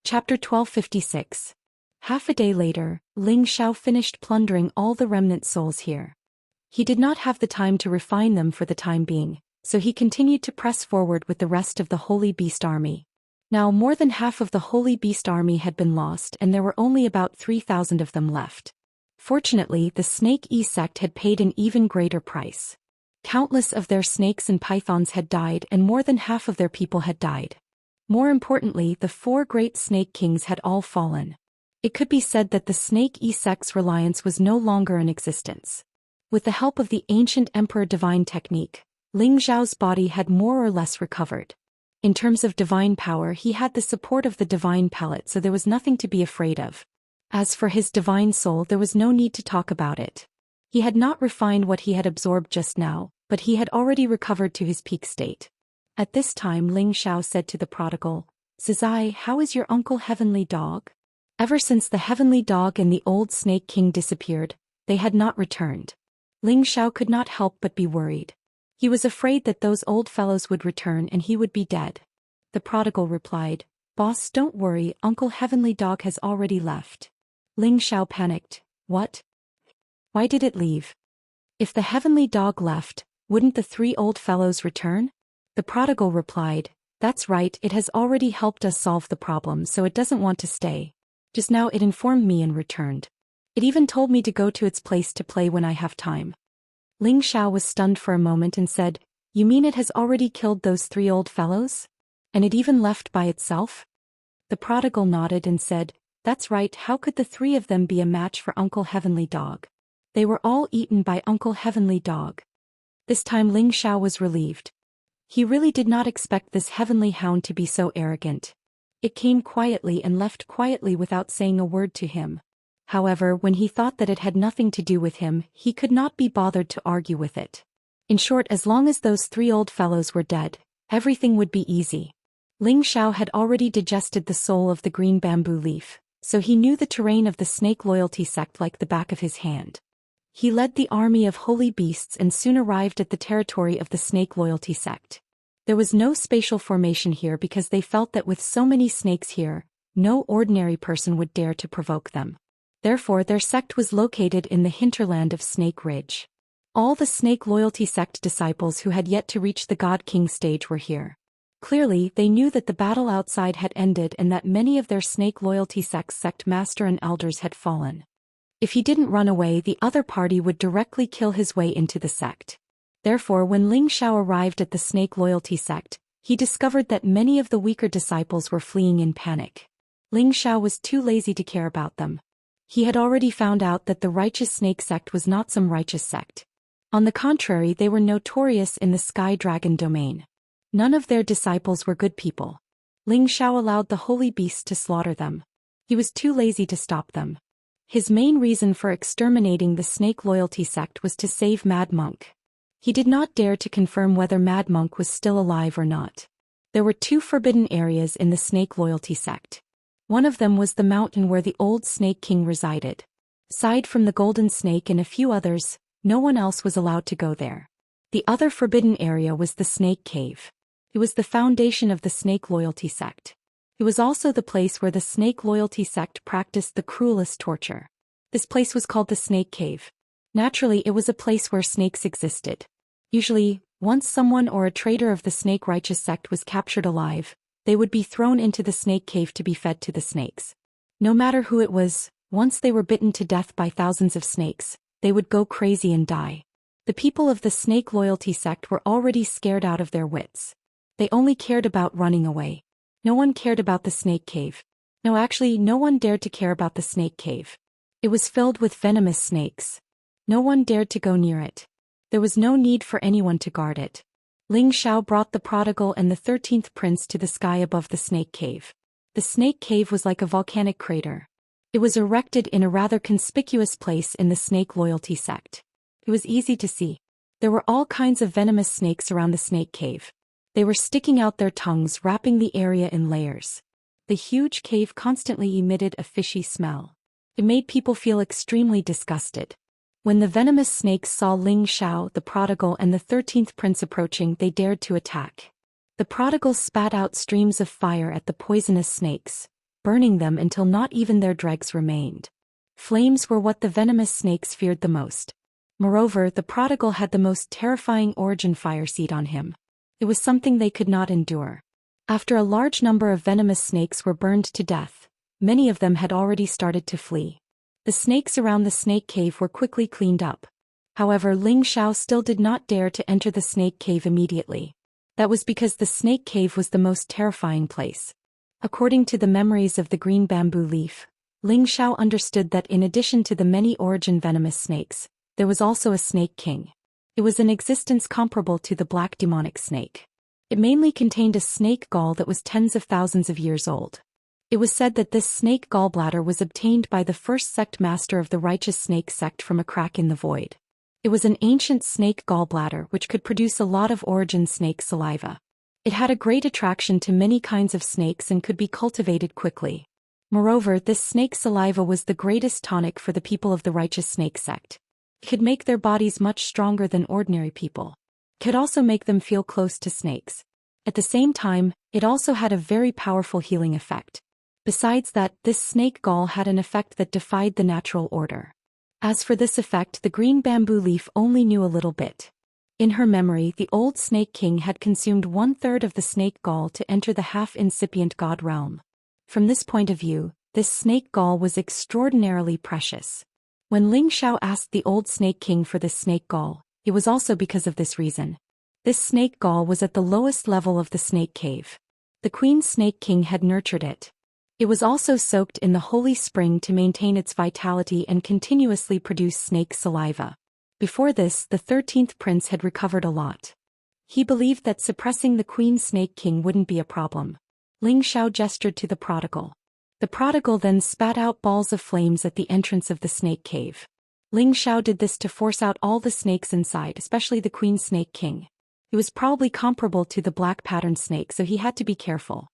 Chapter 1256. Half a day later, Ling Xiao finished plundering all the remnant souls here. He did not have the time to refine them for the time being, so he continued to press forward with the rest of the Holy Beast army. Now more than half of the Holy Beast army had been lost and there were only about 3,000 of them left. Fortunately, the Snake sect had paid an even greater price. Countless of their snakes and pythons had died and more than half of their people had died. More importantly, the 4 great snake kings had all fallen. It could be said that the Snake sect's reliance was no longer in existence. With the help of the ancient Emperor Divine technique, Ling Xiao's body had more or less recovered. In terms of divine power, he had the support of the divine palette, so there was nothing to be afraid of. As for his divine soul, there was no need to talk about it. He had not refined what he had absorbed just now, but he had already recovered to his peak state. At this time Ling Xiao said to the prodigal, "Zizai, how is your uncle Heavenly Dog?" Ever since the Heavenly Dog and the old Snake King disappeared, they had not returned. Ling Xiao could not help but be worried. He was afraid that those old fellows would return and he would be dead. The prodigal replied, "Boss, don't worry, Uncle Heavenly Dog has already left." Ling Xiao panicked. What? Why did it leave? If the Heavenly Dog left, wouldn't the 3 old fellows return? The prodigal replied, "That's right, it has already helped us solve the problem, so it doesn't want to stay. Just now it informed me and returned. It even told me to go to its place to play when I have time." Ling Xiao was stunned for a moment and said, "You mean it has already killed those 3 old fellows? And it even left by itself?" The prodigal nodded and said, "That's right, how could the 3 of them be a match for Uncle Heavenly Dog? They were all eaten by Uncle Heavenly Dog." This time Ling Xiao was relieved. He really did not expect this heavenly hound to be so arrogant. It came quietly and left quietly without saying a word to him. However, when he thought that it had nothing to do with him, he could not be bothered to argue with it. In short, as long as those 3 old fellows were dead, everything would be easy. Ling Xiao had already digested the soul of the green bamboo leaf, so he knew the terrain of the Snake Loyalty sect like the back of his hand. He led the army of holy beasts and soon arrived at the territory of the Snake Loyalty sect. There was no spatial formation here because they felt that with so many snakes here, no ordinary person would dare to provoke them. Therefore their sect was located in the hinterland of Snake Ridge. All the Snake Loyalty sect disciples who had yet to reach the God King stage were here. Clearly, they knew that the battle outside had ended and that many of their Snake Loyalty sect's sect master and elders had fallen. If he didn't run away, the other party would directly kill his way into the sect. Therefore, when Ling Xiao arrived at the Snake Loyalty sect, he discovered that many of the weaker disciples were fleeing in panic. Ling Xiao was too lazy to care about them. He had already found out that the Righteous Snake sect was not some righteous sect. On the contrary, they were notorious in the Sky Dragon domain. None of their disciples were good people. Ling Xiao allowed the holy beasts to slaughter them. He was too lazy to stop them. His main reason for exterminating the Snake Loyalty sect was to save Mad Monk. He did not dare to confirm whether Mad Monk was still alive or not. There were 2 forbidden areas in the Snake Loyalty sect. One of them was the mountain where the old Snake King resided. Aside from the Golden Snake and a few others, no one else was allowed to go there. The other forbidden area was the Snake Cave. It was the foundation of the Snake Loyalty sect. It was also the place where the Snake Loyalty sect practiced the cruelest torture. This place was called the Snake Cave. Naturally, it was a place where snakes existed. Usually, once someone or a traitor of the Snake Righteous sect was captured alive, they would be thrown into the Snake Cave to be fed to the snakes. No matter who it was, once they were bitten to death by thousands of snakes, they would go crazy and die. The people of the Snake Loyalty sect were already scared out of their wits. They only cared about running away. No one cared about the Snake Cave. No, actually, no one dared to care about the Snake Cave. It was filled with venomous snakes. No one dared to go near it. There was no need for anyone to guard it. Ling Xiao brought the prodigal and the 13th prince to the sky above the Snake Cave. The Snake Cave was like a volcanic crater. It was erected in a rather conspicuous place in the Snake Loyalty sect. It was easy to see. There were all kinds of venomous snakes around the Snake Cave. They were sticking out their tongues, wrapping the area in layers. The huge cave constantly emitted a fishy smell. It made people feel extremely disgusted. When the venomous snakes saw Ling Xiao, the prodigal, and the 13th prince approaching, they dared to attack. The prodigal spat out streams of fire at the poisonous snakes. burning them until not even their dregs remained. Flames were what the venomous snakes feared the most. Moreover, the prodigal had the most terrifying origin fire seed on him. It was something they could not endure. After a large number of venomous snakes were burned to death, many of them had already started to flee. The snakes around the snake cave were quickly cleaned up. However, Ling Xiao still did not dare to enter the snake cave immediately. That was because the snake cave was the most terrifying place. According to the memories of the green bamboo leaf, Ling Xiao understood that in addition to the many origin venomous snakes, there was also a snake king. It was an existence comparable to the black demonic snake. It mainly contained a snake gall that was tens of thousands of years old. It was said that this snake gallbladder was obtained by the first sect master of the righteous snake sect from a crack in the void. It was an ancient snake gallbladder which could produce a lot of origin snake saliva. It had a great attraction to many kinds of snakes and could be cultivated quickly. Moreover, this snake saliva was the greatest tonic for the people of the righteous snake sect. It could make their bodies much stronger than ordinary people. It could also make them feel close to snakes. At the same time, it also had a very powerful healing effect. Besides that, this snake gall had an effect that defied the natural order. As for this effect, the green bamboo leaf only knew a little bit. In her memory, the old snake king had consumed 1/3 of the snake gall to enter the half-incipient god realm. From this point of view, this snake gall was extraordinarily precious. When Ling Xiao asked the old snake king for this snake gall, it was also because of this reason. This snake gall was at the lowest level of the snake cave. The queen snake king had nurtured it. It was also soaked in the holy spring to maintain its vitality and continuously produce snake saliva. Before this, the 13th prince had recovered a lot. He believed that suppressing the queen snake king wouldn't be a problem. Ling Xiao gestured to the prodigal. The prodigal then spat out balls of flames at the entrance of the snake cave. Ling Xiao did this to force out all the snakes inside, especially the queen snake king. It was probably comparable to the black pattern snake, so he had to be careful.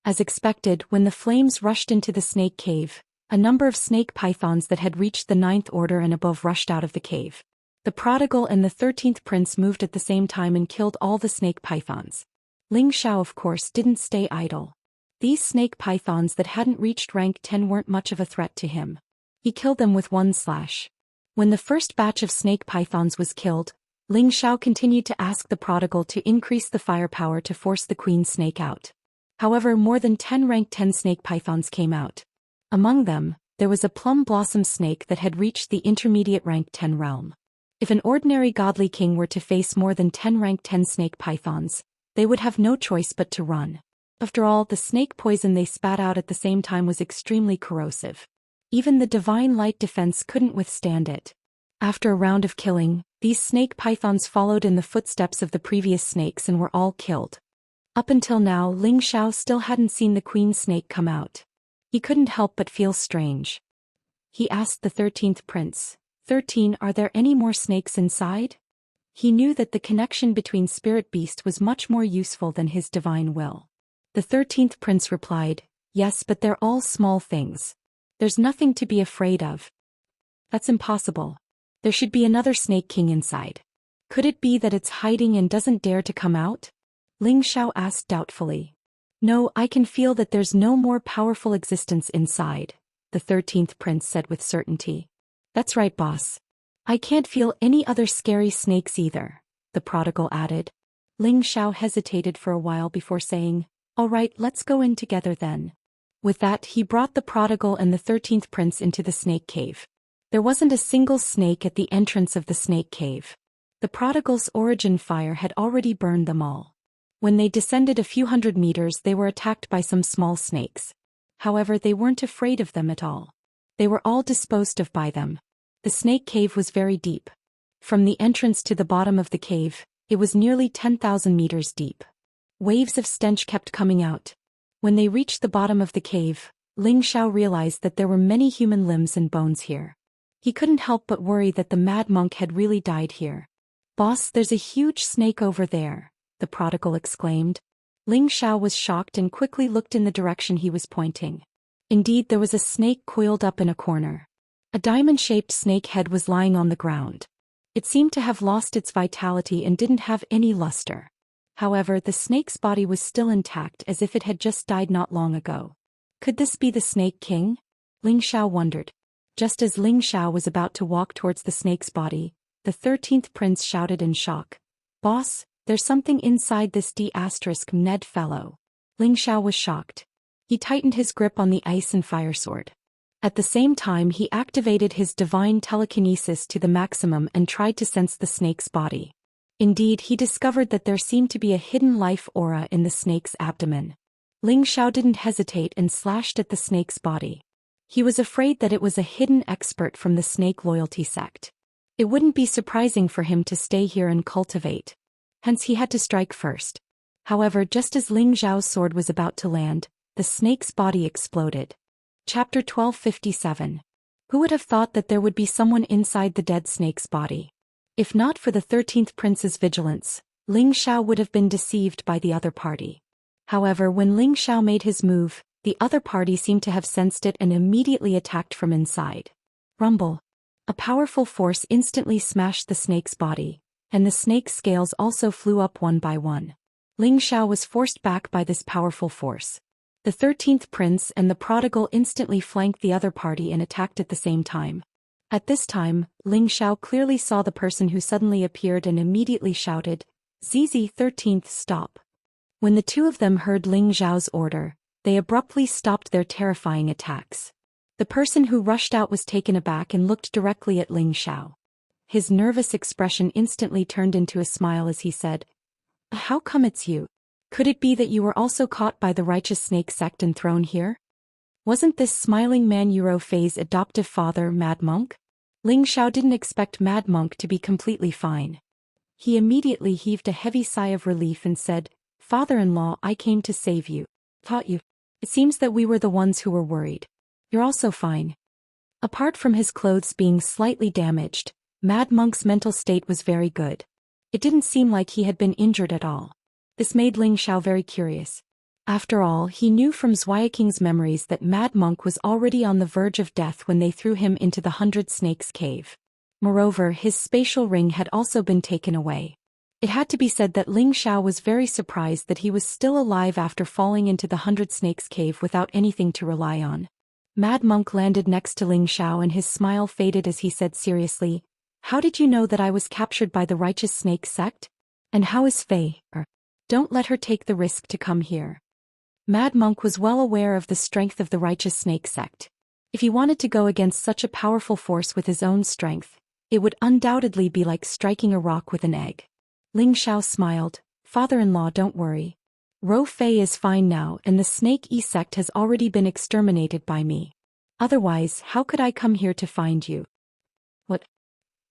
As expected, when the flames rushed into the snake cave, a number of snake pythons that had reached the 9th order and above rushed out of the cave. The prodigal and the 13th prince moved at the same time and killed all the snake pythons. Ling Xiao, of course, didn't stay idle. These snake pythons that hadn't reached rank 10 weren't much of a threat to him. He killed them with one slash. When the first batch of snake pythons was killed, Ling Xiao continued to ask the prodigal to increase the firepower to force the queen snake out. However, more than 10 rank 10 snake pythons came out. Among them, there was a plum blossom snake that had reached the intermediate rank 10 realm. If an ordinary godly king were to face more than 10 rank 10 snake pythons, they would have no choice but to run. After all, the snake poison they spat out at the same time was extremely corrosive. Even the divine light defense couldn't withstand it. After a round of killing, these snake pythons followed in the footsteps of the previous snakes and were all killed. Up until now, Ling Xiao still hadn't seen the queen snake come out. He couldn't help but feel strange. He asked the 13th prince, 13, are there any more snakes inside? He knew that the connection between spirit beast was much more useful than his divine will. The 13th prince replied, yes, but they're all small things. There's nothing to be afraid of. That's impossible. There should be another snake king inside. Could it be that it's hiding and doesn't dare to come out? Ling Xiao asked doubtfully. No, I can feel that there's no more powerful existence inside, the 13th prince said with certainty. That's right, boss. I can't feel any other scary snakes either, the prodigal added. Ling Xiao hesitated for a while before saying, all right, let's go in together then. With that, he brought the prodigal and the 13th prince into the snake cave. There wasn't a single snake at the entrance of the snake cave. The prodigal's origin fire had already burned them all. When they descended a few hundred meters, they were attacked by some small snakes. However, they weren't afraid of them at all. They were all disposed of by them. The snake cave was very deep. From the entrance to the bottom of the cave, it was nearly 10,000 meters deep. Waves of stench kept coming out. When they reached the bottom of the cave, Ling Xiao realized that there were many human limbs and bones here. He couldn't help but worry that the mad monk had really died here. Boss, there's a huge snake over there, the prodigal exclaimed. Ling Xiao was shocked and quickly looked in the direction he was pointing. Indeed, there was a snake coiled up in a corner. A diamond-shaped snake head was lying on the ground. It seemed to have lost its vitality and didn't have any luster. However, the snake's body was still intact as if it had just died not long ago. Could this be the Snake King? Ling Xiao wondered. Just as Ling Xiao was about to walk towards the snake's body, the 13th prince shouted in shock. Boss, there's something inside this D*Ned fellow. Ling Xiao was shocked. He tightened his grip on the ice and fire sword. At the same time he activated his divine telekinesis to the maximum and tried to sense the snake's body. Indeed, he discovered that there seemed to be a hidden life aura in the snake's abdomen. Ling Xiao didn't hesitate and slashed at the snake's body. He was afraid that it was a hidden expert from the snake loyalty sect. It wouldn't be surprising for him to stay here and cultivate. Hence he had to strike first. However, just as Ling Xiao's sword was about to land, the snake's body exploded. Chapter 1257. Who would have thought that there would be someone inside the dead snake's body? If not for the 13th prince's vigilance, Ling Xiao would have been deceived by the other party. However, when Ling Xiao made his move, the other party seemed to have sensed it and immediately attacked from inside. Rumble. A powerful force instantly smashed the snake's body, and the snake's scales also flew up one by one. Ling Xiao was forced back by this powerful force. The 13th prince and the prodigal instantly flanked the other party and attacked at the same time. At this time, Ling Xiao clearly saw the person who suddenly appeared and immediately shouted, "ZZ 13th, stop." When the two of them heard Ling Xiao's order, they abruptly stopped their terrifying attacks. The person who rushed out was taken aback and looked directly at Ling Xiao. His nervous expression instantly turned into a smile as he said, "How come it's you? Could it be that you were also caught by the righteous snake sect and thrown here? Wasn't this smiling man Yuro Fei's adoptive father, Mad Monk?" Ling Xiao didn't expect Mad Monk to be completely fine. He immediately heaved a heavy sigh of relief and said, "Father-in-law, I came to save you. Thought you. It seems that we were the ones who were worried. You're also fine." Apart from his clothes being slightly damaged, Mad Monk's mental state was very good. It didn't seem like he had been injured at all. This made Ling Xiao very curious. After all, he knew from Zhuai memories that Mad Monk was already on the verge of death when they threw him into the 100 Snakes cave. Moreover, his spatial ring had also been taken away. It had to be said that Ling Xiao was very surprised that he was still alive after falling into the 100 Snakes cave without anything to rely on. Mad Monk landed next to Ling Xiao and his smile faded as he said seriously, "How did you know that I was captured by the righteous snake sect? And how is Fei? Don't let her take the risk to come here." Mad Monk was well aware of the strength of the righteous snake sect. If he wanted to go against such a powerful force with his own strength, it would undoubtedly be like striking a rock with an egg. Ling Xiao smiled, "Father-in-law, don't worry. Ro Fei is fine now and the Snake sect has already been exterminated by me. Otherwise, how could I come here to find you?" "What?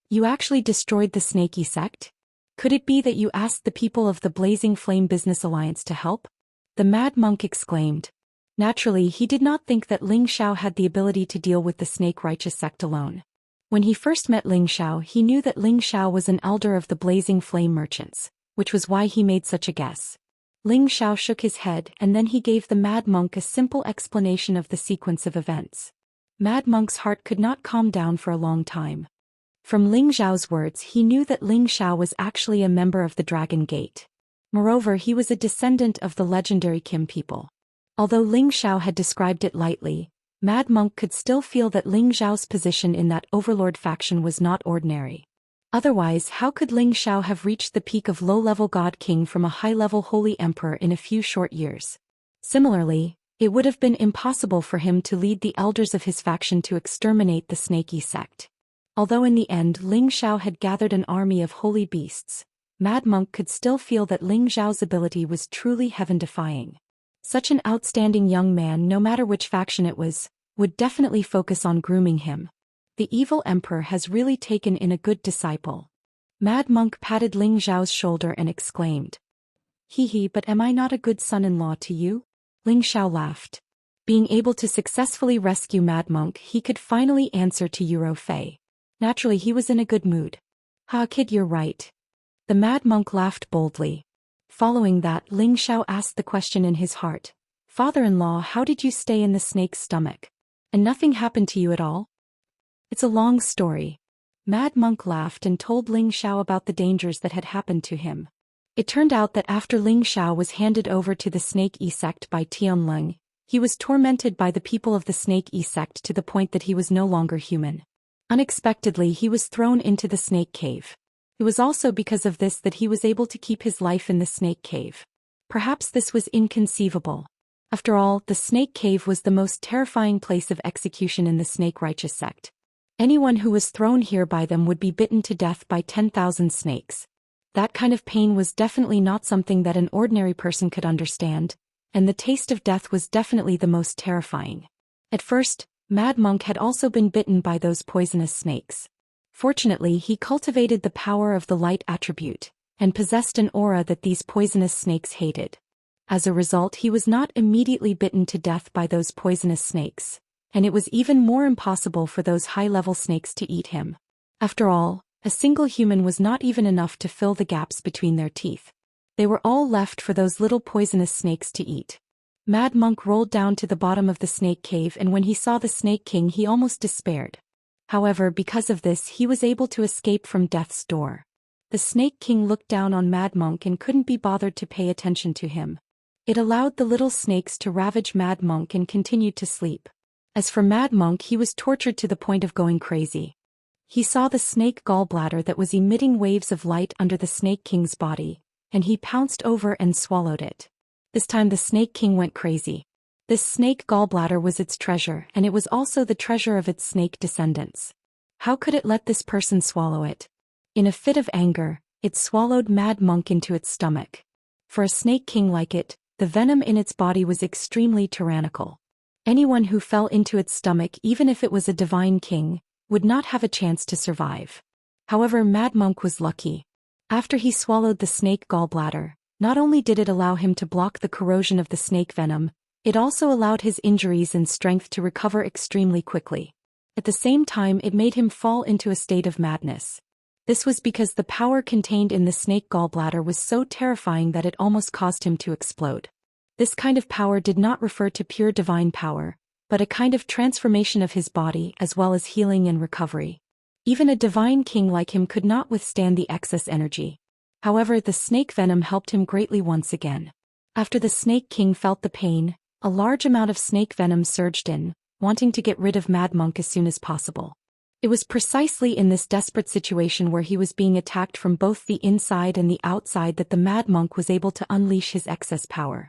You actually destroyed the Snake sect? Could it be that you asked the people of the Blazing Flame Business Alliance to help?" The Mad Monk exclaimed. Naturally, he did not think that Ling Xiao had the ability to deal with the Snake Righteous sect alone. When he first met Ling Xiao, he knew that Ling Xiao was an elder of the Blazing Flame Merchants, which was why he made such a guess. Ling Xiao shook his head and then he gave the Mad Monk a simple explanation of the sequence of events. Mad Monk's heart could not calm down for a long time. From Ling Xiao's words, he knew that Ling Xiao was actually a member of the Dragon Gate. Moreover, he was a descendant of the legendary Kim people. Although Ling Xiao had described it lightly, Mad Monk could still feel that Ling Xiao's position in that overlord faction was not ordinary. Otherwise, how could Ling Xiao have reached the peak of low-level God King from a high-level Holy Emperor in a few short years? Similarly, it would have been impossible for him to lead the elders of his faction to exterminate the Snakey sect. Although in the end Ling Xiao had gathered an army of holy beasts, Mad Monk could still feel that Ling Xiao's ability was truly heaven-defying. Such an outstanding young man, no matter which faction it was, would definitely focus on grooming him. The evil emperor has really taken in a good disciple. Mad Monk patted Ling Xiao's shoulder and exclaimed. "Hee, but am I not a good son-in-law to you?" Ling Xiao laughed. Being able to successfully rescue Mad Monk, he could finally answer to Yuro Fei. Naturally, he was in a good mood. "Ha, kid, you're right." The Mad Monk laughed boldly. Following that, Ling Xiao asked the question in his heart. "Father-in-law, how did you stay in the snake's stomach? And nothing happened to you at all?" "It's a long story." Mad Monk laughed and told Ling Xiao about the dangers that had happened to him. It turned out that after Ling Xiao was handed over to the Snake sect by Tianleng, He was tormented by the people of the Snake sect to the point that he was no longer human. Unexpectedly, he was thrown into the snake cave. It was also because of this that he was able to keep his life in the snake cave. Perhaps this was inconceivable. After all, the snake cave was the most terrifying place of execution in the snake righteous sect. Anyone who was thrown here by them would be bitten to death by 10,000 snakes. That kind of pain was definitely not something that an ordinary person could understand, and the taste of death was definitely the most terrifying. At first, Mad Monk had also been bitten by those poisonous snakes. Fortunately, he cultivated the power of the light attribute, and possessed an aura that these poisonous snakes hated. As a result, he was not immediately bitten to death by those poisonous snakes, and it was even more impossible for those high-level snakes to eat him. After all, a single human was not even enough to fill the gaps between their teeth. They were all left for those little poisonous snakes to eat. Mad Monk rolled down to the bottom of the snake cave, and when he saw the Snake King he almost despaired. However, because of this he was able to escape from death's door. The Snake King looked down on Mad Monk and couldn't be bothered to pay attention to him. It allowed the little snakes to ravage Mad Monk and continued to sleep. As for Mad Monk, he was tortured to the point of going crazy. He saw the snake gallbladder that was emitting waves of light under the Snake King's body, and he pounced over and swallowed it. This time the Snake King went crazy. This snake gallbladder was its treasure, and it was also the treasure of its snake descendants. How could it let this person swallow it? In a fit of anger, it swallowed Mad Monk into its stomach. For a Snake King like it, the venom in its body was extremely tyrannical. Anyone who fell into its stomach, even if it was a divine king, would not have a chance to survive. However, Mad Monk was lucky. After he swallowed the snake gallbladder, not only did it allow him to block the corrosion of the snake venom, it also allowed his injuries and strength to recover extremely quickly. At the same time, it made him fall into a state of madness. This was because the power contained in the snake gallbladder was so terrifying that it almost caused him to explode. This kind of power did not refer to pure divine power, but a kind of transformation of his body as well as healing and recovery. Even a divine king like him could not withstand the excess energy. However, the snake venom helped him greatly once again. After the Snake King felt the pain, a large amount of snake venom surged in, wanting to get rid of Mad Monk as soon as possible. It was precisely in this desperate situation where he was being attacked from both the inside and the outside that the Mad Monk was able to unleash his excess power.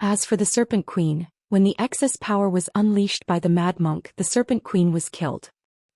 As for the Serpent Queen, when the excess power was unleashed by the Mad Monk, the Serpent Queen was killed.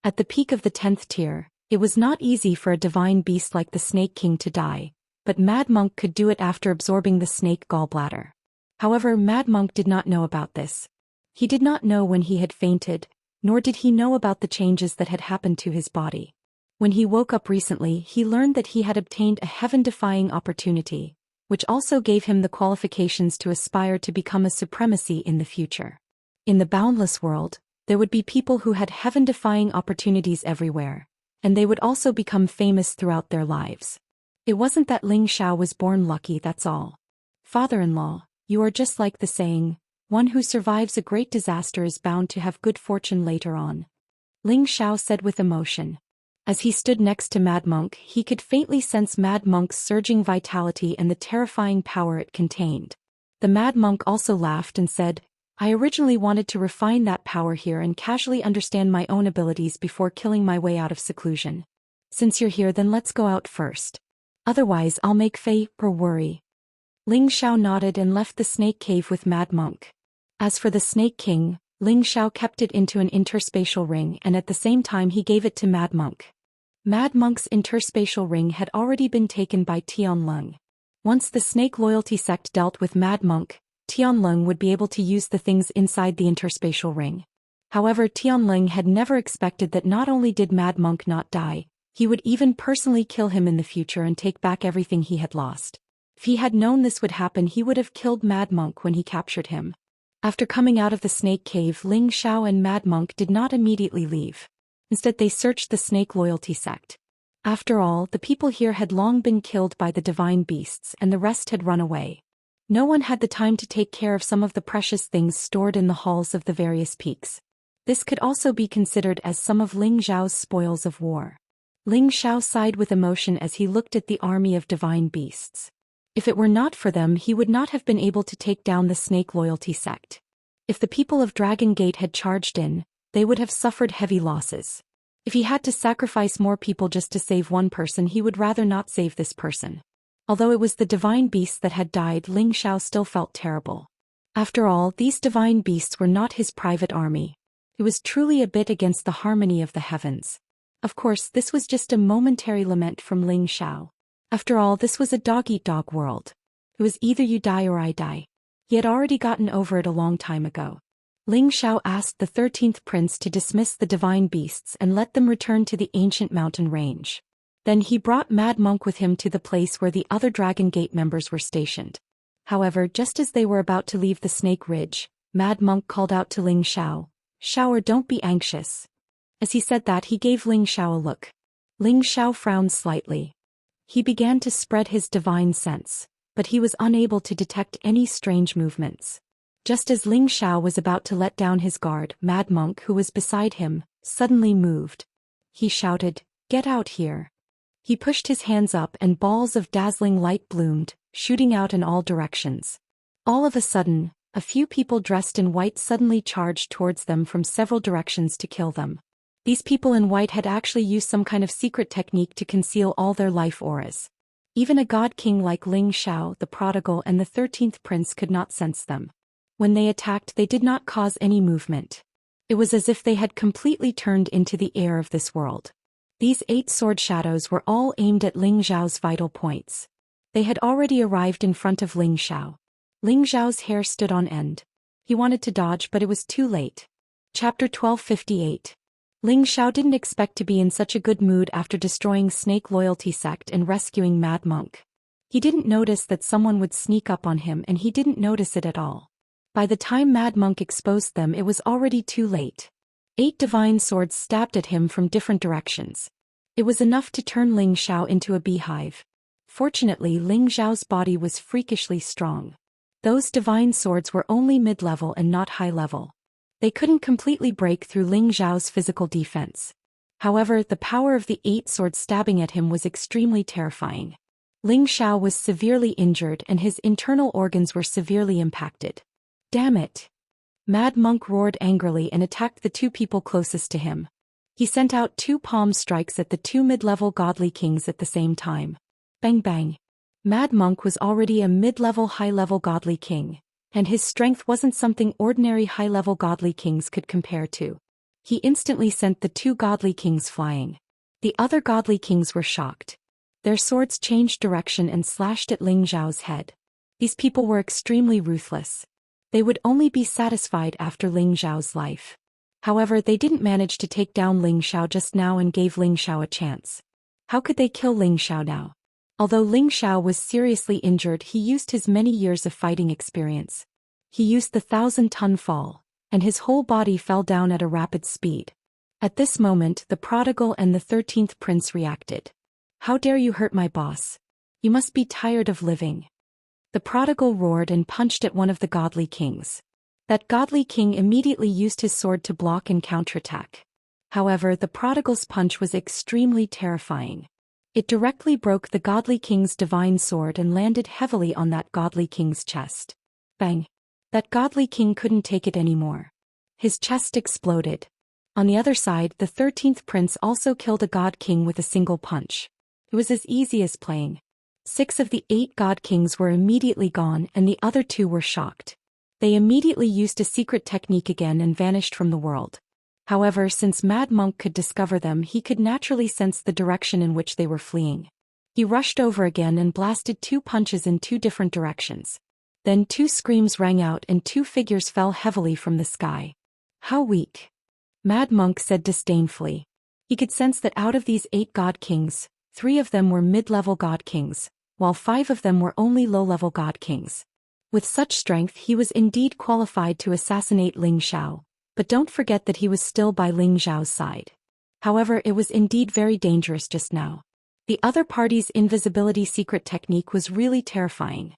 At the peak of the 10th tier, it was not easy for a divine beast like the Snake King to die, but Mad Monk could do it after absorbing the snake gallbladder. However, Mad Monk did not know about this. He did not know when he had fainted, nor did he know about the changes that had happened to his body. When he woke up recently, he learned that he had obtained a heaven-defying opportunity, which also gave him the qualifications to aspire to become a supremacy in the future. In the Boundless world, there would be people who had heaven-defying opportunities everywhere, and they would also become famous throughout their lives. It wasn't that Ling Xiao was born lucky, that's all. Father-in-law, you are just like the saying, one who survives a great disaster is bound to have good fortune later on. Ling Xiao said with emotion. As he stood next to Mad Monk, he could faintly sense Mad Monk's surging vitality and the terrifying power it contained. The Mad Monk also laughed and said, I originally wanted to refine that power here and casually understand my own abilities before killing my way out of seclusion. Since you're here, then let's go out first. Otherwise I'll make Fei or worry. Ling Xiao nodded and left the snake cave with Mad Monk. As for the Snake King, Ling Xiao kept it into an interspatial ring, and at the same time he gave it to Mad Monk. Mad Monk's interspatial ring had already been taken by Tianlong. Once the snake loyalty sect dealt with Mad Monk, Tianlong would be able to use the things inside the interspatial ring. However, Tianlong had never expected that not only did Mad Monk not die, he would even personally kill him in the future and take back everything he had lost. If he had known this would happen, he would have killed Mad Monk when he captured him. After coming out of the snake cave, Ling Xiao and Mad Monk did not immediately leave. Instead, they searched the snake loyalty sect. After all, the people here had long been killed by the divine beasts and the rest had run away. No one had the time to take care of some of the precious things stored in the halls of the various peaks. This could also be considered as some of Ling Xiao's spoils of war. Ling Xiao sighed with emotion as he looked at the army of divine beasts. If it were not for them, he would not have been able to take down the snake loyalty sect. If the people of Dragon Gate had charged in, they would have suffered heavy losses. If he had to sacrifice more people just to save one person, he would rather not save this person. Although it was the divine beasts that had died, Ling Xiao still felt terrible. After all, these divine beasts were not his private army. It was truly a bit against the harmony of the heavens. Of course, this was just a momentary lament from Ling Xiao. After all, this was a dog-eat-dog world. It was either you die or I die. He had already gotten over it a long time ago. Ling Xiao asked the 13th prince to dismiss the divine beasts and let them return to the ancient mountain range. Then he brought Mad Monk with him to the place where the other Dragon Gate members were stationed. However, just as they were about to leave the Snake Ridge, Mad Monk called out to Ling Xiao, "Shower, don't be anxious." As he said that, he gave Ling Xiao a look. Ling Xiao frowned slightly. He began to spread his divine sense, but he was unable to detect any strange movements. Just as Ling Xiao was about to let down his guard, Mad Monk, who was beside him, suddenly moved. He shouted, "Get out here." He pushed his hands up and balls of dazzling light bloomed, shooting out in all directions. All of a sudden, a few people dressed in white suddenly charged towards them from several directions to kill them. These people in white had actually used some kind of secret technique to conceal all their life auras. Even a god king like Ling Xiao, the prodigal, and the 13th prince could not sense them. When they attacked, they did not cause any movement. It was as if they had completely turned into the air of this world. These 8 sword shadows were all aimed at Ling Xiao's vital points. They had already arrived in front of Ling Xiao. Ling Xiao's hair stood on end. He wanted to dodge, but it was too late. Chapter 1258. Ling Xiao didn't expect to be in such a good mood after destroying Snake Loyalty Sect and rescuing Mad Monk. He didn't notice that someone would sneak up on him, and he didn't notice it at all. By the time Mad Monk exposed them, it was already too late. 8 divine swords stabbed at him from different directions. It was enough to turn Ling Xiao into a beehive. Fortunately, Ling Xiao's body was freakishly strong. Those divine swords were only mid-level and not high-level. They couldn't completely break through Ling Xiao's physical defense. However, the power of the 8 swords stabbing at him was extremely terrifying. Ling Xiao was severely injured and his internal organs were severely impacted. Damn it! Mad Monk roared angrily and attacked the 2 people closest to him. He sent out 2 palm strikes at the 2 mid-level godly kings at the same time. Bang bang. Mad Monk was already a mid-level high-level godly king, and his strength wasn't something ordinary high-level godly kings could compare to. He instantly sent the 2 godly kings flying. The other godly kings were shocked. Their swords changed direction and slashed at Ling Xiao's head. These people were extremely ruthless. They would only be satisfied after Ling Xiao's life. However, they didn't manage to take down Ling Xiao just now and gave Ling Xiao a chance. How could they kill Ling Xiao now? Although Ling Xiao was seriously injured, he used his many years of fighting experience. He used the 1,000-ton fall, and his whole body fell down at a rapid speed. At this moment, the prodigal and the 13th prince reacted. "How dare you hurt my boss? You must be tired of living." The prodigal roared and punched at one of the godly kings. That godly king immediately used his sword to block and counterattack. However, the prodigal's punch was extremely terrifying. It directly broke the godly king's divine sword and landed heavily on that godly king's chest. Bang! That godly king couldn't take it anymore. His chest exploded. On the other side, the 13th prince also killed a god king with a single punch. It was as easy as playing. 6 of the 8 god kings were immediately gone and the other 2 were shocked. They immediately used a secret technique again and vanished from the world. However, since Mad Monk could discover them, he could naturally sense the direction in which they were fleeing. He rushed over again and blasted 2 punches in 2 different directions. Then 2 screams rang out and 2 figures fell heavily from the sky. How weak! Mad Monk said disdainfully. He could sense that out of these 8 god kings, 3 of them were mid-level god kings, while 5 of them were only low-level god kings. With such strength, he was indeed qualified to assassinate Ling Xiao, but don't forget that he was still by Ling Xiao's side. However, it was indeed very dangerous just now. The other party's invisibility secret technique was really terrifying.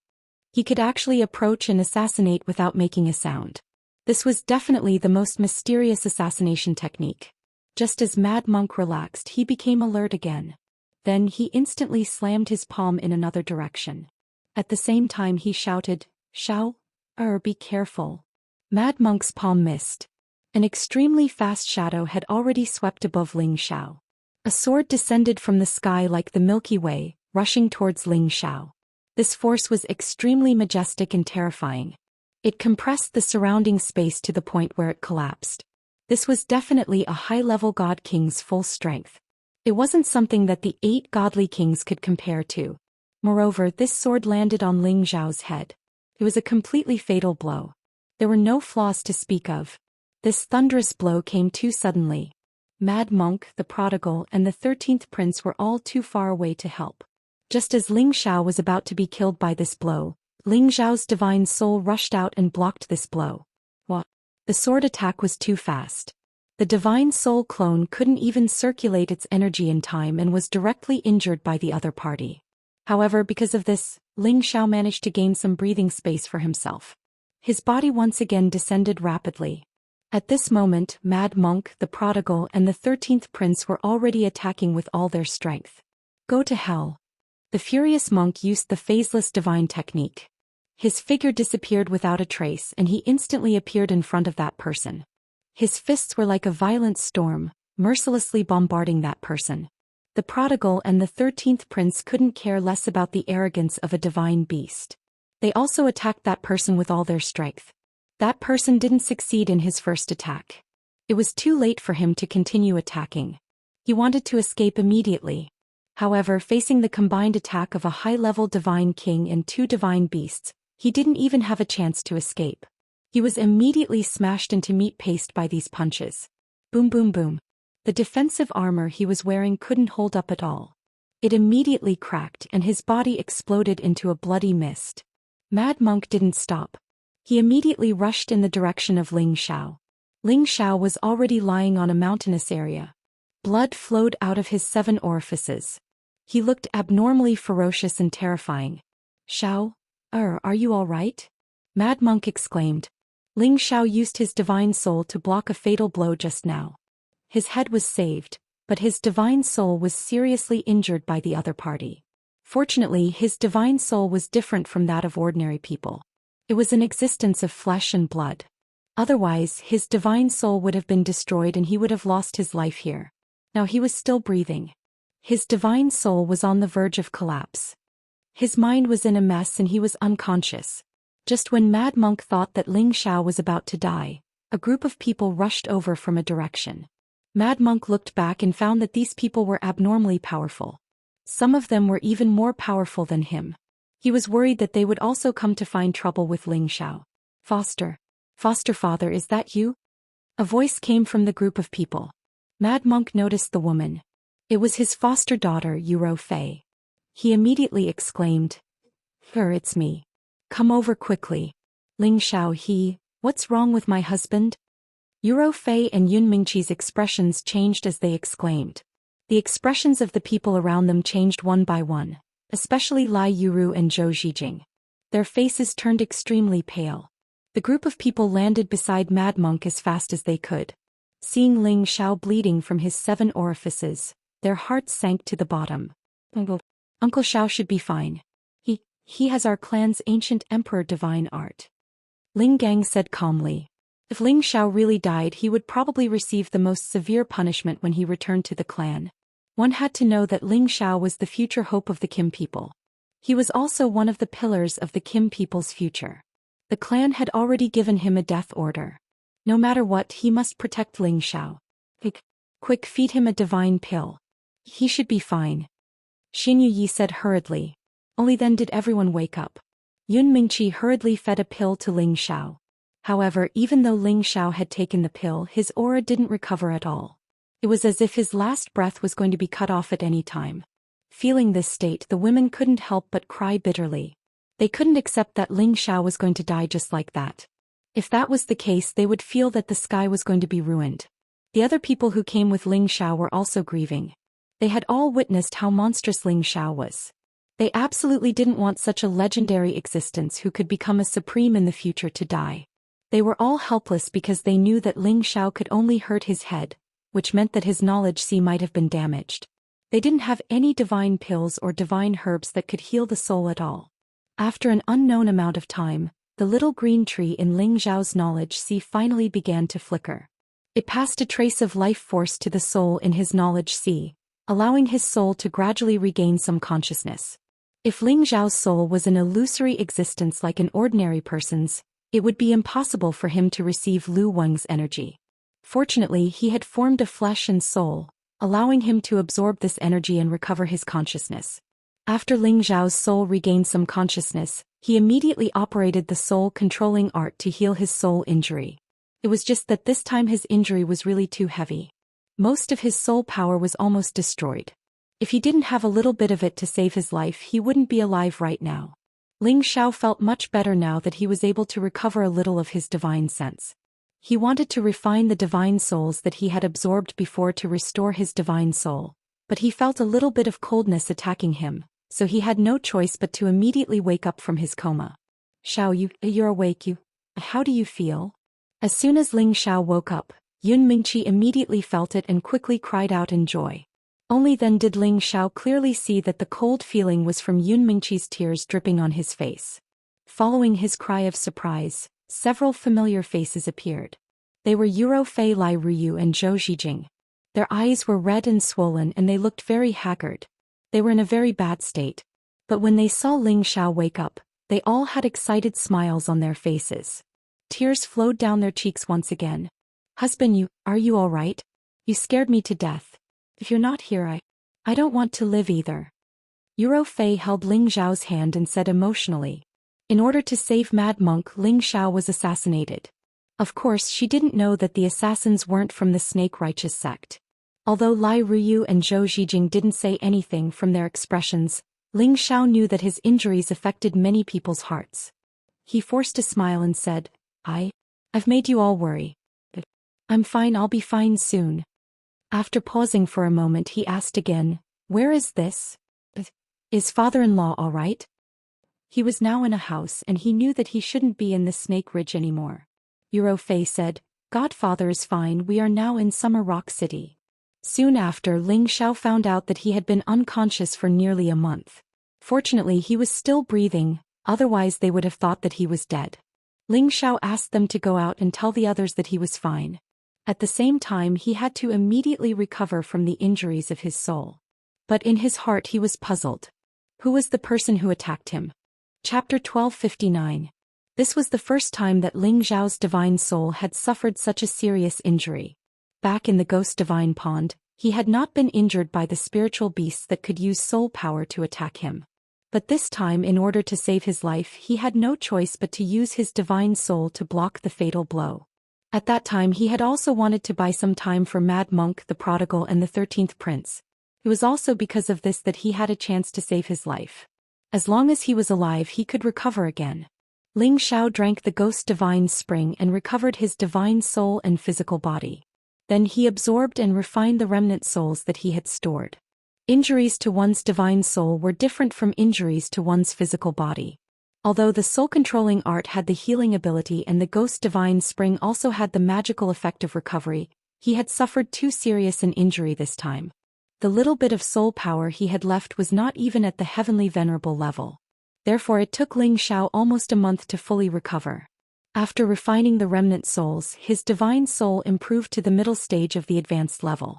He could actually approach and assassinate without making a sound. This was definitely the most mysterious assassination technique. Just as Mad Monk relaxed, he became alert again. Then he instantly slammed his palm in another direction. At the same time he shouted, "Xiao, be careful." Mad Monk's palm missed. An extremely fast shadow had already swept above Ling Xiao. A sword descended from the sky like the Milky Way, rushing towards Ling Xiao. This force was extremely majestic and terrifying. It compressed the surrounding space to the point where it collapsed. This was definitely a high-level god king's full strength. It wasn't something that the 8 godly kings could compare to. Moreover, this sword landed on Ling Xiao's head. It was a completely fatal blow. There were no flaws to speak of. This thunderous blow came too suddenly. Mad Monk, the Prodigal, and the 13th Prince were all too far away to help. Just as Ling Xiao was about to be killed by this blow, Ling Xiao's divine soul rushed out and blocked this blow. What? The sword attack was too fast. The divine soul clone couldn't even circulate its energy in time and was directly injured by the other party. However, because of this, Ling Xiao managed to gain some breathing space for himself. His body once again descended rapidly. At this moment, Mad Monk, the Prodigal, and the 13th Prince were already attacking with all their strength. Go to hell. The furious monk used the phaseless divine technique. His figure disappeared without a trace and he instantly appeared in front of that person. His fists were like a violent storm, mercilessly bombarding that person. The Prodigal and the 13th Prince couldn't care less about the arrogance of a divine beast. They also attacked that person with all their strength. That person didn't succeed in his first attack. It was too late for him to continue attacking. He wanted to escape immediately. However, facing the combined attack of a high-level divine king and 2 divine beasts, he didn't even have a chance to escape. He was immediately smashed into meat paste by these punches. Boom boom boom. The defensive armor he was wearing couldn't hold up at all. It immediately cracked and his body exploded into a bloody mist. Mad Monk didn't stop. He immediately rushed in the direction of Ling Xiao. Ling Xiao was already lying on a mountainous area. Blood flowed out of his 7 orifices. He looked abnormally ferocious and terrifying. Xiao, are you all right? Mad Monk exclaimed. Ling Xiao used his divine soul to block a fatal blow just now. His head was saved, but his divine soul was seriously injured by the other party. Fortunately, his divine soul was different from that of ordinary people. It was an existence of flesh and blood. Otherwise, his divine soul would have been destroyed and he would have lost his life here. Now he was still breathing. His divine soul was on the verge of collapse. His mind was in a mess and he was unconscious. Just when Mad Monk thought that Ling Xiao was about to die, a group of people rushed over from a direction. Mad Monk looked back and found that these people were abnormally powerful. Some of them were even more powerful than him. He was worried that they would also come to find trouble with Ling Xiao. Foster father, is that you? A voice came from the group of people. Mad Monk noticed the woman. It was his foster daughter, Yuro Fei. He immediately exclaimed, It's me. Come over quickly. Ling Xiao, what's wrong with my husband? Yuro Fei and Yun Mingqi's expressions changed as they exclaimed. The expressions of the people around them changed one by one, especially Lai Yuru and Zhou Xian. Their faces turned extremely pale. The group of people landed beside Mad Monk as fast as they could. Seeing Ling Xiao bleeding from his 7 orifices, their hearts sank to the bottom. Uncle Xiao should be fine. He has our clan's ancient emperor divine art. Ling Gang said calmly. If Ling Xiao really died, he would probably receive the most severe punishment when he returned to the clan. One had to know that Ling Xiao was the future hope of the Kim people. He was also one of the pillars of the Kim people's future. The clan had already given him a death order. No matter what, he must protect Ling Xiao. Quick, feed him a divine pill. He should be fine. Xin Yi said hurriedly. Only then did everyone wake up. Yun Mingqi hurriedly fed a pill to Ling Xiao. However, even though Ling Xiao had taken the pill, his aura didn't recover at all. It was as if his last breath was going to be cut off at any time. Feeling this state, the women couldn't help but cry bitterly. They couldn't accept that Ling Xiao was going to die just like that. If that was the case, they would feel that the sky was going to be ruined. The other people who came with Ling Xiao were also grieving. They had all witnessed how monstrous Ling Xiao was. They absolutely didn't want such a legendary existence who could become a supreme in the future to die. They were all helpless because they knew that Ling Xiao could only hurt his head, which meant that his knowledge might have been damaged. They didn't have any divine pills or divine herbs that could heal the soul at all. After an unknown amount of time, the little green tree in Ling Zhao's knowledge sea finally began to flicker. It passed a trace of life force to the soul in his knowledge sea, allowing his soul to gradually regain some consciousness. If Ling Zhao's soul was an illusory existence like an ordinary person's, it would be impossible for him to receive Lu Weng's energy. Fortunately, he had formed a flesh and soul, allowing him to absorb this energy and recover his consciousness. After Ling Zhao's soul regained some consciousness, he immediately operated the soul-controlling art to heal his soul injury. It was just that this time his injury was really too heavy. Most of his soul power was almost destroyed. If he didn't have a little bit of it to save his life, he wouldn't be alive right now. Ling Xiao felt much better now that he was able to recover a little of his divine sense. He wanted to refine the divine souls that he had absorbed before to restore his divine soul, but he felt a little bit of coldness attacking him, so he had no choice but to immediately wake up from his coma. Xiao, you're awake. How do you feel? As soon as Ling Xiao woke up, Yun Mingqi immediately felt it and quickly cried out in joy. Only then did Ling Xiao clearly see that the cold feeling was from Yun Mingqi's tears dripping on his face. Following his cry of surprise, several familiar faces appeared. They were Yuro Fei Lai Ruyu and Zhou Xijing. Their eyes were red and swollen and they looked very haggard. They were in a very bad state. But when they saw Ling Xiao wake up, they all had excited smiles on their faces. Tears flowed down their cheeks once again. Husband, are you all right? You scared me to death. If you're not here, I don't want to live either. Yuro Fei held Ling Xiao's hand and said emotionally. In order to save Mad Monk, Ling Xiao was assassinated. Of course, she didn't know that the assassins weren't from the Snake Righteous sect. Although Lai Ruyu and Zhou Xijing didn't say anything from their expressions, Ling Xiao knew that his injuries affected many people's hearts. He forced a smile and said, I've made you all worry. But I'm fine, I'll be fine soon. After pausing for a moment, he asked again, where is this? Is father-in-law all right? He was now in a house and he knew that he shouldn't be in the Snake Ridge anymore. Yuro Fei said, Godfather is fine, we are now in Summer Rock City. Soon after, Ling Xiao found out that he had been unconscious for nearly a month. Fortunately, he was still breathing, otherwise they would have thought that he was dead. Ling Xiao asked them to go out and tell the others that he was fine. At the same time, he had to immediately recover from the injuries of his soul. But in his heart he was puzzled. Who was the person who attacked him? Chapter 1259. This was the first time that Ling Zhao's divine soul had suffered such a serious injury. Back in the Ghost Divine Pond, he had not been injured by the spiritual beasts that could use soul power to attack him. But this time, in order to save his life, he had no choice but to use his divine soul to block the fatal blow. At that time he had also wanted to buy some time for Mad Monk the Prodigal and the 13th Prince. It was also because of this that he had a chance to save his life. As long as he was alive he could recover again. Ling Xiao drank the Ghost Divine Spring and recovered his divine soul and physical body. Then he absorbed and refined the remnant souls that he had stored. Injuries to one's divine soul were different from injuries to one's physical body. Although the soul-controlling art had the healing ability and the Ghost Divine Spring also had the magical effect of recovery, he had suffered too serious an injury this time. The little bit of soul power he had left was not even at the heavenly venerable level. Therefore it took Ling Xiao almost a month to fully recover. After refining the remnant souls, his divine soul improved to the middle stage of the advanced level.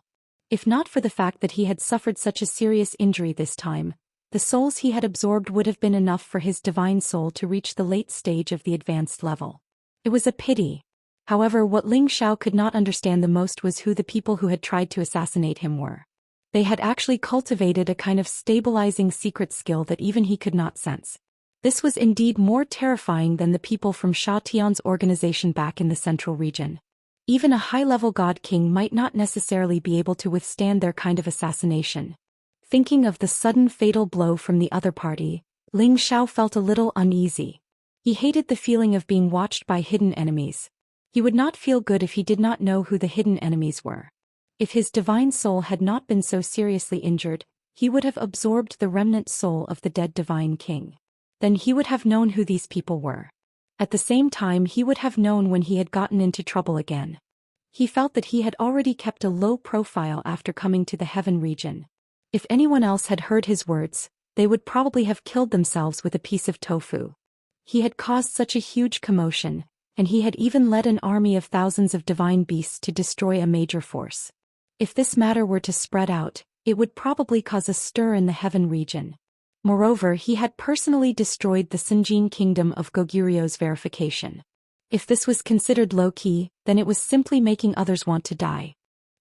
If not for the fact that he had suffered such a serious injury this time, the souls he had absorbed would have been enough for his divine soul to reach the late stage of the advanced level. It was a pity. However, what Ling Xiao could not understand the most was who the people who had tried to assassinate him were. They had actually cultivated a kind of stabilizing secret skill that even he could not sense. This was indeed more terrifying than the people from Sha Tian's organization back in the central region. Even a high-level god king might not necessarily be able to withstand their kind of assassination. Thinking of the sudden fatal blow from the other party, Ling Xiao felt a little uneasy. He hated the feeling of being watched by hidden enemies. He would not feel good if he did not know who the hidden enemies were. If his divine soul had not been so seriously injured, he would have absorbed the remnant soul of the dead divine king. Then he would have known who these people were. At the same time, he would have known when he had gotten into trouble again. He felt that he had already kept a low profile after coming to the heaven region. If anyone else had heard his words, they would probably have killed themselves with a piece of tofu. He had caused such a huge commotion, and he had even led an army of thousands of divine beasts to destroy a major force. If this matter were to spread out, it would probably cause a stir in the heaven region. Moreover, he had personally destroyed the Sinjin kingdom of Goguryu's verification. If this was considered low-key, then it was simply making others want to die.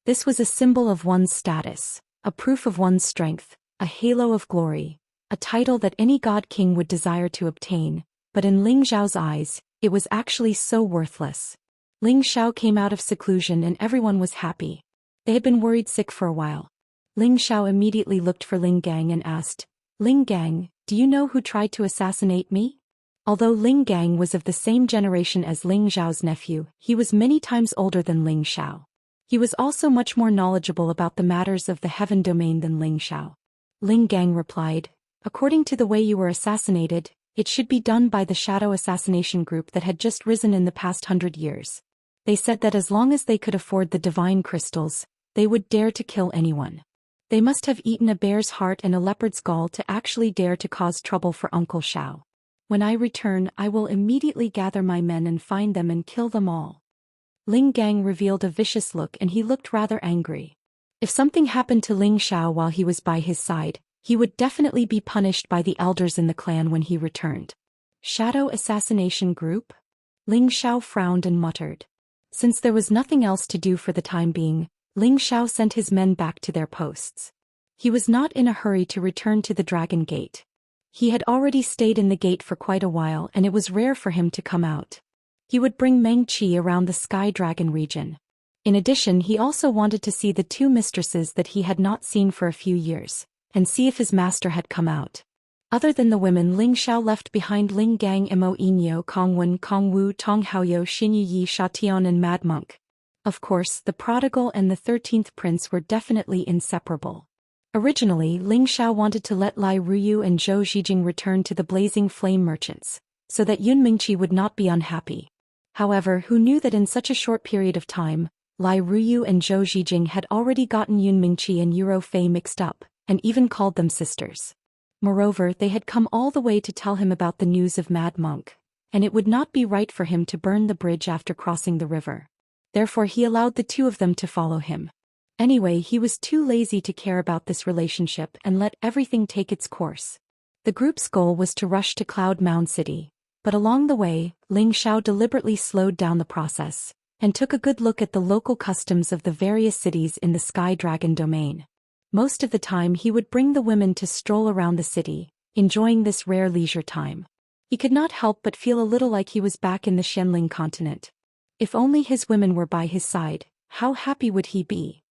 This was a symbol of one's status, a proof of one's strength, a halo of glory, a title that any god king would desire to obtain, but in Ling Xiao's eyes, it was actually so worthless. Ling Xiao came out of seclusion and everyone was happy. They had been worried sick for a while. Ling Xiao immediately looked for Ling Gang and asked, "Ling Gang, do you know who tried to assassinate me?" Although Ling Gang was of the same generation as Ling Xiao's nephew, he was many times older than Ling Xiao. He was also much more knowledgeable about the matters of the heaven domain than Ling Xiao. Ling Gang replied, "According to the way you were assassinated, it should be done by the shadow assassination group that had just risen in the past 100 years. They said that as long as they could afford the divine crystals, they would dare to kill anyone. They must have eaten a bear's heart and a leopard's gall to actually dare to cause trouble for Uncle Xiao. When I return, I will immediately gather my men and find them and kill them all." Ling Gang revealed a vicious look and he looked rather angry. If something happened to Ling Xiao while he was by his side, he would definitely be punished by the elders in the clan when he returned. Shadow assassination group? Ling Xiao frowned and muttered. Since there was nothing else to do for the time being, Ling Xiao sent his men back to their posts. He was not in a hurry to return to the Dragon Gate. He had already stayed in the gate for quite a while and it was rare for him to come out. He would bring Meng Qi around the Sky Dragon region. In addition, he also wanted to see the two mistresses that he had not seen for a few years, and see if his master had come out. Other than the women, Ling Xiao left behind Ling Gang, Mo Inyo, Kongwen, Kongwu, Tong Haoyou, Xin Yi, Shatian and Mad Monk. Of course, the prodigal and the 13th prince were definitely inseparable. Originally, Ling Xiao wanted to let Lai Ruyu and Zhou Xijing return to the Blazing Flame merchants, so that Yun Mingqi would not be unhappy. However, who knew that in such a short period of time, Lai Ruyu and Zhou Xijing had already gotten Yun Mingqi and Yuro Fei mixed up, and even called them sisters. Moreover, they had come all the way to tell him about the news of Mad Monk, and it would not be right for him to burn the bridge after crossing the river. Therefore he allowed the two of them to follow him. Anyway, he was too lazy to care about this relationship and let everything take its course. The group's goal was to rush to Cloud Mound City, but along the way, Ling Xiao deliberately slowed down the process, and took a good look at the local customs of the various cities in the Sky Dragon domain. Most of the time he would bring the women to stroll around the city, enjoying this rare leisure time. He could not help but feel a little like he was back in the Xianling continent. If only his women were by his side, how happy would he be?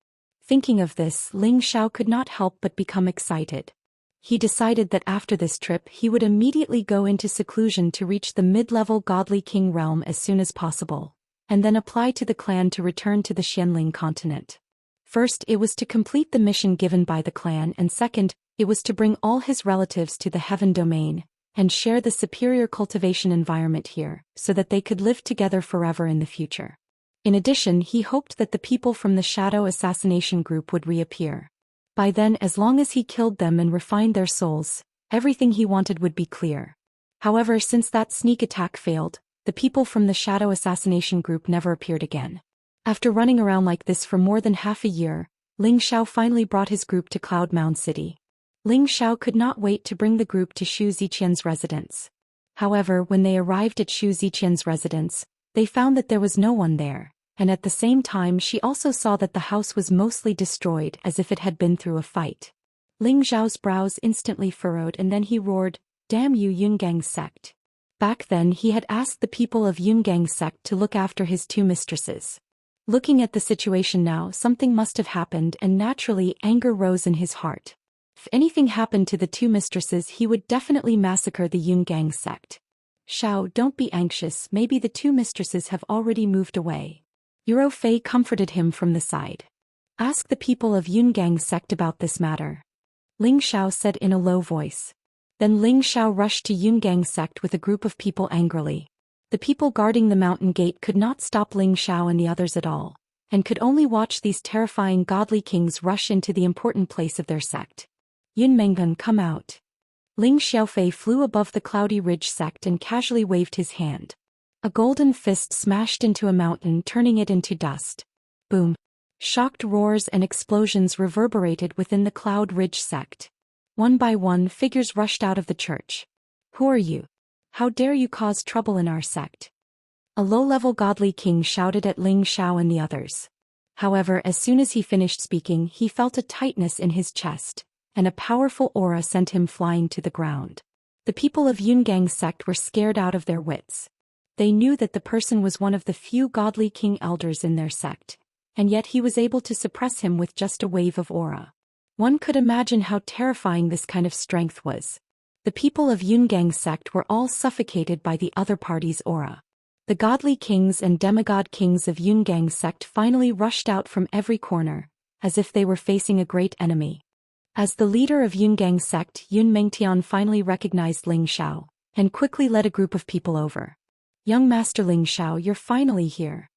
Thinking of this, Ling Xiao could not help but become excited. He decided that after this trip he would immediately go into seclusion to reach the mid-level godly king realm as soon as possible, and then apply to the clan to return to the Xianling continent. First, it was to complete the mission given by the clan, and second, it was to bring all his relatives to the heaven domain, and share the superior cultivation environment here, so that they could live together forever in the future. In addition, he hoped that the people from the shadow assassination group would reappear. By then, as long as he killed them and refined their souls, everything he wanted would be clear. However, since that sneak attack failed, the people from the shadow assassination group never appeared again. After running around like this for more than half a year, Ling Xiao finally brought his group to Cloud Mound City. Ling Xiao could not wait to bring the group to Xu Ziqian's residence. However, when they arrived at Xu Ziqian's residence, they found that there was no one there, and at the same time she also saw that the house was mostly destroyed as if it had been through a fight. Ling Xiao's brows instantly furrowed and then he roared, "Damn you Yungang sect." Back then he had asked the people of Yungang sect to look after his two mistresses. Looking at the situation now, something must have happened and naturally anger rose in his heart. If anything happened to the two mistresses he would definitely massacre the Yungang sect. "Xiao, don't be anxious, maybe the two mistresses have already moved away." Yuro Fei comforted him from the side. "Ask the people of Yungang sect about this matter," Ling Xiao said in a low voice. Then Ling Xiao rushed to Yungang sect with a group of people angrily. The people guarding the mountain gate could not stop Ling Xiao and the others at all, and could only watch these terrifying godly kings rush into the important place of their sect. "Yun Mengun, come out." Ling Xiaofei flew above the Cloudy Ridge sect and casually waved his hand. A golden fist smashed into a mountain, turning it into dust. Boom! Shocked roars and explosions reverberated within the Cloud Ridge sect. One by one, figures rushed out of the church. Who are you? How dare you cause trouble in our sect? A low-level godly king shouted at Ling Xiao and the others. However, as soon as he finished speaking, he felt a tightness in his chest, and a powerful aura sent him flying to the ground. The people of Yungang's sect were scared out of their wits. They knew that the person was one of the few godly king elders in their sect, and yet he was able to suppress him with just a wave of aura. One could imagine how terrifying this kind of strength was. The people of Yungang's sect were all suffocated by the other party's aura. The godly kings and demigod kings of Yungang's sect finally rushed out from every corner, as if they were facing a great enemy. As the leader of Yungang's sect, Yun Mengtian finally recognized Ling Xiao, and quickly led a group of people over. "Young Master Ling Xiao, you're finally here."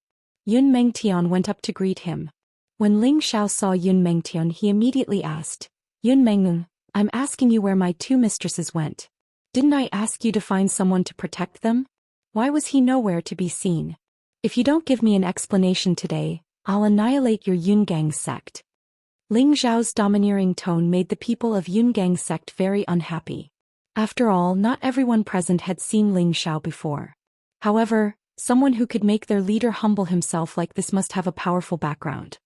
Yun Mengtian went up to greet him. When Ling Xiao saw Yun Mengtian, he immediately asked, "Yun Mengneng, I'm asking you where my two mistresses went. Didn't I ask you to find someone to protect them? Why was he nowhere to be seen? If you don't give me an explanation today, I'll annihilate your Yungang sect." Ling Xiao's domineering tone made the people of Yungang sect very unhappy. After all, not everyone present had seen Ling Xiao before. However, someone who could make their leader humble himself like this must have a powerful background.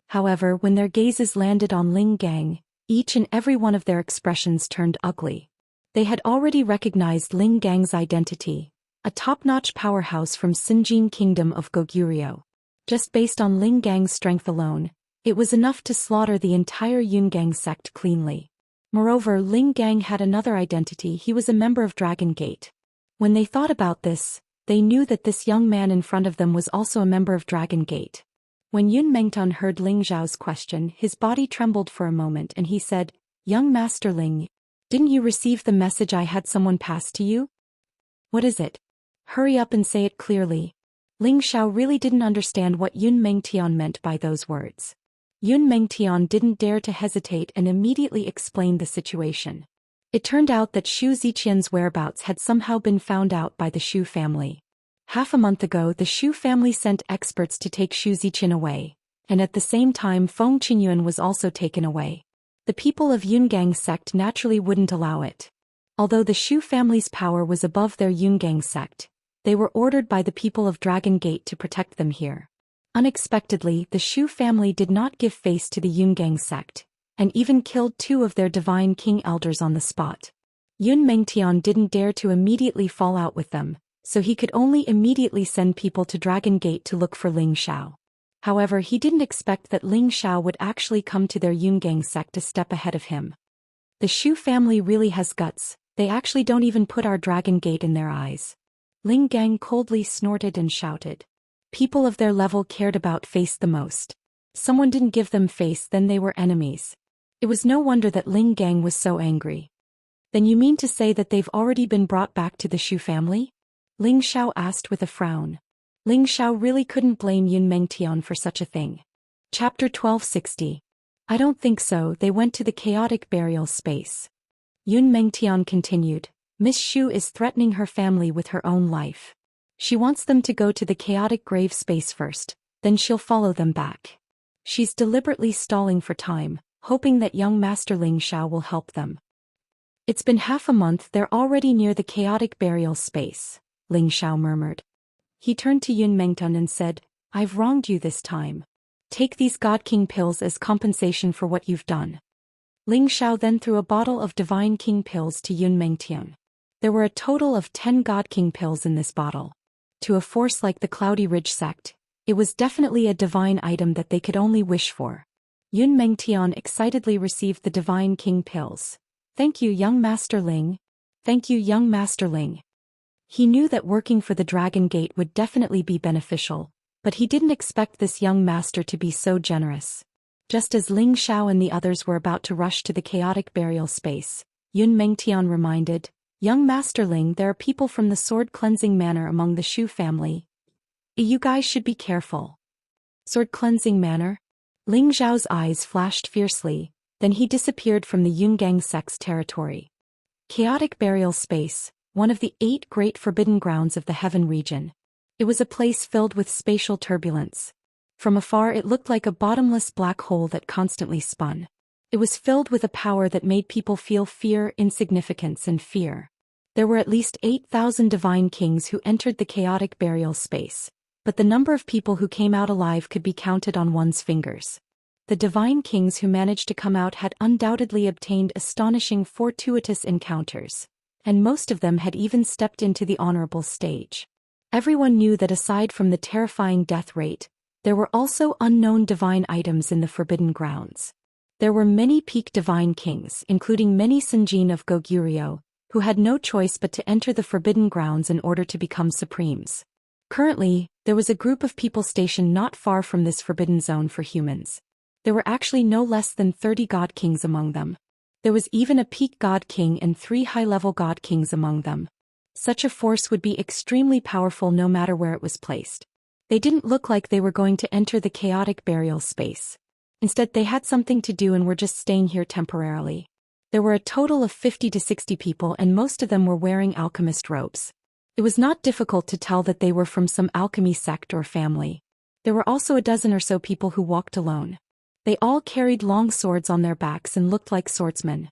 However, when their gazes landed on Ling Gang, each and every one of their expressions turned ugly. They had already recognized Ling Gang's identity, a top-notch powerhouse from Sinjin Kingdom of Goguryeo. Just based on Ling Gang's strength alone, it was enough to slaughter the entire Yungang sect cleanly. Moreover, Ling Gang had another identity. He was a member of Dragon Gate. When they thought about this, they knew that this young man in front of them was also a member of Dragon Gate. When Yun Mengtan heard Ling Zhao's question, his body trembled for a moment and he said, "Young Master Ling, didn't you receive the message I had someone pass to you? What is it? Hurry up and say it clearly." Ling Xiao really didn't understand what Yun Mengtian meant by those words. Yun Mengtian didn't dare to hesitate and immediately explained the situation. It turned out that Zhou Xian's whereabouts had somehow been found out by the Zhou family. Half a month ago, the Zhou family sent experts to take Zhou Xian away, and at the same time Feng Qingyuan was also taken away. The people of Yungang's sect naturally wouldn't allow it. Although the Zhou family's power was above their Yungang sect, they were ordered by the people of Dragon Gate to protect them here. Unexpectedly, the Zhou family did not give face to the Yungang sect, and even killed two of their divine king elders on the spot. Yun Mengtian didn't dare to immediately fall out with them, so he could only immediately send people to Dragon Gate to look for Ling Xiao. However, he didn't expect that Ling Xiao would actually come to their Yungang sect a step ahead of him. The Zhou family really has guts. They actually don't even put our Dragon Gate in their eyes. Ling Gang coldly snorted and shouted. People of their level cared about face the most. Someone didn't give them face, then they were enemies. It was no wonder that Ling Gang was so angry. "Then you mean to say that they've already been brought back to the Zhou family?" Ling Xiao asked with a frown. Ling Xiao really couldn't blame Yun Mengtian for such a thing. Chapter 1260. "I don't think so, they went to the chaotic burial space." Yun Mengtian continued. "Miss Xu is threatening her family with her own life. She wants them to go to the chaotic grave space first, then she'll follow them back. She's deliberately stalling for time, hoping that young Master Ling Xiao will help them." "It's been half a month, they're already near the chaotic burial space," Ling Xiao murmured. He turned to Yun Mengtan and said, "I've wronged you this time. Take these God King pills as compensation for what you've done." Ling Xiao then threw a bottle of Divine King pills to Yun Mengtian. There were a total of 10 God King pills in this bottle. To a force like the Cloudy Ridge sect, it was definitely a divine item that they could only wish for. Yun Mengtian excitedly received the Divine King pills. "Thank you, young Master Ling. Thank you, young Master Ling." He knew that working for the Dragon Gate would definitely be beneficial, but he didn't expect this young master to be so generous. Just as Ling Xiao and the others were about to rush to the chaotic burial space, Yun Mengtian reminded, "Young Master Ling, there are people from the Sword Cleansing Manor among the Zhou family. You guys should be careful." "Sword Cleansing Manor?" Ling Zhao's eyes flashed fiercely, then he disappeared from the Yungang sect's territory. Chaotic Burial Space, one of the 8 great forbidden grounds of the Heaven region. It was a place filled with spatial turbulence. From afar it looked like a bottomless black hole that constantly spun. It was filled with a power that made people feel fear, insignificance, and fear. There were at least 8,000 divine kings who entered the chaotic burial space, but the number of people who came out alive could be counted on one's fingers. The divine kings who managed to come out had undoubtedly obtained astonishing fortuitous encounters, and most of them had even stepped into the honorable stage. Everyone knew that aside from the terrifying death rate, there were also unknown divine items in the forbidden grounds. There were many peak divine kings, including many Senjin of Goguryeo, who had no choice but to enter the forbidden grounds in order to become supremes. Currently, there was a group of people stationed not far from this forbidden zone for humans. There were actually no less than 30 god kings among them. There was even a peak god king and 3 high-level god kings among them. Such a force would be extremely powerful no matter where it was placed. They didn't look like they were going to enter the chaotic burial space. Instead, they had something to do and were just staying here temporarily. There were a total of 50 to 60 people, and most of them were wearing alchemist robes. It was not difficult to tell that they were from some alchemy sect or family. There were also a dozen or so people who walked alone. They all carried long swords on their backs and looked like swordsmen.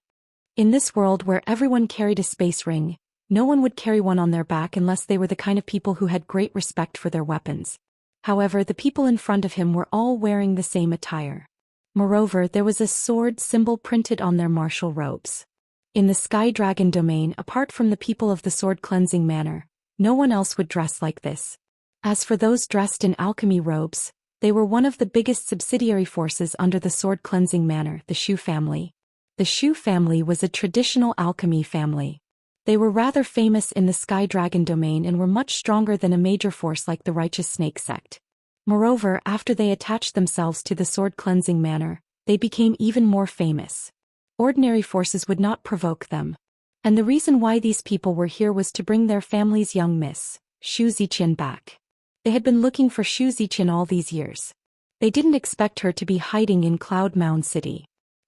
In this world where everyone carried a space ring, no one would carry one on their back unless they were the kind of people who had great respect for their weapons. However, the people in front of him were all wearing the same attire. Moreover, there was a sword symbol printed on their martial robes. In the Sky Dragon domain, apart from the people of the Sword Cleansing Manor, no one else would dress like this. As for those dressed in alchemy robes, they were one of the biggest subsidiary forces under the Sword Cleansing Manor, the Zhou family. The Zhou family was a traditional alchemy family. They were rather famous in the Sky Dragon domain and were much stronger than a major force like the Righteous Snake sect. Moreover, after they attached themselves to the Sword Cleansing Manor, they became even more famous. Ordinary forces would not provoke them. And the reason why these people were here was to bring their family's young miss, Zhou Xian, back. They had been looking for Zhou Xian all these years. They didn't expect her to be hiding in Cloud Mound City.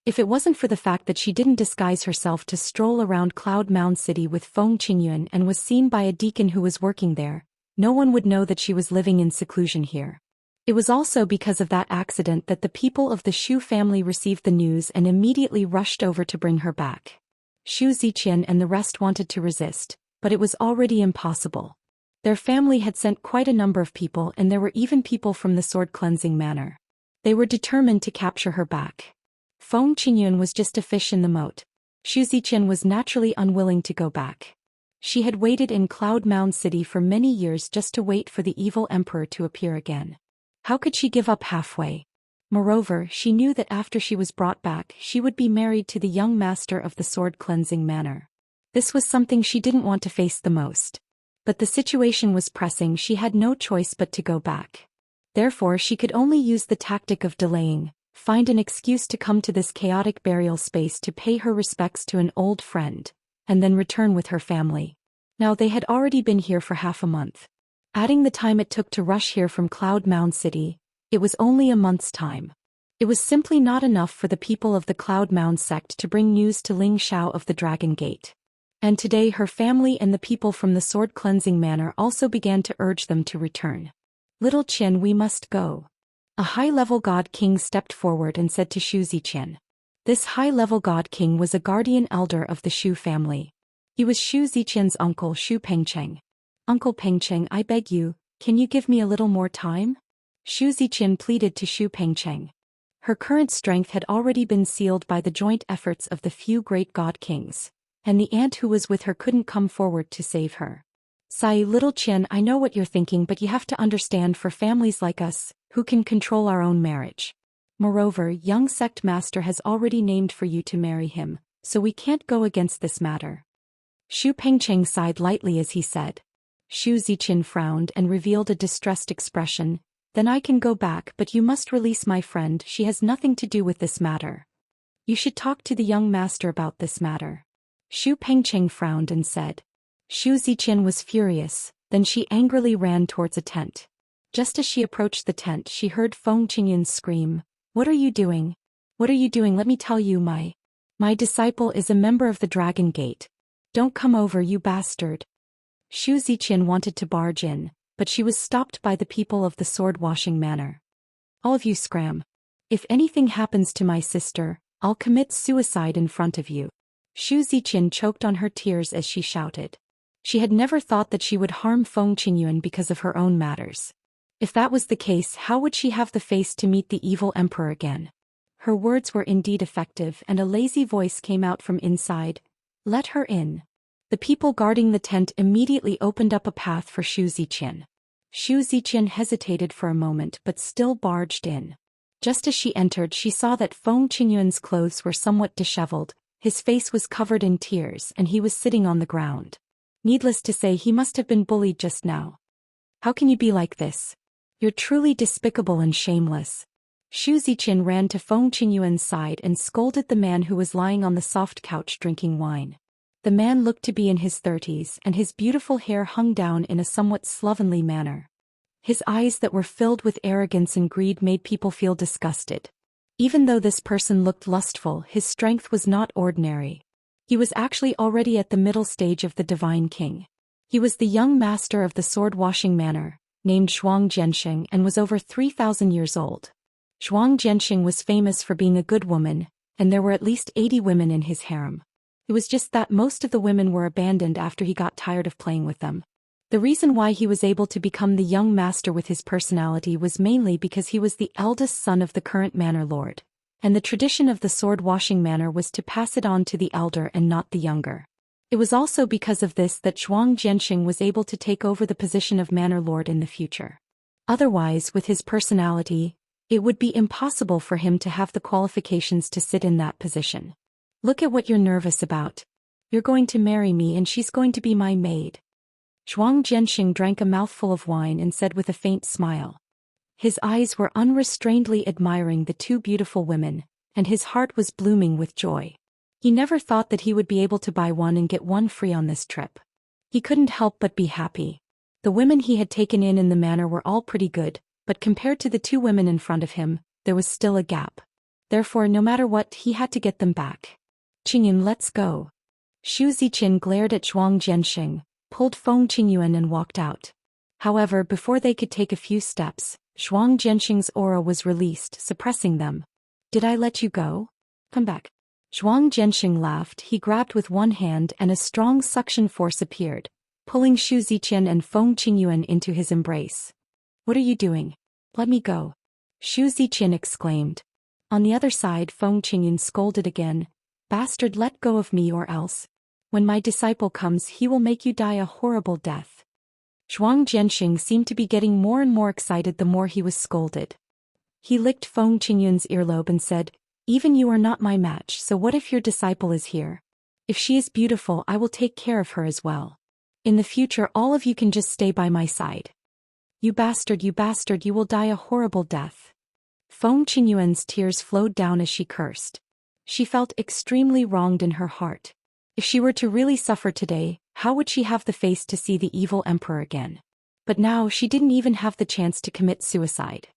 If it wasn't for the fact that she didn't disguise herself to stroll around Cloud Mound City with Feng Qingyuan and was seen by a deacon who was working there, no one would know that she was living in seclusion here. It was also because of that accident that the people of the Zhou family received the news and immediately rushed over to bring her back. Zhou Xian and the rest wanted to resist, but it was already impossible. Their family had sent quite a number of people, and there were even people from the Sword Cleansing Manor. They were determined to capture her back. Feng Qingyuan was just a fish in the moat. Zhou Xian was naturally unwilling to go back. She had waited in Cloud Mound City for many years just to wait for the evil emperor to appear again. How could she give up halfway? Moreover, she knew that after she was brought back, she would be married to the young master of the Sword Cleansing Manor. This was something she didn't want to face the most. But the situation was pressing, she had no choice but to go back. Therefore, she could only use the tactic of delaying, find an excuse to come to this chaotic burial space to pay her respects to an old friend, and then return with her family. Now they had already been here for half a month. Adding the time it took to rush here from Cloud Mound City, it was only a month's time. It was simply not enough for the people of the Cloud Mound sect to bring news to Ling Xiao of the Dragon Gate. And today her family and the people from the Sword Cleansing Manor also began to urge them to return. Little Qian, we must go. A high-level god king stepped forward and said to Zhou Xian. This high-level god king was a guardian elder of the Zhou family. He was Zhou Xian's uncle Zhu Pengcheng. Uncle Pengcheng, I beg you, can you give me a little more time? Zhou Xian pleaded to Zhu Pengcheng. Her current strength had already been sealed by the joint efforts of the few great god kings, and the aunt who was with her couldn't come forward to save her. Sigh, little Qian, I know what you're thinking, but you have to understand, for families like us, who can control our own marriage. Moreover, young sect master has already named for you to marry him, so we can't go against this matter. Zhu Pengcheng sighed lightly as he said. Zhou Xian frowned and revealed a distressed expression. Then I can go back, but you must release my friend, she has nothing to do with this matter. You should talk to the young master about this matter. Zhu Pengcheng frowned and said. Zhou Xian was furious, then she angrily ran towards a tent. Just as she approached the tent, she heard Feng Qingyuan scream, "What are you doing? What are you doing? Let me tell you, my disciple is a member of the Dragon Gate. Don't come over, you bastard. Zhou Xian wanted to barge in, but she was stopped by the people of the sword-washing manor. All of you scram. If anything happens to my sister, I'll commit suicide in front of you. Zhou Xian choked on her tears as she shouted. She had never thought that she would harm Feng Qingyuan because of her own matters. If that was the case, how would she have the face to meet the evil emperor again? Her words were indeed effective, and a lazy voice came out from inside. Let her in. The people guarding the tent immediately opened up a path for Zhou Xian. Zhou Xian hesitated for a moment but still barged in. Just as she entered, she saw that Feng Qingyuan's clothes were somewhat disheveled, his face was covered in tears, and he was sitting on the ground. Needless to say, he must have been bullied just now. How can you be like this? You're truly despicable and shameless. Zhou Xian ran to Feng Qingyuan's side and scolded the man who was lying on the soft couch drinking wine. The man looked to be in his 30s, and his beautiful hair hung down in a somewhat slovenly manner. His eyes that were filled with arrogance and greed made people feel disgusted. Even though this person looked lustful, his strength was not ordinary. He was actually already at the middle stage of the Divine King. He was the young master of the sword-washing manor, named Zhuang Jianxing, and was over 3,000 years old. Zhuang Jianxing was famous for being a good woman, and there were at least 80 women in his harem. It was just that most of the women were abandoned after he got tired of playing with them. The reason why he was able to become the young master with his personality was mainly because he was the eldest son of the current manor lord, and the tradition of the sword-washing manor was to pass it on to the elder and not the younger. It was also because of this that Zhuang Jianxing was able to take over the position of manor lord in the future. Otherwise, with his personality, it would be impossible for him to have the qualifications to sit in that position. Look at what you're nervous about. You're going to marry me and she's going to be my maid. Zhuang Jianxing drank a mouthful of wine and said with a faint smile. His eyes were unrestrainedly admiring the two beautiful women, and his heart was blooming with joy. He never thought that he would be able to buy one and get one free on this trip. He couldn't help but be happy. The women he had taken in the manor were all pretty good, but compared to the two women in front of him, there was still a gap. Therefore, no matter what, he had to get them back. Qingyuan, let's go. Zhou Xian glared at Zhuang Jianxing, pulled Feng Qingyuan and walked out. However, before they could take a few steps, Zhuang Jianxing's aura was released, suppressing them. Did I let you go? Come back. Zhuang Jianxing laughed. He grabbed with one hand and a strong suction force appeared, pulling Zhou Xian and Feng Qingyuan into his embrace. What are you doing? Let me go. Zhou Xian exclaimed. On the other side, Feng Qingyuan scolded again. Bastard, let go of me or else. When my disciple comes, he will make you die a horrible death. Zhuang Jianxing seemed to be getting more and more excited the more he was scolded. He licked Feng Qingyuan's earlobe and said, Even you are not my match, so what if your disciple is here? If she is beautiful, I will take care of her as well. In the future, all of you can just stay by my side. You bastard, you will die a horrible death. Feng Qingyuan's tears flowed down as she cursed. She felt extremely wronged in her heart. If she were to really suffer today, how would she have the face to see the evil emperor again? But now she didn't even have the chance to commit suicide.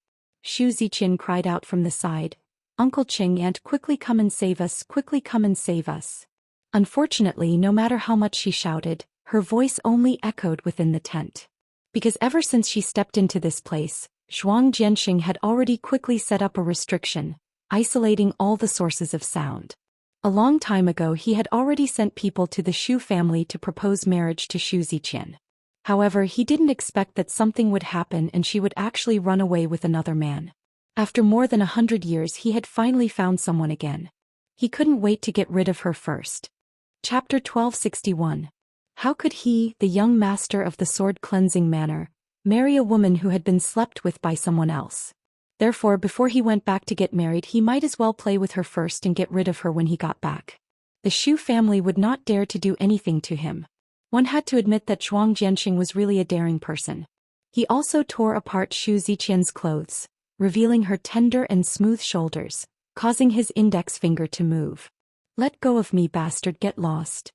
Zhou Xian cried out from the side, Uncle Qing, Aunt, quickly come and save us, quickly come and save us. Unfortunately, no matter how much she shouted, her voice only echoed within the tent. Because ever since she stepped into this place, Zhuang Jianxing had already quickly set up a restriction, isolating all the sources of sound. A long time ago he had already sent people to the Shu family to propose marriage to Zhou Xian. However, he didn't expect that something would happen and she would actually run away with another man. After more than 100 years he had finally found someone again. He couldn't wait to get rid of her first. Chapter 1261. How could he, the young master of the sword-cleansing manor, marry a woman who had been slept with by someone else? Therefore, before he went back to get married, he might as well play with her first and get rid of her when he got back. The Shu family would not dare to do anything to him. One had to admit that Zhuang Jianxing was really a daring person. He also tore apart Zhou Xian's clothes, revealing her tender and smooth shoulders, causing his index finger to move. Let go of me, bastard, get lost.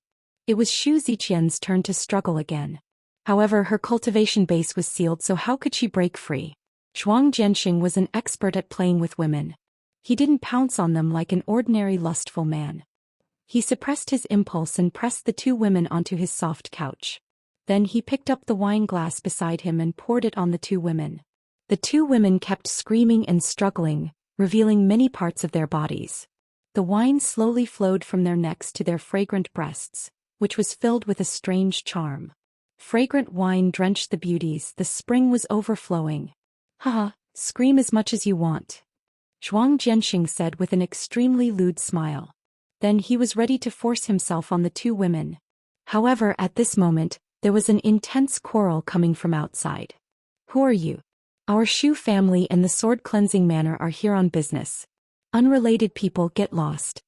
It was Zhou Xian's turn to struggle again. However, her cultivation base was sealed, so how could she break free? Zhuang Jianxing was an expert at playing with women. He didn't pounce on them like an ordinary lustful man. He suppressed his impulse and pressed the two women onto his soft couch. Then he picked up the wine glass beside him and poured it on the two women. The two women kept screaming and struggling, revealing many parts of their bodies. The wine slowly flowed from their necks to their fragrant breasts, which was filled with a strange charm. Fragrant wine drenched the beauties, the spring was overflowing. Haha, scream as much as you want, Zhuang Jianxing said with an extremely lewd smile. Then he was ready to force himself on the two women. However, at this moment, there was an intense quarrel coming from outside. Who are you? Our Shu family and the sword cleansing manor are here on business. Unrelated people get lost.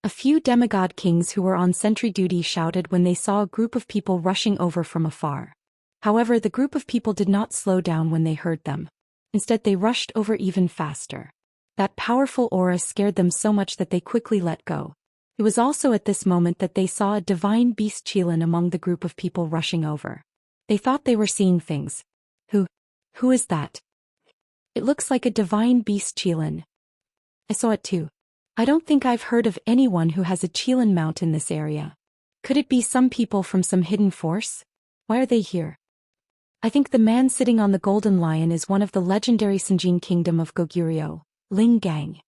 A few demigod kings who were on sentry duty shouted when they saw a group of people rushing over from afar. However, the group of people did not slow down when they heard them. Instead, they rushed over even faster. That powerful aura scared them so much that they quickly let go. It was also at this moment that they saw a divine beast Qilin among the group of people rushing over. They thought they were seeing things. Who is that? It looks like a divine beast Qilin. I saw it too. I don't think I've heard of anyone who has a Qilin mount in this area. Could it be some people from some hidden force? Why are they here? I think the man sitting on the golden lion is one of the legendary Sinjin kingdom of Goguryeo, Ling Gang.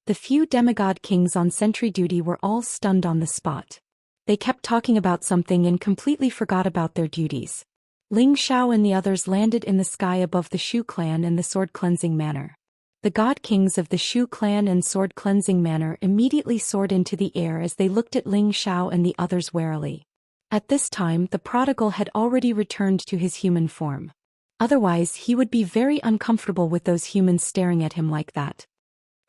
The few demigod kings on sentry duty were all stunned on the spot. They kept talking about something and completely forgot about their duties. Ling Xiao and the others landed in the sky above the Shu clan and the sword cleansing manor. The god kings of the Shu clan and sword cleansing manor immediately soared into the air as they looked at Ling Xiao and the others warily. At this time, the prodigal had already returned to his human form. Otherwise, he would be very uncomfortable with those humans staring at him like that.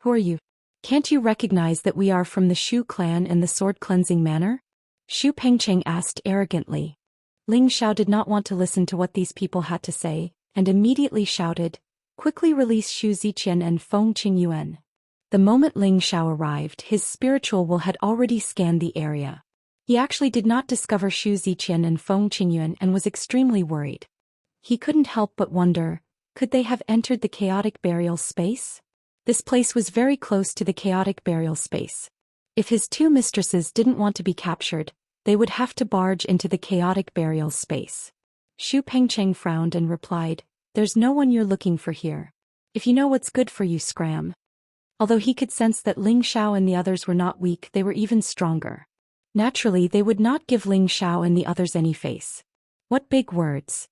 Who are you? Can't you recognize that we are from the Shu clan and the sword cleansing manor? Xu Pengcheng asked arrogantly. Ling Xiao did not want to listen to what these people had to say, and immediately shouted, "Quickly release Zhou Xian and Feng Qingyuan." The moment Ling Xiao arrived, his spiritual will had already scanned the area. He actually did not discover Zhou Xian and Feng Qingyuan and was extremely worried. He couldn't help but wonder, could they have entered the chaotic burial space? This place was very close to the chaotic burial space. If his two mistresses didn't want to be captured, they would have to barge into the chaotic burial space. Xu Pengcheng frowned and replied, "There's no one you're looking for here. If you know what's good for you, scram." Although he could sense that Ling Xiao and the others were not weak, they were even stronger. Naturally, they would not give Ling Xiao and the others any face. What big words.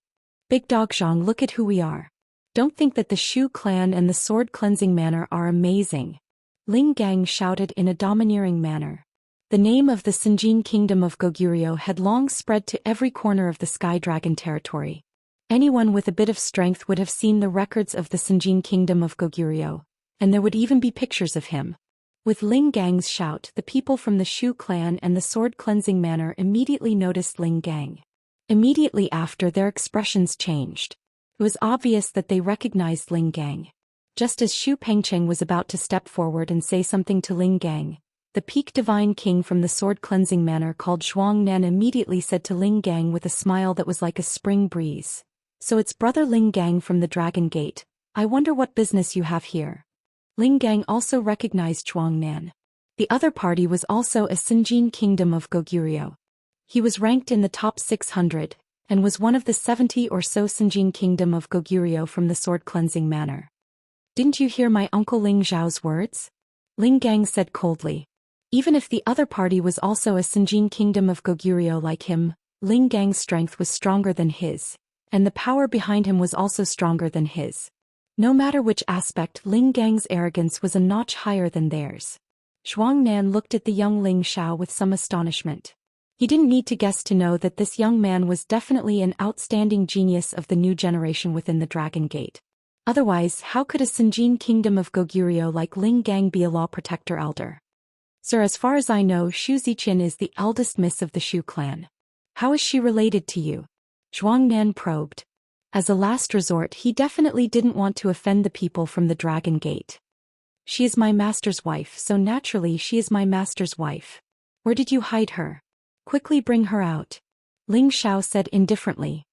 Big Dog Zhang, look at who we are. Don't think that the Shu clan and the sword cleansing manor are amazing. Ling Gang shouted in a domineering manner. The name of the Sinjin kingdom of Goguryeo had long spread to every corner of the Sky Dragon territory. Anyone with a bit of strength would have seen the records of the Sinjin kingdom of Goguryeo, and there would even be pictures of him. With Ling Gang's shout, the people from the Shu clan and the sword cleansing manor immediately noticed Ling Gang. Immediately after, their expressions changed. It was obvious that they recognized Ling Gang. Just as Xu Pengcheng was about to step forward and say something to Ling Gang, the peak divine king from the sword cleansing manor called Zhuang Nan immediately said to Ling Gang with a smile that was like a spring breeze, "So it's brother Ling Gang from the Dragon Gate. I wonder what business you have here." Ling Gang also recognized Zhuang Nan. The other party was also a Sinjin kingdom of Goguryeo. He was ranked in the top 600, and was one of the 70 or so Sinjin kingdom of Goguryeo from the sword cleansing manor. "Didn't you hear my uncle Ling Zhao's words?" Ling Gang said coldly. Even if the other party was also a Sinjin kingdom of Goguryeo like him, Ling Gang's strength was stronger than his, and the power behind him was also stronger than his. No matter which aspect, Ling Gang's arrogance was a notch higher than theirs. Zhuang Nan looked at the young Ling Xiao with some astonishment. He didn't need to guess to know that this young man was definitely an outstanding genius of the new generation within the Dragon Gate. Otherwise, how could a Sinjin kingdom of Goguryeo like Ling Gang be a law protector elder? "Sir, as far as I know, Zhou Xian is the eldest miss of the Shu clan. How is she related to you?" Zhuang Nan probed. As a last resort, he definitely didn't want to offend the people from the Dragon Gate. "She is my master's wife, so naturally she is my master's wife. Where did you hide her? Quickly bring her out," Ling Xiao said indifferently.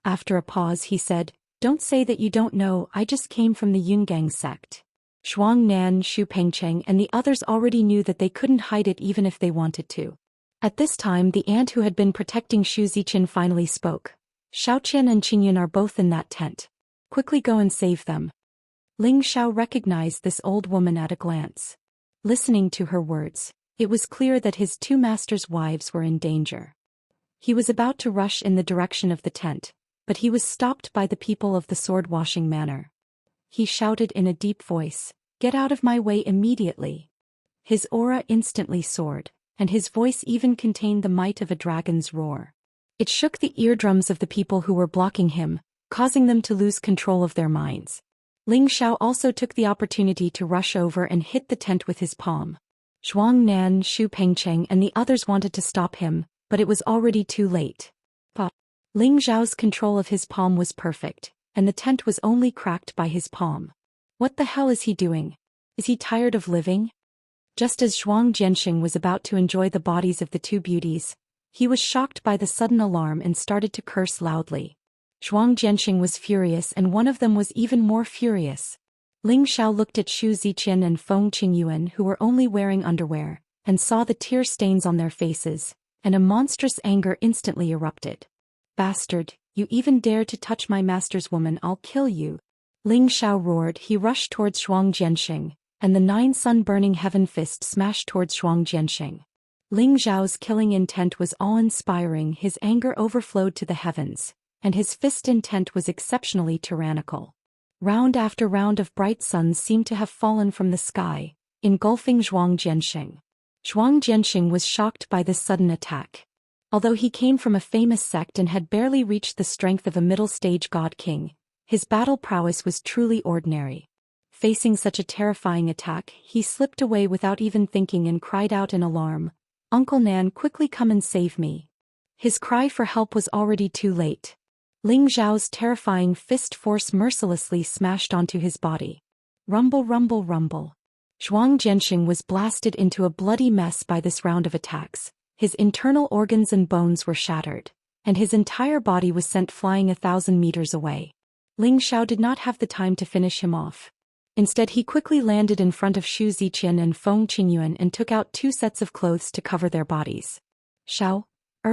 After a pause he said, "Don't say that you don't know, I just came from the Yungang sect." Zhuang Nan, Xu Pengcheng and the others already knew that they couldn't hide it even if they wanted to. At this time the aunt who had been protecting Xu Ziqian finally spoke. Xiaoqian and Qingyun are both in that tent. Quickly go and save them. Ling Xiao recognized this old woman at a glance. Listening to her words, it was clear that his two masters' wives were in danger. He was about to rush in the direction of the tent, but he was stopped by the people of the sword-washing manor. He shouted in a deep voice, "Get out of my way immediately!" His aura instantly soared, and his voice even contained the might of a dragon's roar. It shook the eardrums of the people who were blocking him, causing them to lose control of their minds. Ling Xiao also took the opportunity to rush over and hit the tent with his palm. Zhuang Nan, Xu Pengcheng and the others wanted to stop him, but it was already too late. Ling Xiao's control of his palm was perfect, and the tent was only cracked by his palm. What the hell is he doing? Is he tired of living? Just as Zhuang Jianxing was about to enjoy the bodies of the two beauties, he was shocked by the sudden alarm and started to curse loudly. Zhuang Jianxing was furious and one of them was even more furious. Ling Xiao looked at Xu Ziqian and Feng Qingyuan who were only wearing underwear, and saw the tear stains on their faces, and a monstrous anger instantly erupted. "Bastard, you even dare to touch my master's woman, I'll kill you." Ling Xiao roared. He rushed towards Zhuang Jianxing, and the 9 sun-burning heaven fist smashed towards Zhuang Jianxing. Ling Xiao's killing intent was awe-inspiring, his anger overflowed to the heavens, and his fist intent was exceptionally tyrannical. Round after round of bright suns seemed to have fallen from the sky, engulfing Zhuang Jianxing. Zhuang Jianxing was shocked by this sudden attack. Although he came from a famous sect and had barely reached the strength of a middle-stage god king, his battle prowess was truly ordinary. Facing such a terrifying attack, he slipped away without even thinking and cried out in alarm, "Uncle Nan, quickly come and save me." His cry for help was already too late. Ling Xiao's terrifying fist force mercilessly smashed onto his body. Rumble, rumble, rumble. Zhuang Jianxing was blasted into a bloody mess by this round of attacks. His internal organs and bones were shattered, and his entire body was sent flying 1,000 meters away. Ling Xiao did not have the time to finish him off. Instead he quickly landed in front of Xu Ziqian and Feng Qingyuan and took out 2 sets of clothes to cover their bodies. Xiao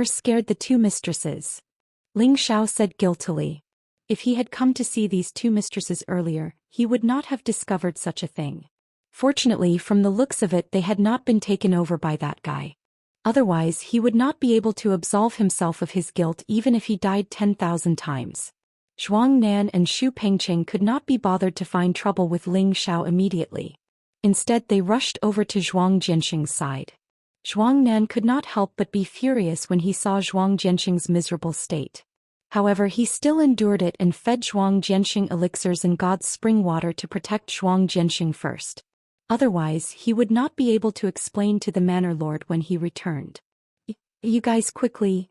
scared the 2 mistresses. Ling Xiao said guiltily. If he had come to see these 2 mistresses earlier, he would not have discovered such a thing. Fortunately, from the looks of it, they had not been taken over by that guy. Otherwise, he would not be able to absolve himself of his guilt even if he died 10,000 times. Zhuang Nan and Xu Pengcheng could not be bothered to find trouble with Ling Xiao immediately. Instead, they rushed over to Zhuang Jianxing's side. Zhuang Nan could not help but be furious when he saw Zhuang Jianxing's miserable state. However, he still endured it and fed Zhuang Jianxing elixirs and God's spring water to protect Zhuang Jianxing first. Otherwise, he would not be able to explain to the manor lord when he returned. "You guys quickly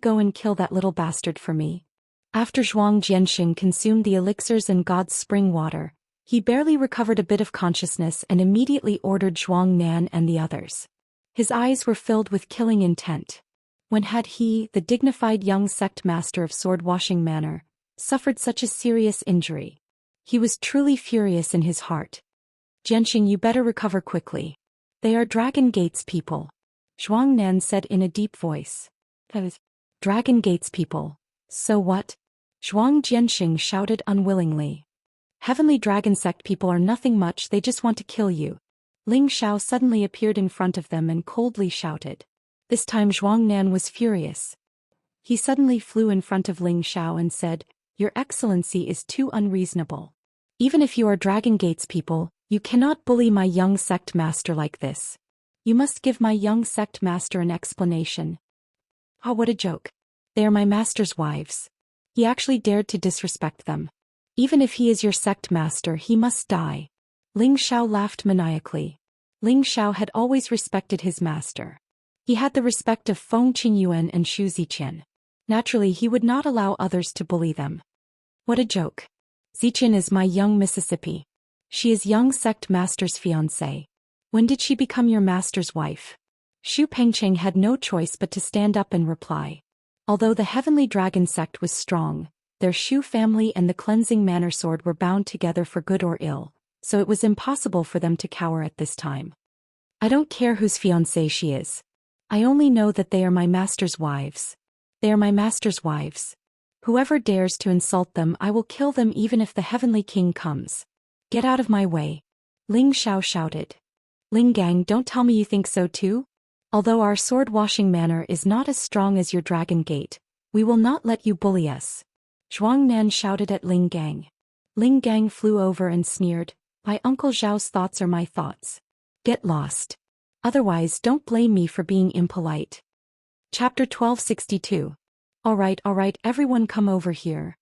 go and kill that little bastard for me." After Zhuang Jianxing consumed the elixirs and God's spring water, he barely recovered a bit of consciousness and immediately ordered Zhuang Nan and the others. His eyes were filled with killing intent. When had he, the dignified young sect master of sword-washing manor, suffered such a serious injury? He was truly furious in his heart. "Jianxing, you better recover quickly. They are Dragon Gates people," Zhuang Nan said in a deep voice. "Dragon Gates people? So what?" Zhuang Jianxing shouted unwillingly. "Heavenly Dragon Sect people are nothing much, they just want to kill you." Ling Xiao suddenly appeared in front of them and coldly shouted. This time Zhuang Nan was furious. He suddenly flew in front of Ling Xiao and said, "Your Excellency is too unreasonable. Even if you are Dragon Gates people, you cannot bully my young sect master like this. You must give my young sect master an explanation." "Oh, what a joke. They are my master's wives. He actually dared to disrespect them. Even if he is your sect master, he must die." Ling Xiao laughed maniacally. Ling Xiao had always respected his master. He had the respect of Feng Qingyuan and Xu Ziqian. Naturally, he would not allow others to bully them. "What a joke. Ziqian is my young Mississippi. She is young sect master's fiancée. When did she become your master's wife?" Xu Pengcheng had no choice but to stand up and reply. Although the Heavenly Dragon sect was strong, their Xu family and the cleansing manor sword were bound together for good or ill, so it was impossible for them to cower at this time. I don't care whose fiancée she is. I only know that they are my master's wives. They are my master's wives. Whoever dares to insult them, I will kill them even if the heavenly king comes. Get out of my way. Ling Xiao shouted. Ling Gang, don't tell me you think so too? Although our sword-washing manner is not as strong as your dragon gate, we will not let you bully us. Zhuang Nan shouted at Ling Gang. Ling Gang flew over and sneered, my Uncle Zhao's thoughts are my thoughts. Get lost. Otherwise don't blame me for being impolite. Chapter 1262. Alright, everyone come over here.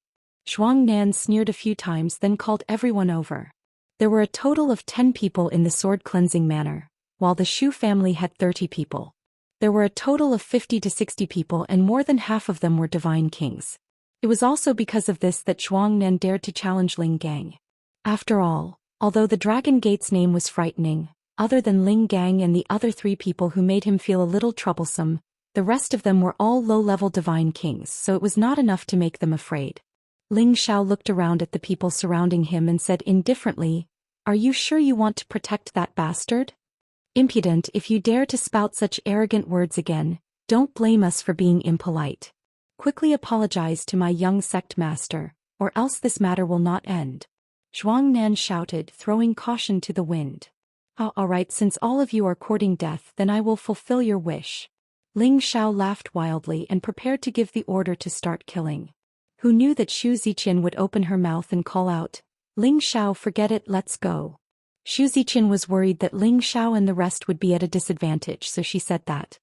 Zhuang Nan sneered a few times then called everyone over. There were a total of 10 people in the sword-cleansing manor, while the Shu family had 30 people. There were a total of 50 to 60 people and more than half of them were divine kings. It was also because of this that Zhuang Nan dared to challenge Ling Gang. After all, although the Dragon Gate's name was frightening, other than Ling Gang and the other 3 people who made him feel a little troublesome, the rest of them were all low-level divine kings, so it was not enough to make them afraid. Ling Xiao looked around at the people surrounding him and said indifferently, "Are you sure you want to protect that bastard? Impudent, if you dare to spout such arrogant words again, don't blame us for being impolite. Quickly apologize to my young sect master, or else this matter will not end." Zhuang Nan shouted, throwing caution to the wind. Alright, since all of you are courting death, then I will fulfill your wish. Ling Xiao laughed wildly and prepared to give the order to start killing. Who knew that Zhou Xian would open her mouth and call out, "Ling Xiao, forget it, let's go." Zhou Xian was worried that Ling Xiao and the rest would be at a disadvantage, so she said that.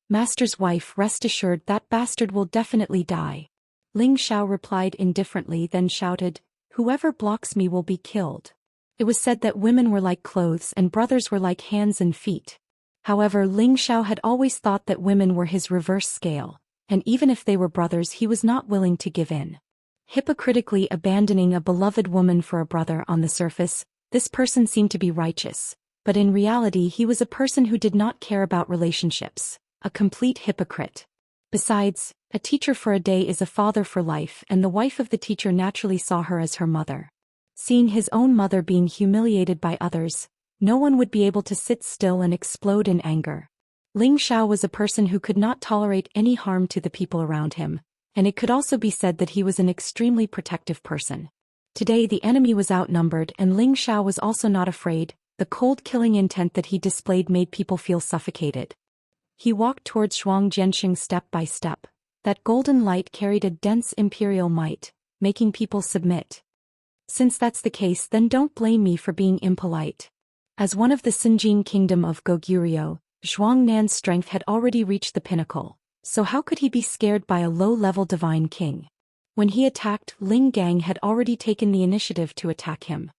"Master's wife, rest assured that bastard will definitely die." Ling Xiao replied indifferently then shouted, "Whoever blocks me will be killed." It was said that women were like clothes and brothers were like hands and feet. However, Ling Xiao had always thought that women were his reverse scale, and even if they were brothers he was not willing to give in. Hypocritically abandoning a beloved woman for a brother on the surface, this person seemed to be righteous, but in reality he was a person who did not care about relationships, a complete hypocrite. Besides, a teacher for a day is a father for life, and the wife of the teacher naturally saw her as her mother. Seeing his own mother being humiliated by others, no one would be able to sit still and explode in anger. Ling Xiao was a person who could not tolerate any harm to the people around him, and it could also be said that he was an extremely protective person. Today the enemy was outnumbered and Ling Xiao was also not afraid. The cold killing intent that he displayed made people feel suffocated. He walked towards Shuang Jianxing step by step. That golden light carried a dense imperial might, making people submit. Since that's the case, then don't blame me for being impolite. As one of the Sinjin kingdom of Goguryeo, Zhuang Nan's strength had already reached the pinnacle, so how could he be scared by a low-level divine king? When he attacked, Ling Gang had already taken the initiative to attack him.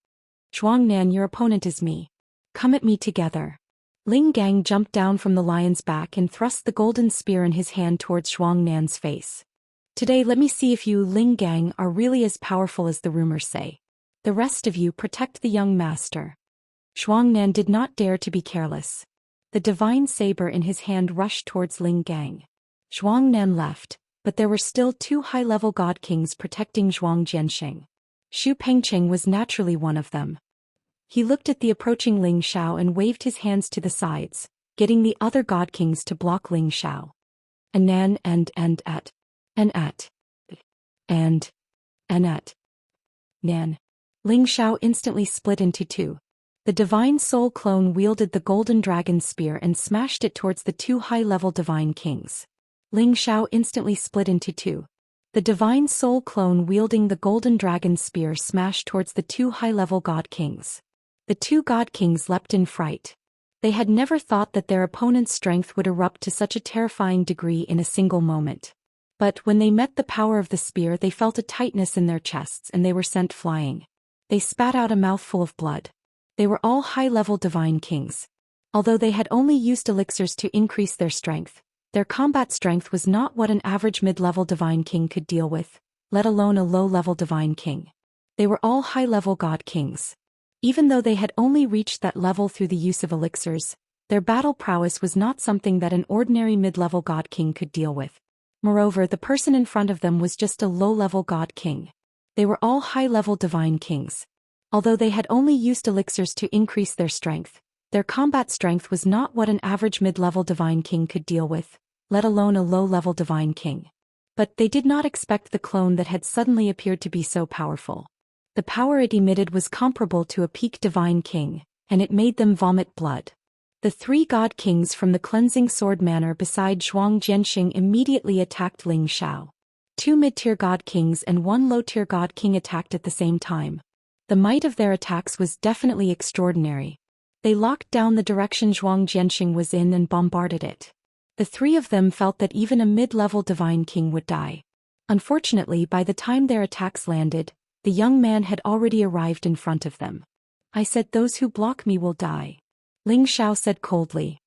"Zhuang Nan, your opponent is me. Come at me together." Ling Gang jumped down from the lion's back and thrust the golden spear in his hand towards Zhuang Nan's face. "Today let me see if you, Ling Gang, are really as powerful as the rumors say. The rest of you protect the young master." Zhuang Nan did not dare to be careless. The divine saber in his hand rushed towards Ling Gang. Zhuang Nan left, but there were still 2 high-level god kings protecting Zhuang Jianxing. Xu Pengcheng was naturally one of them. He looked at the approaching Ling Xiao and waved his hands to the sides, getting the other god kings to block Ling Xiao. Anan and at. Nan. Ling Xiao instantly split into 2. The divine soul clone wielded the golden dragon spear and smashed it towards the 2 high-level divine kings. Ling Xiao instantly split into 2. The divine soul clone wielding the golden dragon spear smashed towards the 2 high-level god kings. The 2 god kings leapt in fright. They had never thought that their opponent's strength would erupt to such a terrifying degree in a single moment. But when they met the power of the spear, they felt a tightness in their chests and they were sent flying. They spat out a mouthful of blood. They were all high-level divine kings. Although they had only used elixirs to increase their strength, their combat strength was not what an average mid-level divine king could deal with, let alone a low-level divine king. They were all high-level god kings. Even though they had only reached that level through the use of elixirs, their battle prowess was not something that an ordinary mid-level god king could deal with. Moreover, the person in front of them was just a low-level god king. They were all high-level divine kings. Although they had only used elixirs to increase their strength, their combat strength was not what an average mid-level divine king could deal with, let alone a low-level divine king. But they did not expect the clone that had suddenly appeared to be so powerful. The power it emitted was comparable to a peak divine king, and it made them vomit blood. The 3 god kings from the Cleansing Sword Manor beside Zhuang Jianxing immediately attacked Ling Xiao. 2 mid-tier god kings and 1 low-tier god king attacked at the same time. The might of their attacks was definitely extraordinary. They locked down the direction Zhuang Jianxing was in and bombarded it. The 3 of them felt that even a mid-level divine king would die. Unfortunately, by the time their attacks landed, the young man had already arrived in front of them. "I said those who block me will die," Ling Xiao said coldly.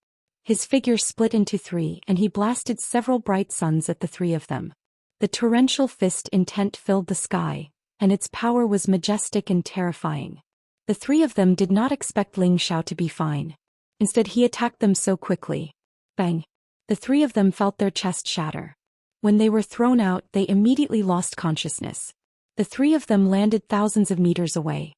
His figure split into 3 and he blasted several bright suns at the 3 of them. The torrential fist intent filled the sky, and its power was majestic and terrifying. The 3 of them did not expect Ling Xiao to be fine. Instead he attacked them so quickly. Bang! The 3 of them felt their chest shatter. When they were thrown out, they immediately lost consciousness. The 3 of them landed thousands of meters away.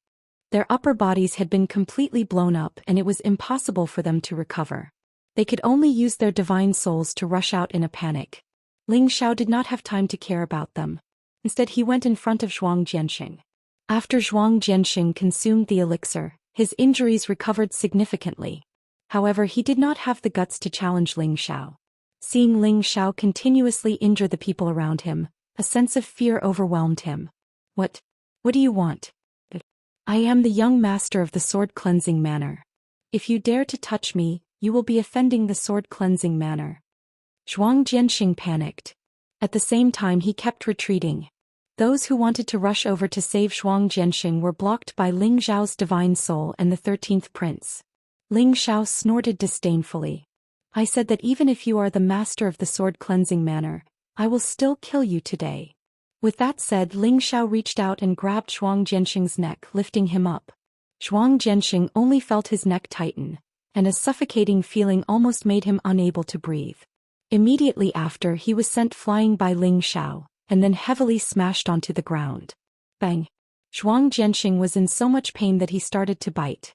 Their upper bodies had been completely blown up and it was impossible for them to recover. They could only use their divine souls to rush out in a panic. Ling Xiao did not have time to care about them. Instead he went in front of Zhuang Jianxing. After Zhuang Jianxing consumed the elixir, his injuries recovered significantly. However, he did not have the guts to challenge Ling Xiao. Seeing Ling Xiao continuously injure the people around him, a sense of fear overwhelmed him. What do you want?" "I am the young master of the Sword Cleansing Manor. If you dare to touch me, you will be offending the Sword Cleansing Manor." Zhuang Jianxing panicked. At the same time he kept retreating. Those who wanted to rush over to save Zhuang Jianxing were blocked by Ling Xiao's divine soul and the 13th prince. Ling Xiao snorted disdainfully. "I said that even if you are the master of the Sword Cleansing Manor, I will still kill you today." With that said, Ling Xiao reached out and grabbed Zhuang Jianxing's neck, lifting him up. Zhuang Jianxing only felt his neck tighten, and a suffocating feeling almost made him unable to breathe. Immediately after, he was sent flying by Ling Xiao, and then heavily smashed onto the ground. Bang! Zhuang Jianxing was in so much pain that he started to bite.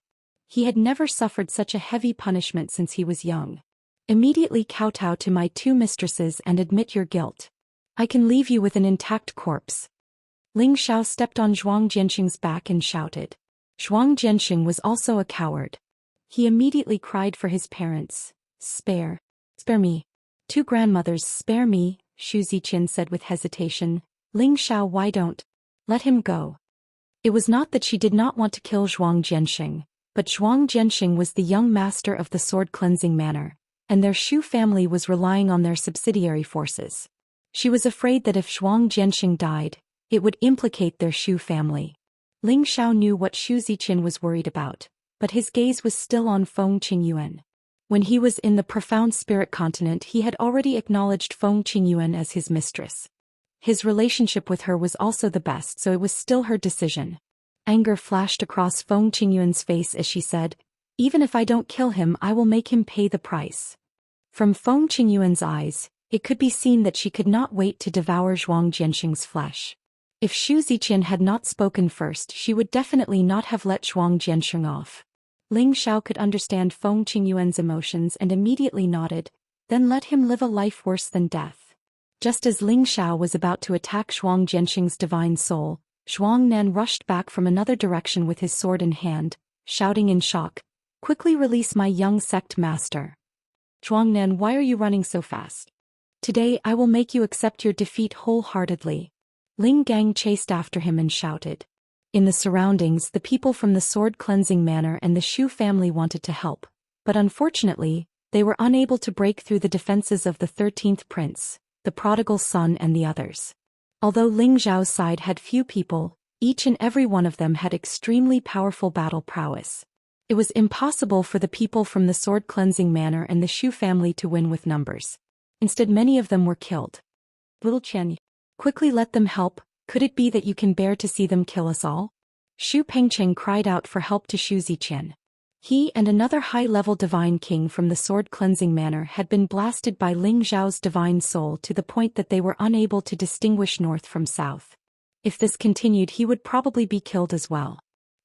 He had never suffered such a heavy punishment since he was young. "Immediately kowtow to my 2 mistresses and admit your guilt. I can leave you with an intact corpse." Ling Xiao stepped on Zhuang Jianxing's back and shouted. Zhuang Jianxing was also a coward. He immediately cried for his parents. Spare me. 2 grandmothers, spare me," Zhou Xian said with hesitation. "Ling Xiao, why don't let him go?" It was not that she did not want to kill Zhuang Jianxing, but Zhuang Jianxing was the young master of the Sword Cleansing Manor, and their Shu family was relying on their subsidiary forces. She was afraid that if Zhuang Jianxing died, it would implicate their Shu family. Ling Xiao knew what Zhou Xian was worried about, but his gaze was still on Feng Qingyuan. When he was in the profound spirit continent, he had already acknowledged Feng Qingyuan as his mistress. His relationship with her was also the best, so it was still her decision. Anger flashed across Feng Qingyuan's face as she said, "Even if I don't kill him, I will make him pay the price." From Feng Qingyuan's eyes, it could be seen that she could not wait to devour Zhuang Jianxing's flesh. If Zhou Xian had not spoken first, she would definitely not have let Zhuang Jianxing off. Ling Xiao could understand Feng Qingyuan's emotions and immediately nodded, "Then let him live a life worse than death." Just as Ling Xiao was about to attack Zhuang Jianxing's divine soul, Zhuang Nan rushed back from another direction with his sword in hand, shouting in shock, "Quickly release my young sect master." "Zhuang Nan, why are you running so fast? Today I will make you accept your defeat wholeheartedly." Ling Gang chased after him and shouted. In the surroundings, the people from the Sword Cleansing Manor and the Shu family wanted to help, but unfortunately, they were unable to break through the defenses of the 13th prince, the prodigal son and the others. Although Ling Zhao's side had few people, each and every one of them had extremely powerful battle prowess. It was impossible for the people from the Sword Cleansing Manor and the Shu family to win with numbers. Instead, many of them were killed. "Little Chen, quickly let them help. Could it be that you can bear to see them kill us all?" Xu Pengcheng cried out for help to Zhu Xian. He and another high-level divine king from the Sword Cleansing Manor had been blasted by Ling Zhao's divine soul to the point that they were unable to distinguish north from south. If this continued, he would probably be killed as well.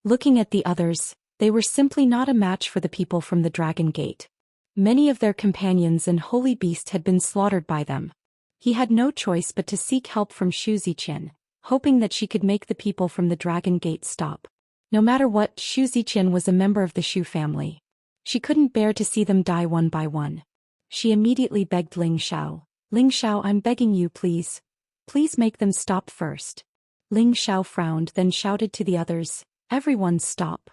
Looking at the others, they were simply not a match for the people from the Dragon Gate. Many of their companions and holy beast had been slaughtered by them. He had no choice but to seek help from Zhou Xian, hoping that she could make the people from the Dragon Gate stop. No matter what, Zhou Xian was a member of the Shu family. She couldn't bear to see them die one by one. She immediately begged Ling Xiao, "Ling Xiao, I'm begging you, please. Please make them stop first." Ling Xiao frowned, then shouted to the others, "Everyone stop."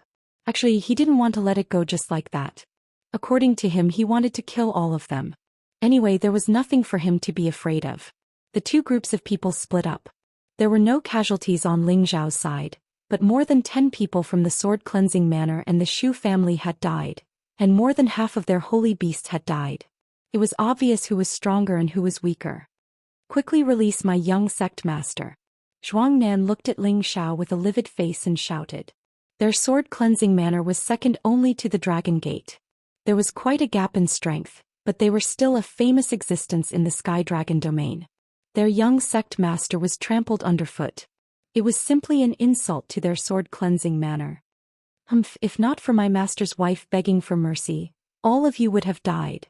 Actually, he didn't want to let it go just like that. According to him, he wanted to kill all of them. Anyway, there was nothing for him to be afraid of. The two groups of people split up. There were no casualties on Ling Xiao's side, but more than 10 people from the sword cleansing manor and the Shu family had died, and more than half of their holy beasts had died. It was obvious who was stronger and who was weaker. "Quickly release my young sect master." Zhuang Nan looked at Ling Xiao with a livid face and shouted. Their sword cleansing manor was second only to the Dragon Gate. There was quite a gap in strength, but they were still a famous existence in the Sky Dragon domain. Their young sect master was trampled underfoot. It was simply an insult to their sword cleansing manor. If not for my master's wife begging for mercy, all of you would have died."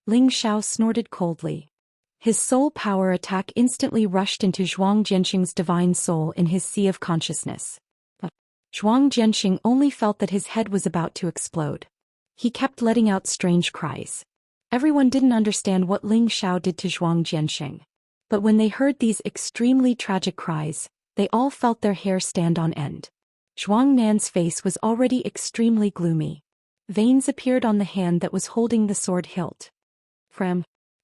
Ling Xiao snorted coldly. His soul power attack instantly rushed into Zhuang Jianxing's divine soul in his sea of consciousness. Zhuang Jianxing only felt that his head was about to explode. He kept letting out strange cries. Everyone didn't understand what Ling Xiao did to Zhuang Jianxing. But when they heard these extremely tragic cries, they all felt their hair stand on end. Zhuang Nan's face was already extremely gloomy. Veins appeared on the hand that was holding the sword hilt.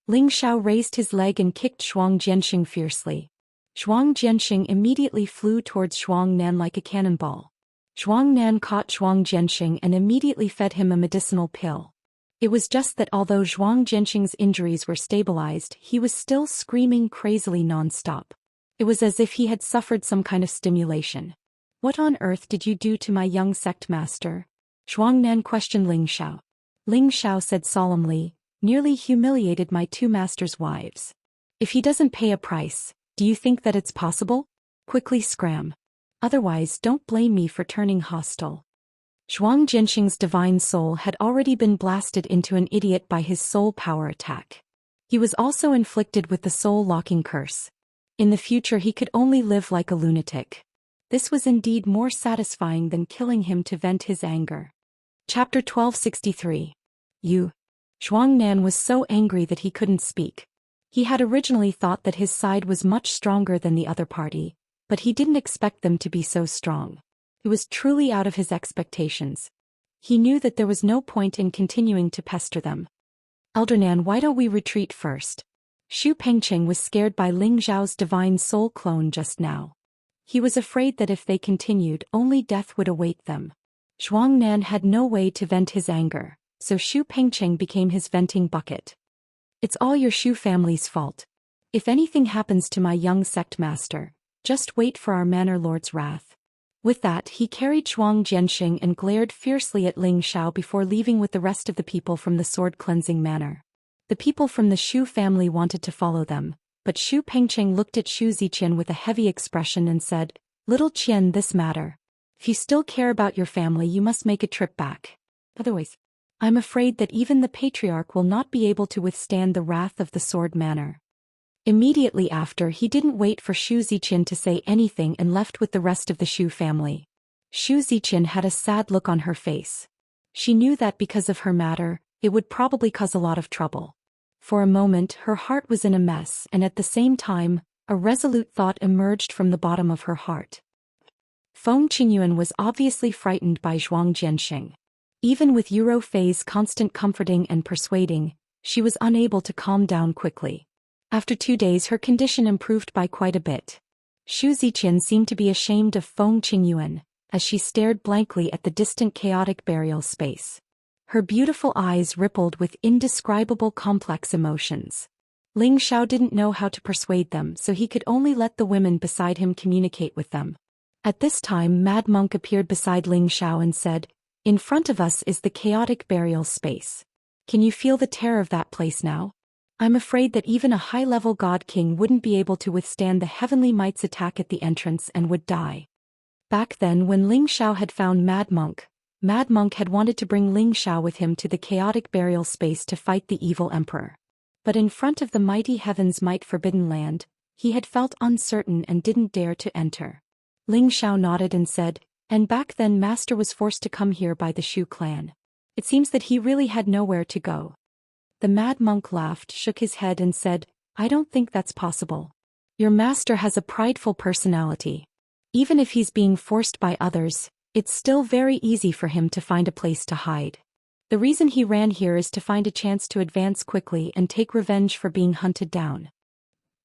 Ling Xiao raised his leg and kicked Zhuang Jianxing fiercely. Zhuang Jianxing immediately flew towards Zhuang Nan like a cannonball. Zhuang Nan caught Zhuang Jianxing and immediately fed him a medicinal pill. It was just that although Zhuang Jianxing's injuries were stabilized, he was still screaming crazily non-stop. It was as if he had suffered some kind of stimulation. "What on earth did you do to my young sect master?" Zhuang Nan questioned Ling Xiao. Ling Xiao said solemnly, "Nearly humiliated my two masters' wives. If he doesn't pay a price, do you think that it's possible? Quickly scram. Otherwise, don't blame me for turning hostile." Zhuang Jianxing's divine soul had already been blasted into an idiot by his soul power attack. He was also inflicted with the soul-locking curse. In the future he could only live like a lunatic. This was indeed more satisfying than killing him to vent his anger. Chapter 1263. Zhuang Nan was so angry that he couldn't speak. He had originally thought that his side was much stronger than the other party, but he didn't expect them to be so strong. It was truly out of his expectations. He knew that there was no point in continuing to pester them. "Elder Nan, why don't we retreat first?" Xu Pengcheng was scared by Ling Xiao's divine soul clone just now. He was afraid that if they continued, only death would await them. Zhuang Nan had no way to vent his anger, so Xu Pengcheng became his venting bucket. "It's all your Xu family's fault. If anything happens to my young sect master, just wait for our manor lord's wrath." With that, he carried Zhuang Jianxing and glared fiercely at Ling Xiao before leaving with the rest of the people from the sword cleansing manor. The people from the Shu family wanted to follow them, but Xu Pengcheng looked at Zhou Xian with a heavy expression and said, "Little Qian, this matter. If you still care about your family, you must make a trip back. Otherwise, I'm afraid that even the patriarch will not be able to withstand the wrath of the sword manor." Immediately after, he didn't wait for Zhou Xian to say anything and left with the rest of the Shu family. Zhou Xian had a sad look on her face. She knew that because of her matter, it would probably cause a lot of trouble. For a moment, her heart was in a mess, and at the same time, a resolute thought emerged from the bottom of her heart. Feng Qingyuan was obviously frightened by Zhuang Jianxing. Even with Yuro Fei's constant comforting and persuading, she was unable to calm down quickly. After 2 days, her condition improved by quite a bit. Zhou Xian seemed to be ashamed of Feng Qingyuan, as she stared blankly at the distant chaotic burial space. Her beautiful eyes rippled with indescribable complex emotions. Ling Xiao didn't know how to persuade them, so he could only let the women beside him communicate with them. At this time, Mad Monk appeared beside Ling Xiao and said, "In front of us is the chaotic burial space. Can you feel the terror of that place now? I'm afraid that even a high-level god king wouldn't be able to withstand the heavenly might's attack at the entrance and would die." Back then when Ling Xiao had found Mad Monk had wanted to bring Ling Xiao with him to the chaotic burial space to fight the evil emperor. But in front of the mighty heavens might forbidden land, he had felt uncertain and didn't dare to enter. Ling Xiao nodded and said, and back then Master was forced to come here by the Shu clan. It seems that he really had nowhere to go. The Mad Monk laughed, shook his head and said, I don't think that's possible. Your master has a prideful personality. Even if he's being forced by others, it's still very easy for him to find a place to hide. The reason he ran here is to find a chance to advance quickly and take revenge for being hunted down.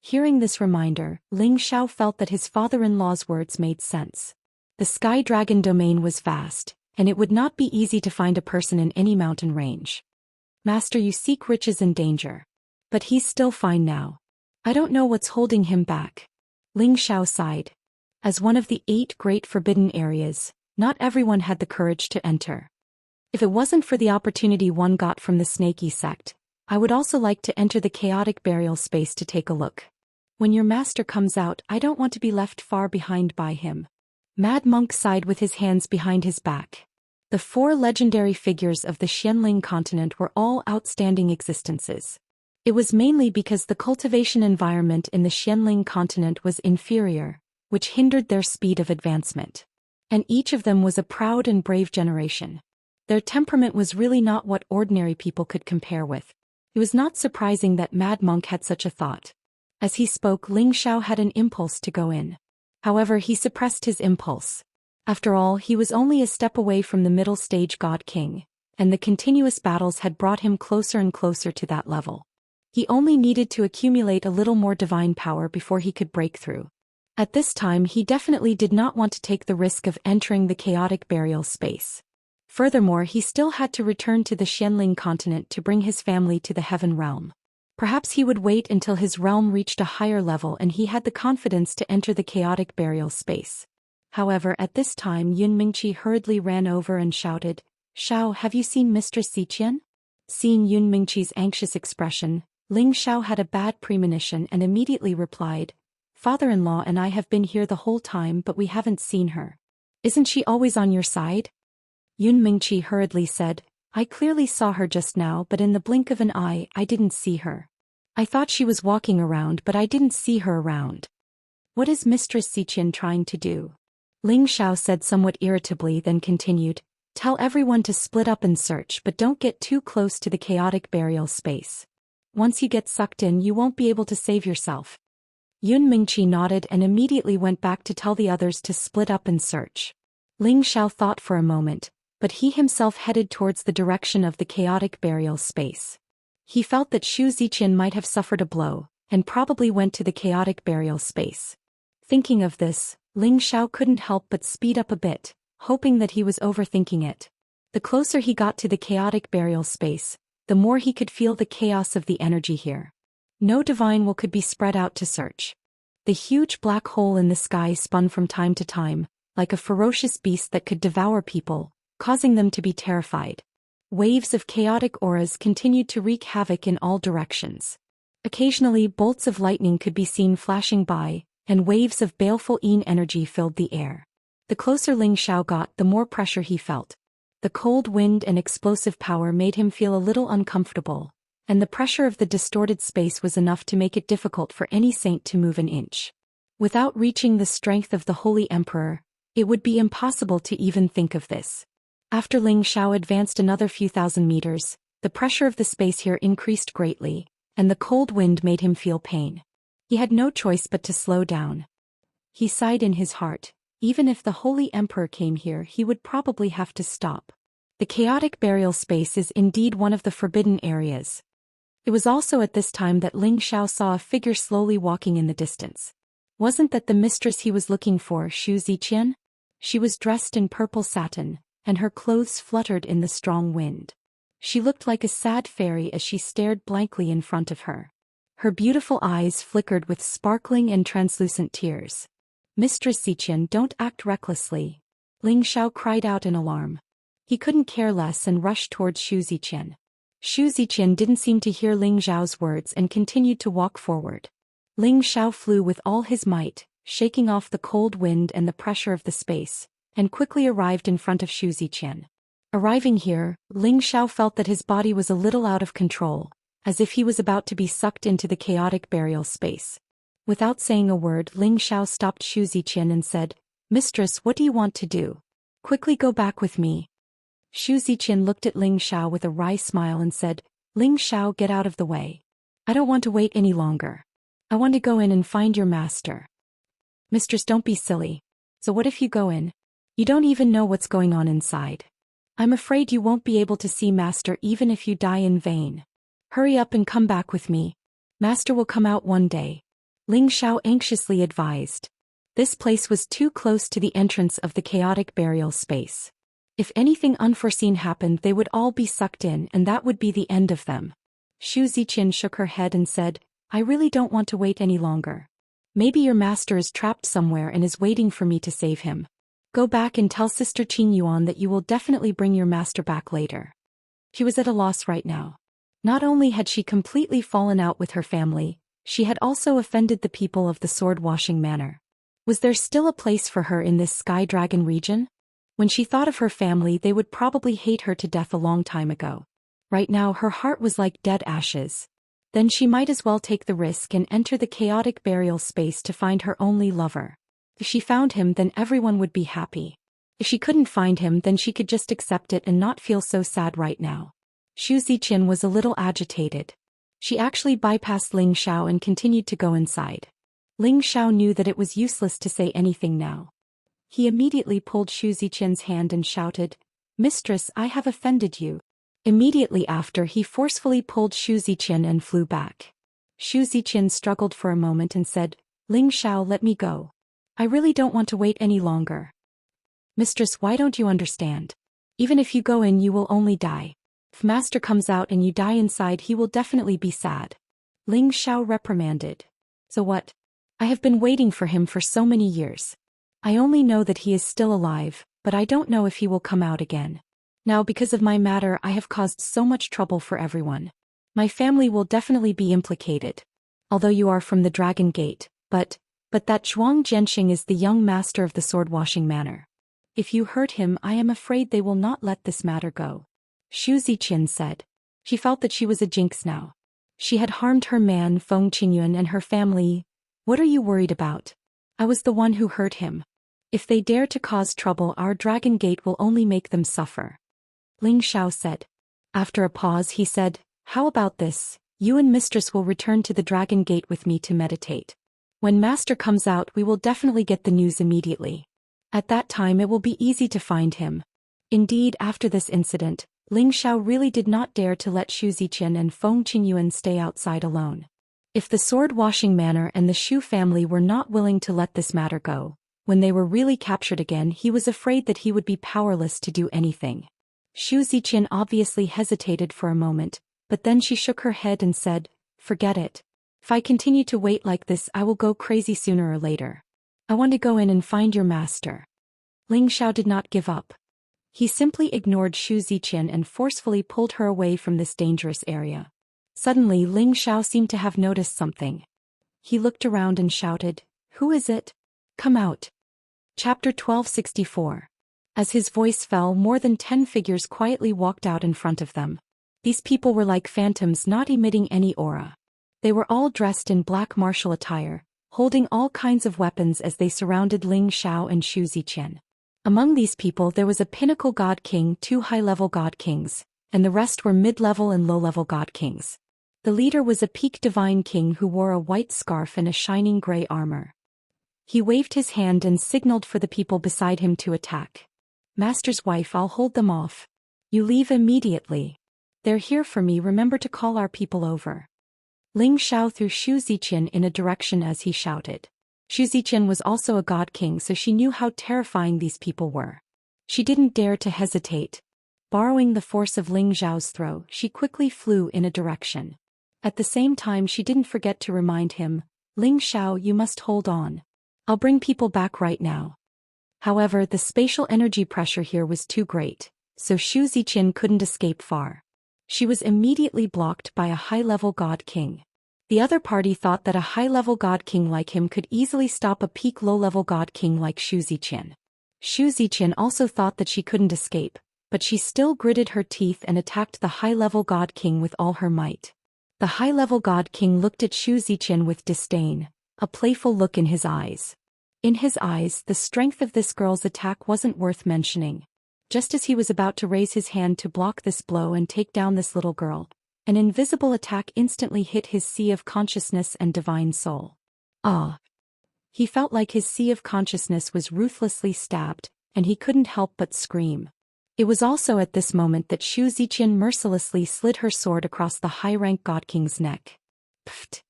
Hearing this reminder, Ling Xiao felt that his father-in-law's words made sense. The Sky Dragon domain was vast, and it would not be easy to find a person in any mountain range. Master, you seek riches and danger. But he's still fine now. I don't know what's holding him back. Ling Xiao sighed. As one of the 8 great forbidden areas, not everyone had the courage to enter. If it wasn't for the opportunity one got from the Snaky sect, I would also like to enter the chaotic burial space to take a look. When your master comes out, I don't want to be left far behind by him. Mad Monk sighed with his hands behind his back. The 4 legendary figures of the Xianling continent were all outstanding existences. It was mainly because the cultivation environment in the Xianling continent was inferior, which hindered their speed of advancement. And each of them was a proud and brave generation. Their temperament was really not what ordinary people could compare with. It was not surprising that Mad Monk had such a thought. As he spoke, Ling Xiao had an impulse to go in. However, he suppressed his impulse. After all, he was only a step away from the middle stage God King, and the continuous battles had brought him closer and closer to that level. He only needed to accumulate a little more divine power before he could break through. At this time he definitely did not want to take the risk of entering the chaotic burial space. Furthermore, he still had to return to the Xianling continent to bring his family to the heaven realm. Perhaps he would wait until his realm reached a higher level and he had the confidence to enter the chaotic burial space. However, at this time Yun Mingqi hurriedly ran over and shouted, Xiao, have you seen Mistress Xiqian? Seeing Yun Mingqi's anxious expression, Ling Xiao had a bad premonition and immediately replied, Father-in-law and I have been here the whole time but we haven't seen her. Isn't she always on your side? Yun Mingqi hurriedly said, I clearly saw her just now but in the blink of an eye I didn't see her. I thought she was walking around but I didn't see her around. What is Mistress Xiqian trying to do? Ling Xiao said somewhat irritably, then continued, Tell everyone to split up and search but don't get too close to the chaotic burial space. Once you get sucked in you won't be able to save yourself. Yun Mingqi nodded and immediately went back to tell the others to split up and search. Ling Xiao thought for a moment, but he himself headed towards the direction of the chaotic burial space. He felt that Zhou Xian might have suffered a blow, and probably went to the chaotic burial space. Thinking of this, Ling Xiao couldn't help but speed up a bit, hoping that he was overthinking it. The closer he got to the chaotic burial space, the more he could feel the chaos of the energy here. No divine will could be spread out to search. The huge black hole in the sky spun from time to time, like a ferocious beast that could devour people, causing them to be terrified. Waves of chaotic auras continued to wreak havoc in all directions. Occasionally bolts of lightning could be seen flashing by, and waves of baleful energy filled the air. The closer Ling Xiao got, the more pressure he felt. The cold wind and explosive power made him feel a little uncomfortable, and the pressure of the distorted space was enough to make it difficult for any saint to move an inch. Without reaching the strength of the Holy Emperor, it would be impossible to even think of this. After Ling Xiao advanced another few thousand meters, the pressure of the space here increased greatly, and the cold wind made him feel pain. He had no choice but to slow down. He sighed in his heart. Even if the Holy Emperor came here, he would probably have to stop. The chaotic burial space is indeed one of the forbidden areas. It was also at this time that Ling Xiao saw a figure slowly walking in the distance. Wasn't that the mistress he was looking for, Zhou Xian? She was dressed in purple satin, and her clothes fluttered in the strong wind. She looked like a sad fairy as she stared blankly in front of her. Her beautiful eyes flickered with sparkling and translucent tears. Mistress Xiqian, don't act recklessly. Ling Xiao cried out in alarm. He couldn't care less and rushed towards Zhou Xian. Zhou Xian didn't seem to hear Ling Xiao's words and continued to walk forward. Ling Xiao flew with all his might, shaking off the cold wind and the pressure of the space, and quickly arrived in front of Zhou Xian. Arriving here, Ling Xiao felt that his body was a little out of control, as if he was about to be sucked into the chaotic burial space. Without saying a word, Ling Xiao stopped Zhou Xian and said, "Mistress, what do you want to do? Quickly go back with me." Zhou Xian looked at Ling Xiao with a wry smile and said, "Ling Xiao, get out of the way. I don't want to wait any longer. I want to go in and find your master." "Mistress, don't be silly. So what if you go in? You don't even know what's going on inside. I'm afraid you won't be able to see Master even if you die in vain. Hurry up and come back with me. Master will come out one day," Ling Xiao anxiously advised. This place was too close to the entrance of the chaotic burial space. If anything unforeseen happened, they would all be sucked in, and that would be the end of them. Zhou Xian shook her head and said, "I really don't want to wait any longer. Maybe your master is trapped somewhere and is waiting for me to save him. Go back and tell Sister Qing Yuan that you will definitely bring your master back later." She was at a loss right now. Not only had she completely fallen out with her family, she had also offended the people of the sword-washing manor. Was there still a place for her in this Sky Dragon region? When she thought of her family, they would probably hate her to death a long time ago. Right now her heart was like dead ashes. Then she might as well take the risk and enter the chaotic burial space to find her only lover. If she found him, then everyone would be happy. If she couldn't find him, then she could just accept it and not feel so sad right now. Zhou Xian was a little agitated. She actually bypassed Ling Xiao and continued to go inside. Ling Xiao knew that it was useless to say anything now. He immediately pulled Zhou Xian's hand and shouted, "Mistress, I have offended you." Immediately after, he forcefully pulled Zhou Xian and flew back. Zhou Xian struggled for a moment and said, "Ling Xiao, let me go. I really don't want to wait any longer." "Mistress, why don't you understand? Even if you go in, you will only die. If Master comes out and you die inside, he will definitely be sad," Ling Xiao reprimanded. "So what? I have been waiting for him for so many years. I only know that he is still alive, but I don't know if he will come out again. Now because of my matter, I have caused so much trouble for everyone. My family will definitely be implicated. Although you are from the Dragon Gate, but that Zhuang Jianxing is the young master of the sword-washing manor. If you hurt him, I am afraid they will not let this matter go," Zhou Xian said. She felt that she was a jinx now. She had harmed her man Feng Qingyuan and her family. "What are you worried about? I was the one who hurt him. If they dare to cause trouble, our Dragon Gate will only make them suffer," Ling Xiao said. After a pause, he said, "How about this? You and Mistress will return to the Dragon Gate with me to meditate. When Master comes out, we will definitely get the news immediately. At that time it will be easy to find him." Indeed, after this incident, Ling Xiao really did not dare to let Zhou Xian and Feng Qingyuan stay outside alone. If the sword-washing manor and the Shu family were not willing to let this matter go, when they were really captured again, he was afraid that he would be powerless to do anything. Zhou Xian obviously hesitated for a moment, but then she shook her head and said, "Forget it. If I continue to wait like this, I will go crazy sooner or later. I want to go in and find your master." Ling Xiao did not give up. He simply ignored Zhou Xian and forcefully pulled her away from this dangerous area. Suddenly, Ling Xiao seemed to have noticed something. He looked around and shouted, "Who is it? Come out." Chapter 1264. As his voice fell, more than 10 figures quietly walked out in front of them. These people were like phantoms, not emitting any aura. They were all dressed in black martial attire, holding all kinds of weapons as they surrounded Ling Xiao and Zhou Xian. Among these people there was a pinnacle god king, 2 high-level god kings, and the rest were mid-level and low-level god kings. The leader was a peak divine king who wore a white scarf and a shining gray armor. He waved his hand and signaled for the people beside him to attack. "Master's wife, I'll hold them off. You leave immediately. They're here for me, remember to call our people over." Ling Xiao threw Zhou Xian in a direction as he shouted. Zhou Xian was also a god king, so she knew how terrifying these people were. She didn't dare to hesitate. Borrowing the force of Ling Xiao's throw, she quickly flew in a direction. At the same time, she didn't forget to remind him, "Ling Xiao, you must hold on. I'll bring people back right now." However, the spatial energy pressure here was too great, so Zhou Xian couldn't escape far. She was immediately blocked by a high-level god king. The other party thought that a high-level god king like him could easily stop a peak low-level god king like Zhou Xian. Zhou Xian also thought that she couldn't escape, but she still gritted her teeth and attacked the high-level god king with all her might. The high-level god king looked at Zhou Xian with disdain, a playful look in his eyes. In his eyes, the strength of this girl's attack wasn't worth mentioning. Just as he was about to raise his hand to block this blow and take down this little girl, an invisible attack instantly hit his sea of consciousness and divine soul. Ah! He felt like his sea of consciousness was ruthlessly stabbed, and he couldn't help but scream. It was also at this moment that Zhou Xian mercilessly slid her sword across the high-rank god king's neck. Pfft!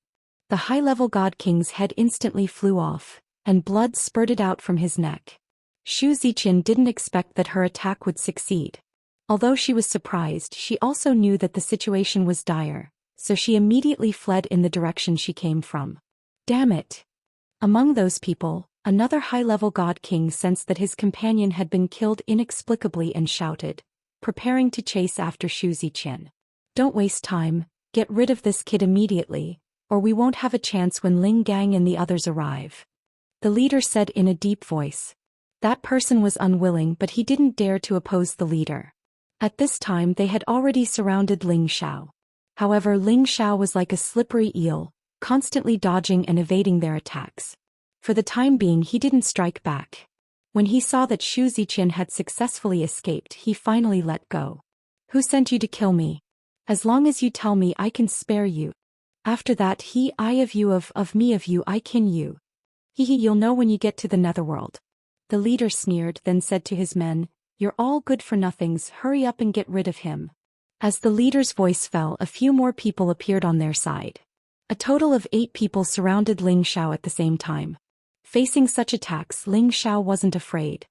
The high-level god king's head instantly flew off, and blood spurted out from his neck. Zhou Xian didn't expect that her attack would succeed. Although she was surprised, she also knew that the situation was dire, so she immediately fled in the direction she came from. Damn it! Among those people, another high-level god king sensed that his companion had been killed inexplicably and shouted, preparing to chase after Zhou Xian. Don't waste time, get rid of this kid immediately, or we won't have a chance when Ling Gang and the others arrive. The leader said in a deep voice. That person was unwilling, but he didn't dare to oppose the leader. At this time they had already surrounded Ling Xiao. However, Ling Xiao was like a slippery eel, constantly dodging and evading their attacks. For the time being he didn't strike back. When he saw that Zhou Xian had successfully escaped, he finally let go. Who sent you to kill me? As long as you tell me, I can spare you. After that, I of you of me of you I kin you. You'll know when you get to the netherworld. The leader sneered, then said to his men, You're all good-for-nothings, hurry up and get rid of him. As the leader's voice fell, a few more people appeared on their side. A total of 8 people surrounded Ling Xiao at the same time. Facing such attacks, Ling Xiao wasn't afraid.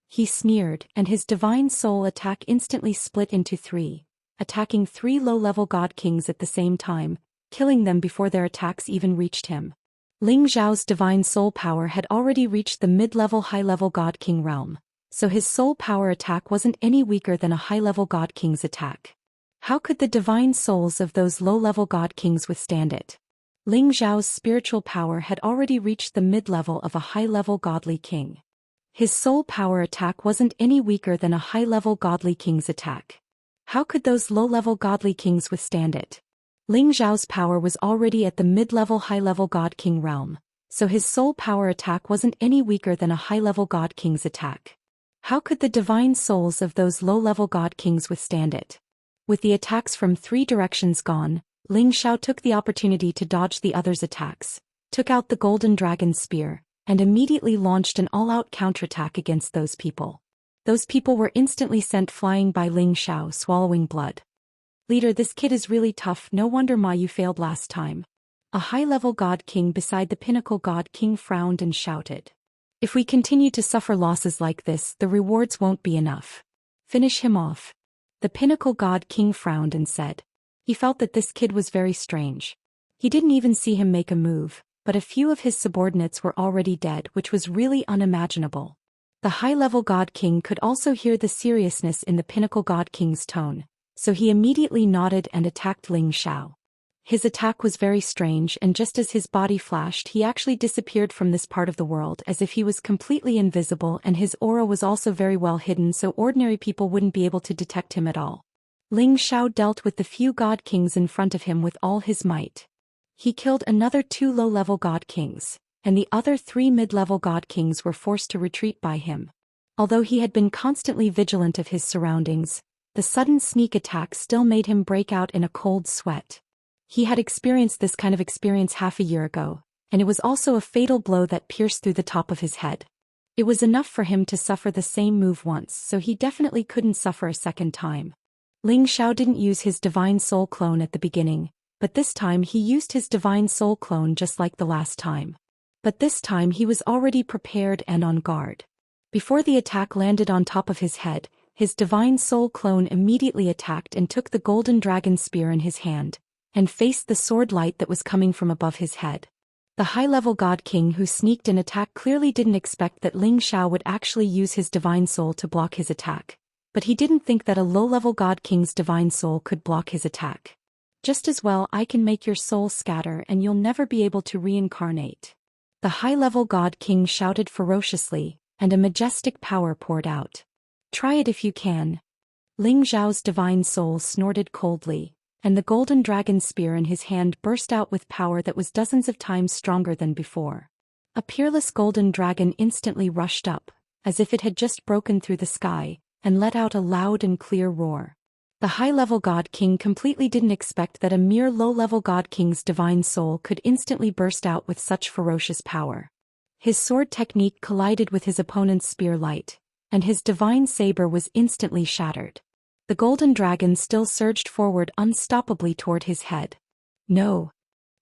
He sneered, and his divine soul attack instantly split into 3, attacking 3 low-level god kings at the same time, killing them before their attacks even reached him. Ling Xiao's divine soul power had already reached the mid-level high-level god king realm, so his soul power attack wasn't any weaker than a high-level god king's attack. How could the divine souls of those low-level god kings withstand it? Ling Xiao's spiritual power had already reached the mid-level of a high-level godly king. His soul power attack wasn't any weaker than a high-level godly king's attack. How could those low-level godly kings withstand it? Ling Xiao's power was already at the mid-level high-level god king realm, so his soul power attack wasn't any weaker than a high-level god king's attack. How could the divine souls of those low-level god kings withstand it? With the attacks from 3 directions gone, Ling Xiao took the opportunity to dodge the others' attacks, took out the golden dragon spear, and immediately launched an all-out counterattack against those people. Those people were instantly sent flying by Ling Xiao, swallowing blood. Leader, this kid is really tough, no wonder Ma you failed last time. A high-level god king beside the pinnacle god king frowned and shouted. If we continue to suffer losses like this, the rewards won't be enough. Finish him off. The pinnacle god king frowned and said. He felt that this kid was very strange. He didn't even see him make a move, but a few of his subordinates were already dead, which was really unimaginable. The high-level god king could also hear the seriousness in the pinnacle god king's tone, so he immediately nodded and attacked Ling Xiao. His attack was very strange, and just as his body flashed, he actually disappeared from this part of the world as if he was completely invisible, and his aura was also very well hidden so ordinary people wouldn't be able to detect him at all. Ling Xiao dealt with the few god kings in front of him with all his might. He killed another 2 low-level god kings, and the other 3 mid-level god kings were forced to retreat by him. Although he had been constantly vigilant of his surroundings, the sudden sneak attack still made him break out in a cold sweat. He had experienced this kind of experience half a year ago, and it was also a fatal blow that pierced through the top of his head. It was enough for him to suffer the same move once, so he definitely couldn't suffer a second time. Ling Xiao didn't use his divine soul clone at the beginning, but this time he used his divine soul clone just like the last time. But this time he was already prepared and on guard. Before the attack landed on top of his head, his divine soul clone immediately attacked and took the golden dragon spear in his hand, and faced the sword light that was coming from above his head. The high-level god king who sneaked an attack clearly didn't expect that Ling Xiao would actually use his divine soul to block his attack, but he didn't think that a low-level god king's divine soul could block his attack. Just as well I can make your soul scatter and you'll never be able to reincarnate. The high-level God King shouted ferociously, and a majestic power poured out. Try it if you can. Ling Zhao's divine soul snorted coldly, and the golden dragon spear in his hand burst out with power that was dozens of times stronger than before. A peerless golden dragon instantly rushed up, as if it had just broken through the sky, and let out a loud and clear roar. The high-level God King completely didn't expect that a mere low-level God King's divine soul could instantly burst out with such ferocious power. His sword technique collided with his opponent's spear light, and his divine saber was instantly shattered. The golden dragon still surged forward unstoppably toward his head. No.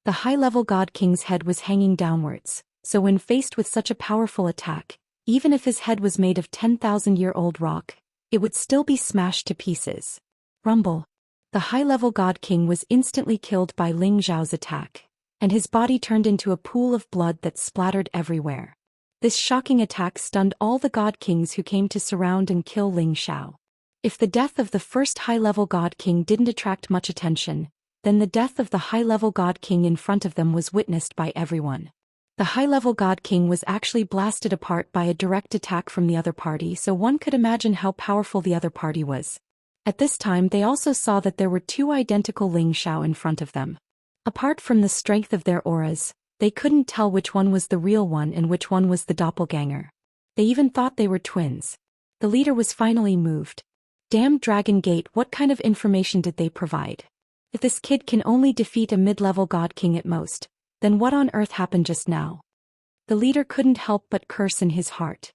The high-level God King's head was hanging downwards, so when faced with such a powerful attack, even if his head was made of 10,000-year-old rock, it would still be smashed to pieces. Rumble. The high-level God King was instantly killed by Ling Zhao's attack, and his body turned into a pool of blood that splattered everywhere. This shocking attack stunned all the God Kings who came to surround and kill Ling Zhao. If the death of the first high-level God King didn't attract much attention, then the death of the high-level God King in front of them was witnessed by everyone. The high-level God King was actually blasted apart by a direct attack from the other party, so one could imagine how powerful the other party was. At this time they also saw that there were two identical Ling Zhao in front of them. Apart from the strength of their auras, they couldn't tell which one was the real one and which one was the doppelganger. They even thought they were twins. The leader was finally moved. Damn Dragon Gate, what kind of information did they provide? If this kid can only defeat a mid-level God King at most, then what on earth happened just now? The leader couldn't help but curse in his heart.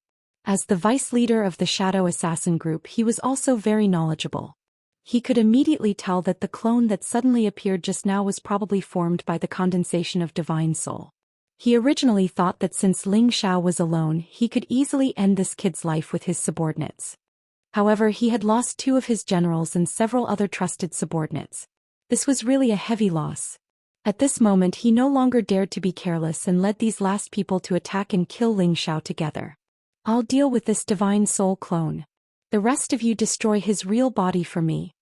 As the vice leader of the Shadow Assassin group, he was also very knowledgeable. He could immediately tell that the clone that suddenly appeared just now was probably formed by the condensation of divine soul. He originally thought that since Ling Zhao was alone, he could easily end this kid's life with his subordinates. However, he had lost two of his generals and several other trusted subordinates. This was really a heavy loss. At this moment he no longer dared to be careless and led these last people to attack and kill Ling Zhao together. I'll deal with this divine soul clone. The rest of you destroy his real body for me.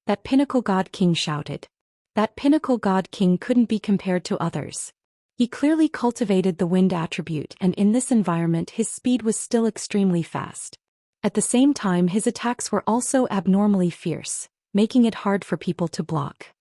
That pinnacle God King shouted. That pinnacle God King couldn't be compared to others. He clearly cultivated the wind attribute, and in this environment his speed was still extremely fast. At the same time his attacks were also abnormally fierce, making it hard for people to block.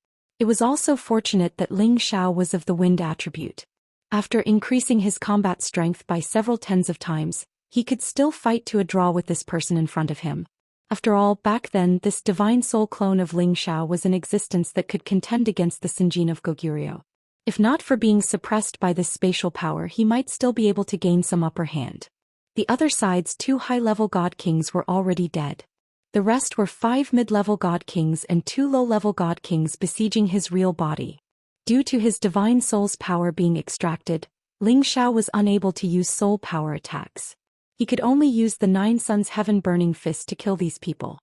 It was also fortunate that Ling Zhao was of the wind attribute. After increasing his combat strength by several tens of times, he could still fight to a draw with this person in front of him. After all, back then this divine soul clone of Ling Zhao was in existence that could contend against the Sinjin of Goguryeo. If not for being suppressed by this spatial power, he might still be able to gain some upper hand. The other side's two high-level God Kings were already dead. The rest were 5 mid-level God Kings and 2 low-level God Kings besieging his real body. Due to his divine soul's power being extracted, Ling Zhao was unable to use soul power attacks. He could only use the 9 Suns Heaven Burning Fist to kill these people.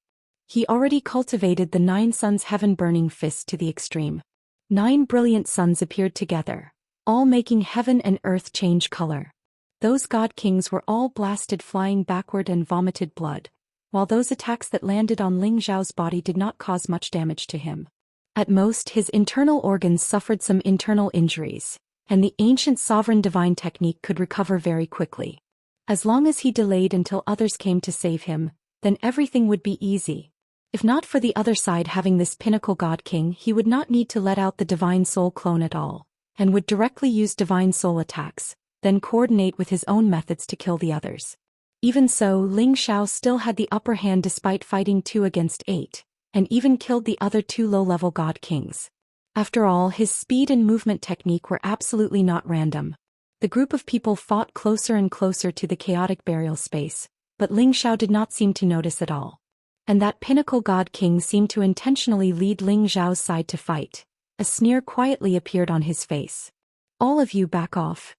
He already cultivated the 9 Suns Heaven Burning Fist to the extreme. 9 brilliant suns appeared together, all making heaven and earth change color. Those God Kings were all blasted, flying backward and vomited blood, while those attacks that landed on Ling Zhao's body did not cause much damage to him. At most his internal organs suffered some internal injuries, and the ancient sovereign divine technique could recover very quickly. As long as he delayed until others came to save him, then everything would be easy. If not for the other side having this pinnacle God King, he would not need to let out the divine soul clone at all, and would directly use divine soul attacks, then coordinate with his own methods to kill the others. Even so, Ling Zhao still had the upper hand despite fighting 2 against 8, and even killed the other 2 low-level God Kings. After all, his speed and movement technique were absolutely not random. The group of people fought closer and closer to the chaotic burial space, but Ling Zhao did not seem to notice at all. And that pinnacle God King seemed to intentionally lead Ling Zhao's side to fight. A sneer quietly appeared on his face. All of you back off.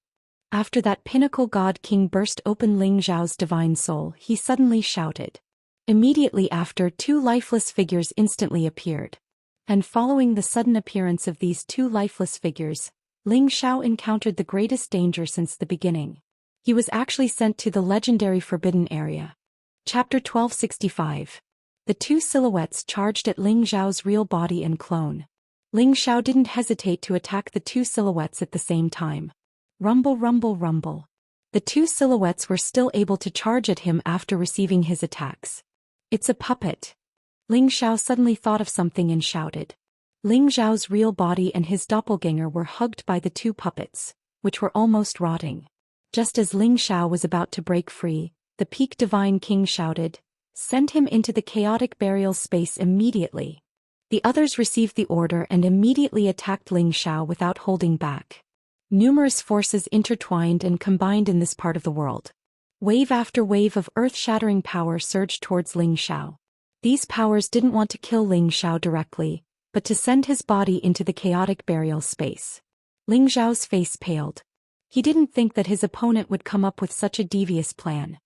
After that pinnacle God King burst open Ling Zhao's divine soul, he suddenly shouted. Immediately after, 2 lifeless figures instantly appeared. And following the sudden appearance of these 2 lifeless figures, Ling Zhao encountered the greatest danger since the beginning. He was actually sent to the legendary Forbidden Area. Chapter 1265. The 2 silhouettes charged at Ling Zhao's real body and clone. Ling Xiao didn't hesitate to attack the two silhouettes at the same time. Rumble, rumble, rumble. The two silhouettes were still able to charge at him after receiving his attacks. It's a puppet. Ling Xiao suddenly thought of something and shouted. Ling Xiao's real body and his doppelganger were hugged by the two puppets, which were almost rotting. Just as Ling Xiao was about to break free, the Peak Divine King shouted, "Send him into the chaotic burial space immediately." The others received the order and immediately attacked Ling Xiao without holding back. Numerous forces intertwined and combined in this part of the world. Wave after wave of earth-shattering power surged towards Ling Xiao. These powers didn't want to kill Ling Xiao directly, but to send his body into the chaotic burial space. Ling Xiao's face paled. He didn't think that his opponent would come up with such a devious plan.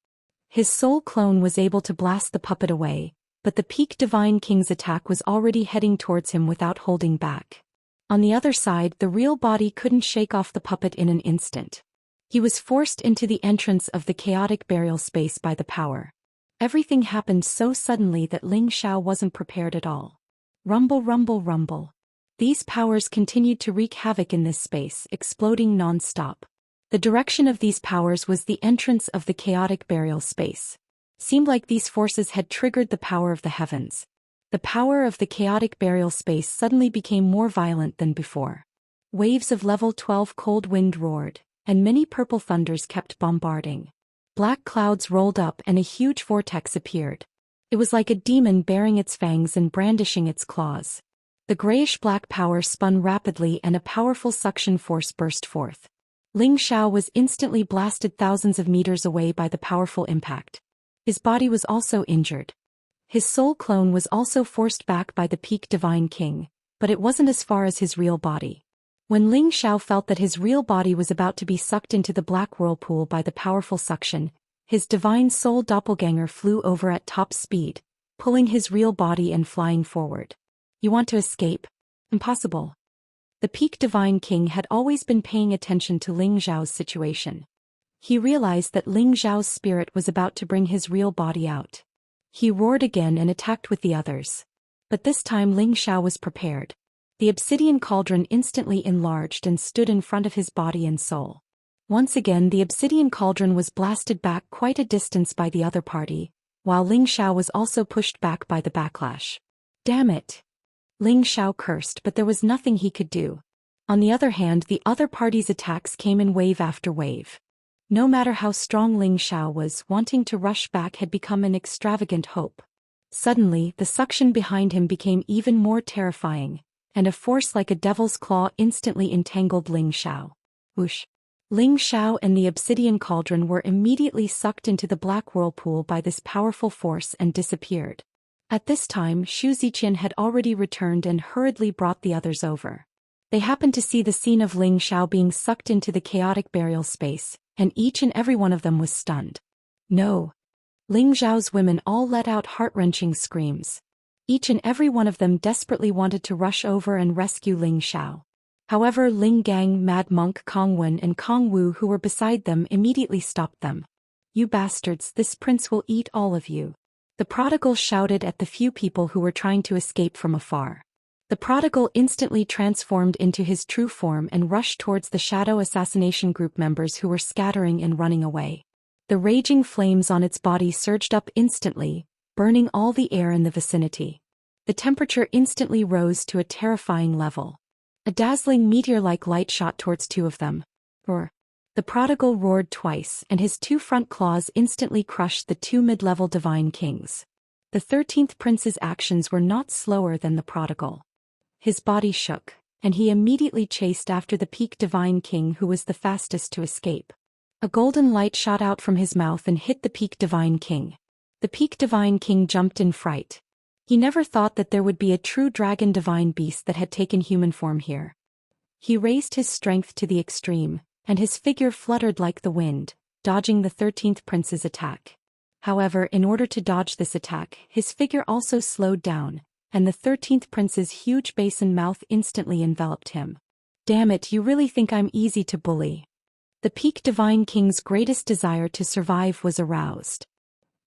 His soul clone was able to blast the puppet away, but the Peak Divine King's attack was already heading towards him without holding back. On the other side, the real body couldn't shake off the puppet in an instant. He was forced into the entrance of the chaotic burial space by the power. Everything happened so suddenly that Ling Xiao wasn't prepared at all. Rumble, rumble, rumble. These powers continued to wreak havoc in this space, exploding non-stop. The direction of these powers was the entrance of the chaotic burial space. Seemed like these forces had triggered the power of the heavens. The power of the chaotic burial space suddenly became more violent than before. Waves of level 12 cold wind roared, and many purple thunders kept bombarding. Black clouds rolled up and a huge vortex appeared. It was like a demon baring its fangs and brandishing its claws. The grayish-black power spun rapidly and a powerful suction force burst forth. Ling Xiao was instantly blasted thousands of meters away by the powerful impact. His body was also injured. His soul clone was also forced back by the Peak Divine King, but it wasn't as far as his real body. When Ling Xiao felt that his real body was about to be sucked into the black whirlpool by the powerful suction, his divine soul doppelganger flew over at top speed, pulling his real body and flying forward. You want to escape? Impossible. The Peak Divine King had always been paying attention to Ling Xiao's situation. He realized that Ling Xiao's spirit was about to bring his real body out. He roared again and attacked with the others. But this time Ling Xiao was prepared. The obsidian cauldron instantly enlarged and stood in front of his body and soul. Once again the obsidian cauldron was blasted back quite a distance by the other party, while Ling Xiao was also pushed back by the backlash. Damn it! Ling Xiao cursed, but there was nothing he could do. On the other hand, the other party's attacks came in wave after wave. No matter how strong Ling Xiao was, wanting to rush back had become an extravagant hope. Suddenly, the suction behind him became even more terrifying, and a force like a devil's claw instantly entangled Ling Xiao. Whoosh! Ling Xiao and the obsidian cauldron were immediately sucked into the black whirlpool by this powerful force and disappeared. At this time, Zhou Xian had already returned and hurriedly brought the others over. They happened to see the scene of Ling Xiao being sucked into the chaotic burial space, and each and every one of them was stunned. No! Ling Xiao's women all let out heart-wrenching screams. Each and every one of them desperately wanted to rush over and rescue Ling Xiao. However, Ling Gang, Mad Monk Kong Wen and Kong Wu who were beside them immediately stopped them. You bastards, this prince will eat all of you. The prodigal shouted at the few people who were trying to escape from afar. The prodigal instantly transformed into his true form and rushed towards the shadow assassination group members who were scattering and running away. The raging flames on its body surged up instantly, burning all the air in the vicinity. The temperature instantly rose to a terrifying level. A dazzling meteor-like light shot towards two of them. Roar! The prodigal roared twice, and his two front claws instantly crushed the two mid-level divine kings. The 13th prince's actions were not slower than the prodigal. His body shook, and he immediately chased after the Peak Divine King who was the fastest to escape. A golden light shot out from his mouth and hit the Peak Divine King. The Peak Divine King jumped in fright. He never thought that there would be a true dragon divine beast that had taken human form here. He raised his strength to the extreme, and his figure fluttered like the wind, dodging the 13th prince's attack. However, in order to dodge this attack, his figure also slowed down, and the 13th prince's huge basin mouth instantly enveloped him. Damn it, you really think I'm easy to bully? The Peak Divine King's greatest desire to survive was aroused.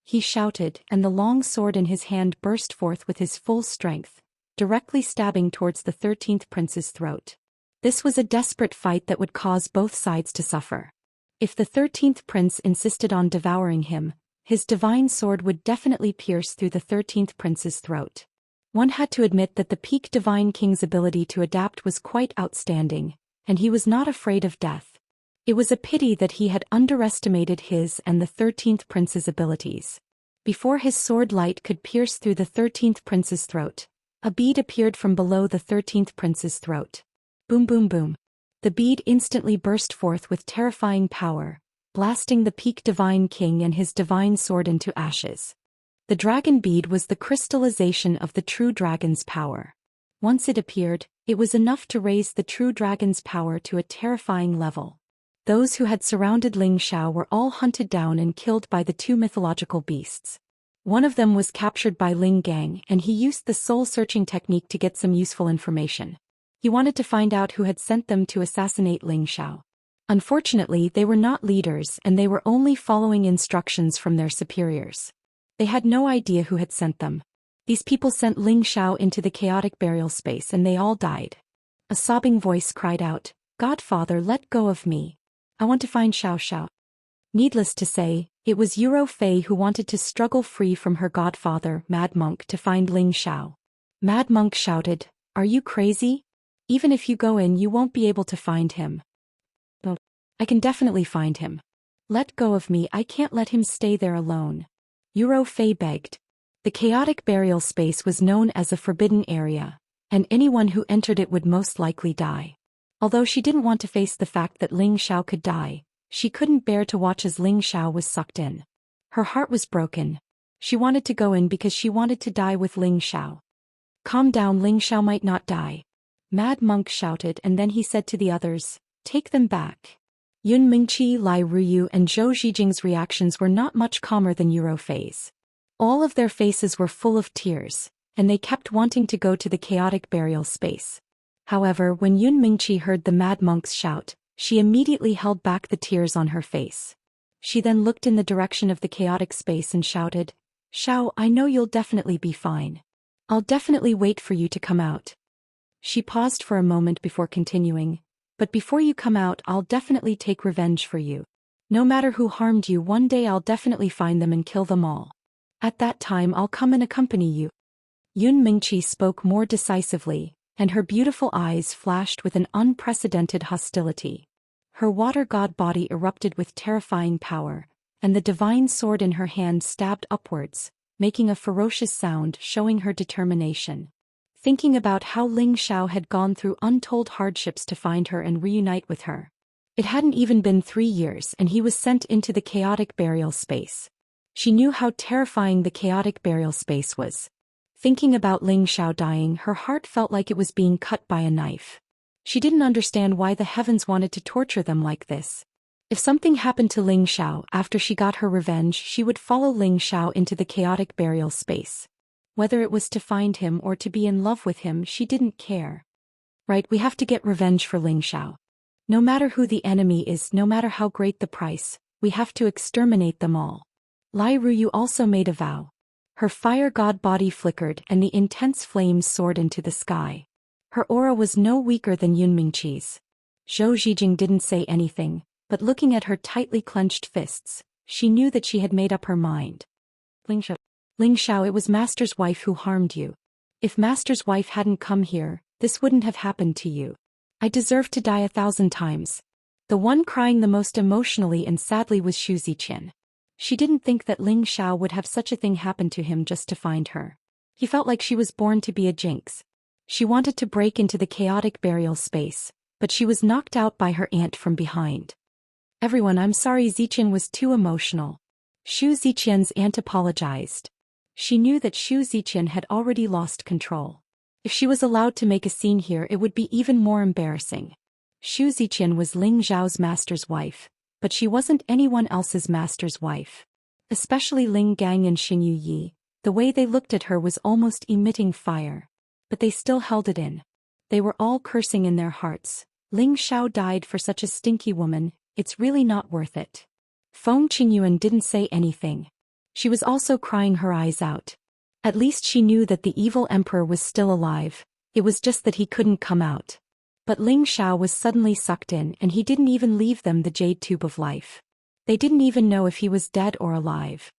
He shouted, and the long sword in his hand burst forth with his full strength, directly stabbing towards the 13th prince's throat. This was a desperate fight that would cause both sides to suffer. If the 13th prince insisted on devouring him, his divine sword would definitely pierce through the 13th prince's throat. One had to admit that the peak divine king's ability to adapt was quite outstanding, and he was not afraid of death. It was a pity that he had underestimated his and the 13th prince's abilities. Before his sword light could pierce through the 13th prince's throat, a bead appeared from below the 13th prince's throat. Boom boom boom. The bead instantly burst forth with terrifying power, blasting the peak divine king and his divine sword into ashes. The dragon bead was the crystallization of the true dragon's power. Once it appeared, it was enough to raise the true dragon's power to a terrifying level. Those who had surrounded Ling Xiao were all hunted down and killed by the two mythological beasts. One of them was captured by Ling Gang, and he used the soul-searching technique to get some useful information. He wanted to find out who had sent them to assassinate Ling Xiao. Unfortunately, they were not leaders and they were only following instructions from their superiors. They had no idea who had sent them. These people sent Ling Xiao into the chaotic burial space and they all died. A sobbing voice cried out, "Godfather, let go of me. I want to find Xiao Xiao." Needless to say, it was Yuro Fei who wanted to struggle free from her godfather, Mad Monk, to find Ling Xiao. Mad Monk shouted, "Are you crazy? Even if you go in, you won't be able to find him." "But I can definitely find him. Let go of me, I can't let him stay there alone," Yuro Fei begged. The chaotic burial space was known as a forbidden area, and anyone who entered it would most likely die. Although she didn't want to face the fact that Ling Xiao could die, she couldn't bear to watch as Ling Xiao was sucked in. Her heart was broken. She wanted to go in because she wanted to die with Ling Xiao. "Calm down, Ling Xiao might not die," Mad Monk shouted, and then he said to the others, "Take them back." Yun Mingqi, Lai Ruyu and Zhou Xijing's reactions were not much calmer than Yuro Fei's. All of their faces were full of tears, and they kept wanting to go to the chaotic burial space. However, when Yun Mingqi heard the Mad Monk's shout, she immediately held back the tears on her face. She then looked in the direction of the chaotic space and shouted, "Xiao, I know you'll definitely be fine. I'll definitely wait for you to come out." She paused for a moment before continuing, "But before you come out, I'll definitely take revenge for you. No matter who harmed you, one day I'll definitely find them and kill them all. At that time I'll come and accompany you." Yun Mingqi spoke more decisively, and her beautiful eyes flashed with an unprecedented hostility. Her water god body erupted with terrifying power, and the divine sword in her hand stabbed upwards, making a ferocious sound showing her determination. Thinking about how Ling Xiao had gone through untold hardships to find her and reunite with her. It hadn't even been 3 years and he was sent into the chaotic burial space. She knew how terrifying the chaotic burial space was. Thinking about Ling Xiao dying, her heart felt like it was being cut by a knife. She didn't understand why the heavens wanted to torture them like this. If something happened to Ling Xiao after she got her revenge, she would follow Ling Xiao into the chaotic burial space. Whether it was to find him or to be in love with him, she didn't care. "Right, we have to get revenge for Ling Xiao. No matter who the enemy is, no matter how great the price, we have to exterminate them all." Lai Ruyu also made a vow. Her fire god body flickered and the intense flames soared into the sky. Her aura was no weaker than Yun Mingqi's. Zhou Xijing didn't say anything, but looking at her tightly clenched fists, she knew that she had made up her mind. Ling Xiao, it was Master's wife who harmed you. If Master's wife hadn't come here, this wouldn't have happened to you. I deserve to die 1,000 times. The one crying the most emotionally and sadly was Zhou Xian. She didn't think that Ling Xiao would have such a thing happen to him just to find her. He felt like she was born to be a jinx. She wanted to break into the chaotic burial space, but she was knocked out by her aunt from behind. "Everyone, I'm sorry, Ziqian was too emotional." Zhou Ziqian's aunt apologized. She knew that Zhou Ziqian had already lost control. If she was allowed to make a scene here, it would be even more embarrassing. Zhou Ziqian was Ling Zhao's master's wife, but she wasn't anyone else's master's wife. Especially Ling Gang and Xinyu Yi, the way they looked at her was almost emitting fire. But they still held it in. They were all cursing in their hearts. Ling Xiao died for such a stinky woman, it's really not worth it. Feng Qingyuan didn't say anything. She was also crying her eyes out. At least she knew that the evil emperor was still alive, it was just that he couldn't come out. But Ling Xiao was suddenly sucked in and he didn't even leave them the jade tube of life. They didn't even know if he was dead or alive.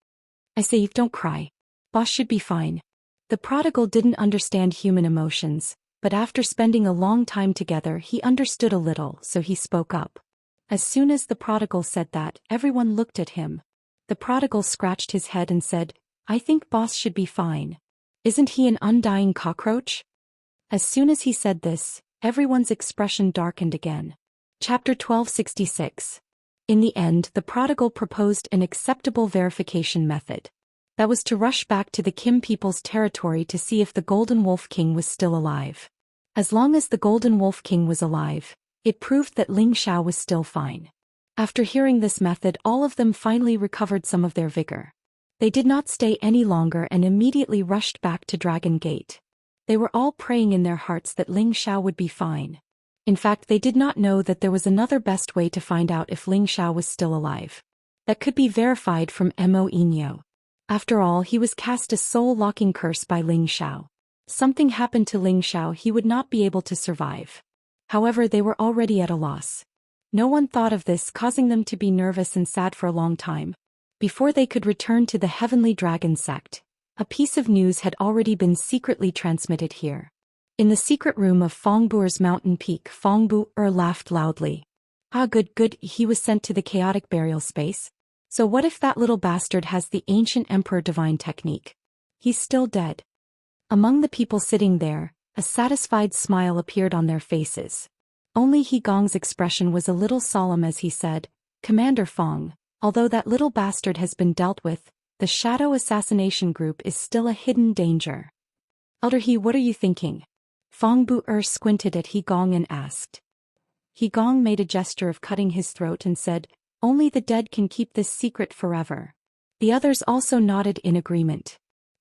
I say, don't cry. Boss should be fine. The prodigal didn't understand human emotions, but after spending a long time together he understood a little, so he spoke up. As soon as the prodigal said that, everyone looked at him. The prodigal scratched his head and said, I think boss should be fine. Isn't he an undying cockroach? As soon as he said this, everyone's expression darkened again. Chapter 1266. In the end, the prodigal proposed an acceptable verification method. That was to rush back to the Kim people's territory to see if the Golden Wolf King was still alive. As long as the Golden Wolf King was alive, it proved that Ling Xiao was still fine. After hearing this method, all of them finally recovered some of their vigor. They did not stay any longer and immediately rushed back to Dragon Gate. They were all praying in their hearts that Ling Xiao would be fine. In fact, they did not know that there was another best way to find out if Ling Xiao was still alive. That could be verified from Mo Inyo. After all, he was cast a soul-locking curse by Ling Xiao. Something happened to Ling Xiao, he would not be able to survive. However, they were already at a loss. No one thought of this, causing them to be nervous and sad for a long time. Before they could return to the Heavenly Dragon sect, a piece of news had already been secretly transmitted here. In the secret room of Fongbuer's mountain peak, Fongbuer laughed loudly. Ah, good, he was sent to the chaotic burial space. So what if that little bastard has the ancient emperor divine technique? He's still dead. Among the people sitting there, a satisfied smile appeared on their faces. Only He Gong's expression was a little solemn as he said, Commander Fong, although that little bastard has been dealt with, the Shadow Assassination Group is still a hidden danger. Elder He, what are you thinking? Fongbuer squinted at He Gong and asked. He Gong made a gesture of cutting his throat and said, only the dead can keep this secret forever. The others also nodded in agreement.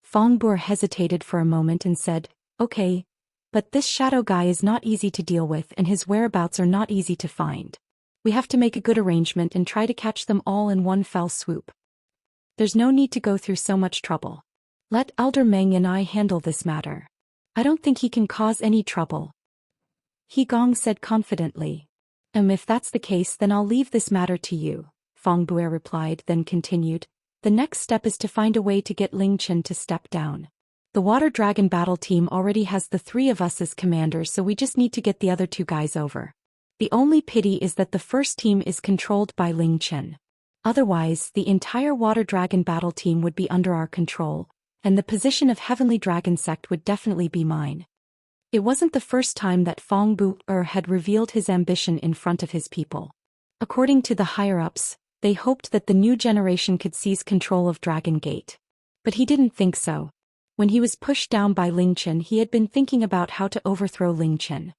Fongbuer hesitated for a moment and said, okay, but this shadow guy is not easy to deal with and his whereabouts are not easy to find. We have to make a good arrangement and try to catch them all in one fell swoop. There's no need to go through so much trouble. Let Elder Meng and I handle this matter. I don't think he can cause any trouble. He Gong said confidently. If that's the case, then I'll leave this matter to you, Fongbuer replied, then continued. The next step is to find a way to get Ling Chen to step down. The Water Dragon battle team already has the three of us as commanders, so we just need to get the other two guys over. The only pity is that the first team is controlled by Ling Chen. Otherwise, the entire Water Dragon battle team would be under our control, and the position of Heavenly Dragon Sect would definitely be mine. It wasn't the first time that Fongbuer had revealed his ambition in front of his people. According to the higher-ups, they hoped that the new generation could seize control of Dragon Gate. But he didn't think so. When he was pushed down by Ling Chen, he had been thinking about how to overthrow Ling Chen.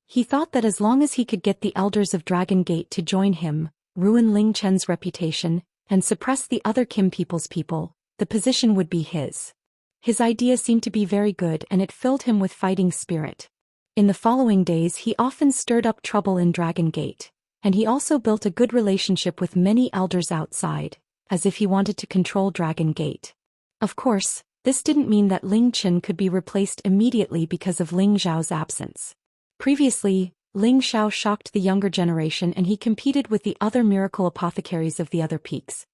He thought that as long as he could get the elders of Dragon Gate to join him, ruin Ling Chen's reputation, and suppress the other Kim people's people, the position would be his. His idea seemed to be very good and it filled him with fighting spirit. In the following days he often stirred up trouble in Dragon Gate, and he also built a good relationship with many elders outside, as if he wanted to control Dragon Gate. Of course, this didn't mean that Ling Chen could be replaced immediately because of Ling Xiao's absence. Previously, Ling Xiao shocked the younger generation and he competed with the other miracle apothecaries of the other peaks.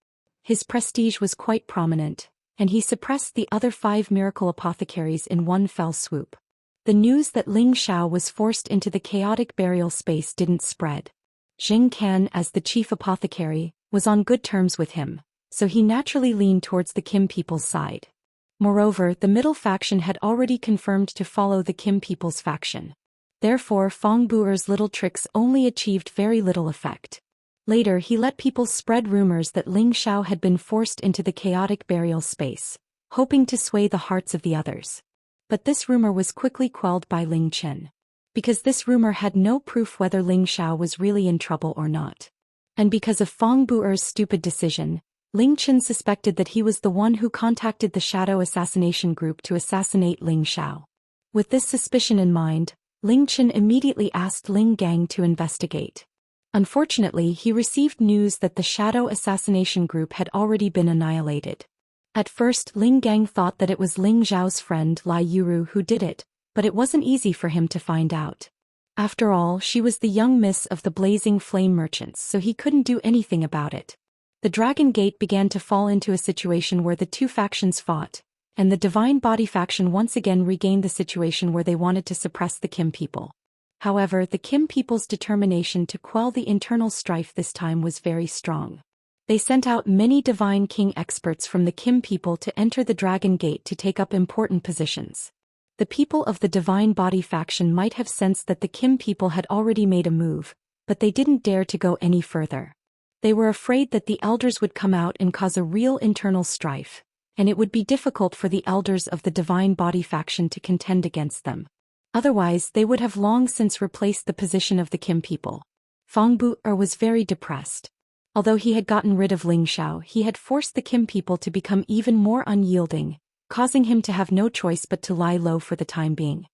His prestige was quite prominent, and he suppressed the other 5 miracle apothecaries in one fell swoop. The news that Ling Xiao was forced into the chaotic burial space didn't spread. Jing Can, as the chief apothecary, was on good terms with him, so he naturally leaned towards the Kim people's side. Moreover, the middle faction had already confirmed to follow the Kim people's faction. Therefore, Fongbuer's little tricks only achieved very little effect. Later, he let people spread rumors that Ling Xiao had been forced into the chaotic burial space, hoping to sway the hearts of the others. But this rumor was quickly quelled by Ling Chen. Because this rumor had no proof whether Ling Xiao was really in trouble or not. And because of Fongbuer's stupid decision, Ling Chen suspected that he was the one who contacted the Shadow Assassination Group to assassinate Ling Xiao. With this suspicion in mind, Ling Chen immediately asked Ling Gang to investigate. Unfortunately, he received news that the Shadow Assassination Group had already been annihilated. At first Ling Gang thought that it was Ling Zhao's friend Lai Yuru who did it, but it wasn't easy for him to find out. After all, she was the young miss of the blazing flame merchants, so he couldn't do anything about it. The Dragon Gate began to fall into a situation where the two factions fought, and the Divine Body faction once again regained the situation where they wanted to suppress the Kim people. However, the Kim people's determination to quell the internal strife this time was very strong. They sent out many Divine King experts from the Kim people to enter the Dragon Gate to take up important positions. The people of the Divine Body faction might have sensed that the Kim people had already made a move, but they didn't dare to go any further. They were afraid that the elders would come out and cause a real internal strife, and it would be difficult for the elders of the Divine Body faction to contend against them. Otherwise, they would have long since replaced the position of the Kim people. Fang Bu-er was very depressed. Although he had gotten rid of Ling Xiao, he had forced the Kim people to become even more unyielding, causing him to have no choice but to lie low for the time being.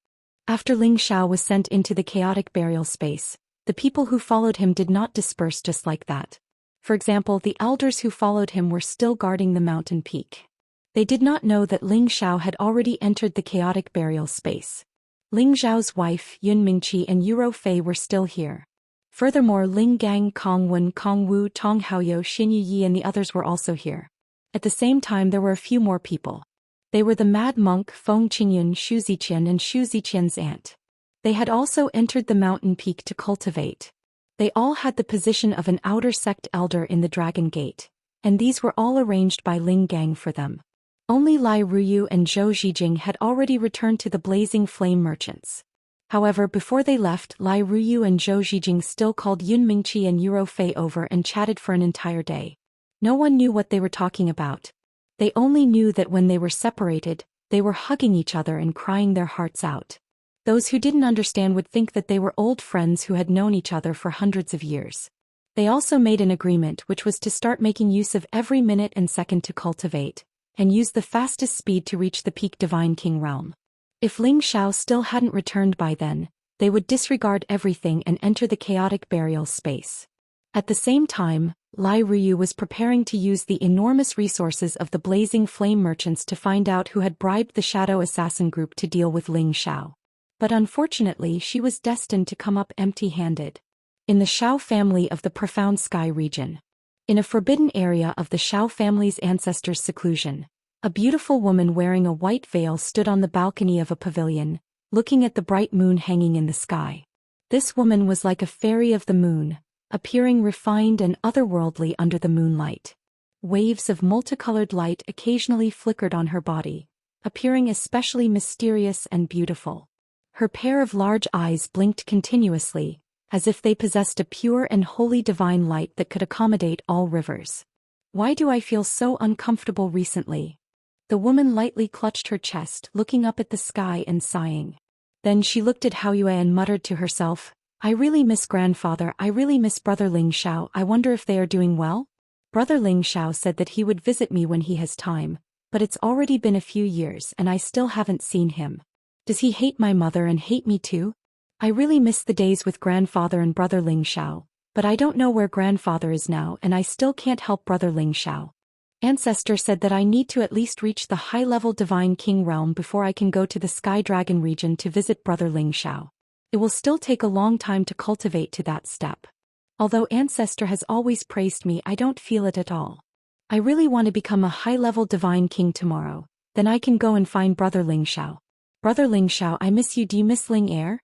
After Ling Xiao was sent into the chaotic burial space, the people who followed him did not disperse just like that. For example, the elders who followed him were still guarding the mountain peak. They did not know that Ling Xiao had already entered the chaotic burial space. Ling Zhao's wife, Yun Mingqi and Yuro Fei were still here. Furthermore, Ling Gang, Kong Wen, Kong Wu, Tong Haoyou, Xin Yi and the others were also here. At the same time there were a few more people. They were the Mad Monk, Feng Qingyun, Xu Ziqian and Xu Ziqian's aunt. They had also entered the mountain peak to cultivate. They all had the position of an outer sect elder in the Dragon Gate, and these were all arranged by Ling Gang for them. Only Lai Ruyu and Zhou Xijing had already returned to the blazing flame merchants. However, before they left, Lai Ruyu and Zhou Xijing still called Yun Mingqi and Yuro Fei over and chatted for an entire day. No one knew what they were talking about. They only knew that when they were separated, they were hugging each other and crying their hearts out. Those who didn't understand would think that they were old friends who had known each other for hundreds of years. They also made an agreement which was to start making use of every minute and second to cultivate, and use the fastest speed to reach the peak Divine King realm. If Ling Xiao still hadn't returned by then, they would disregard everything and enter the chaotic burial space. At the same time, Lai Ruyu was preparing to use the enormous resources of the blazing flame merchants to find out who had bribed the shadow assassin group to deal with Ling Xiao. But unfortunately she was destined to come up empty-handed. In the Xiao family of the Profound Sky region. In a forbidden area of the Xiao family's ancestors' seclusion, a beautiful woman wearing a white veil stood on the balcony of a pavilion, looking at the bright moon hanging in the sky. This woman was like a fairy of the moon, appearing refined and otherworldly under the moonlight. Waves of multicolored light occasionally flickered on her body, appearing especially mysterious and beautiful. Her pair of large eyes blinked continuously, as if they possessed a pure and holy divine light that could accommodate all rivers. Why do I feel so uncomfortable recently? The woman lightly clutched her chest, looking up at the sky and sighing. Then she looked at Haoyue and muttered to herself, I really miss grandfather, I really miss brother Ling Xiao, I wonder if they are doing well? Brother Ling Xiao said that he would visit me when he has time, but it's already been a few years and I still haven't seen him. Does he hate my mother and hate me too? I really miss the days with grandfather and brother Ling Xiao, but I don't know where grandfather is now and I still can't help brother Ling Xiao. Ancestor said that I need to at least reach the high-level Divine King realm before I can go to the Sky Dragon region to visit brother Ling Xiao. It will still take a long time to cultivate to that step. Although Ancestor has always praised me, I don't feel it at all. I really want to become a high-level Divine King tomorrow, then I can go and find brother Ling Xiao. Brother Ling Xiao, I miss you, do you miss Ling Air?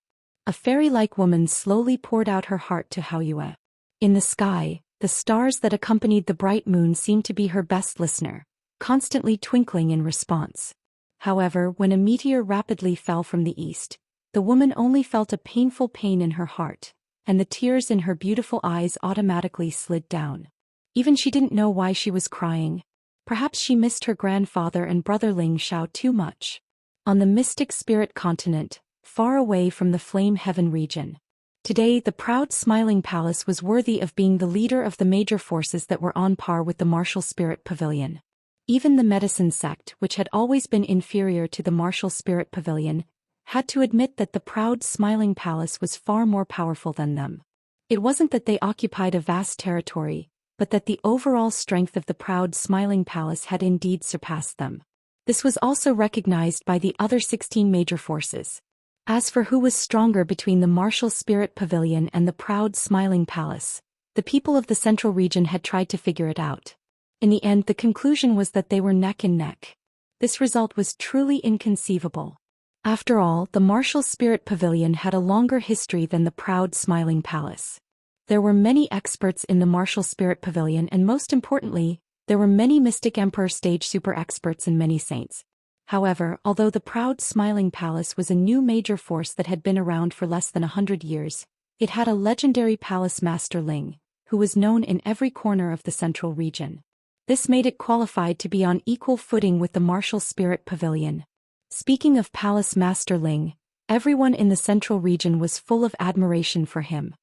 A fairy-like woman slowly poured out her heart to Haoyue. In the sky, the stars that accompanied the bright moon seemed to be her best listener, constantly twinkling in response. However, when a meteor rapidly fell from the east, the woman only felt a painful pain in her heart, and the tears in her beautiful eyes automatically slid down. Even she didn't know why she was crying. Perhaps she missed her grandfather and brother Ling Xiao too much. On the mystic spirit continent, far away from the flame heaven region. Today the proud smiling palace was worthy of being the leader of the major forces that were on par with the martial spirit pavilion. Even the medicine sect, which had always been inferior to the martial spirit pavilion, had to admit that the proud smiling palace was far more powerful than them. It wasn't that they occupied a vast territory, but that the overall strength of the proud smiling palace had indeed surpassed them. This was also recognized by the other 16 major forces. As for who was stronger between the martial spirit pavilion and the proud smiling palace, the people of the central region had tried to figure it out. In the end, the conclusion was that they were neck and neck. This result was truly inconceivable. After all, the martial spirit pavilion had a longer history than the proud smiling palace. There were many experts in the martial spirit pavilion, and most importantly, there were many mystic emperor stage super experts and many saints. However, although the proud smiling palace was a new major force that had been around for less than 100 years, it had a legendary palace master Ling, who was known in every corner of the central region. This made it qualified to be on equal footing with the martial spirit pavilion. Speaking of palace master Ling, everyone in the central region was full of admiration for him.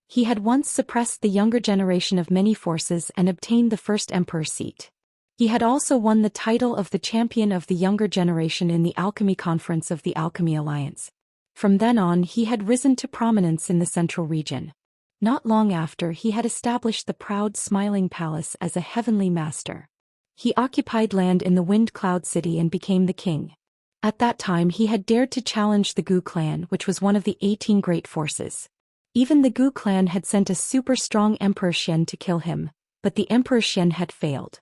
He had once suppressed the younger generation of many forces and obtained the first emperor's seat. He had also won the title of the champion of the younger generation in the Alchemy Conference of the Alchemy Alliance. From then on, he had risen to prominence in the central region. Not long after, he had established the proud smiling palace as a heavenly master. He occupied land in the Wind Cloud City and became the king. At that time, he had dared to challenge the Gu clan, which was one of the 18 great forces. Even the Gu clan had sent a super strong Emperor Xian to kill him, but the Emperor Xian had failed.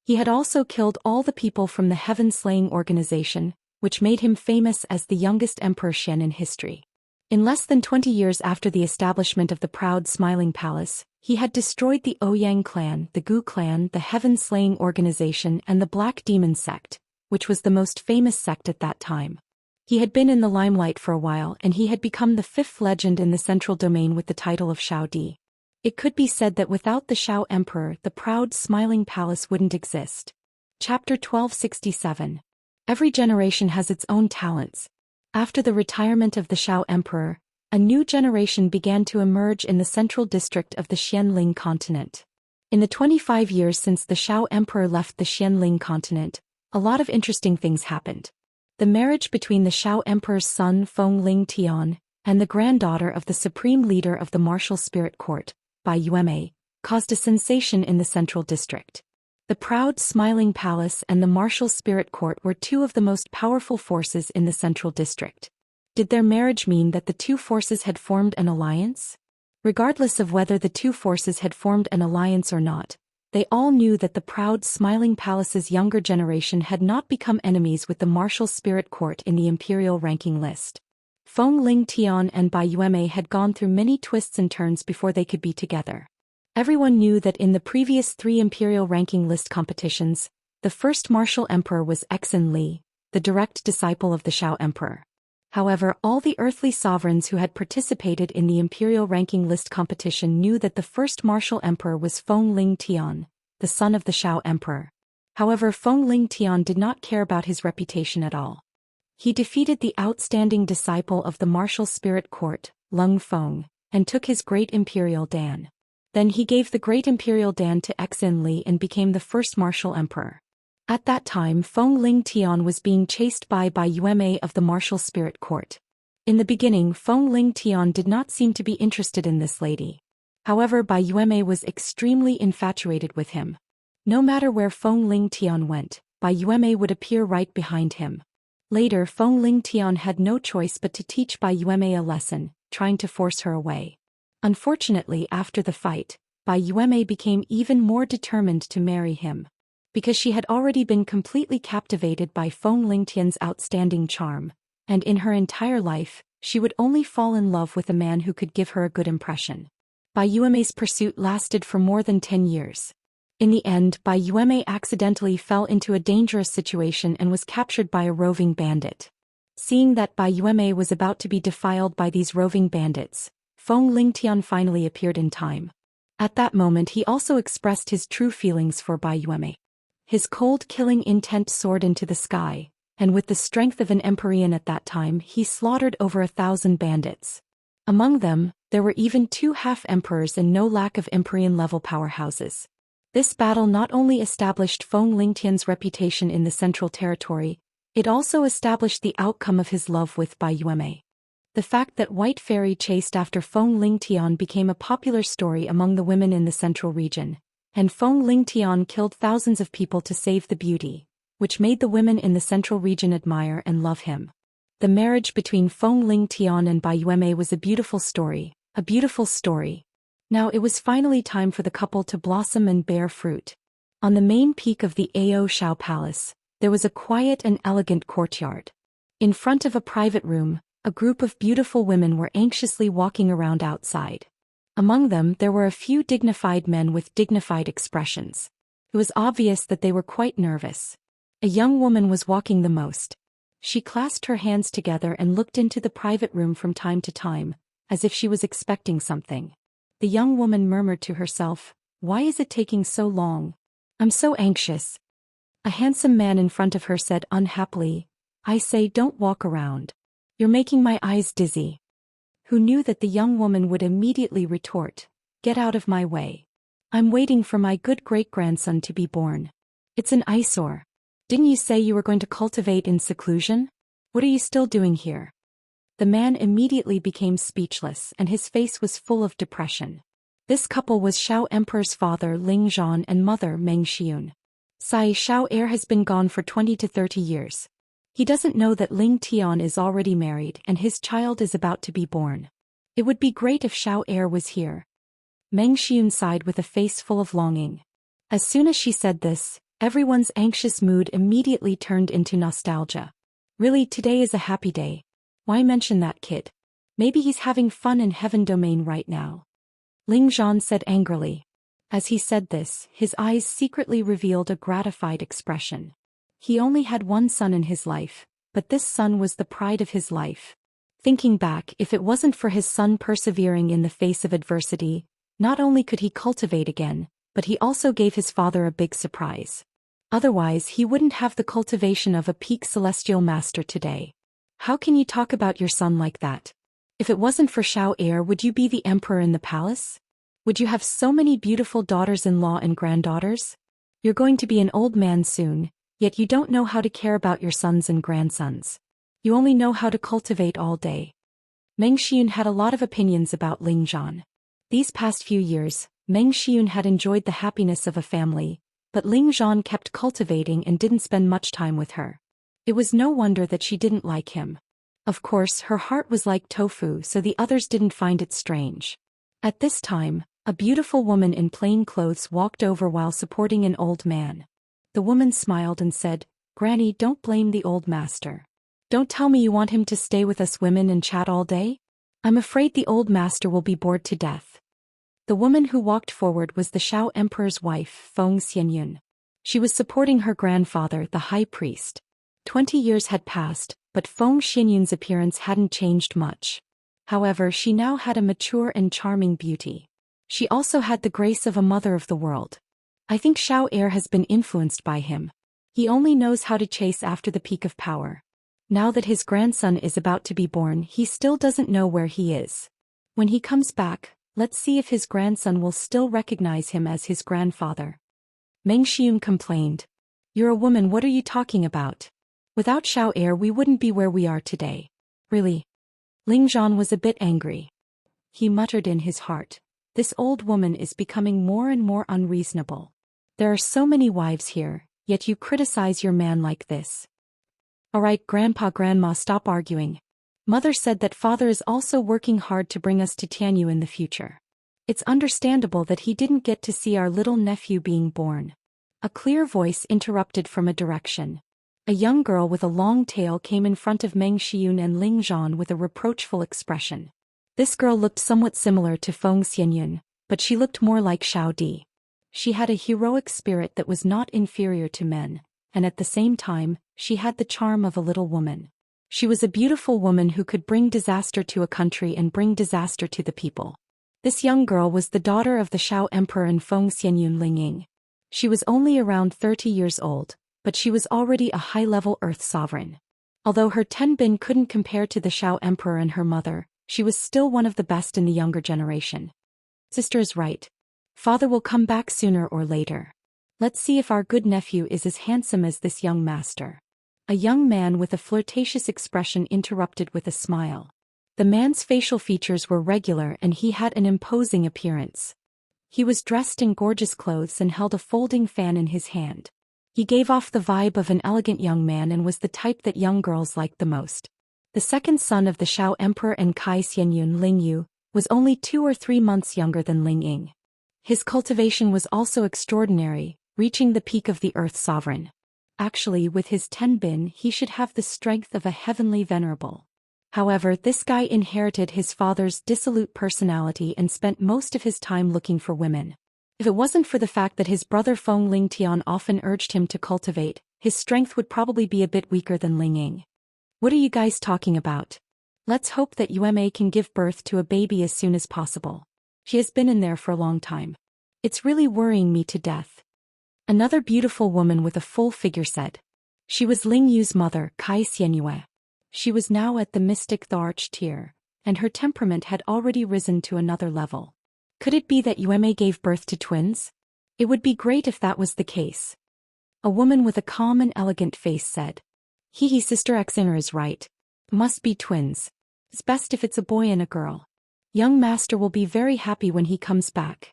He had also killed all the people from the Heaven-Slaying organization, which made him famous as the youngest Emperor Xian in history. In less than 20 years after the establishment of the proud smiling palace, he had destroyed the Ouyang clan, the Gu clan, the Heaven-Slaying organization, and the Black Demon sect, which was the most famous sect at that time. He had been in the limelight for a while, and he had become the 5th legend in the central domain with the title of Shao Di. It could be said that without the Shao Emperor, the proud smiling palace wouldn't exist. Chapter 1267. Every generation has its own talents. After the retirement of the Shao Emperor, a new generation began to emerge in the central district of the Xianling continent. In the 25 years since the Shao Emperor left the Xianling continent, a lot of interesting things happened. The marriage between the Shao Emperor's son Feng Ling Tian and the granddaughter of the supreme leader of the martial spirit court, Bai Yueme, caused a sensation in the central district. The proud smiling palace and the martial spirit court were two of the most powerful forces in the central district. Did their marriage mean that the two forces had formed an alliance? Regardless of whether the two forces had formed an alliance or not, they all knew that the proud smiling palace's younger generation had not become enemies with the martial spirit court in the imperial ranking list. Feng Ling Tian and Bai Yueme had gone through many twists and turns before they could be together. Everyone knew that in the previous 3 imperial ranking list competitions, the first martial emperor was Exin Li, the direct disciple of the Shao Emperor. However, all the earthly sovereigns who had participated in the imperial ranking list competition knew that the first martial emperor was Feng Ling Tian, the son of the Shao Emperor. However, Feng Ling Tian did not care about his reputation at all. He defeated the outstanding disciple of the martial spirit court, Lung Feng, and took his great imperial dan. Then he gave the great imperial dan to Exin Li and became the first martial emperor. At that time, Feng Ling Tian was being chased by Bai Yueme of the martial spirit court. In the beginning, Feng Ling Tian did not seem to be interested in this lady. However, Bai Yueme was extremely infatuated with him. No matter where Feng Ling Tian went, Bai Yueme would appear right behind him. Later, Feng Ling Tian had no choice but to teach Bai Yueme a lesson, trying to force her away. Unfortunately, after the fight, Bai Yueme became even more determined to marry him. Because she had already been completely captivated by Feng Ling Tian's outstanding charm, and in her entire life, she would only fall in love with a man who could give her a good impression. Bai Yueme's pursuit lasted for more than 10 years. In the end, Bai Yueme accidentally fell into a dangerous situation and was captured by a roving bandit. Seeing that Bai Yueme was about to be defiled by these roving bandits, Feng Ling Tian finally appeared in time. At that moment, he also expressed his true feelings for Bai Yueme. His cold killing intent soared into the sky, and with the strength of an Empyrean at that time, he slaughtered over 1,000 bandits. Among them, there were even 2 half-emperors and no lack of Empyrean-level powerhouses. This battle not only established Feng Ling Tian's reputation in the central territory, it also established the outcome of his love with Bai Yueme. The fact that White Fairy chased after Feng Ling Tian became a popular story among the women in the central region, And Feng Lingtian killed thousands of people to save the beauty, which made the women in the central region admire and love him. The marriage between Feng Lingtian and Bai Yuemei was a beautiful story, a beautiful story. Now it was finally time for the couple to blossom and bear fruit. On the main peak of the Ao Shao Palace, there was a quiet and elegant courtyard. In front of a private room, a group of beautiful women were anxiously walking around outside. Among them there were a few dignified men with dignified expressions. It was obvious that they were quite nervous. A young woman was walking the most. She clasped her hands together and looked into the private room from time to time, as if she was expecting something. The young woman murmured to herself, "Why is it taking so long? I'm so anxious." A handsome man in front of her said unhappily, "I say, don't walk around. You're making my eyes dizzy." Who knew that the young woman would immediately retort, "Get out of my way. I'm waiting for my good great-grandson to be born. It's an eyesore. Didn't you say you were going to cultivate in seclusion? What are you still doing here?" The man immediately became speechless and his face was full of depression. This couple was Shao Emperor's father Ling Zhan and mother Meng Xiun. Shao heir has been gone for 20 to 30 years. He doesn't know that Ling Tian is already married and his child is about to be born. It would be great if Shao heir was here. Meng Xiun sighed with a face full of longing. As soon as she said this, everyone's anxious mood immediately turned into nostalgia. Really, today is a happy day. Why mention that kid? Maybe he's having fun in Heaven Domain right now. Ling Zhan said angrily. As he said this, his eyes secretly revealed a gratified expression. He only had one son in his life, but this son was the pride of his life. Thinking back, if it wasn't for his son persevering in the face of adversity, not only could he cultivate again, but he also gave his father a big surprise. Otherwise he wouldn't have the cultivation of a peak celestial master today. How can you talk about your son like that? If it wasn't for Shao heir, would you be the emperor in the palace? Would you have so many beautiful daughters-in-law and granddaughters? You're going to be an old man soon, yet you don't know how to care about your sons and grandsons. You only know how to cultivate all day. Meng Xiun had a lot of opinions about Ling Zhan. These past few years, Meng Xiun had enjoyed the happiness of a family, but Ling Zhan kept cultivating and didn't spend much time with her. It was no wonder that she didn't like him. Of course, her heart was like tofu, so the others didn't find it strange. At this time, a beautiful woman in plain clothes walked over while supporting an old man. The woman smiled and said, "Granny, don't blame the old master. Don't tell me you want him to stay with us women and chat all day? I'm afraid the old master will be bored to death." The woman who walked forward was the Shao Emperor's wife, Feng Xianyun. She was supporting her grandfather, the high priest. 20 years had passed, but Feng Xianyun's appearance hadn't changed much. However, she now had a mature and charming beauty. She also had the grace of a mother of the world. I think Shao heir has been influenced by him. He only knows how to chase after the peak of power. Now that his grandson is about to be born, he still doesn't know where he is. When he comes back, let's see if his grandson will still recognize him as his grandfather. Meng Xiun complained. "You're a woman, what are you talking about? Without Shao heir we wouldn't be where we are today. Really?" Ling Zhan was a bit angry. He muttered in his heart, "This old woman is becoming more and more unreasonable. There are so many wives here, yet you criticize your man like this." "Alright, Grandpa, Grandma, stop arguing. Mother said that father is also working hard to bring us to Tianyu in the future. It's understandable that he didn't get to see our little nephew being born." A clear voice interrupted from a direction. A young girl with a long tail came in front of Meng Xiun and Ling Zhan with a reproachful expression. This girl looked somewhat similar to Feng Xianyun, but she looked more like Shao Di. She had a heroic spirit that was not inferior to men, and at the same time, she had the charm of a little woman. She was a beautiful woman who could bring disaster to a country and bring disaster to the people. This young girl was the daughter of the Shao Emperor and Feng Xianyun Lingying. She was only around 30 years old, but she was already a high-level Earth sovereign. Although her tenbin couldn't compare to the Shao Emperor and her mother, she was still one of the best in the younger generation. "Sister is right. Father will come back sooner or later. Let's see if our good nephew is as handsome as this young master." A young man with a flirtatious expression interrupted with a smile. The man's facial features were regular and he had an imposing appearance. He was dressed in gorgeous clothes and held a folding fan in his hand. He gave off the vibe of an elegant young man and was the type that young girls liked the most. The second son of the Shao Emperor and Kai Xianyun, Ling Yu, was only 2 or 3 months younger than Ling Ying. His cultivation was also extraordinary, reaching the peak of the Earth Sovereign. Actually, with his 10 bin, he should have the strength of a heavenly venerable. However, this guy inherited his father's dissolute personality and spent most of his time looking for women. If it wasn't for the fact that his brother Feng Lingtian often urged him to cultivate, his strength would probably be a bit weaker than Ling Ying. What are you guys talking about? Let's hope that Yuma can give birth to a baby as soon as possible. She has been in there for a long time. It's really worrying me to death. Another beautiful woman with a full figure said. She was Ling Yu's mother, Kai Xianyue. She was now at the mystic Tharch tier, and her temperament had already risen to another level. Could it be that Yuma gave birth to twins? It would be great if that was the case. A woman with a calm and elegant face said. Sister Xiner is right. Must be twins. It's best if it's a boy and a girl. Young master will be very happy when he comes back.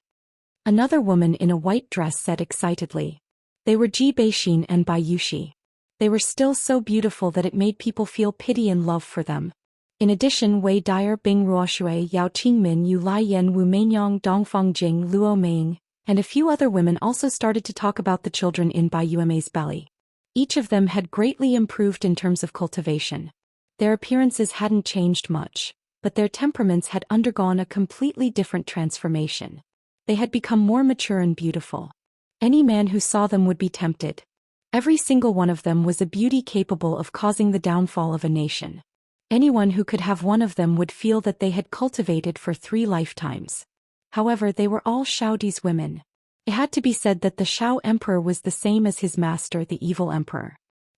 Another woman in a white dress said excitedly. They were Ji Beixin and Bai Yushi. They were still so beautiful that it made people feel pity and love for them. In addition, Wei Dyer, Bing Ruoshui, Yao Qingmin, Yu Lai Yan, Wu Meinyang, Dongfang Jing, Luo Ming, and a few other women also started to talk about the children in Bai Yume's belly. Each of them had greatly improved in terms of cultivation. Their appearances hadn't changed much, but their temperaments had undergone a completely different transformation. They had become more mature and beautiful. Any man who saw them would be tempted. Every single one of them was a beauty capable of causing the downfall of a nation. Anyone who could have one of them would feel that they had cultivated for 3 lifetimes. However, they were all Shaodi's women. It had to be said that the Shao Emperor was the same as his master, the Evil Emperor.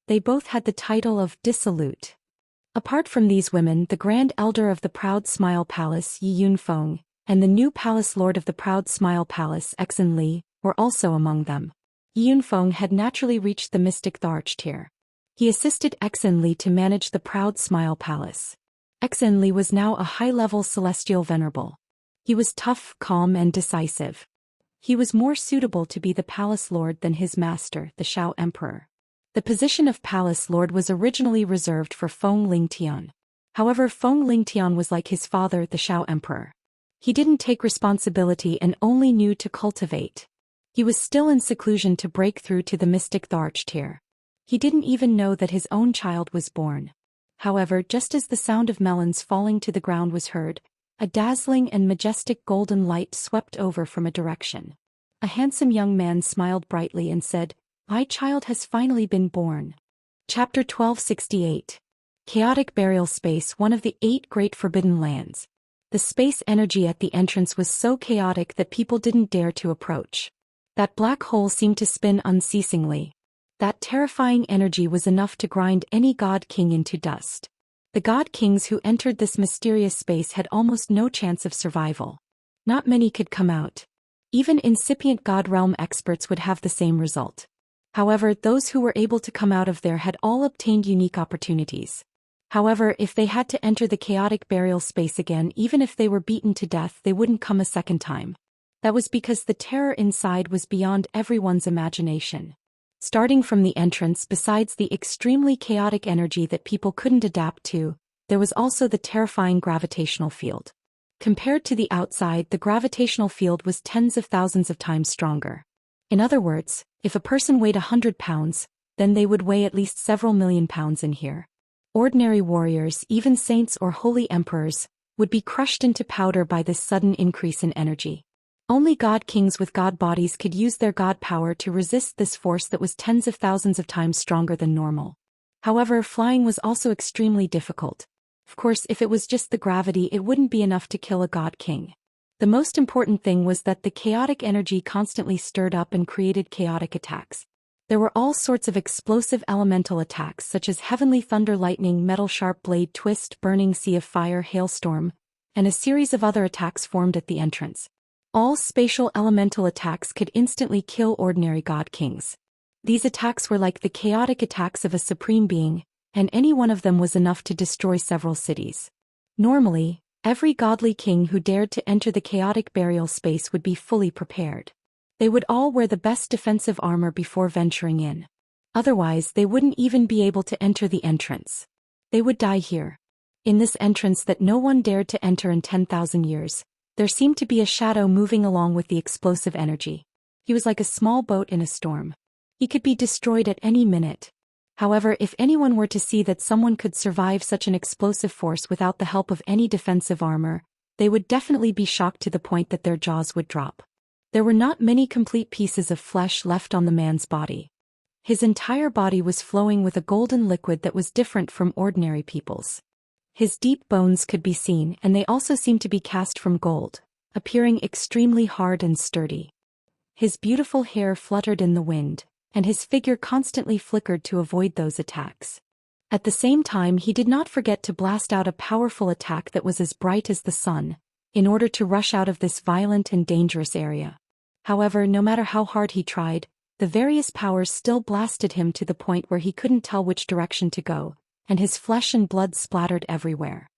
They both had the title of dissolute. Apart from these women, the Grand Elder of the Proud Smile Palace, Yi Yunfeng, and the new Palace Lord of the Proud Smile Palace, Exin Li, were also among them. Yi Yunfeng had naturally reached the mystic Tharch tier. He assisted Exin Li to manage the Proud Smile Palace. Exin Li was now a high-level celestial venerable. He was tough, calm, and decisive. He was more suitable to be the Palace Lord than his master, the Shao Emperor. The position of Palace Lord was originally reserved for Feng Lingtian. However, Feng Lingtian was like his father, the Shao Emperor. He didn't take responsibility and only knew to cultivate. He was still in seclusion to break through to the mystic Tharch tier. He didn't even know that his own child was born. However, just as the sound of melons falling to the ground was heard, a dazzling and majestic golden light swept over from a direction. A handsome young man smiled brightly and said, "My child has finally been born." Chapter 1268. Chaotic Burial Space, one of the 8 Great Forbidden Lands. The space energy at the entrance was so chaotic that people didn't dare to approach. That black hole seemed to spin unceasingly. That terrifying energy was enough to grind any god king into dust. The god kings who entered this mysterious space had almost no chance of survival. Not many could come out. Even incipient god realm experts would have the same result. However, those who were able to come out of there had all obtained unique opportunities. However, if they had to enter the chaotic burial space again, even if they were beaten to death, they wouldn't come a second time. That was because the terror inside was beyond everyone's imagination. Starting from the entrance, besides the extremely chaotic energy that people couldn't adapt to, there was also the terrifying gravitational field. Compared to the outside, the gravitational field was tens of thousands of times stronger. In other words, if a person weighed 100 pounds, then they would weigh at least several million pounds in here. Ordinary warriors, even saints or holy emperors, would be crushed into powder by this sudden increase in energy. Only god kings with god bodies could use their god power to resist this force that was tens of thousands of times stronger than normal. However, flying was also extremely difficult. Of course, if it was just the gravity, it wouldn't be enough to kill a god king. The most important thing was that the chaotic energy constantly stirred up and created chaotic attacks. There were all sorts of explosive elemental attacks such as heavenly thunder, lightning, metal sharp blade, twist, burning sea of fire, hailstorm, and a series of other attacks formed at the entrance. All spatial elemental attacks could instantly kill ordinary god kings. These attacks were like the chaotic attacks of a supreme being, and any one of them was enough to destroy several cities. Normally, Every godly king who dared to enter the chaotic burial space would be fully prepared. They would all wear the best defensive armor before venturing in. Otherwise, they wouldn't even be able to enter the entrance. They would die here. In this entrance that no one dared to enter in 10,000 years, there seemed to be a shadow moving along with the explosive energy. He was like a small boat in a storm. He could be destroyed at any minute. However, if anyone were to see that someone could survive such an explosive force without the help of any defensive armor, they would definitely be shocked to the point that their jaws would drop. There were not many complete pieces of flesh left on the man's body. His entire body was flowing with a golden liquid that was different from ordinary people's. His deep bones could be seen, and they also seemed to be cast from gold, appearing extremely hard and sturdy. His beautiful hair fluttered in the wind, and his figure constantly flickered to avoid those attacks. At the same time, he did not forget to blast out a powerful attack that was as bright as the sun, in order to rush out of this violent and dangerous area. However, no matter how hard he tried, the various powers still blasted him to the point where he couldn't tell which direction to go, and his flesh and blood splattered everywhere.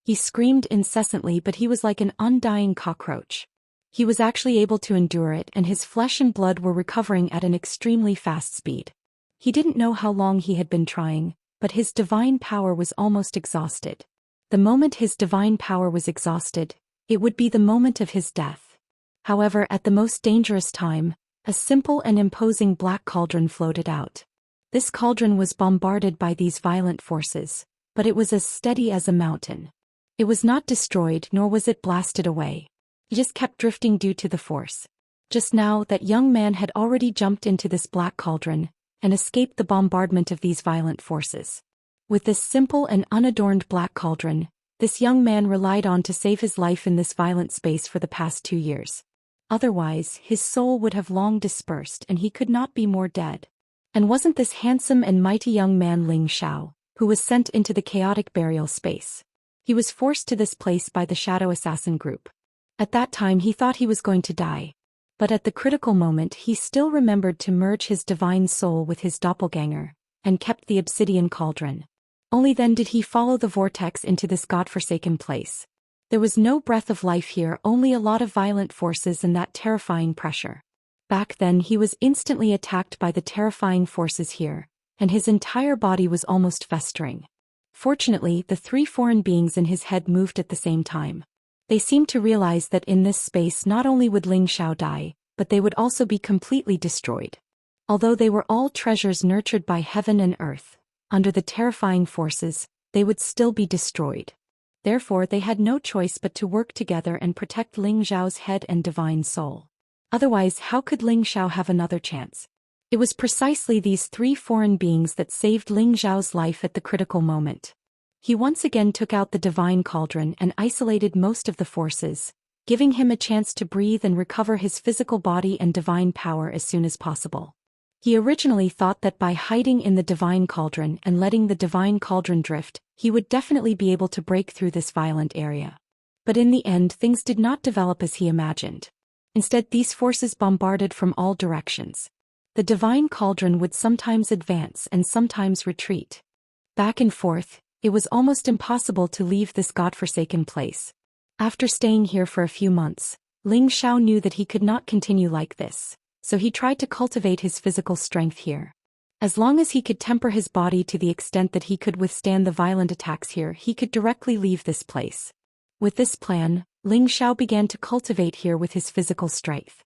He screamed incessantly, but he was like an undying cockroach. He was actually able to endure it, and his flesh and blood were recovering at an extremely fast speed. He didn't know how long he had been trying, but his divine power was almost exhausted. The moment his divine power was exhausted, it would be the moment of his death. However, at the most dangerous time, a simple and imposing black cauldron floated out. This cauldron was bombarded by these violent forces, but it was as steady as a mountain. It was not destroyed, nor was it blasted away. It just kept drifting due to the force. Just now, that young man had already jumped into this black cauldron and escaped the bombardment of these violent forces. With this simple and unadorned black cauldron, this young man relied on to save his life in this violent space for the past 2 years. Otherwise, his soul would have long dispersed and he could not be more dead. And wasn't this handsome and mighty young man Ling Xiao, who was sent into the chaotic burial space? He was forced to this place by the Shadow Assassin group. At that time he thought he was going to die. But at the critical moment he still remembered to merge his divine soul with his doppelganger, and kept the obsidian cauldron. Only then did he follow the vortex into this godforsaken place. There was no breath of life here, only a lot of violent forces and that terrifying pressure. Back then he was instantly attacked by the terrifying forces here, and his entire body was almost festering. Fortunately, the 3 foreign beings in his head moved at the same time. They seemed to realize that in this space not only would Ling Xiao die, but they would also be completely destroyed. Although they were all treasures nurtured by heaven and earth, under the terrifying forces, they would still be destroyed. Therefore they had no choice but to work together and protect Ling Xiao's head and divine soul. Otherwise, how could Ling Xiao have another chance? It was precisely these 3 foreign beings that saved Ling Xiao's life at the critical moment. He once again took out the divine cauldron and isolated most of the forces, giving him a chance to breathe and recover his physical body and divine power as soon as possible. He originally thought that by hiding in the divine cauldron and letting the divine cauldron drift, he would definitely be able to break through this violent area. But in the end, things did not develop as he imagined. Instead, these forces bombarded from all directions. The divine cauldron would sometimes advance and sometimes retreat. Back and forth, it was almost impossible to leave this godforsaken place. After staying here for a few months, Ling Xiao knew that he could not continue like this, so he tried to cultivate his physical strength here. As long as he could temper his body to the extent that he could withstand the violent attacks here, he could directly leave this place. With this plan, Ling Xiao began to cultivate here with his physical strength.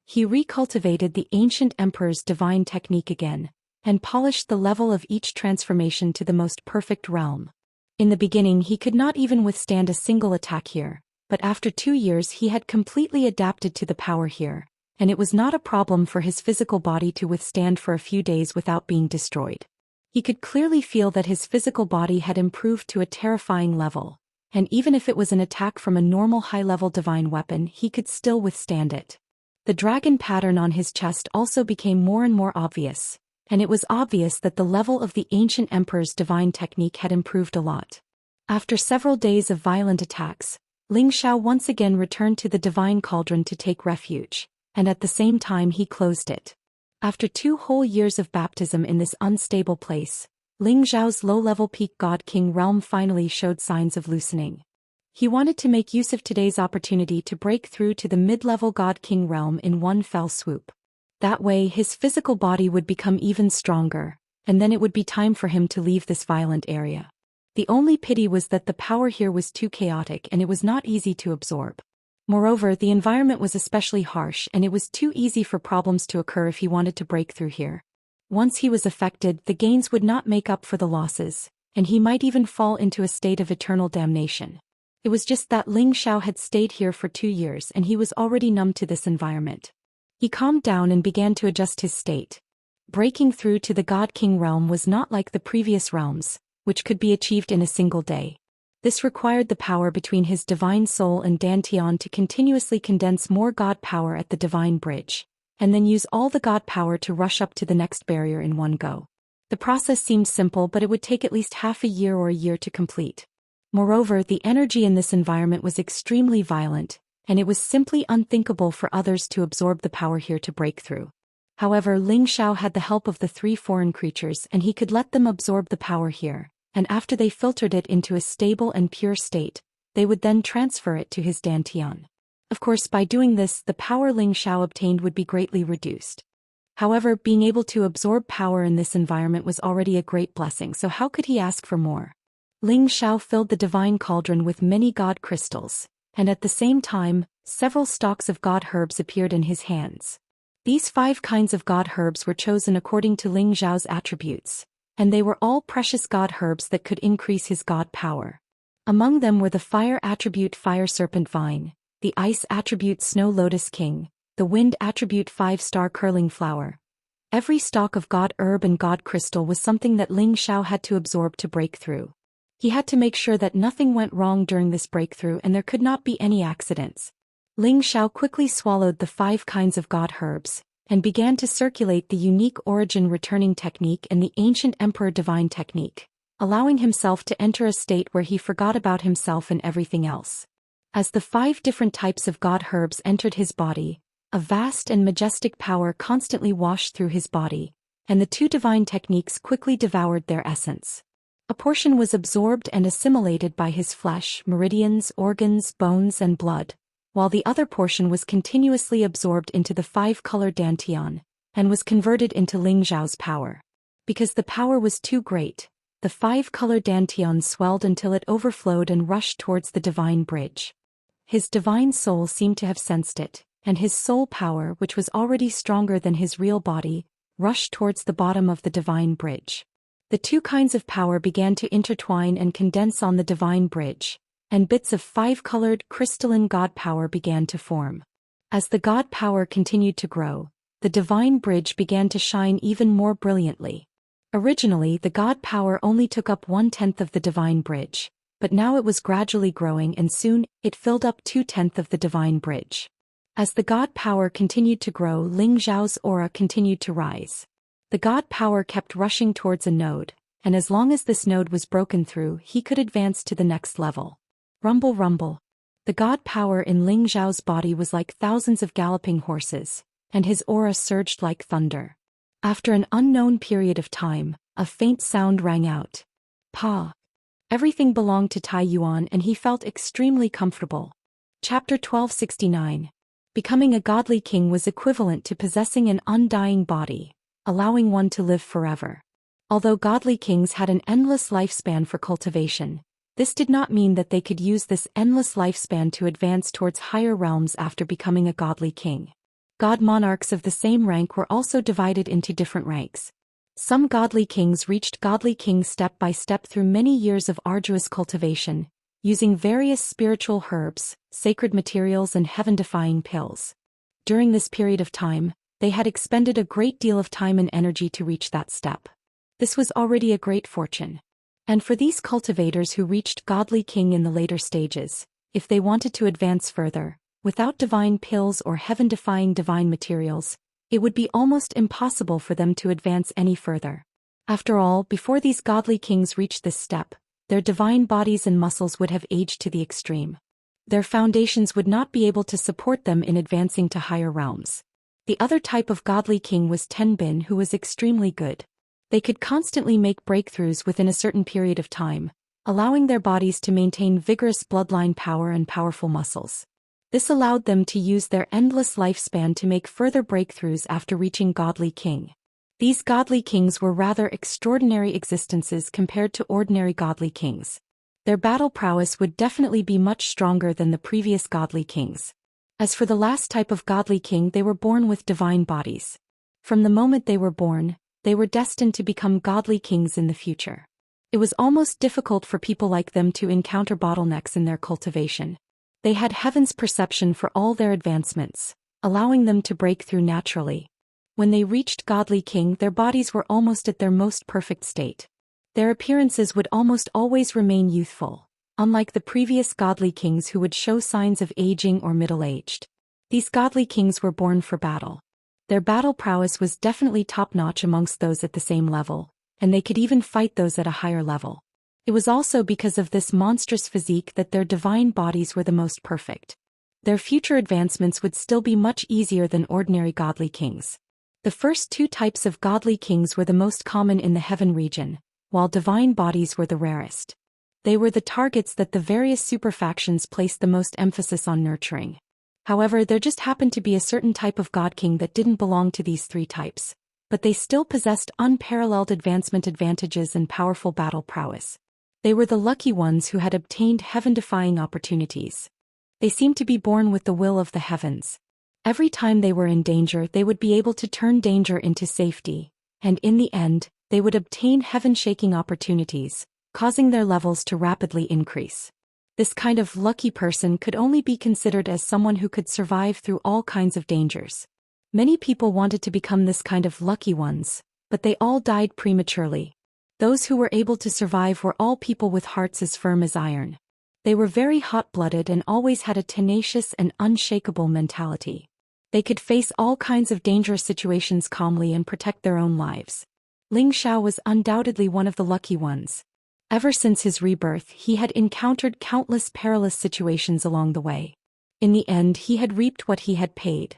He recultivated the ancient emperor's divine technique again, and polished the level of each transformation to the most perfect realm. In the beginning he could not even withstand a single attack here, but after 2 years he had completely adapted to the power here, and it was not a problem for his physical body to withstand for a few days without being destroyed. He could clearly feel that his physical body had improved to a terrifying level, and even if it was an attack from a normal high-level divine weapon, he could still withstand it. The dragon pattern on his chest also became more and more obvious, and it was obvious that the level of the ancient emperor's divine technique had improved a lot. After several days of violent attacks, Ling Xiao once again returned to the divine cauldron to take refuge, and at the same time he closed it. After 2 whole years of baptism in this unstable place, Ling Xiao's low-level peak God King realm finally showed signs of loosening. He wanted to make use of today's opportunity to break through to the mid-level God King realm in one fell swoop. That way his physical body would become even stronger, and then it would be time for him to leave this violent area. The only pity was that the power here was too chaotic and it was not easy to absorb. Moreover, the environment was especially harsh and it was too easy for problems to occur if he wanted to break through here. Once he was affected, the gains would not make up for the losses, and he might even fall into a state of eternal damnation. It was just that Ling Xiao had stayed here for 2 years and he was already numb to this environment. He calmed down and began to adjust his state. Breaking through to the God King realm was not like the previous realms, which could be achieved in a single day. This required the power between his divine soul and Dantian to continuously condense more God power at the divine bridge, and then use all the God power to rush up to the next barrier in one go. The process seemed simple, but it would take at least half a year or a year to complete. Moreover, the energy in this environment was extremely violent, and it was simply unthinkable for others to absorb the power here to break through. However, Ling Xiao had the help of the 3 foreign creatures and he could let them absorb the power here, and after they filtered it into a stable and pure state, they would then transfer it to his Dantian. Of course, by doing this, the power Ling Xiao obtained would be greatly reduced. However, being able to absorb power in this environment was already a great blessing, so how could he ask for more? Ling Xiao filled the divine cauldron with many god crystals, and at the same time, several stalks of god herbs appeared in his hands. These 5 kinds of god herbs were chosen according to Ling Xiao's attributes, and they were all precious god herbs that could increase his god power. Among them were the fire attribute fire serpent vine, the ice attribute snow lotus king, the wind attribute 5-star curling flower. Every stalk of god herb and god crystal was something that Ling Xiao had to absorb to break through. He had to make sure that nothing went wrong during this breakthrough and there could not be any accidents. Ling Xiao quickly swallowed the 5 kinds of god herbs, and began to circulate the unique origin returning technique and the ancient emperor divine technique, allowing himself to enter a state where he forgot about himself and everything else. As the 5 different types of god herbs entered his body, a vast and majestic power constantly washed through his body, and the 2 divine techniques quickly devoured their essence. A portion was absorbed and assimilated by his flesh, meridians, organs, bones, and blood, while the other portion was continuously absorbed into the 5-color Dantian, and was converted into Ling Xiao's power. Because the power was too great, the 5-color Dantian swelled until it overflowed and rushed towards the divine bridge. His divine soul seemed to have sensed it, and his soul power, which was already stronger than his real body, rushed towards the bottom of the divine bridge. The 2 kinds of power began to intertwine and condense on the divine bridge, and bits of 5-colored crystalline god power began to form. As the god power continued to grow, the divine bridge began to shine even more brilliantly. Originally, the god power only took up 1/10 of the divine bridge, but now it was gradually growing and soon, it filled up 2/10 of the divine bridge. As the god power continued to grow, Ling Xiao's aura continued to rise. The god power kept rushing towards a node, and as long as this node was broken through, he could advance to the next level. Rumble rumble. The god power in Ling Xiao's body was like thousands of galloping horses, and his aura surged like thunder. After an unknown period of time, a faint sound rang out. Pa. Everything belonged to Tai Yuan and he felt extremely comfortable. Chapter 1269. Becoming a godly king was equivalent to possessing an undying body, allowing one to live forever. Although godly kings had an endless lifespan for cultivation, this did not mean that they could use this endless lifespan to advance towards higher realms after becoming a godly king. God monarchs of the same rank were also divided into different ranks. Some godly kings reached godly kings step by step through many years of arduous cultivation, using various spiritual herbs, sacred materials and heaven-defying pills. During this period of time, they had expended a great deal of time and energy to reach that step. This was already a great fortune. And for these cultivators who reached godly king in the later stages, if they wanted to advance further, without divine pills or heaven-defying divine materials, it would be almost impossible for them to advance any further. After all, before these godly kings reached this step, their divine bodies and muscles would have aged to the extreme. Their foundations would not be able to support them in advancing to higher realms. The other type of godly king was Tenbin, who was extremely good. They could constantly make breakthroughs within a certain period of time, allowing their bodies to maintain vigorous bloodline power and powerful muscles. This allowed them to use their endless lifespan to make further breakthroughs after reaching Godly King. These Godly Kings were rather extraordinary existences compared to ordinary Godly Kings. Their battle prowess would definitely be much stronger than the previous Godly Kings. As for the last type of Godly King, they were born with divine bodies. From the moment they were born, they were destined to become Godly Kings in the future. It was almost difficult for people like them to encounter bottlenecks in their cultivation. They had heaven's perception for all their advancements, allowing them to break through naturally. When they reached Godly King, their bodies were almost at their most perfect state. Their appearances would almost always remain youthful, unlike the previous Godly Kings who would show signs of aging or middle-aged. These Godly Kings were born for battle. Their battle prowess was definitely top-notch amongst those at the same level, and they could even fight those at a higher level. It was also because of this monstrous physique that their divine bodies were the most perfect. Their future advancements would still be much easier than ordinary Godly Kings. The first two types of Godly Kings were the most common in the heaven region, while divine bodies were the rarest. They were the targets that the various superfactions placed the most emphasis on nurturing. However, there just happened to be a certain type of God King that didn't belong to these three types, but they still possessed unparalleled advancement advantages and powerful battle prowess. They were the lucky ones who had obtained heaven-defying opportunities. They seemed to be born with the will of the heavens. Every time they were in danger, they would be able to turn danger into safety, and in the end, they would obtain heaven-shaking opportunities, causing their levels to rapidly increase. This kind of lucky person could only be considered as someone who could survive through all kinds of dangers. Many people wanted to become this kind of lucky ones, but they all died prematurely. Those who were able to survive were all people with hearts as firm as iron. They were very hot-blooded and always had a tenacious and unshakable mentality. They could face all kinds of dangerous situations calmly and protect their own lives. Ling Xiao was undoubtedly one of the lucky ones. Ever since his rebirth, he had encountered countless perilous situations along the way. In the end, he had reaped what he had paid.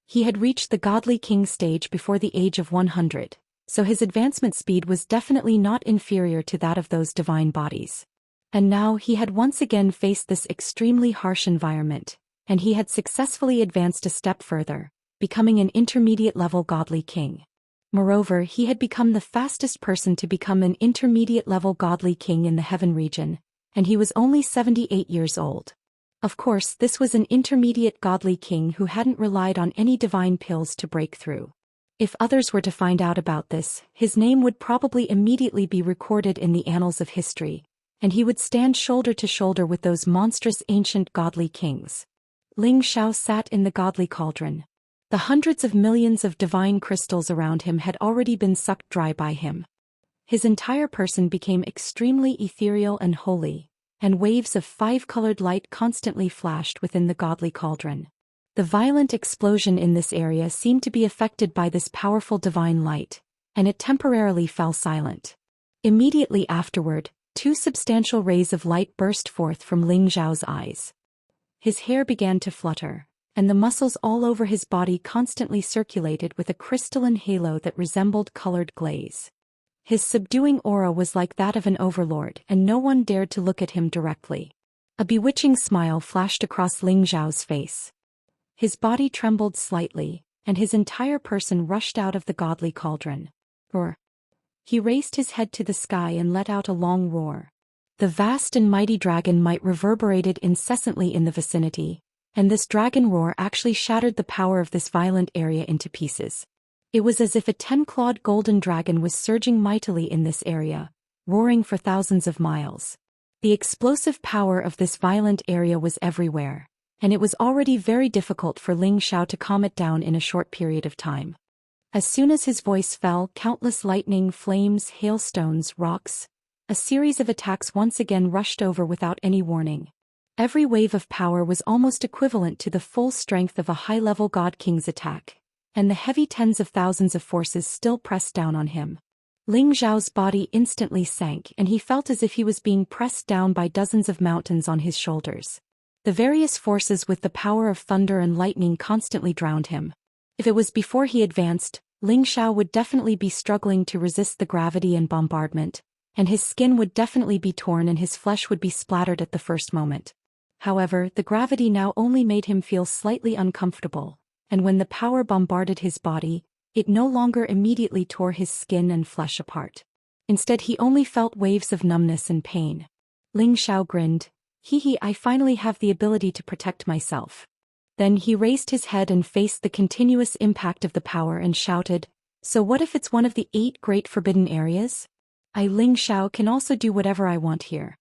He had reached the Godly King stage before the age of 100, so his advancement speed was definitely not inferior to that of those divine bodies. And now he had once again faced this extremely harsh environment, and he had successfully advanced a step further, becoming an intermediate-level Godly King. Moreover, he had become the fastest person to become an intermediate-level Godly King in the heaven region, and he was only 78 years old. Of course, this was an intermediate Godly King who hadn't relied on any divine pills to break through. If others were to find out about this, his name would probably immediately be recorded in the annals of history, and he would stand shoulder to shoulder with those monstrous ancient Godly Kings. Ling Xiao sat in the Godly Cauldron. The hundreds of millions of divine crystals around him had already been sucked dry by him. His entire person became extremely ethereal and holy, and waves of five-colored light constantly flashed within the Godly Cauldron. The violent explosion in this area seemed to be affected by this powerful divine light, and it temporarily fell silent. Immediately afterward, two substantial rays of light burst forth from Ling Xiao's eyes. His hair began to flutter, and the muscles all over his body constantly circulated with a crystalline halo that resembled colored glaze. His subduing aura was like that of an overlord, and no one dared to look at him directly. A bewitching smile flashed across Ling Xiao's face. His body trembled slightly, and his entire person rushed out of the Godly Cauldron. Roar! He raised his head to the sky and let out a long roar. The vast and mighty dragon might reverberated incessantly in the vicinity, and this dragon roar actually shattered the power of this violent area into pieces. It was as if a 10-clawed golden dragon was surging mightily in this area, roaring for thousands of miles. The explosive power of this violent area was everywhere, and it was already very difficult for Ling Xiao to calm it down in a short period of time. As soon as his voice fell, countless lightning, flames, hailstones, rocks, a series of attacks once again rushed over without any warning. Every wave of power was almost equivalent to the full strength of a high-level God King's attack, and the heavy tens of thousands of forces still pressed down on him. Ling Xiao's body instantly sank, and he felt as if he was being pressed down by dozens of mountains on his shoulders. The various forces with the power of thunder and lightning constantly drowned him. If it was before he advanced, Ling Xiao would definitely be struggling to resist the gravity and bombardment, and his skin would definitely be torn and his flesh would be splattered at the first moment. However, the gravity now only made him feel slightly uncomfortable, and when the power bombarded his body, it no longer immediately tore his skin and flesh apart. Instead, he only felt waves of numbness and pain. Ling Xiao grinned. Hee, I finally have the ability to protect myself. Then he raised his head and faced the continuous impact of the power and shouted, "So what if it's one of the 8 great forbidden areas? I, Ling Xiao, can also do whatever I want here."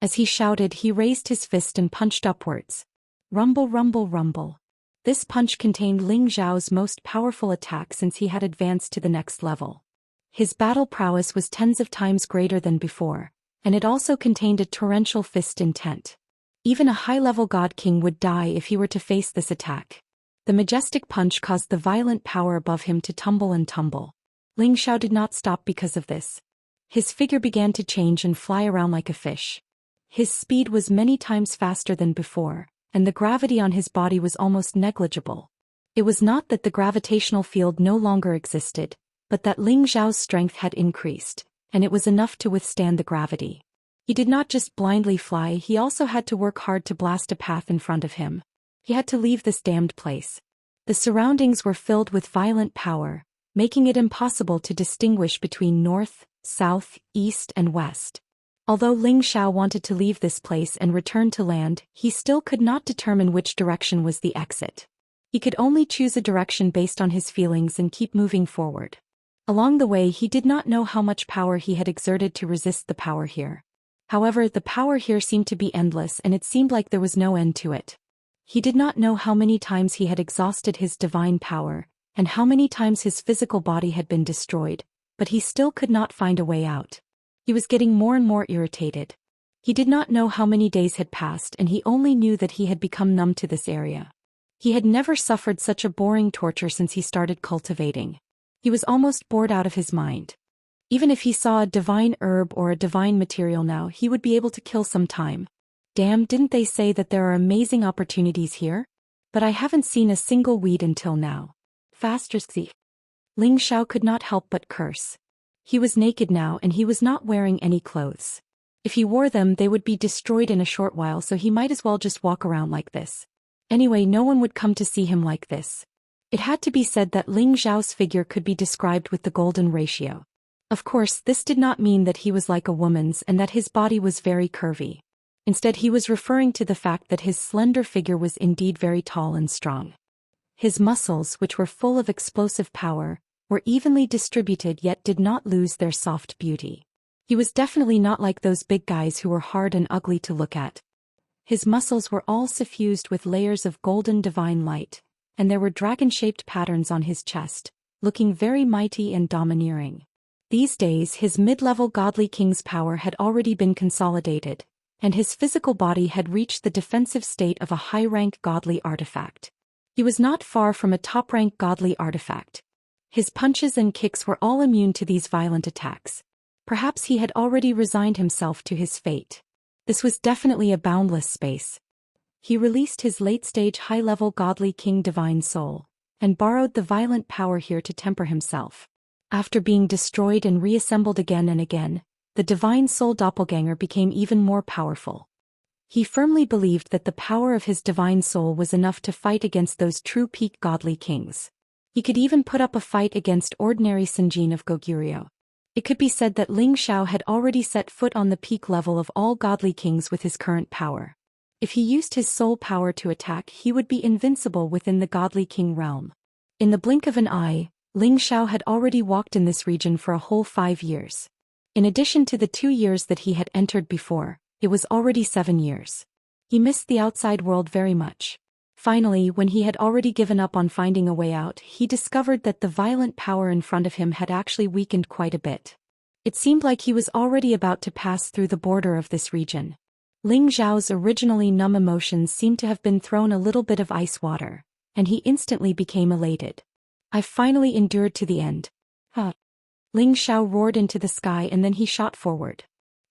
As he shouted, he raised his fist and punched upwards. Rumble, rumble, rumble. This punch contained Ling Xiao's most powerful attack since he had advanced to the next level. His battle prowess was tens of times greater than before, and it also contained a torrential fist intent. Even a high-level God King would die if he were to face this attack. The majestic punch caused the violent power above him to tumble and tumble. Ling Xiao did not stop because of this. His figure began to change and fly around like a fish. His speed was many times faster than before, and the gravity on his body was almost negligible. It was not that the gravitational field no longer existed, but that Ling Xiao's strength had increased, and it was enough to withstand the gravity. He did not just blindly fly, he also had to work hard to blast a path in front of him. He had to leave this damned place. The surroundings were filled with violent power, making it impossible to distinguish between north, south, east, and west. Although Ling Xiao wanted to leave this place and return to land, he still could not determine which direction was the exit. He could only choose a direction based on his feelings and keep moving forward. Along the way, he did not know how much power he had exerted to resist the power here. However, the power here seemed to be endless and it seemed like there was no end to it. He did not know how many times he had exhausted his divine power, and how many times his physical body had been destroyed, but he still could not find a way out. He was getting more and more irritated. He did not know how many days had passed and he only knew that he had become numb to this area. He had never suffered such a boring torture since he started cultivating. He was almost bored out of his mind. Even if he saw a divine herb or a divine material now, he would be able to kill some time. Damn, didn't they say that there are amazing opportunities here? But I haven't seen a single weed until now. Faster, see. Ling Xiao could not help but curse. He was naked now and he was not wearing any clothes. If he wore them, they would be destroyed in a short while, so he might as well just walk around like this. Anyway, no one would come to see him like this. It had to be said that Ling Xiao's figure could be described with the golden ratio. Of course, this did not mean that he was like a woman's and that his body was very curvy. Instead, he was referring to the fact that his slender figure was indeed very tall and strong. His muscles, which were full of explosive power, were evenly distributed yet did not lose their soft beauty. He was definitely not like those big guys who were hard and ugly to look at. His muscles were all suffused with layers of golden divine light, and there were dragon-shaped patterns on his chest, looking very mighty and domineering. These days, his mid-level godly king's power had already been consolidated, and his physical body had reached the defensive state of a high-rank godly artifact. He was not far from a top-rank godly artifact. His punches and kicks were all immune to these violent attacks. Perhaps he had already resigned himself to his fate. This was definitely a boundless space. He released his late-stage high-level godly king divine soul, and borrowed the violent power here to temper himself. After being destroyed and reassembled again and again, the divine soul doppelganger became even more powerful. He firmly believed that the power of his divine soul was enough to fight against those true peak godly kings. He could even put up a fight against ordinary Sinjin of Goguryeo. It could be said that Ling Xiao had already set foot on the peak level of all godly kings with his current power. If he used his soul power to attack, he would be invincible within the godly king realm. In the blink of an eye, Ling Xiao had already walked in this region for a whole 5 years. In addition to the 2 years that he had entered before, it was already 7 years. He missed the outside world very much. Finally, when he had already given up on finding a way out, he discovered that the violent power in front of him had actually weakened quite a bit. It seemed like he was already about to pass through the border of this region. Ling Xiao's originally numb emotions seemed to have been thrown a little bit of ice water, and he instantly became elated. "I've finally endured to the end." Ling Xiao roared into the sky and then he shot forward.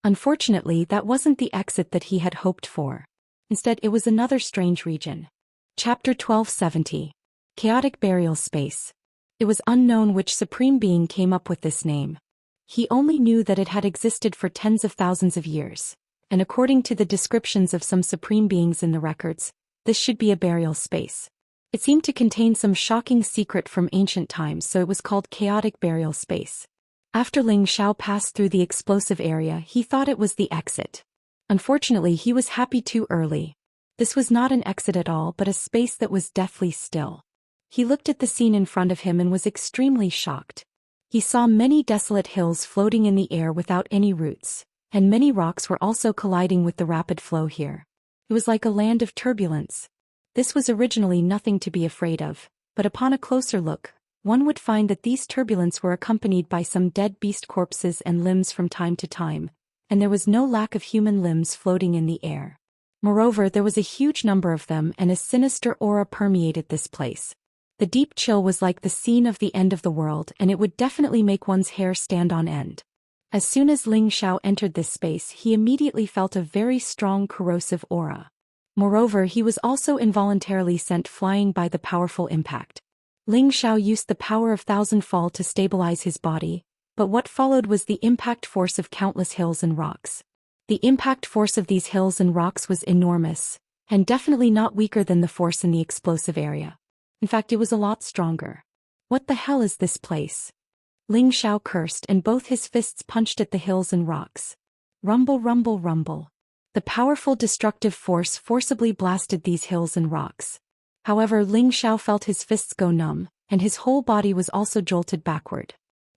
Unfortunately, that wasn't the exit that he had hoped for. Instead, it was another strange region. Chapter 1270. Chaotic Burial Space. It was unknown which supreme being came up with this name. He only knew that it had existed for tens of thousands of years, and according to the descriptions of some supreme beings in the records, this should be a burial space. It seemed to contain some shocking secret from ancient times, so it was called chaotic burial space. After Ling Xiao passed through the explosive area, he thought it was the exit. Unfortunately, he was happy too early. This was not an exit at all, but a space that was deathly still. He looked at the scene in front of him and was extremely shocked. He saw many desolate hills floating in the air without any roots, and many rocks were also colliding with the rapid flow here. It was like a land of turbulence. This was originally nothing to be afraid of, but upon a closer look, one would find that these turbulence were accompanied by some dead beast corpses and limbs from time to time, and there was no lack of human limbs floating in the air. Moreover, there was a huge number of them, and a sinister aura permeated this place. The deep chill was like the scene of the end of the world, and it would definitely make one's hair stand on end. As soon as Ling Xiao entered this space, he immediately felt a very strong corrosive aura. Moreover, he was also involuntarily sent flying by the powerful impact. Ling Xiao used the power of thousand fall to stabilize his body, but what followed was the impact force of countless hills and rocks. The impact force of these hills and rocks was enormous, and definitely not weaker than the force in the explosive area. In fact, it was a lot stronger. What the hell is this place? Ling Xiao cursed, and both his fists punched at the hills and rocks. Rumble, rumble, rumble. The powerful destructive force forcibly blasted these hills and rocks. However, Ling Xiao felt his fists go numb, and his whole body was also jolted backward.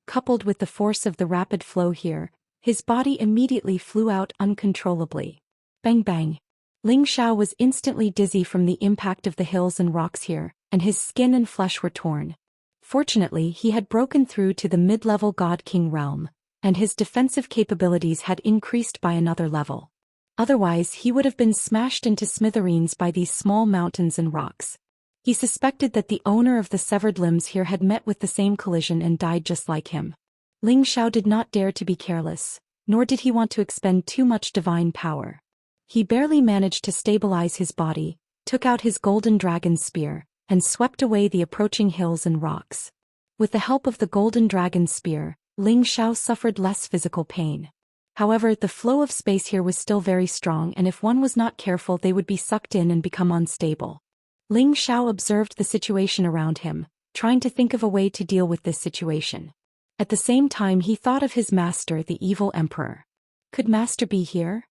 Coupled with the force of the rapid flow here, his body immediately flew out uncontrollably. Bang bang. Ling Xiao was instantly dizzy from the impact of the hills and rocks here, and his skin and flesh were torn. Fortunately, he had broken through to the mid-level God King realm, and his defensive capabilities had increased by another level. Otherwise, he would have been smashed into smithereens by these small mountains and rocks. He suspected that the owner of the severed limbs here had met with the same collision and died just like him. Ling Xiao did not dare to be careless, nor did he want to expend too much divine power. He barely managed to stabilize his body, took out his golden dragon spear, and swept away the approaching hills and rocks. With the help of the golden dragon spear, Ling Xiao suffered less physical pain. However, the flow of space here was still very strong, and if one was not careful, they would be sucked in and become unstable. Ling Xiao observed the situation around him, trying to think of a way to deal with this situation. At the same time, he thought of his master, the evil emperor. Could master be here?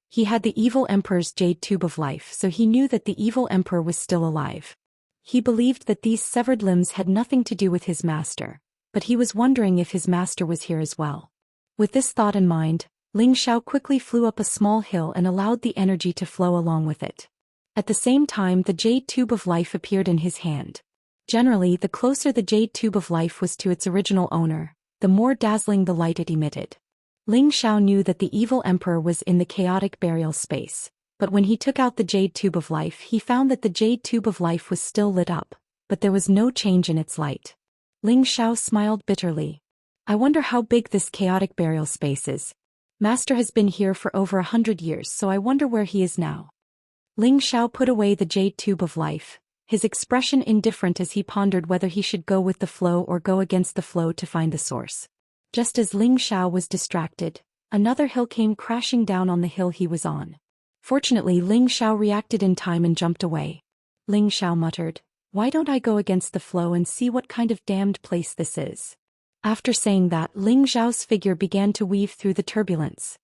He had the evil emperor's jade tube of life, so he knew that the evil emperor was still alive. He believed that these severed limbs had nothing to do with his master, but he was wondering if his master was here as well. With this thought in mind, Ling Xiao quickly flew up a small hill and allowed the energy to flow along with it. At the same time, the jade tube of life appeared in his hand. Generally, the closer the jade tube of life was to its original owner, the more dazzling the light it emitted. Ling Xiao knew that the evil emperor was in the chaotic burial space, but when he took out the jade tube of life, he found that the jade tube of life was still lit up, but there was no change in its light. Ling Xiao smiled bitterly. I wonder how big this chaotic burial space is. Master has been here for over 100 years, so I wonder where he is now. Ling Xiao put away the jade tube of life, his expression indifferent as he pondered whether he should go with the flow or go against the flow to find the source. Just as Ling Xiao was distracted, another hill came crashing down on the hill he was on. Fortunately, Ling Xiao reacted in time and jumped away. Ling Xiao muttered, "Why don't I go against the flow and see what kind of damned place this is?" After saying that, Ling Xiao's figure began to weave through the turbulence.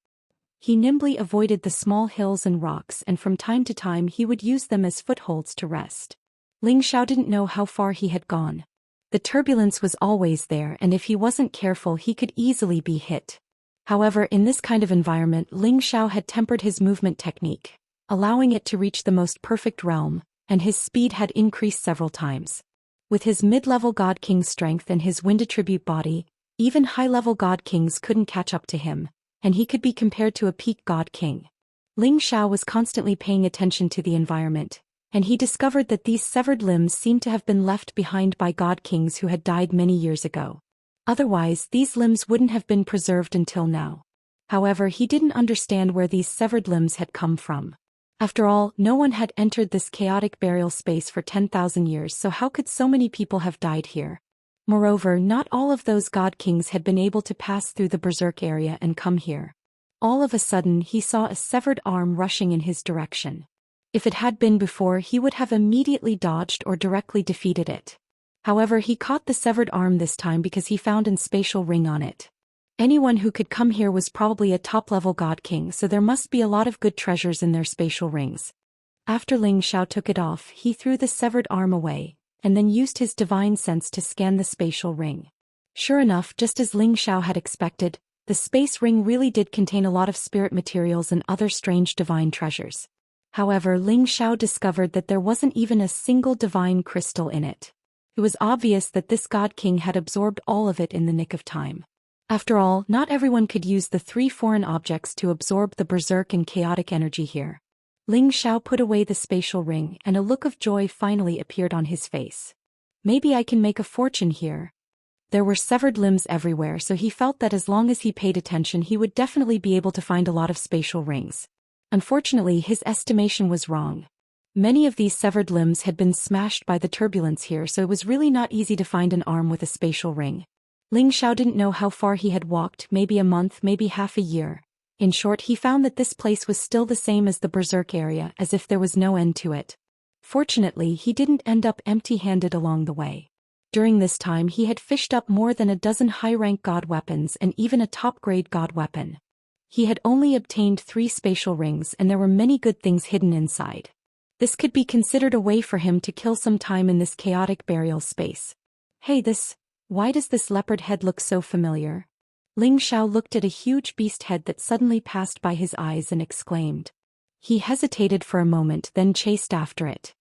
He nimbly avoided the small hills and rocks, and from time to time he would use them as footholds to rest. Ling Xiao didn't know how far he had gone. The turbulence was always there, and if he wasn't careful he could easily be hit. However, in this kind of environment, Ling Xiao had tempered his movement technique, allowing it to reach the most perfect realm, and his speed had increased several times. With his mid-level God King strength and his wind attribute body, even high-level God Kings couldn't catch up to him, and he could be compared to a peak God King. Ling Xiao was constantly paying attention to the environment, and he discovered that these severed limbs seemed to have been left behind by God Kings who had died many years ago. Otherwise, these limbs wouldn't have been preserved until now. However, he didn't understand where these severed limbs had come from. After all, no one had entered this chaotic burial space for 10,000 years, so how could so many people have died here? Moreover, not all of those god kings had been able to pass through the berserk area and come here. All of a sudden he saw a severed arm rushing in his direction. If it had been before, he would have immediately dodged or directly defeated it. However, he caught the severed arm this time because he found a spatial ring on it. Anyone who could come here was probably a top-level god king, so there must be a lot of good treasures in their spatial rings. After Ling Xiao took it off, he threw the severed arm away, and then used his divine sense to scan the spatial ring. Sure enough, just as Ling Xiao had expected, the space ring really did contain a lot of spirit materials and other strange divine treasures. However, Ling Xiao discovered that there wasn't even a single divine crystal in it. It was obvious that this god king had absorbed all of it in the nick of time. After all, not everyone could use the 3 foreign objects to absorb the berserk and chaotic energy here. Ling Xiao put away the spatial ring, and a look of joy finally appeared on his face. Maybe I can make a fortune here. There were severed limbs everywhere, so he felt that as long as he paid attention he would definitely be able to find a lot of spatial rings. Unfortunately, his estimation was wrong. Many of these severed limbs had been smashed by the turbulence here, so it was really not easy to find an arm with a spatial ring. Ling Xiao didn't know how far he had walked, maybe a month, maybe half a year. In short, he found that this place was still the same as the berserk area, as if there was no end to it. Fortunately, he didn't end up empty-handed along the way. During this time he had fished up more than a dozen high-rank god weapons and even a top-grade god weapon. He had only obtained 3 spatial rings, and there were many good things hidden inside. This could be considered a way for him to kill some time in this chaotic burial space. Hey, why does this leopard head look so familiar? Ling Xiao looked at a huge beast head that suddenly passed by his eyes and exclaimed. He hesitated for a moment, then chased after it.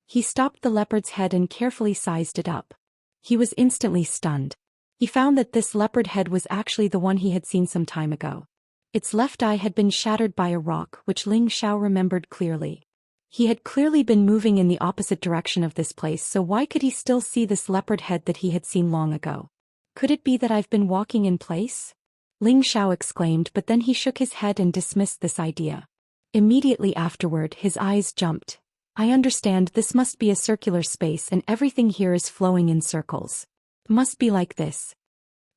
He stopped the leopard's head and carefully sized it up. He was instantly stunned. He found that this leopard head was actually the one he had seen some time ago. Its left eye had been shattered by a rock, which Ling Xiao remembered clearly. He had clearly been moving in the opposite direction of this place, so why could he still see this leopard head that he had seen long ago? Could it be that I've been walking in place? Ling Xiao exclaimed, but then he shook his head and dismissed this idea. Immediately afterward, his eyes jumped. I understand, this must be a circular space and everything here is flowing in circles. Must be like this.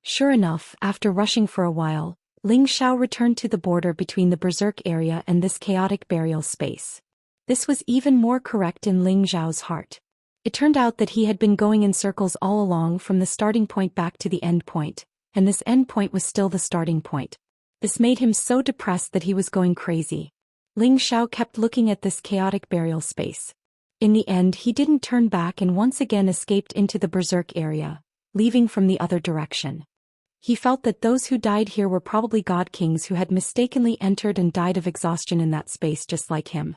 Sure enough, after rushing for a while, Ling Xiao returned to the border between the berserk area and this chaotic burial space. This was even more correct in Ling Xiao's heart. It turned out that he had been going in circles all along, from the starting point back to the end point, and this end point was still the starting point. This made him so depressed that he was going crazy. Ling Xiao kept looking at this chaotic burial space. In the end, he didn't turn back and once again escaped into the berserk area, leaving from the other direction. He felt that those who died here were probably god kings who had mistakenly entered and died of exhaustion in that space just like him.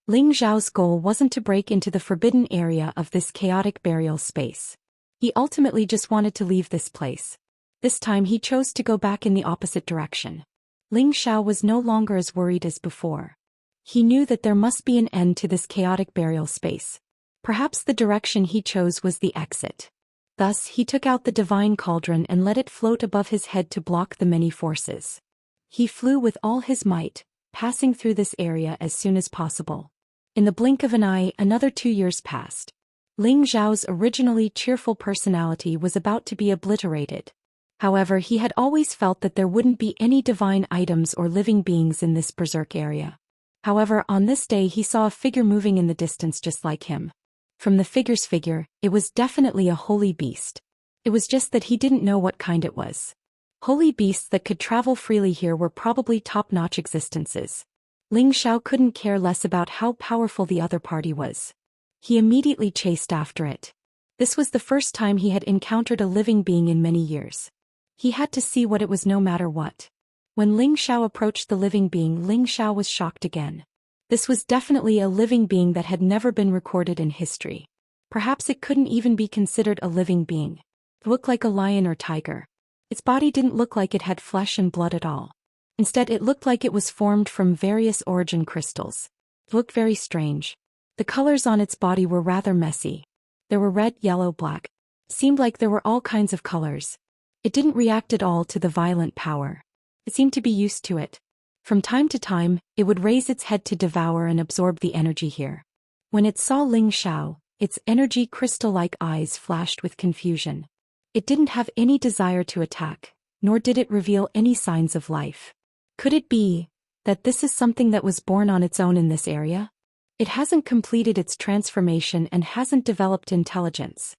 Ling Xiao's goal wasn't to break into the forbidden area of this chaotic burial space. He ultimately just wanted to leave this place. This time he chose to go back in the opposite direction. Ling Xiao was no longer as worried as before. He knew that there must be an end to this chaotic burial space. Perhaps the direction he chose was the exit. Thus, he took out the divine cauldron and let it float above his head to block the many forces. He flew with all his might, passing through this area as soon as possible. In the blink of an eye, another 2 years passed. Ling Xiao's originally cheerful personality was about to be obliterated. However, he had always felt that there wouldn't be any divine items or living beings in this berserk area. However, on this day he saw a figure moving in the distance just like him. From the figure's figure, it was definitely a holy beast. It was just that he didn't know what kind it was. Holy beasts that could travel freely here were probably top-notch existences. Ling Xiao couldn't care less about how powerful the other party was. He immediately chased after it. This was the first time he had encountered a living being in many years. He had to see what it was no matter what. When Ling Xiao approached the living being, Ling Xiao was shocked again. This was definitely a living being that had never been recorded in history. Perhaps it couldn't even be considered a living being. It looked like a lion or tiger. Its body didn't look like it had flesh and blood at all. Instead, it looked like it was formed from various origin crystals. It looked very strange. The colors on its body were rather messy. There were red, yellow, black. It seemed like there were all kinds of colors. It didn't react at all to the violent power. It seemed to be used to it. From time to time, it would raise its head to devour and absorb the energy here. When it saw Ling Xiao, its energy crystal-like eyes flashed with confusion. It didn't have any desire to attack, nor did it reveal any signs of life. Could it be that this is something that was born on its own in this area? It hasn't completed its transformation and hasn't developed intelligence,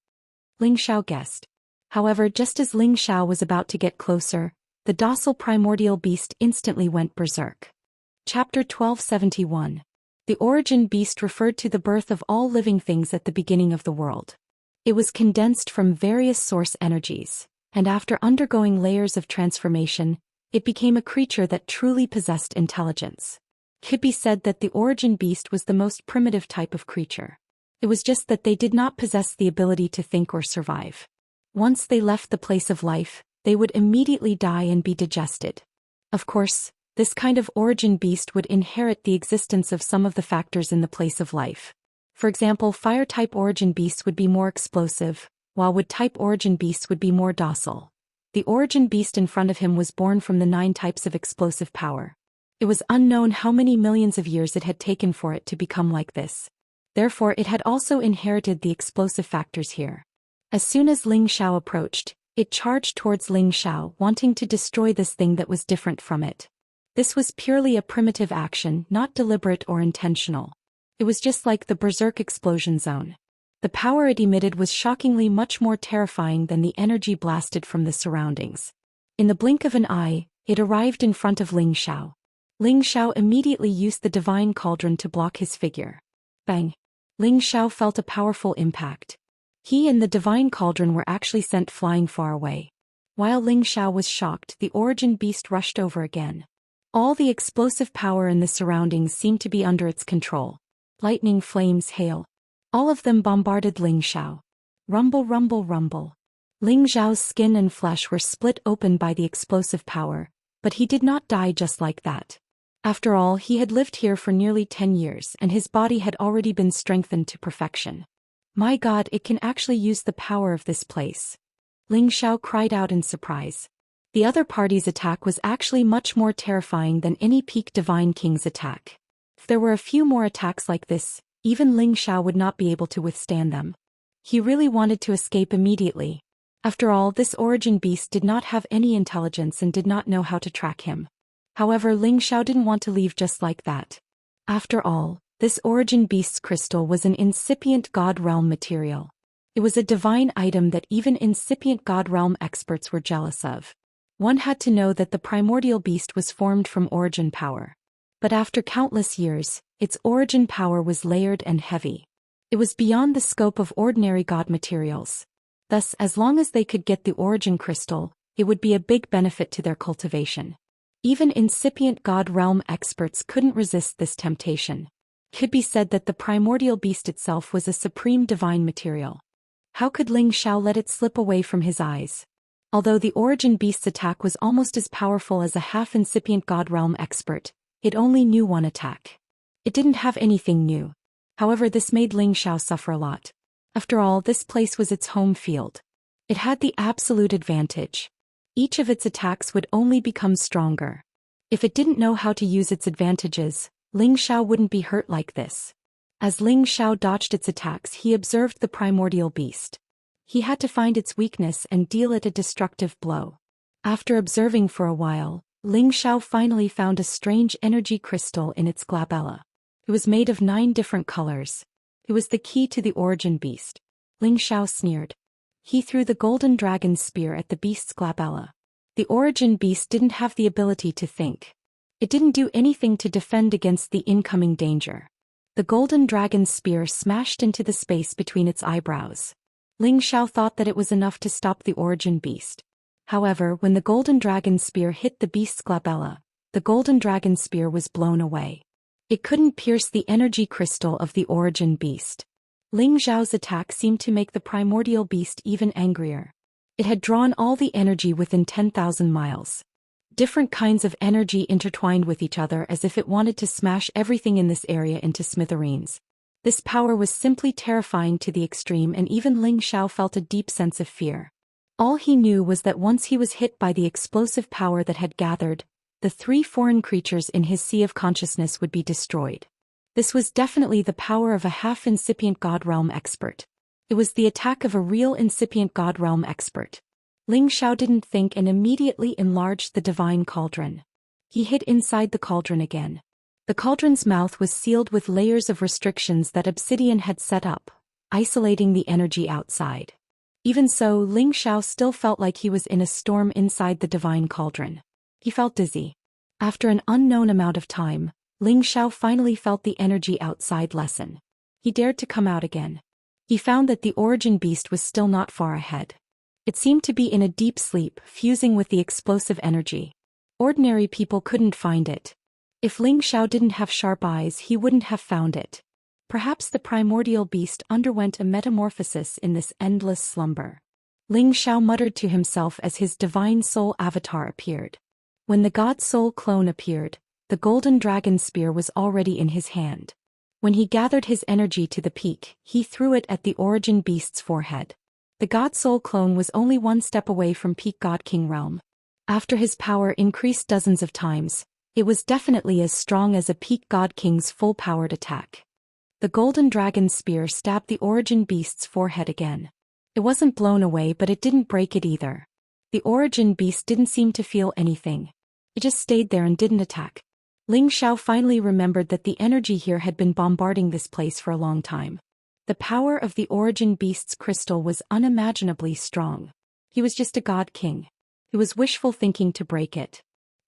Ling Xiao guessed. However, just as Ling Xiao was about to get closer, the docile primordial beast instantly went berserk. Chapter 1271. The origin beast referred to the birth of all living things at the beginning of the world. It was condensed from various source energies, and after undergoing layers of transformation, it became a creature that truly possessed intelligence. It could be said that the origin beast was the most primitive type of creature. It was just that they did not possess the ability to think or survive. Once they left the place of life, they would immediately die and be digested. Of course, this kind of origin beast would inherit the existence of some of the factors in the place of life. For example, fire-type origin beasts would be more explosive, while wood-type origin beasts would be more docile. The origin beast in front of him was born from the 9 types of explosive power. It was unknown how many millions of years it had taken for it to become like this. Therefore, it had also inherited the explosive factors here. As soon as Ling Xiao approached, it charged towards Ling Xiao, wanting to destroy this thing that was different from it. This was purely a primitive action, not deliberate or intentional. It was just like the berserk explosion zone. The power it emitted was shockingly much more terrifying than the energy blasted from the surroundings. In the blink of an eye, it arrived in front of Ling Xiao. Ling Xiao immediately used the divine cauldron to block his figure. Bang! Ling Xiao felt a powerful impact. He and the divine cauldron were actually sent flying far away. While Ling Xiao was shocked, the origin beast rushed over again. All the explosive power in the surroundings seemed to be under its control. Lightning, flames, hail. All of them bombarded Ling Xiao. Rumble, rumble, rumble. Ling Xiao's skin and flesh were split open by the explosive power, but he did not die just like that. After all, he had lived here for nearly 10 years and his body had already been strengthened to perfection. My God, it can actually use the power of this place. Ling Xiao cried out in surprise. The other party's attack was actually much more terrifying than any peak divine king's attack. If there were a few more attacks like this, even Ling Xiao would not be able to withstand them. He really wanted to escape immediately. After all, this origin beast did not have any intelligence and did not know how to track him. However, Ling Xiao didn't want to leave just like that. After all, this origin beast's crystal was an incipient God realm material. It was a divine item that even incipient God realm experts were jealous of. One had to know that the primordial beast was formed from origin power. But after countless years, its origin power was layered and heavy. It was beyond the scope of ordinary God materials. Thus, as long as they could get the origin crystal, it would be a big benefit to their cultivation. Even incipient God realm experts couldn't resist this temptation. It could be said that the primordial beast itself was a supreme divine material. How could Ling Xiao let it slip away from his eyes? Although the origin beast's attack was almost as powerful as a half-incipient God realm expert, it only knew one attack. It didn't have anything new. However, this made Ling Xiao suffer a lot. After all, this place was its home field. It had the absolute advantage. Each of its attacks would only become stronger. If it didn't know how to use its advantages, Ling Xiao wouldn't be hurt like this. As Ling Xiao dodged its attacks, he observed the primordial beast. He had to find its weakness and deal it a destructive blow. After observing for a while, Ling Xiao finally found a strange energy crystal in its glabella. It was made of 9 different colors. It was the key to the origin beast. Ling Xiao sneered. He threw the golden dragon spear at the beast's glabella. The origin beast didn't have the ability to think. It didn't do anything to defend against the incoming danger. The golden dragon spear smashed into the space between its eyebrows. Ling Xiao thought that it was enough to stop the origin beast. However, when the golden dragon spear hit the beast's glabella, the golden dragon spear was blown away. It couldn't pierce the energy crystal of the origin beast. Ling Xiao's attack seemed to make the primordial beast even angrier. It had drawn all the energy within 10,000 miles. Different kinds of energy intertwined with each other as if it wanted to smash everything in this area into smithereens. This power was simply terrifying to the extreme, and even Ling Xiao felt a deep sense of fear. All he knew was that once he was hit by the explosive power that had gathered, the 3 foreign creatures in his sea of consciousness would be destroyed. This was definitely the power of a half-incipient God realm expert. It was the attack of a real incipient God realm expert. Ling Xiao didn't think and immediately enlarged the divine cauldron. He hid inside the cauldron again. The cauldron's mouth was sealed with layers of restrictions that Obsidian had set up, isolating the energy outside. Even so, Ling Xiao still felt like he was in a storm inside the divine cauldron. He felt dizzy. After an unknown amount of time, Ling Xiao finally felt the energy outside lessen. He dared to come out again. He found that the origin beast was still not far ahead. It seemed to be in a deep sleep, fusing with the explosive energy. Ordinary people couldn't find it. If Ling Xiao didn't have sharp eyes, he wouldn't have found it. Perhaps the primordial beast underwent a metamorphosis in this endless slumber. Ling Xiao muttered to himself as his divine soul avatar appeared. When the god soul clone appeared, the golden dragon spear was already in his hand. When he gathered his energy to the peak, he threw it at the origin beast's forehead. The god soul clone was only one step away from peak god king realm. After his power increased dozens of times, it was definitely as strong as a peak god king's full-powered attack. The golden dragon spear stabbed the origin beast's forehead again. It wasn't blown away, but it didn't break it either. The origin beast didn't seem to feel anything. It just stayed there and didn't attack. Ling Xiao finally remembered that the energy here had been bombarding this place for a long time. The power of the origin beast's crystal was unimaginably strong. He was just a god king. It was wishful thinking to break it.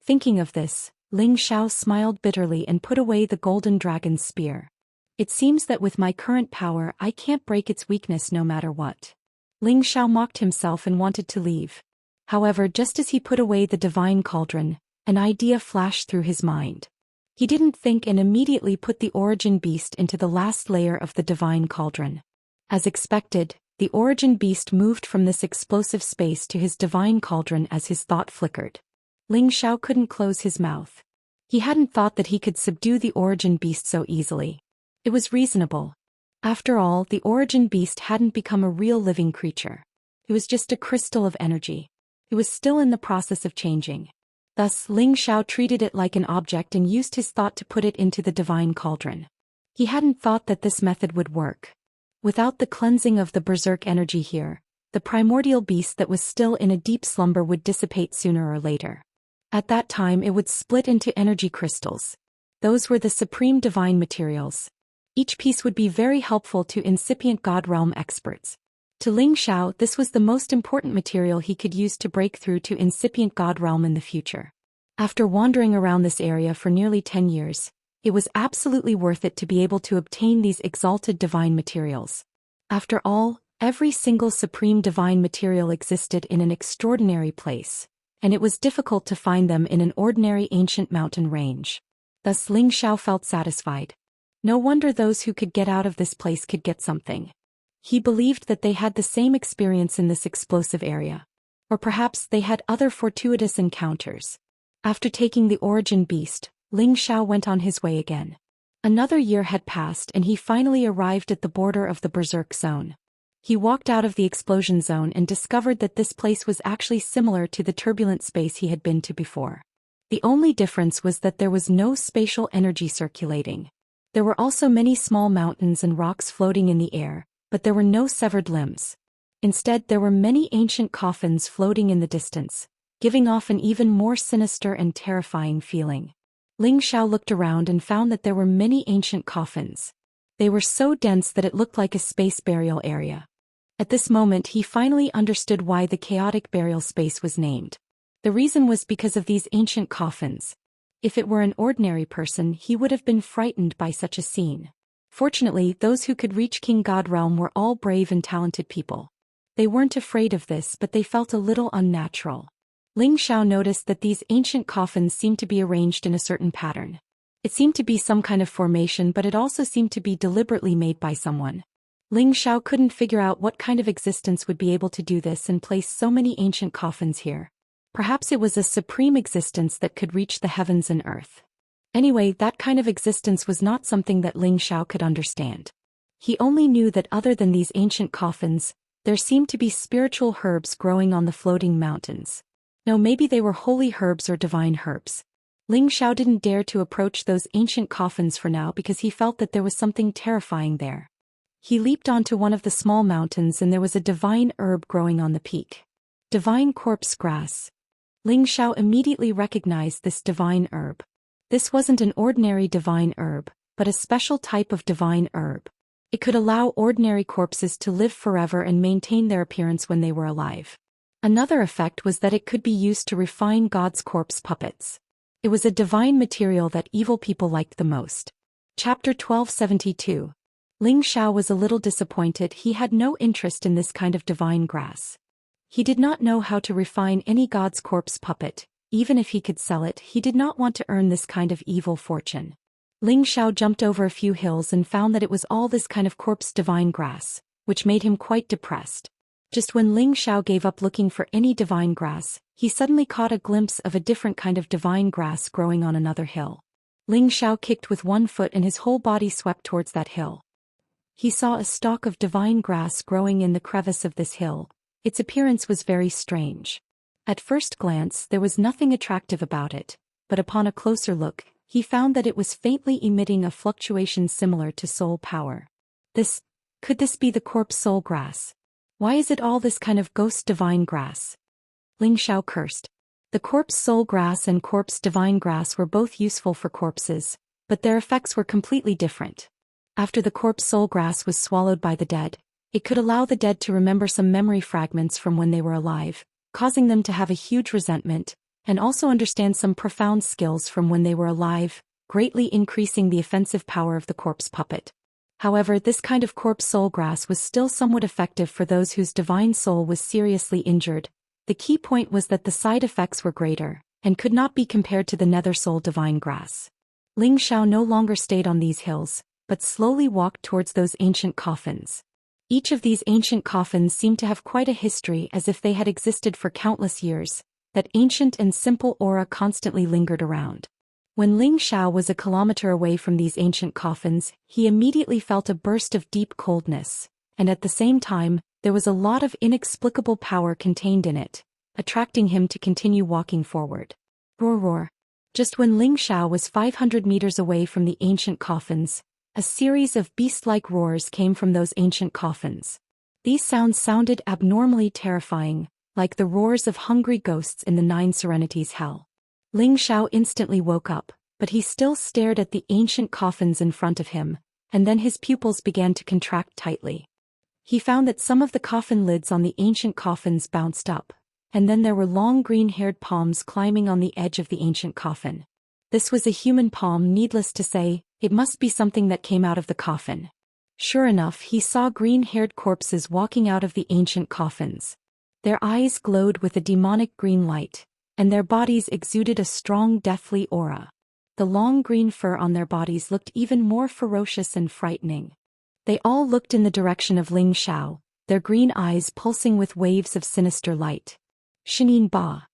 Thinking of this, Ling Xiao smiled bitterly and put away the golden dragon's spear. It seems that with my current power I can't break its weakness no matter what. Ling Xiao mocked himself and wanted to leave. However, just as he put away the divine cauldron, an idea flashed through his mind. He didn't think and immediately put the origin beast into the last layer of the divine cauldron. As expected, the origin beast moved from this explosive space to his divine cauldron as his thought flickered. Ling Xiao couldn't close his mouth. He hadn't thought that he could subdue the origin beast so easily. It was reasonable. After all, the origin beast hadn't become a real living creature. It was just a crystal of energy. It was still in the process of changing. Thus, Ling Xiao treated it like an object and used his thought to put it into the divine cauldron. He hadn't thought that this method would work. Without the cleansing of the berserk energy here, the primordial beast that was still in a deep slumber would dissipate sooner or later. At that time it would split into energy crystals. Those were the supreme divine materials. Each piece would be very helpful to incipient god realm experts. To Ling Xiao, this was the most important material he could use to break through to incipient god realm in the future. After wandering around this area for nearly 10 years, it was absolutely worth it to be able to obtain these exalted divine materials. After all, every single supreme divine material existed in an extraordinary place, and it was difficult to find them in an ordinary ancient mountain range. Thus Ling Xiao felt satisfied. No wonder those who could get out of this place could get something. He believed that they had the same experience in this explosive area. Or perhaps they had other fortuitous encounters. After taking the origin beast, Ling Xiao went on his way again. Another year had passed and he finally arrived at the border of the berserk zone. He walked out of the explosion zone and discovered that this place was actually similar to the turbulent space he had been to before. The only difference was that there was no spatial energy circulating. There were also many small mountains and rocks floating in the air, but there were no severed limbs. Instead, there were many ancient coffins floating in the distance, giving off an even more sinister and terrifying feeling. Ling Xiao looked around and found that there were many ancient coffins. They were so dense that it looked like a space burial area. At this moment he finally understood why the chaotic burial space was named. The reason was because of these ancient coffins. If it were an ordinary person, he would have been frightened by such a scene. Fortunately, those who could reach King God Realm were all brave and talented people. They weren't afraid of this, but they felt a little unnatural. Ling Xiao noticed that these ancient coffins seemed to be arranged in a certain pattern. It seemed to be some kind of formation, but it also seemed to be deliberately made by someone. Ling Xiao couldn't figure out what kind of existence would be able to do this and place so many ancient coffins here. Perhaps it was a supreme existence that could reach the heavens and earth. Anyway, that kind of existence was not something that Ling Xiao could understand. He only knew that other than these ancient coffins, there seemed to be spiritual herbs growing on the floating mountains. No, maybe they were holy herbs or divine herbs. Ling Xiao didn't dare to approach those ancient coffins for now because he felt that there was something terrifying there. He leaped onto one of the small mountains and there was a divine herb growing on the peak. Divine corpse grass. Ling Xiao immediately recognized this divine herb. This wasn't an ordinary divine herb, but a special type of divine herb. It could allow ordinary corpses to live forever and maintain their appearance when they were alive. Another effect was that it could be used to refine God's corpse puppets. It was a divine material that evil people liked the most. Chapter 1272. Ling Xiao was a little disappointed. He had no interest in this kind of divine grass. He did not know how to refine any God's corpse puppet. Even if he could sell it, he did not want to earn this kind of evil fortune. Ling Xiao jumped over a few hills and found that it was all this kind of corpse divine grass, which made him quite depressed. Just when Ling Xiao gave up looking for any divine grass, he suddenly caught a glimpse of a different kind of divine grass growing on another hill. Ling Xiao kicked with one foot and his whole body swept towards that hill. He saw a stalk of divine grass growing in the crevice of this hill. Its appearance was very strange. At first glance there was nothing attractive about it, but upon a closer look, he found that it was faintly emitting a fluctuation similar to soul power. Could this be the corpse soul grass? Why is it all this kind of ghost divine grass? Ling Xiao cursed. The corpse soul grass and corpse divine grass were both useful for corpses, but their effects were completely different. After the corpse soul grass was swallowed by the dead, it could allow the dead to remember some memory fragments from when they were alive, causing them to have a huge resentment, and also understand some profound skills from when they were alive, greatly increasing the offensive power of the corpse puppet. However, this kind of corpse soul grass was still somewhat effective for those whose divine soul was seriously injured. The key point was that the side effects were greater, and could not be compared to the nether soul divine grass. Ling Xiao no longer stayed on these hills, but slowly walked towards those ancient coffins. Each of these ancient coffins seemed to have quite a history, as if they had existed for countless years. That ancient and simple aura constantly lingered around. When Ling Xiao was a kilometer away from these ancient coffins, he immediately felt a burst of deep coldness, and at the same time, there was a lot of inexplicable power contained in it, attracting him to continue walking forward. Roar roar. Just when Ling Xiao was 500 meters away from the ancient coffins, a series of beast-like roars came from those ancient coffins. These sounds sounded abnormally terrifying, like the roars of hungry ghosts in the Nine Serenities hell. Ling Xiao instantly woke up, but he still stared at the ancient coffins in front of him, and then his pupils began to contract tightly. He found that some of the coffin lids on the ancient coffins bounced up, and then there were long green-haired palms climbing on the edge of the ancient coffin. This was a human palm. Needless to say, it must be something that came out of the coffin. Sure enough, he saw green-haired corpses walking out of the ancient coffins. Their eyes glowed with a demonic green light, and their bodies exuded a strong deathly aura. The long green fur on their bodies looked even more ferocious and frightening. They all looked in the direction of Ling Xiao, their green eyes pulsing with waves of sinister light. Shinin Ba.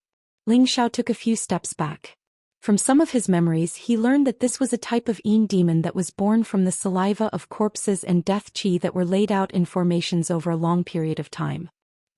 Ling Xiao took a few steps back. From some of his memories he learned that this was a type of Yin demon that was born from the saliva of corpses and death qi that were laid out in formations over a long period of time.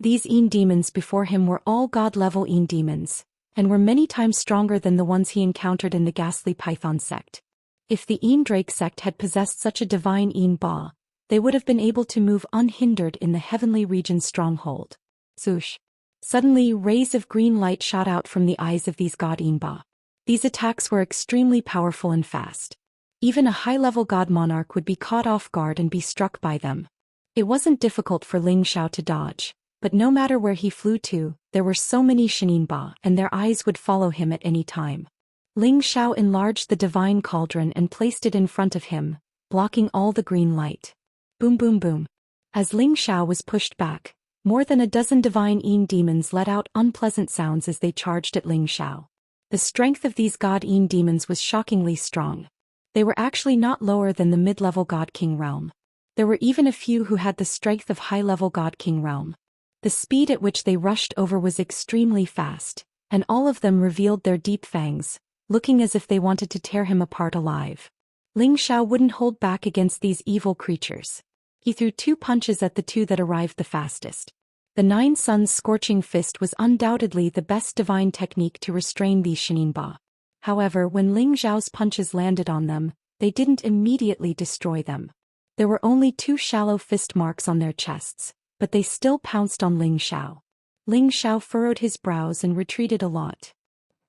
These Yin demons before him were all god-level Yin demons, and were many times stronger than the ones he encountered in the ghastly Python sect. If the Yin Drake sect had possessed such a divine Yin Ba, they would have been able to move unhindered in the heavenly region's stronghold. Zhoosh. Suddenly, rays of green light shot out from the eyes of these god Yin Ba. These attacks were extremely powerful and fast. Even a high-level god monarch would be caught off guard and be struck by them. It wasn't difficult for Ling Xiao to dodge, but no matter where he flew to, there were so many Shinin Ba, and their eyes would follow him at any time. Ling Xiao enlarged the divine cauldron and placed it in front of him, blocking all the green light. Boom boom boom. As Ling Xiao was pushed back, more than a dozen divine Yin demons let out unpleasant sounds as they charged at Ling Xiao. The strength of these god Yin demons was shockingly strong. They were actually not lower than the mid-level God King realm. There were even a few who had the strength of high-level God King realm. The speed at which they rushed over was extremely fast, and all of them revealed their deep fangs, looking as if they wanted to tear him apart alive. Ling Xiao wouldn't hold back against these evil creatures. He threw 2 punches at the 2 that arrived the fastest. The Nine Suns' scorching fist was undoubtedly the best divine technique to restrain these Shinin Ba. However, when Ling Xiao's punches landed on them, they didn't immediately destroy them. There were only 2 shallow fist marks on their chests, but they still pounced on Ling Xiao. Ling Xiao furrowed his brows and retreated a lot.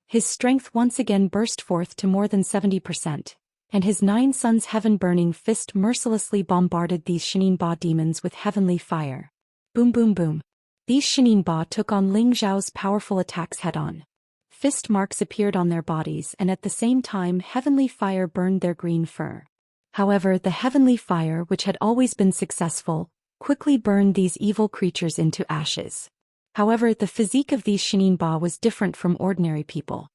His strength once again burst forth to more than 70%, and his 9 suns heaven-burning fist mercilessly bombarded these Xianxia demons with heavenly fire. Boom boom boom. These Xianxia took on Ling Xiao's powerful attacks head-on. Fist marks appeared on their bodies, and at the same time heavenly fire burned their green fur. However, the heavenly fire, which had always been successful, quickly burned these evil creatures into ashes. However, the physique of these Xianxia was different from ordinary people.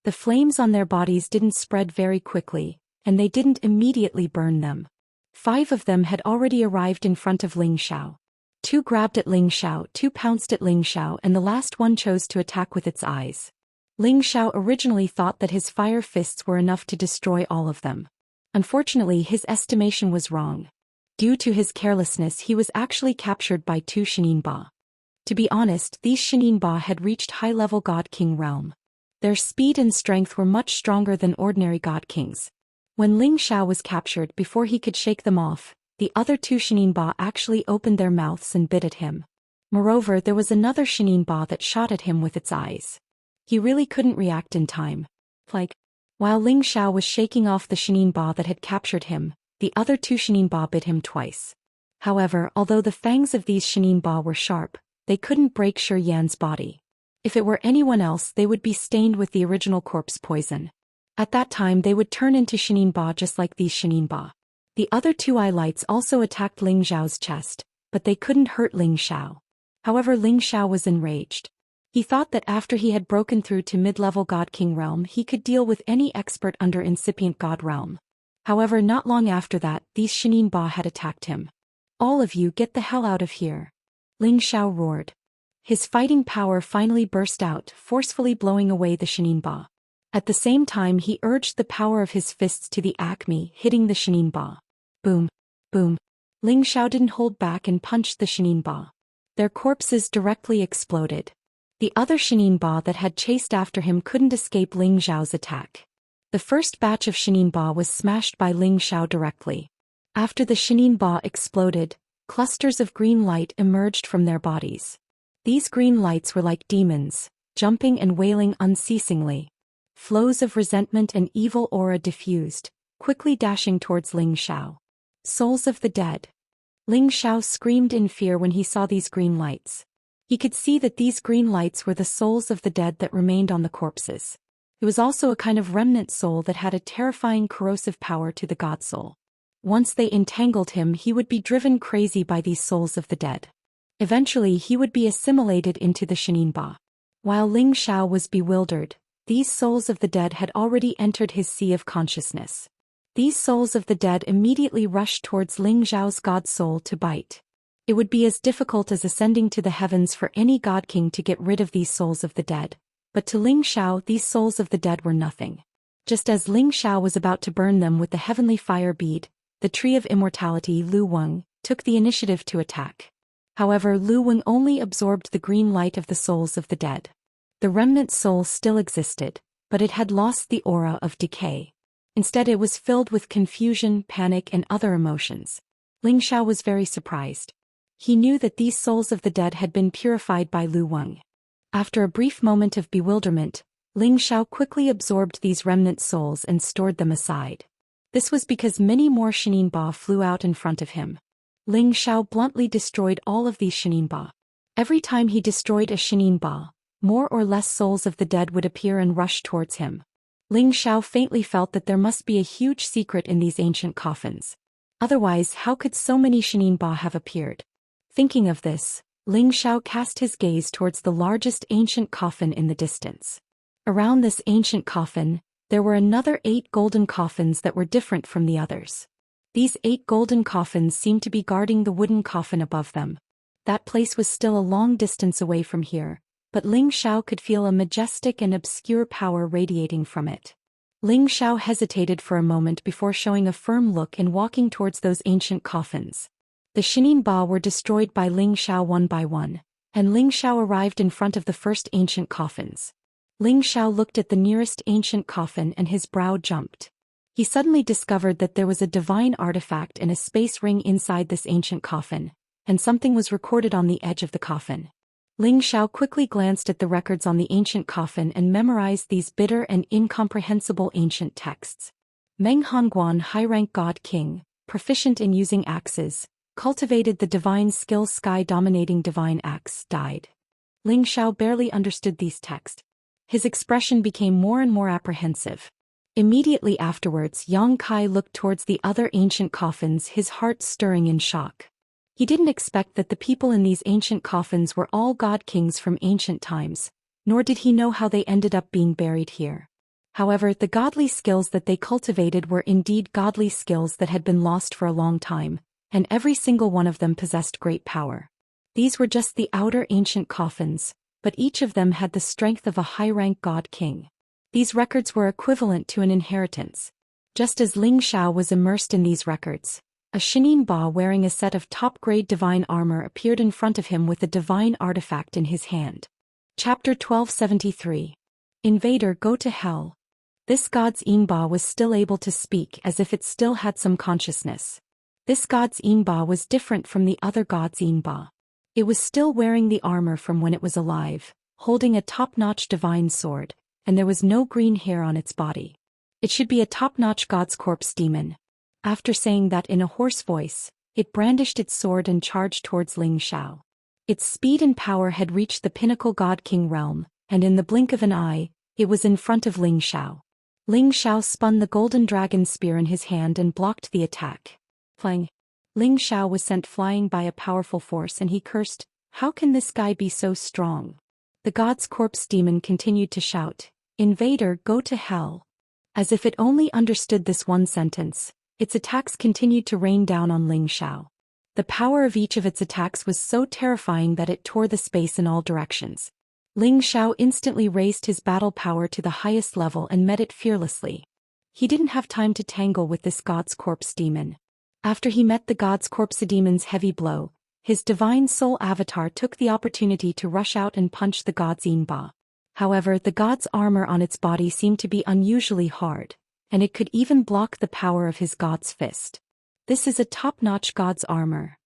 The flames on their bodies didn't spread very quickly, and they didn't immediately burn them. 5 of them had already arrived in front of Ling Xiao. 2 grabbed at Ling Xiao, 2 pounced at Ling Xiao, and the last one chose to attack with its eyes. Ling Xiao originally thought that his fire fists were enough to destroy all of them. Unfortunately, his estimation was wrong. Due to his carelessness, he was actually captured by 2 Xianxia. To be honest, these Xianxia had reached high-level God King realm. Their speed and strength were much stronger than ordinary God Kings. When Ling Xiao was captured, before he could shake them off, the other 2 Xianxia actually opened their mouths and bit at him. Moreover, there was another Xianxia that shot at him with its eyes. He really couldn't react in time. While Ling Xiao was shaking off the Xianxia that had captured him, the other 2 Xianxia bit him twice. However, although the fangs of these Xianxia were sharp, they couldn't break Zhou Xian's body. If it were anyone else, they would be stained with the original corpse poison. At that time, they would turn into Xianxia just like these Xianxia. The other 2 eye lights also attacked Ling Xiao's chest, but they couldn't hurt Ling Xiao. However, Ling Xiao was enraged. He thought that after he had broken through to mid-level God King realm, he could deal with any expert under incipient God realm. However, not long after that, these Xianxia had attacked him. All of you, get the hell out of here! Ling Xiao roared. His fighting power finally burst out, forcefully blowing away the Xianxia. At the same time, he urged the power of his fists to the acme, hitting the Xianxia. Boom! Boom! Ling Xiao didn't hold back and punched the Xianxia. Their corpses directly exploded. The other Xianxia that had chased after him couldn't escape Ling Xiao's attack. The first batch of Xianxia was smashed by Ling Xiao directly. After the Xianxia exploded, clusters of green light emerged from their bodies. These green lights were like demons, jumping and wailing unceasingly. Flows of resentment and evil aura diffused, quickly dashing towards Ling Xiao. Souls of the dead. Ling Xiao screamed in fear when he saw these green lights. He could see that these green lights were the souls of the dead that remained on the corpses. It was also a kind of remnant soul that had a terrifying corrosive power to the god soul. Once they entangled him, he would be driven crazy by these souls of the dead. Eventually, he would be assimilated into the Xianxia. While Ling Xiao was bewildered, these souls of the dead had already entered his sea of consciousness. These souls of the dead immediately rushed towards Ling Xiao's god soul to bite. It would be as difficult as ascending to the heavens for any god king to get rid of these souls of the dead, but to Ling Xiao these souls of the dead were nothing. Just as Ling Xiao was about to burn them with the heavenly fire bead, the tree of immortality Lu Weng took the initiative to attack. However, Lu Weng only absorbed the green light of the souls of the dead. The remnant soul still existed, but it had lost the aura of decay. Instead, it was filled with confusion, panic, and other emotions. Ling Xiao was very surprised. He knew that these souls of the dead had been purified by Lu Weng. After a brief moment of bewilderment, Ling Xiao quickly absorbed these remnant souls and stored them aside. This was because many more Xianxia flew out in front of him. Ling Xiao bluntly destroyed all of these Xianxia. Every time he destroyed a Xianxia, more or less souls of the dead would appear and rush towards him. Ling Xiao faintly felt that there must be a huge secret in these ancient coffins. Otherwise, how could so many Xianxia have appeared? Thinking of this, Ling Xiao cast his gaze towards the largest ancient coffin in the distance. Around this ancient coffin, there were another 8 golden coffins that were different from the others. These 8 golden coffins seemed to be guarding the wooden coffin above them. That place was still a long distance away from here, but Ling Xiao could feel a majestic and obscure power radiating from it. Ling Xiao hesitated for a moment before showing a firm look and walking towards those ancient coffins. The Xianxia were destroyed by Ling Xiao one by one, and Ling Xiao arrived in front of the first ancient coffins. Ling Xiao looked at the nearest ancient coffin and his brow jumped. He suddenly discovered that there was a divine artifact in a space ring inside this ancient coffin, and something was recorded on the edge of the coffin. Ling Xiao quickly glanced at the records on the ancient coffin and memorized these bitter and incomprehensible ancient texts. Meng Hongguan, high-rank god king, proficient in using axes, cultivated the divine skill sky-dominating divine axe, died. Ling Xiao barely understood these texts. His expression became more and more apprehensive. Immediately afterwards, Yang Kai looked towards the other ancient coffins, his heart stirring in shock. He didn't expect that the people in these ancient coffins were all god kings from ancient times, nor did he know how they ended up being buried here. However, the godly skills that they cultivated were indeed godly skills that had been lost for a long time, and every single one of them possessed great power. These were just the outer ancient coffins, but each of them had the strength of a high-rank god king. These records were equivalent to an inheritance. Just as Ling Xiao was immersed in these records, a Shinin Ba wearing a set of top-grade divine armor appeared in front of him with a divine artifact in his hand. Chapter 1273. Invader, go to hell. This god's Inba was still able to speak as if it still had some consciousness. This god's Inba was different from the other god's Inba. It was still wearing the armor from when it was alive, holding a top-notch divine sword, and there was no green hair on its body. It should be a top-notch god's corpse demon. After saying that in a hoarse voice, it brandished its sword and charged towards Ling Xiao. Its speed and power had reached the pinnacle god-king realm, and in the blink of an eye, it was in front of Ling Xiao. Ling Xiao spun the golden dragon spear in his hand and blocked the attack. Flying. Ling Xiao was sent flying by a powerful force and he cursed, "How can this guy be so strong?" The god's corpse demon continued to shout, "Invader, go to hell." As if it only understood this one sentence, its attacks continued to rain down on Ling Xiao. The power of each of its attacks was so terrifying that it tore the space in all directions. Ling Xiao instantly raised his battle power to the highest level and met it fearlessly. He didn't have time to tangle with this god's corpse demon. After he met the god's corpse demon's heavy blow, his divine soul avatar took the opportunity to rush out and punch the god's Inba. However, the god's armor on its body seemed to be unusually hard, and it could even block the power of his god's fist. This is a top-notch god's armor.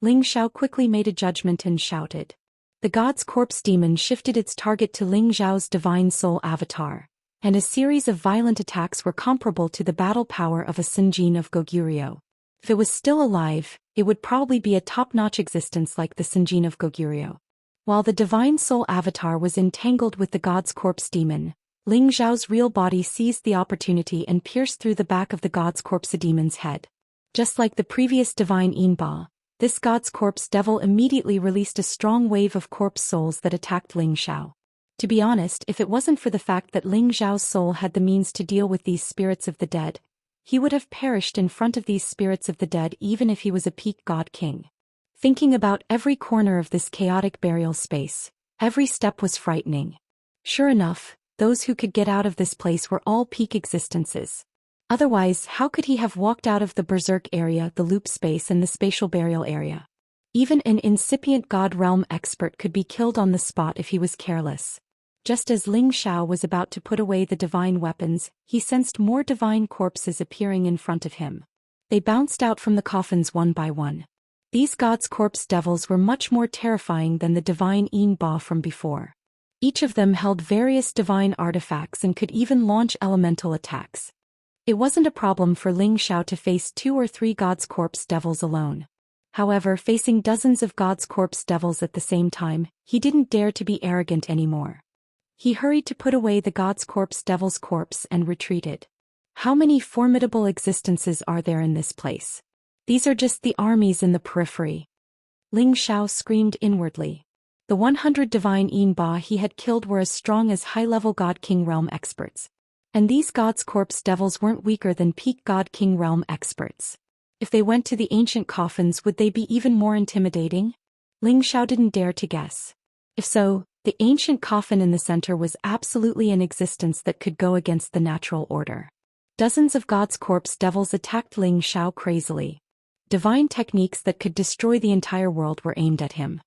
Ling Xiao quickly made a judgment and shouted. The god's corpse demon shifted its target to Ling Xiao's divine soul avatar, and a series of violent attacks were comparable to the battle power of a Sinjin of Goguryeo. If it was still alive, it would probably be a top-notch existence like the Sinjin of Goguryeo. While the divine soul avatar was entangled with the god's corpse demon, Ling Xiao's real body seized the opportunity and pierced through the back of the god's corpse demon's head. Just like the previous divine Inba, this god's corpse devil immediately released a strong wave of corpse souls that attacked Ling Xiao. To be honest, if it wasn't for the fact that Ling Xiao's soul had the means to deal with these spirits of the dead, he would have perished in front of these spirits of the dead even if he was a peak god king. Thinking about every corner of this chaotic burial space, every step was frightening. Sure enough, those who could get out of this place were all peak existences. Otherwise, how could he have walked out of the berserk area, the loop space and the spatial burial area? Even an incipient god realm expert could be killed on the spot if he was careless. Just as Ling Xiao was about to put away the divine weapons, he sensed more divine corpses appearing in front of him. They bounced out from the coffins one by one. These gods' corpse devils were much more terrifying than the divine Inba from before. Each of them held various divine artifacts and could even launch elemental attacks. It wasn't a problem for Ling Xiao to face 2 or 3 gods' corpse devils alone. However, facing dozens of gods' corpse devils at the same time, he didn't dare to be arrogant anymore. He hurried to put away the god's corpse devil's corpse and retreated. How many formidable existences are there in this place? These are just the armies in the periphery. Ling Xiao screamed inwardly. The 100 divine Inba he had killed were as strong as high-level God King Realm experts. And these God's Corpse devils weren't weaker than peak God King Realm experts. If they went to the ancient coffins, would they be even more intimidating? Ling Xiao didn't dare to guess. If so, the ancient coffin in the center was absolutely an existence that could go against the natural order. Dozens of God's Corpse devils attacked Ling Xiao crazily. Divine techniques that could destroy the entire world were aimed at him.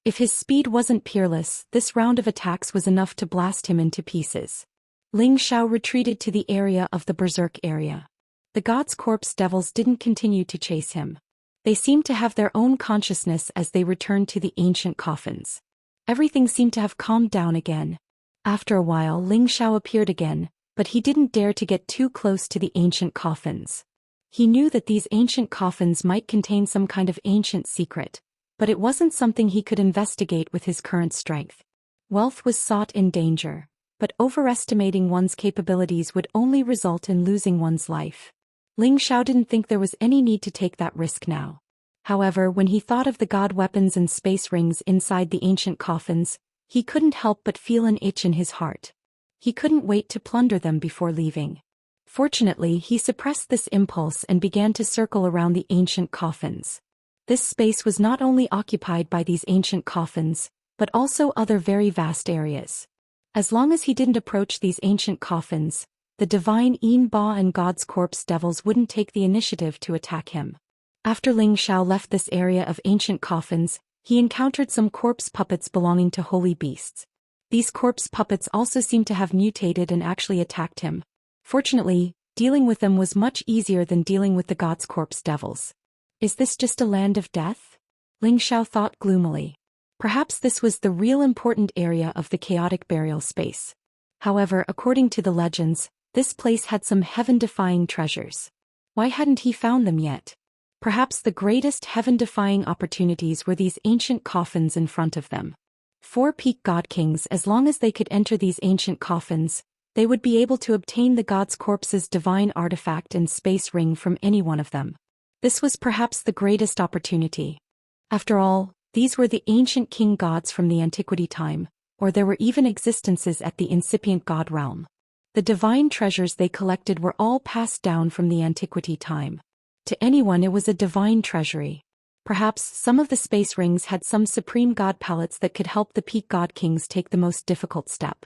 If his speed wasn't peerless, this round of attacks was enough to blast him into pieces. Ling Xiao retreated to the area of the berserk area. The god's corpse devils didn't continue to chase him. They seemed to have their own consciousness as they returned to the ancient coffins. Everything seemed to have calmed down again. After a while, Ling Xiao appeared again, but he didn't dare to get too close to the ancient coffins. He knew that these ancient coffins might contain some kind of ancient secret, but it wasn't something he could investigate with his current strength. Wealth was sought in danger, but overestimating one's capabilities would only result in losing one's life. Ling Xiao didn't think there was any need to take that risk now. However, when he thought of the god weapons and space rings inside the ancient coffins, he couldn't help but feel an itch in his heart. He couldn't wait to plunder them before leaving. Fortunately, he suppressed this impulse and began to circle around the ancient coffins. This space was not only occupied by these ancient coffins, but also other very vast areas. As long as he didn't approach these ancient coffins, the divine Yin Ba and God's corpse devils wouldn't take the initiative to attack him. After Ling Xiao left this area of ancient coffins, he encountered some corpse puppets belonging to holy beasts. These corpse puppets also seemed to have mutated and actually attacked him. Fortunately, dealing with them was much easier than dealing with the god's corpse devils. Is this just a land of death? Ling Xiao thought gloomily. Perhaps this was the real important area of the chaotic burial space. However, according to the legends, this place had some heaven-defying treasures. Why hadn't he found them yet? Perhaps the greatest heaven-defying opportunities were these ancient coffins in front of them. 4 peak god kings, as long as they could enter these ancient coffins, they would be able to obtain the god's corpse's divine artifact and space ring from any one of them. This was perhaps the greatest opportunity. After all, these were the ancient king gods from the antiquity time, or there were even existences at the incipient god realm. The divine treasures they collected were all passed down from the antiquity time. To anyone it was a divine treasury. Perhaps some of the space rings had some supreme god palettes that could help the peak god kings take the most difficult step.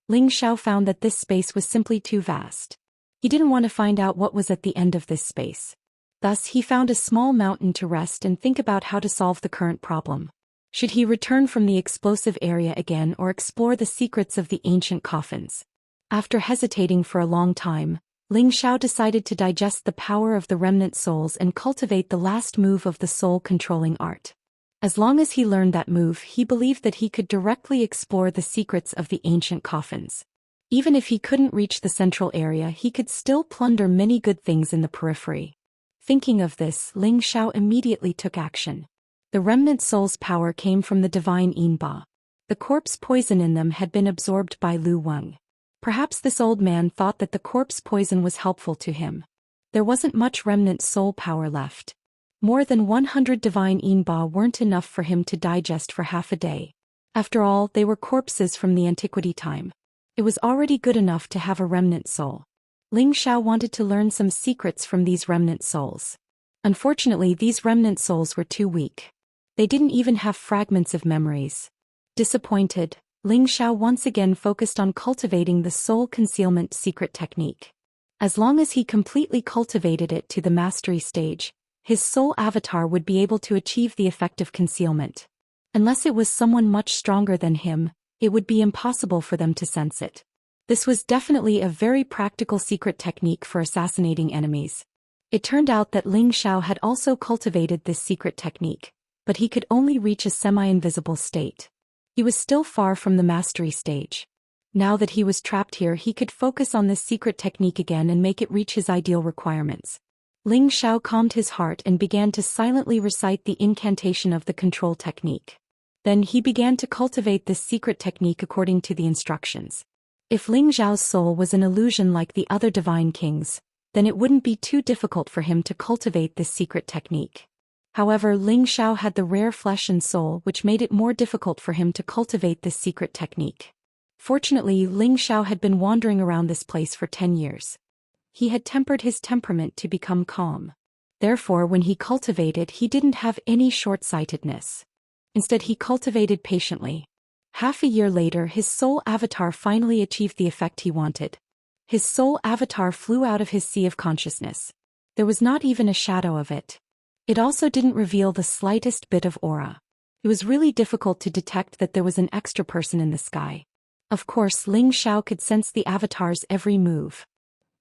Ling Xiao found that this space was simply too vast. He didn't want to find out what was at the end of this space. Thus he found a small mountain to rest and think about how to solve the current problem. Should he return from the explosive area again or explore the secrets of the ancient coffins? After hesitating for a long time, Ling Xiao decided to digest the power of the remnant souls and cultivate the last move of the soul-controlling art. As long as he learned that move, he believed that he could directly explore the secrets of the ancient coffins. Even if he couldn't reach the central area, he could still plunder many good things in the periphery. Thinking of this, Ling Xiao immediately took action. The remnant soul's power came from the divine Yin Ba. The corpse poison in them had been absorbed by Lu Weng. Perhaps this old man thought that the corpse poison was helpful to him. There wasn't much remnant soul power left. More than 100 divine Yin Ba weren't enough for him to digest for half a day. After all, they were corpses from the antiquity time. It was already good enough to have a remnant soul. Ling Xiao wanted to learn some secrets from these remnant souls. Unfortunately, these remnant souls were too weak. They didn't even have fragments of memories. Disappointed, Ling Xiao once again focused on cultivating the soul concealment secret technique. As long as he completely cultivated it to the mastery stage, his soul avatar would be able to achieve the effect of concealment. Unless it was someone much stronger than him, it would be impossible for them to sense it. This was definitely a very practical secret technique for assassinating enemies. It turned out that Ling Xiao had also cultivated this secret technique, but he could only reach a semi-invisible state. He was still far from the mastery stage. Now that he was trapped here, he could focus on this secret technique again and make it reach his ideal requirements. Ling Xiao calmed his heart and began to silently recite the incantation of the control technique. Then he began to cultivate this secret technique according to the instructions. If Ling Xiao's soul was an illusion like the other divine kings, then it wouldn't be too difficult for him to cultivate this secret technique. However, Ling Xiao had the rare flesh and soul, which made it more difficult for him to cultivate this secret technique. Fortunately, Ling Xiao had been wandering around this place for 10 years. He had tempered his temperament to become calm. Therefore, when he cultivated, he didn't have any short-sightedness. Instead, he cultivated patiently. Half a year later, his soul avatar finally achieved the effect he wanted. His soul avatar flew out of his sea of consciousness. There was not even a shadow of it. It also didn't reveal the slightest bit of aura. It was really difficult to detect that there was an extra person in the sky. Of course, Ling Xiao could sense the avatar's every move.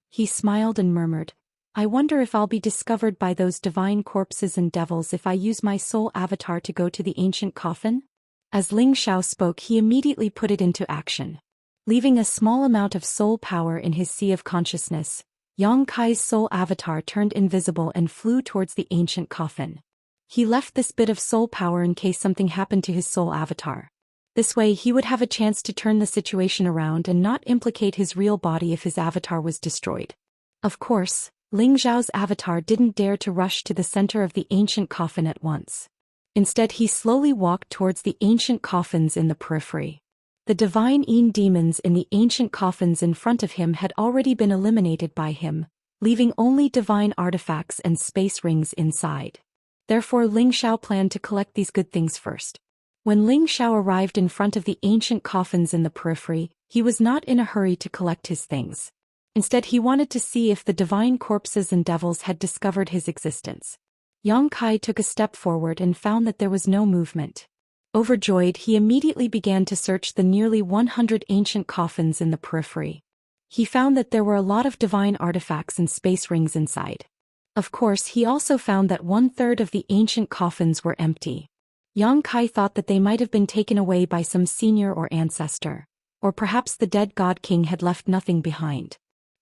He smiled and murmured, I wonder if I'll be discovered by those divine corpses and devils if I use my soul avatar to go to the ancient coffin? As Ling Xiao spoke, he immediately put it into action. Leaving a small amount of soul power in his sea of consciousness, Yang Kai's soul avatar turned invisible and flew towards the ancient coffin. He left this bit of soul power in case something happened to his soul avatar. This way he would have a chance to turn the situation around and not implicate his real body if his avatar was destroyed. Of course, Ling Xiao's avatar didn't dare to rush to the center of the ancient coffin at once. Instead he slowly walked towards the ancient coffins in the periphery. The divine Yin demons in the ancient coffins in front of him had already been eliminated by him, leaving only divine artifacts and space rings inside. Therefore Ling Xiao planned to collect these good things first. When Ling Xiao arrived in front of the ancient coffins in the periphery, he was not in a hurry to collect his things. Instead he wanted to see if the divine corpses and devils had discovered his existence. Yang Kai took a step forward and found that there was no movement. Overjoyed, he immediately began to search the nearly 100 ancient coffins in the periphery. He found that there were a lot of divine artifacts and space rings inside. Of course, he also found that 1/3 of the ancient coffins were empty. Yang Kai thought that they might have been taken away by some senior or ancestor, or perhaps the dead God King had left nothing behind.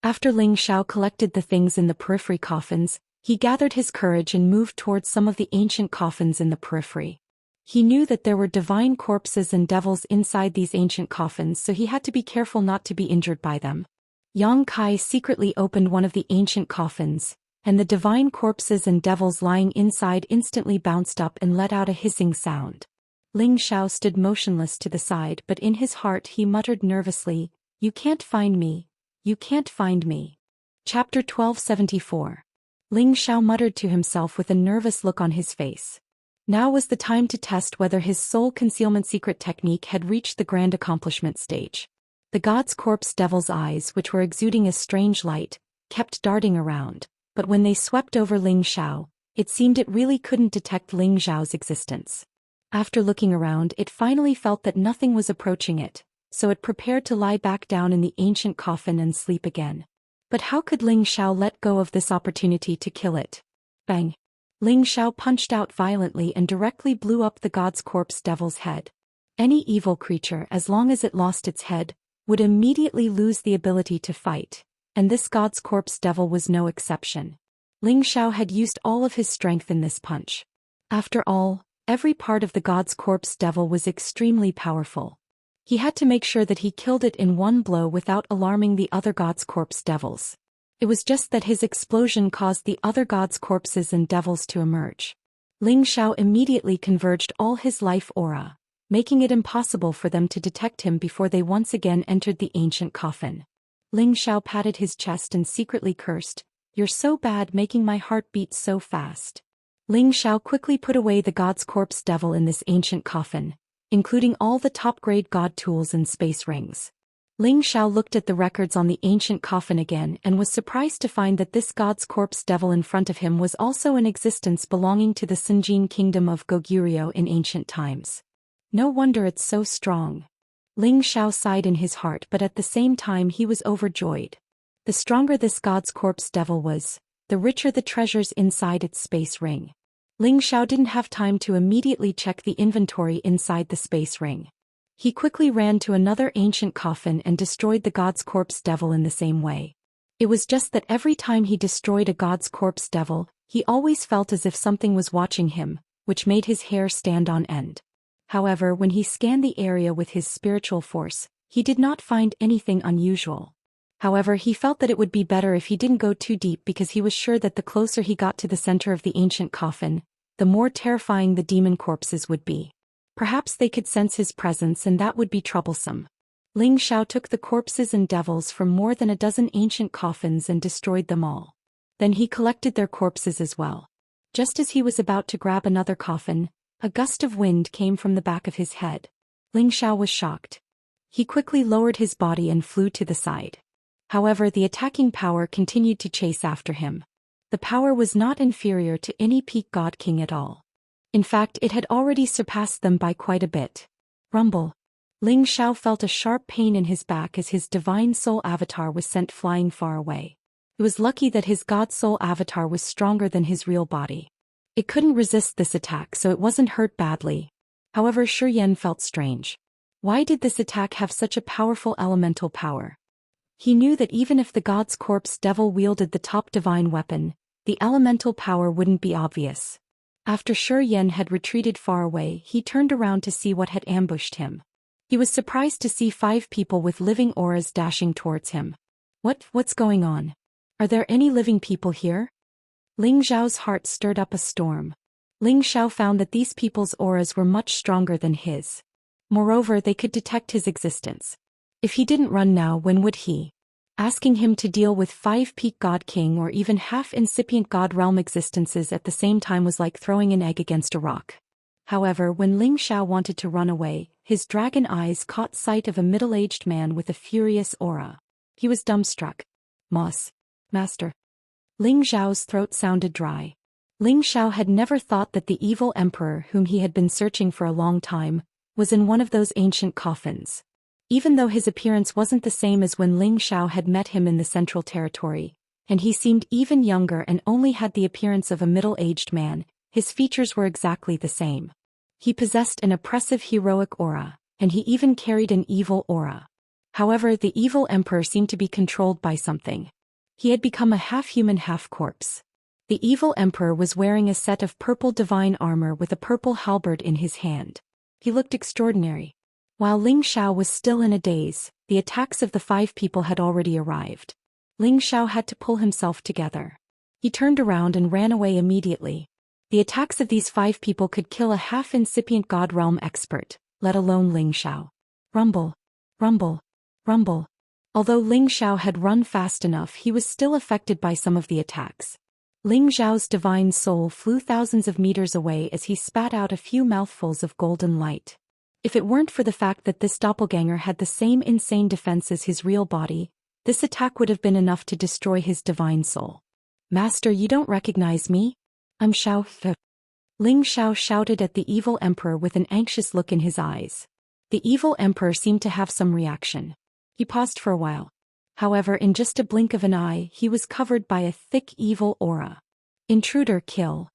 After Ling Xiao collected the things in the periphery coffins, he gathered his courage and moved towards some of the ancient coffins in the periphery. He knew that there were divine corpses and devils inside these ancient coffins, so he had to be careful not to be injured by them. Yang Kai secretly opened one of the ancient coffins, and the divine corpses and devils lying inside instantly bounced up and let out a hissing sound. Ling Xiao stood motionless to the side, but in his heart he muttered nervously, "You can't find me. You can't find me." Chapter 1274. Ling Xiao muttered to himself with a nervous look on his face. Now was the time to test whether his soul concealment secret technique had reached the grand accomplishment stage. The god's corpse devil's eyes, which were exuding a strange light, kept darting around, but when they swept over Ling Xiao, it seemed it really couldn't detect Ling Xiao's existence. After looking around, it finally felt that nothing was approaching it, so it prepared to lie back down in the ancient coffin and sleep again. But how could Ling Xiao let go of this opportunity to kill it? Bang! Ling Xiao punched out violently and directly blew up the god's corpse devil's head. Any evil creature, as long as it lost its head, would immediately lose the ability to fight, and this god's corpse devil was no exception. Ling Xiao had used all of his strength in this punch. After all, every part of the god's corpse devil was extremely powerful. He had to make sure that he killed it in one blow without alarming the other god's corpse devils. It was just that his explosion caused the other gods' corpses and devils to emerge. Ling Xiao immediately converged all his life aura, making it impossible for them to detect him before they once again entered the ancient coffin. Ling Xiao patted his chest and secretly cursed, "You're so bad, making my heart beat so fast." Ling Xiao quickly put away the god's corpse devil in this ancient coffin, including all the top-grade god tools and space rings. Ling Xiao looked at the records on the ancient coffin again and was surprised to find that this god's corpse devil in front of him was also in existence, belonging to the Sunjin kingdom of Goguryeo in ancient times. No wonder it's so strong. Ling Xiao sighed in his heart, but at the same time he was overjoyed. The stronger this god's corpse devil was, the richer the treasures inside its space ring. Ling Xiao didn't have time to immediately check the inventory inside the space ring. He quickly ran to another ancient coffin and destroyed the god's corpse devil in the same way. It was just that every time he destroyed a god's corpse devil, he always felt as if something was watching him, which made his hair stand on end. However, when he scanned the area with his spiritual force, he did not find anything unusual. However, he felt that it would be better if he didn't go too deep, because he was sure that the closer he got to the center of the ancient coffin, the more terrifying the demon corpses would be. Perhaps they could sense his presence, and that would be troublesome. Ling Xiao took the corpses and devils from more than a dozen ancient coffins and destroyed them all. Then he collected their corpses as well. Just as he was about to grab another coffin, a gust of wind came from the back of his head. Ling Xiao was shocked. He quickly lowered his body and flew to the side. However, the attacking power continued to chase after him. The power was not inferior to any peak god king at all. In fact, it had already surpassed them by quite a bit. Rumble. Ling Xiao felt a sharp pain in his back as his divine soul avatar was sent flying far away. It was lucky that his God Soul avatar was stronger than his real body. It couldn't resist this attack, so it wasn't hurt badly. However, Zhou Xian felt strange. Why did this attack have such a powerful elemental power? He knew that even if the god's corpse devil wielded the top divine weapon, the elemental power wouldn't be obvious. After Zhou Xian had retreated far away, he turned around to see what had ambushed him. He was surprised to see 5 people with living auras dashing towards him. What's going on? Are there any living people here? Ling Xiao's heart stirred up a storm. Ling Xiao found that these people's auras were much stronger than his. Moreover, they could detect his existence. If he didn't run now, when would he? Asking him to deal with 5 peak God King or even half-incipient God Realm existences at the same time was like throwing an egg against a rock. However, when Ling Xiao wanted to run away, his dragon eyes caught sight of a middle-aged man with a furious aura. He was dumbstruck. Master. Ling Xiao's throat sounded dry. Ling Xiao had never thought that the evil emperor whom he had been searching for a long time was in one of those ancient coffins. Even though his appearance wasn't the same as when Ling Xiao had met him in the Central Territory, and he seemed even younger and only had the appearance of a middle-aged man, his features were exactly the same. He possessed an oppressive heroic aura, and he even carried an evil aura. However, the evil emperor seemed to be controlled by something. He had become a half-human half-corpse. The evil emperor was wearing a set of purple divine armor with a purple halberd in his hand. He looked extraordinary. While Ling Xiao was still in a daze, the attacks of the 5 people had already arrived. Ling Xiao had to pull himself together. He turned around and ran away immediately. The attacks of these 5 people could kill a half-incipient God Realm expert, let alone Ling Xiao. Rumble. Rumble. Rumble. Although Ling Xiao had run fast enough, he was still affected by some of the attacks. Ling Xiao's divine soul flew thousands of meters away as he spat out a few mouthfuls of golden light. If it weren't for the fact that this doppelganger had the same insane defense as his real body, this attack would have been enough to destroy his divine soul. Master, you don't recognize me? I'm Xiao Fe. Ling Xiao shouted at the evil emperor with an anxious look in his eyes. The evil emperor seemed to have some reaction. He paused for a while. However, in just a blink of an eye, he was covered by a thick evil aura. Intruder, kill.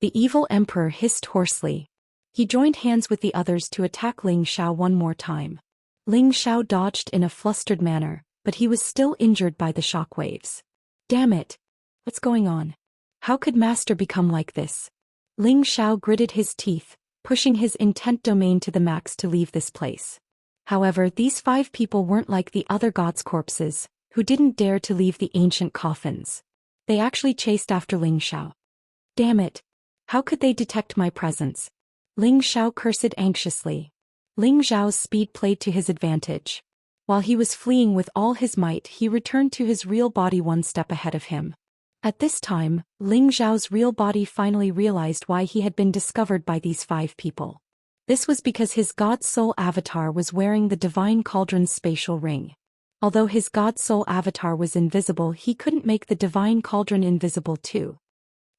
The evil emperor hissed hoarsely. He joined hands with the others to attack Ling Xiao one more time. Ling Xiao dodged in a flustered manner, but he was still injured by the shockwaves. Damn it! What's going on? How could Master become like this? Ling Xiao gritted his teeth, pushing his intent domain to the max to leave this place. However, these 5 people weren't like the other gods' corpses, who didn't dare to leave the ancient coffins. They actually chased after Ling Xiao. Damn it! How could they detect my presence? Ling Xiao cursed anxiously. Ling Xiao's speed played to his advantage. While he was fleeing with all his might, he returned to his real body one step ahead of him. At this time, Ling Xiao's real body finally realized why he had been discovered by these 5 people. This was because his God Soul avatar was wearing the Divine Cauldron's spatial ring. Although his God Soul avatar was invisible, he couldn't make the Divine Cauldron invisible too.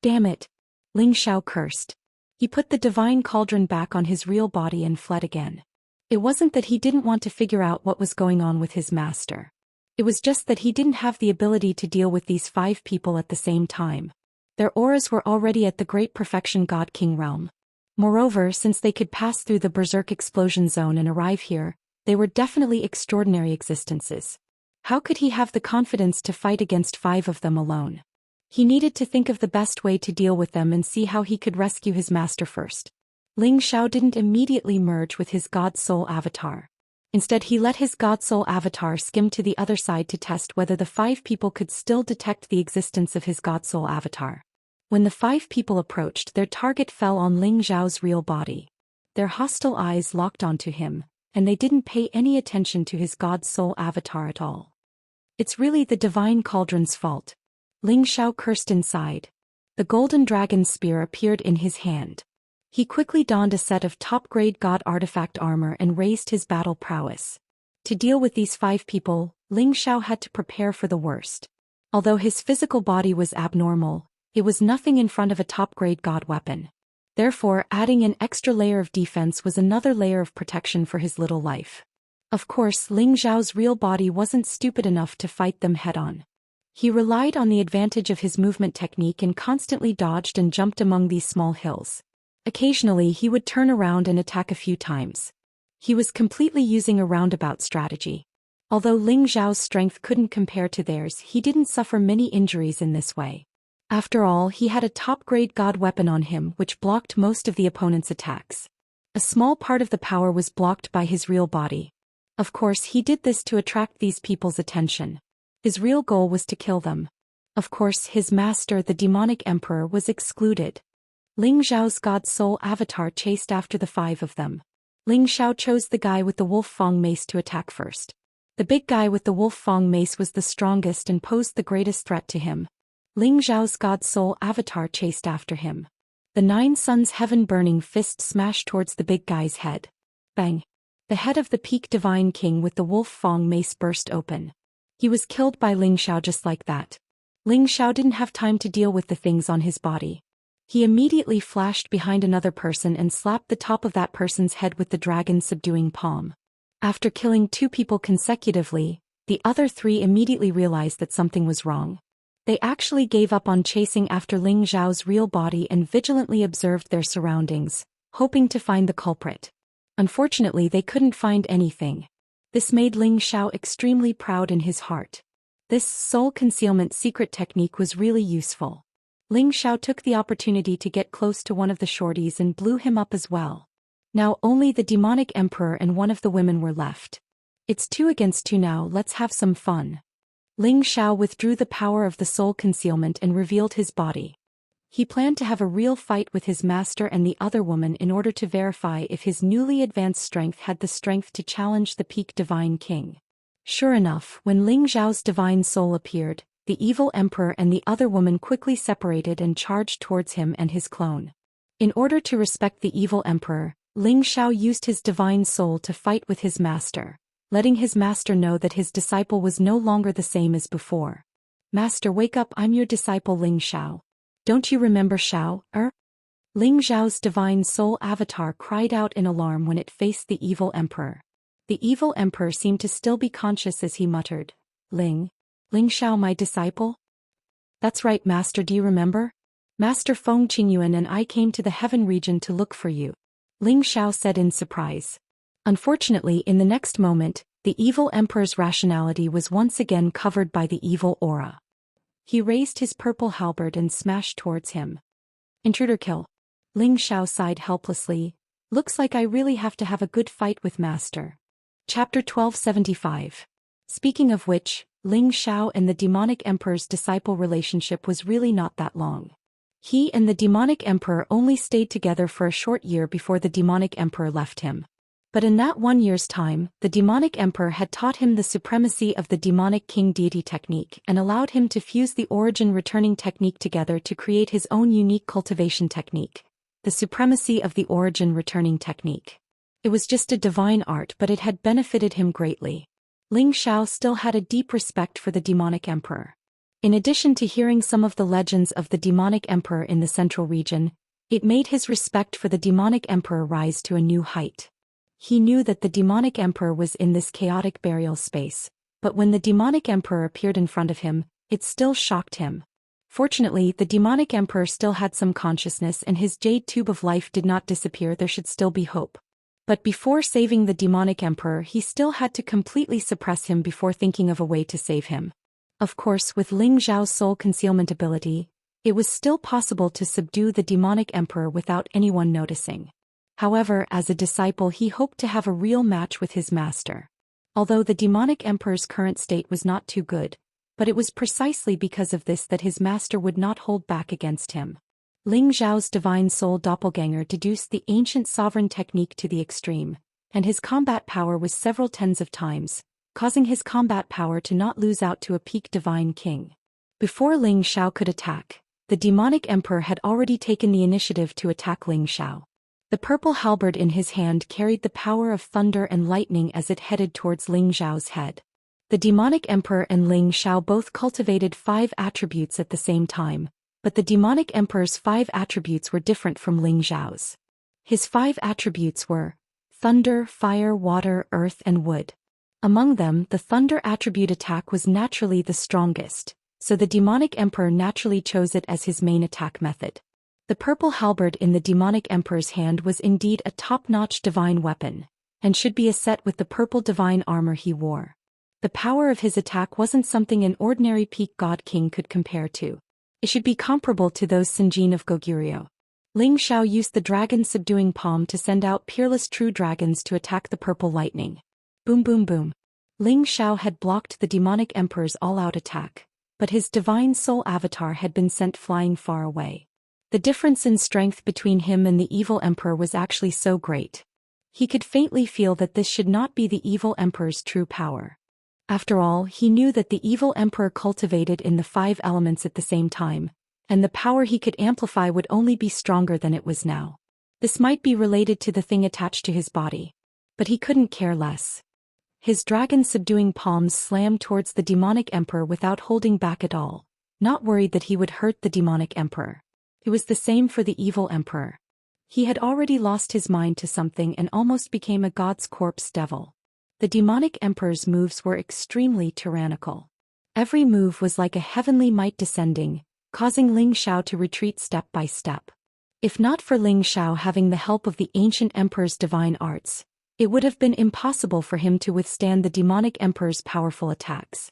Damn it! Ling Xiao cursed. He put the Divine Cauldron back on his real body and fled again. It wasn't that he didn't want to figure out what was going on with his master. It was just that he didn't have the ability to deal with these 5 people at the same time. Their auras were already at the Great Perfection God King realm. Moreover, since they could pass through the Berserk explosion zone and arrive here, they were definitely extraordinary existences. How could he have the confidence to fight against 5 of them alone? He needed to think of the best way to deal with them and see how he could rescue his master first. Ling Xiao didn't immediately merge with his God Soul avatar. Instead, he let his God Soul avatar skim to the other side to test whether the 5 people could still detect the existence of his God Soul avatar. When the 5 people approached, their target fell on Ling Xiao's real body. Their hostile eyes locked onto him, and they didn't pay any attention to his God Soul avatar at all. It's really the Divine Cauldron's fault. Ling Xiao cursed inside. The golden dragon spear appeared in his hand. He quickly donned a set of top-grade god artifact armor and raised his battle prowess. To deal with these 5 people, Ling Xiao had to prepare for the worst. Although his physical body was abnormal, it was nothing in front of a top-grade god weapon. Therefore, adding an extra layer of defense was another layer of protection for his little life. Of course, Ling Xiao's real body wasn't stupid enough to fight them head-on. He relied on the advantage of his movement technique and constantly dodged and jumped among these small hills. Occasionally he would turn around and attack a few times. He was completely using a roundabout strategy. Although Ling Zhao's strength couldn't compare to theirs, he didn't suffer many injuries in this way. After all, he had a top-grade god weapon on him which blocked most of the opponent's attacks. A small part of the power was blocked by his real body. Of course, he did this to attract these people's attention. His real goal was to kill them. Of course, his master, the demonic emperor, was excluded. Ling Zhao's god soul avatar chased after the 5 of them. Ling Zhao chose the guy with the wolf fang mace to attack first. The big guy with the wolf fang mace was the strongest and posed the greatest threat to him. Ling Zhao's god soul avatar chased after him. The 9 suns heaven-burning fist smashed towards the big guy's head. Bang! The head of the peak divine king with the wolf fang mace burst open. He was killed by Ling Zhao just like that. Ling Zhao didn't have time to deal with the things on his body. He immediately flashed behind another person and slapped the top of that person's head with the dragon's subduing palm. After killing 2 people consecutively, the other 3 immediately realized that something was wrong. They actually gave up on chasing after Ling Zhao's real body and vigilantly observed their surroundings, hoping to find the culprit. Unfortunately, they couldn't find anything. This made Ling Zhao extremely proud in his heart. This soul concealment secret technique was really useful. Ling Zhao took the opportunity to get close to one of the shorties and blew him up as well. Now only the demonic emperor and one of the women were left. It's 2 against 2 now, let's have some fun. Ling Zhao withdrew the power of the soul concealment and revealed his body. He planned to have a real fight with his master and the other woman in order to verify if his newly advanced strength had the strength to challenge the peak divine king. Sure enough, when Ling Zhao's divine soul appeared, the evil emperor and the other woman quickly separated and charged towards him and his clone. In order to respect the evil emperor, Ling Zhao used his divine soul to fight with his master, letting his master know that his disciple was no longer the same as before. Master, wake up, I'm your disciple Ling Zhao. Don't you remember Xiao, Ling Zhao's divine soul avatar cried out in alarm when it faced the evil emperor. The evil emperor seemed to still be conscious as he muttered, Ling Zhao, my disciple? That's right, master, do you remember? Master Feng Qingyuan and I came to the heaven region to look for you, Ling Zhao said in surprise. Unfortunately, in the next moment, the evil emperor's rationality was once again covered by the evil aura. He raised his purple halberd and smashed towards him. Intruder kill. Ling Zhao sighed helplessly. Looks like I really have to have a good fight with master. Chapter 1275. Speaking of which, Ling Zhao and the demonic emperor's disciple relationship was really not that long. He and the demonic emperor only stayed together for a short year before the demonic emperor left him. But in that 1 year's time, the demonic emperor had taught him the supremacy of the demonic king deity technique and allowed him to fuse the origin returning technique together to create his own unique cultivation technique. The supremacy of the origin returning technique. It was just a divine art, but it had benefited him greatly. Ling Zhao still had a deep respect for the demonic emperor. In addition to hearing some of the legends of the demonic emperor in the central region, it made his respect for the demonic emperor rise to a new height. He knew that the demonic emperor was in this chaotic burial space, but when the demonic emperor appeared in front of him, it still shocked him. Fortunately, the demonic emperor still had some consciousness and his jade tube of life did not disappear. There should still be hope. But before saving the demonic emperor, he still had to completely suppress him before thinking of a way to save him. Of course, with Ling Zhao's soul concealment ability, it was still possible to subdue the demonic emperor without anyone noticing. However, as a disciple, he hoped to have a real match with his master. Although the demonic emperor's current state was not too good, but it was precisely because of this that his master would not hold back against him. Ling Zhao's divine soul doppelganger deduced the ancient sovereign technique to the extreme, and his combat power was several tens of times, causing his combat power to not lose out to a peak divine king. Before Ling Zhao could attack, the demonic emperor had already taken the initiative to attack Ling Zhao. The purple halberd in his hand carried the power of thunder and lightning as it headed towards Ling Zhao's head. The demonic emperor and Ling Zhao both cultivated 5 attributes at the same time, but the demonic emperor's 5 attributes were different from Ling Zhao's. His 5 attributes were thunder, fire, water, earth, and wood. Among them, the thunder attribute attack was naturally the strongest, so the demonic emperor naturally chose it as his main attack method. The purple halberd in the demonic emperor's hand was indeed a top-notch divine weapon, and should be a set with the purple divine armor he wore. The power of his attack wasn't something an ordinary peak god king could compare to. It should be comparable to those Sinjin of Goguryeo. Ling Xiao used the dragon subduing palm to send out peerless true dragons to attack the purple lightning. Boom boom boom. Ling Xiao had blocked the demonic emperor's all-out attack, but his divine soul avatar had been sent flying far away. The difference in strength between him and the evil emperor was actually so great. He could faintly feel that this should not be the evil emperor's true power. After all, he knew that the evil emperor cultivated in the 5 elements at the same time, and the power he could amplify would only be stronger than it was now. This might be related to the thing attached to his body, but he couldn't care less. His dragon-subduing palms slammed towards the demonic emperor without holding back at all, not worried that he would hurt the demonic emperor. It was the same for the evil emperor. He had already lost his mind to something and almost became a god's corpse devil. The demonic emperor's moves were extremely tyrannical. Every move was like a heavenly might descending, causing Ling Xiao to retreat step by step. If not for Ling Xiao having the help of the ancient emperor's divine arts, it would have been impossible for him to withstand the demonic emperor's powerful attacks.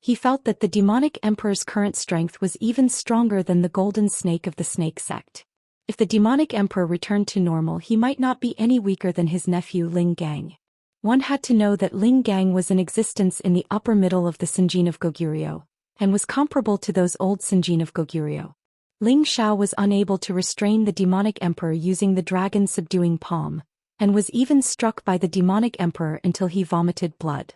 He felt that the demonic emperor's current strength was even stronger than the golden snake of the snake sect. If the demonic emperor returned to normal, he might not be any weaker than his nephew Ling Gang. One had to know that Ling Gang was in existence in the upper middle of the Sinjin of Goguryeo, and was comparable to those old Sinjin of Goguryeo. Ling Xiao was unable to restrain the demonic emperor using the dragon's subduing palm, and was even struck by the demonic emperor until he vomited blood.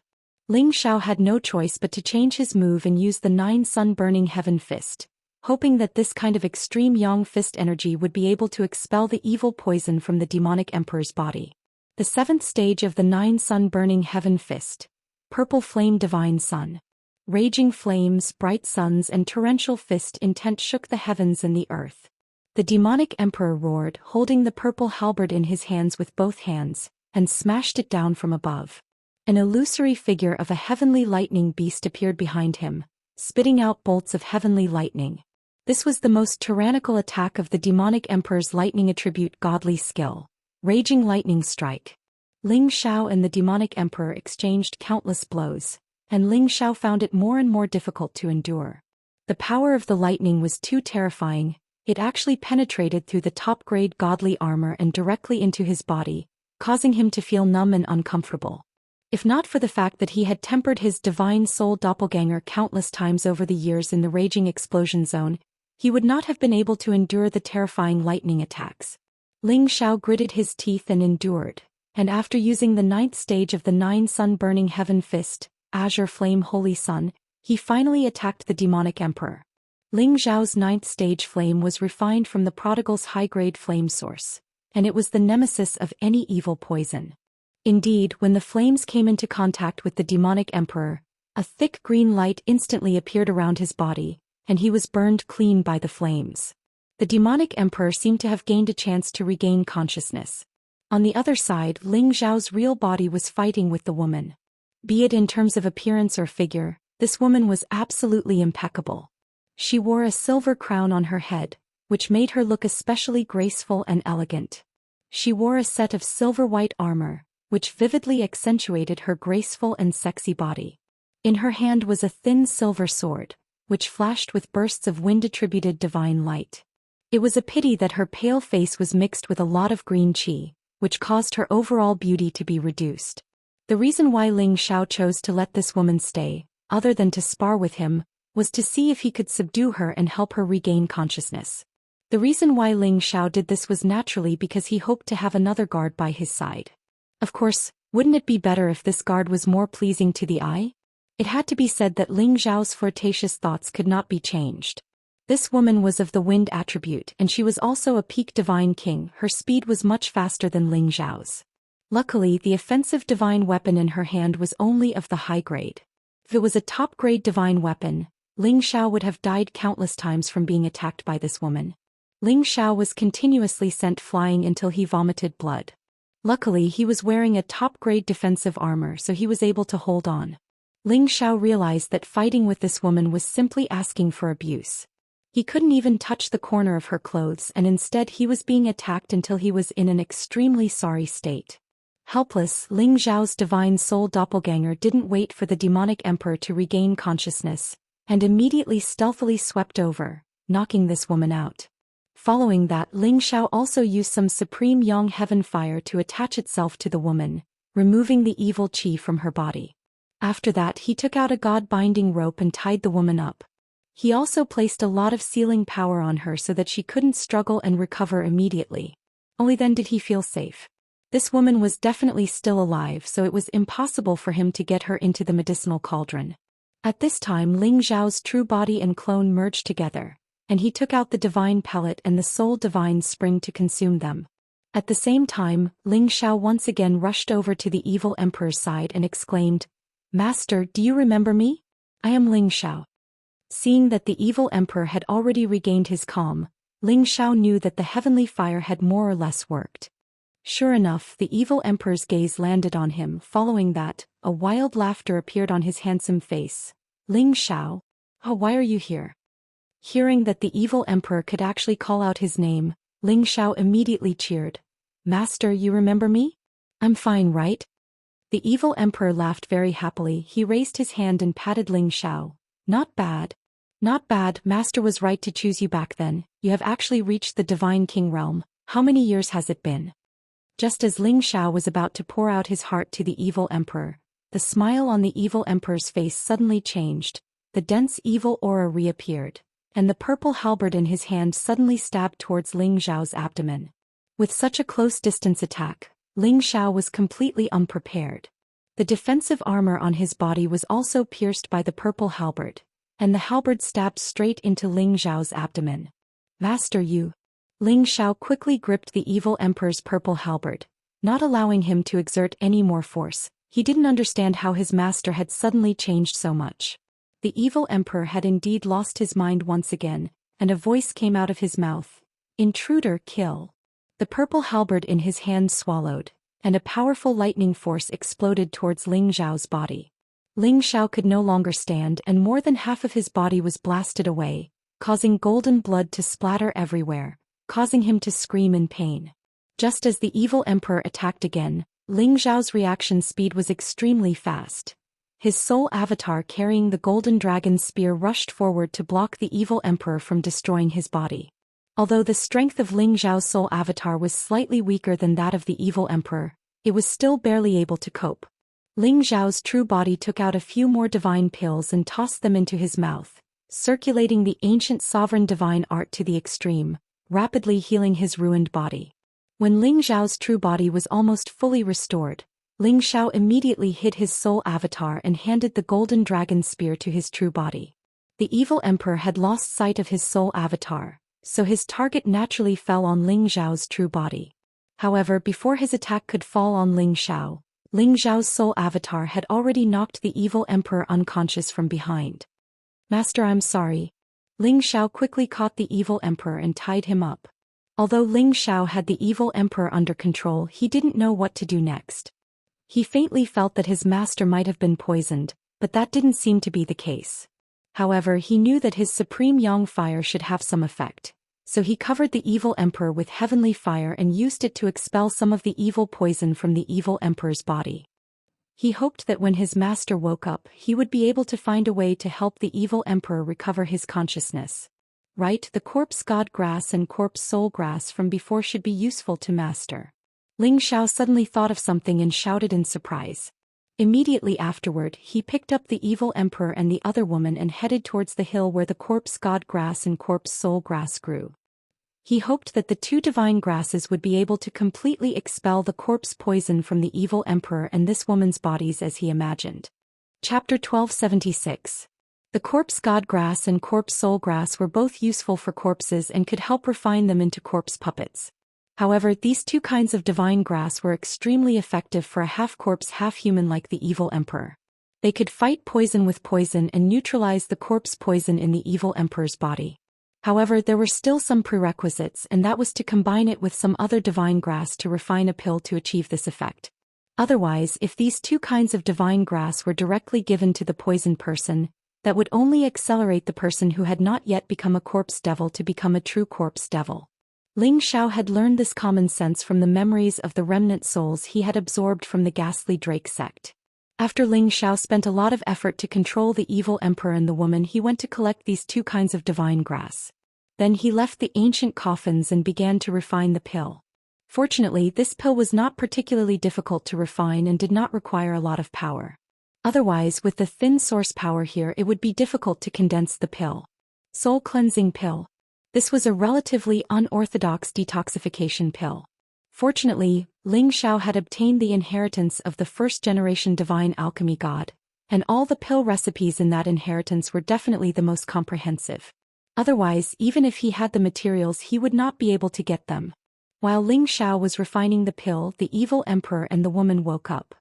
Ling Xiao had no choice but to change his move and use the 9 sun-burning heaven fist, hoping that this kind of extreme yang fist energy would be able to expel the evil poison from the demonic emperor's body. The 7th stage of the 9 sun-burning heaven fist, purple flame divine sun. Raging flames, bright suns and torrential fist intent shook the heavens and the earth. The demonic emperor roared, holding the purple halberd in his hands with both hands, and smashed it down from above. An illusory figure of a heavenly lightning beast appeared behind him, spitting out bolts of heavenly lightning. This was the most tyrannical attack of the demonic emperor's lightning attribute godly skill. Raging lightning strike. Ling Xiao and the demonic emperor exchanged countless blows, and Ling Xiao found it more and more difficult to endure. The power of the lightning was too terrifying. It actually penetrated through the top-grade godly armor and directly into his body, causing him to feel numb and uncomfortable. If not for the fact that he had tempered his divine soul doppelganger countless times over the years in the raging explosion zone, he would not have been able to endure the terrifying lightning attacks. Ling Xiao gritted his teeth and endured, and after using the 9th stage of the 9 sun-burning heaven fist, azure flame holy sun, he finally attacked the demonic emperor. Ling Xiao's 9th stage flame was refined from the prodigal's high-grade flame source, and it was the nemesis of any evil poison. Indeed, when the flames came into contact with the demonic emperor, a thick green light instantly appeared around his body, and he was burned clean by the flames. The demonic emperor seemed to have gained a chance to regain consciousness. On the other side, Ling Xiao's real body was fighting with the woman. Be it in terms of appearance or figure, this woman was absolutely impeccable. She wore a silver crown on her head, which made her look especially graceful and elegant. She wore a set of silver-white armor, which vividly accentuated her graceful and sexy body. In her hand was a thin silver sword, which flashed with bursts of wind-attributed divine light. It was a pity that her pale face was mixed with a lot of green qi, which caused her overall beauty to be reduced. The reason why Ling Xiao chose to let this woman stay, other than to spar with him, was to see if he could subdue her and help her regain consciousness. The reason why Ling Xiao did this was naturally because he hoped to have another guard by his side. Of course, wouldn't it be better if this guard was more pleasing to the eye? It had to be said that Ling Xiao's flirtatious thoughts could not be changed. This woman was of the wind attribute and she was also a peak divine king. Her speed was much faster than Ling Xiao's. Luckily, the offensive divine weapon in her hand was only of the high grade. If it was a top-grade divine weapon, Ling Xiao would have died countless times from being attacked by this woman. Ling Xiao was continuously sent flying until he vomited blood. Luckily, he was wearing a top-grade defensive armor, so he was able to hold on. Ling Xiao realized that fighting with this woman was simply asking for abuse. He couldn't even touch the corner of her clothes, and instead he was being attacked until he was in an extremely sorry state. Helpless, Ling Xiao's divine soul doppelganger didn't wait for the demonic emperor to regain consciousness, and immediately stealthily swept over, knocking this woman out. Following that, Ling Xiao also used some supreme yang heaven fire to attach itself to the woman, removing the evil qi from her body. After that, he took out a god-binding rope and tied the woman up. He also placed a lot of sealing power on her so that she couldn't struggle and recover immediately. Only then did he feel safe. This woman was definitely still alive, so it was impossible for him to get her into the medicinal cauldron. At this time, Ling Xiao's true body and clone merged together, and he took out the divine pellet and the soul divine spring to consume them. At the same time, Ling Xiao once again rushed over to the evil emperor's side and exclaimed, "Master, do you remember me? I am Ling Xiao." Seeing that the evil emperor had already regained his calm, Ling Xiao knew that the heavenly fire had more or less worked. Sure enough, the evil emperor's gaze landed on him. Following that, a wild laughter appeared on his handsome face. "Ling Xiao? Oh, why are you here?" Hearing that the evil emperor could actually call out his name, Ling Xiao immediately cheered. "Master, you remember me? I'm fine, right?" The evil emperor laughed very happily. He raised his hand and patted Ling Xiao. "Not bad. Not bad, Master was right to choose you back then. You have actually reached the Divine King realm. How many years has it been?" Just as Ling Xiao was about to pour out his heart to the evil emperor, the smile on the evil emperor's face suddenly changed, the dense evil aura reappeared, and the purple halberd in his hand suddenly stabbed towards Ling Xiao's abdomen. With such a close-distance attack, Ling Xiao was completely unprepared. The defensive armor on his body was also pierced by the purple halberd, and the halberd stabbed straight into Ling Xiao's abdomen. "Master, you..." Ling Xiao quickly gripped the evil emperor's purple halberd, not allowing him to exert any more force. He didn't understand how his master had suddenly changed so much. The evil emperor had indeed lost his mind once again, and a voice came out of his mouth. "Intruder, kill." The purple halberd in his hand swallowed, and a powerful lightning force exploded towards Ling Xiao's body. Ling Xiao could no longer stand, and more than half of his body was blasted away, causing golden blood to splatter everywhere, causing him to scream in pain. Just as the evil emperor attacked again, Ling Xiao's reaction speed was extremely fast. His soul avatar carrying the golden dragon spear rushed forward to block the evil emperor from destroying his body. Although the strength of Ling Xiao's soul avatar was slightly weaker than that of the evil emperor, it was still barely able to cope. Ling Xiao's true body took out a few more divine pills and tossed them into his mouth, circulating the ancient sovereign divine art to the extreme, rapidly healing his ruined body. When Ling Xiao's true body was almost fully restored, Ling Xiao immediately hid his soul avatar and handed the golden dragon spear to his true body. The evil emperor had lost sight of his soul avatar, so his target naturally fell on Ling Xiao's true body. However, before his attack could fall on Ling Xiao's soul avatar had already knocked the evil emperor unconscious from behind. "Master, I'm sorry." Ling Xiao quickly caught the evil emperor and tied him up. Although Ling Xiao had the evil emperor under control, he didn't know what to do next. He faintly felt that his master might have been poisoned, but that didn't seem to be the case. However, he knew that his supreme yang fire should have some effect, so he covered the evil emperor with heavenly fire and used it to expel some of the evil poison from the evil emperor's body. He hoped that when his master woke up, he would be able to find a way to help the evil emperor recover his consciousness. Right, the corpse god grass and corpse soul grass from before should be useful to master. Ling Xiao suddenly thought of something and shouted in surprise. Immediately afterward, he picked up the evil emperor and the other woman and headed towards the hill where the corpse god grass and corpse soul grass grew. He hoped that the two divine grasses would be able to completely expel the corpse poison from the evil emperor and this woman's bodies as he imagined. Chapter 1276. The corpse god grass and corpse soul grass were both useful for corpses and could help refine them into corpse puppets. However, these two kinds of divine grass were extremely effective for a half-corpse half-human like the evil emperor. They could fight poison with poison and neutralize the corpse poison in the evil emperor's body. However, there were still some prerequisites, and that was to combine it with some other divine grass to refine a pill to achieve this effect. Otherwise, if these two kinds of divine grass were directly given to the poisoned person, that would only accelerate the person who had not yet become a corpse devil to become a true corpse devil. Ling Xiao had learned this common sense from the memories of the remnant souls he had absorbed from the ghastly Drake sect. After Ling Xiao spent a lot of effort to control the evil emperor and the woman, he went to collect these two kinds of divine grass. Then he left the ancient coffins and began to refine the pill. Fortunately, this pill was not particularly difficult to refine and did not require a lot of power. Otherwise, with the thin source power here, it would be difficult to condense the pill. Soul cleansing pill. This was a relatively unorthodox detoxification pill. Fortunately, Ling Xiao had obtained the inheritance of the first-generation divine alchemy god, and all the pill recipes in that inheritance were definitely the most comprehensive. Otherwise, even if he had the materials, he would not be able to get them. While Ling Xiao was refining the pill, the evil emperor and the woman woke up.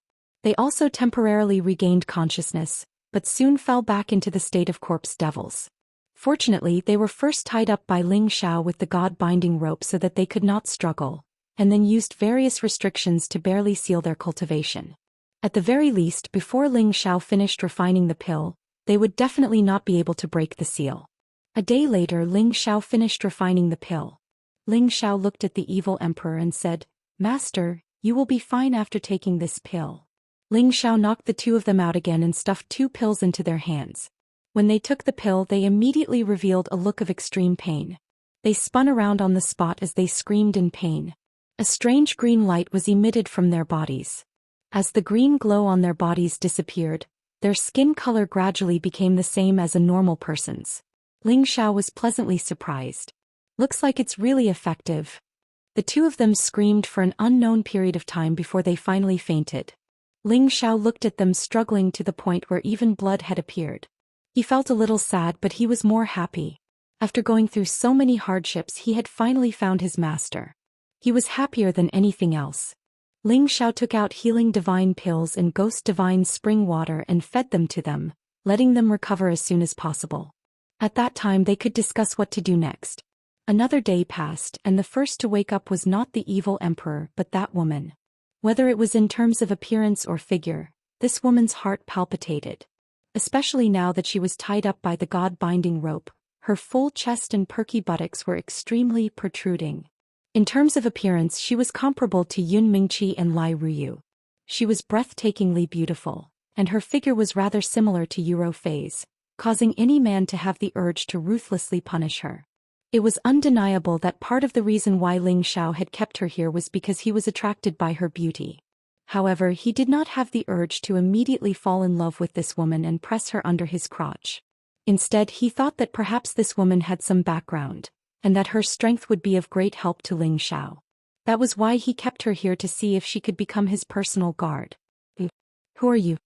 They also temporarily regained consciousness, but soon fell back into the state of corpse devils. Fortunately, they were first tied up by Ling Xiao with the god-binding rope so that they could not struggle, and then used various restrictions to barely seal their cultivation. At the very least, before Ling Xiao finished refining the pill, they would definitely not be able to break the seal. A day later, Ling Xiao finished refining the pill. Ling Xiao looked at the evil emperor and said, "Master, you will be fine after taking this pill." Ling Xiao knocked the two of them out again and stuffed 2 pills into their hands. When they took the pill, they immediately revealed a look of extreme pain. They spun around on the spot as they screamed in pain. A strange green light was emitted from their bodies. As the green glow on their bodies disappeared, their skin color gradually became the same as a normal person's. Ling Xiao was pleasantly surprised. "Looks like it's really effective." The two of them screamed for an unknown period of time before they finally fainted. Ling Xiao looked at them, struggling to the point where even blood had appeared. He felt a little sad, but he was more happy. After going through so many hardships, he had finally found his master. He was happier than anything else. Ling Xiao took out healing divine pills and ghost divine spring water and fed them to them, letting them recover as soon as possible. At that time, they could discuss what to do next. Another day passed, and the first to wake up was not the evil emperor but that woman. Whether it was in terms of appearance or figure, this woman's heart palpitated. Especially now that she was tied up by the god-binding rope, her full chest and perky buttocks were extremely protruding. In terms of appearance, she was comparable to Yun Mingqi and Lai Ruyu. She was breathtakingly beautiful, and her figure was rather similar to Yuro Fei's, causing any man to have the urge to ruthlessly punish her. It was undeniable that part of the reason why Ling Xiao had kept her here was because he was attracted by her beauty. However, he did not have the urge to immediately fall in love with this woman and press her under his crotch. Instead, he thought that perhaps this woman had some background, and that her strength would be of great help to Ling Xiao. That was why he kept her here, to see if she could become his personal guard. "Who are you?"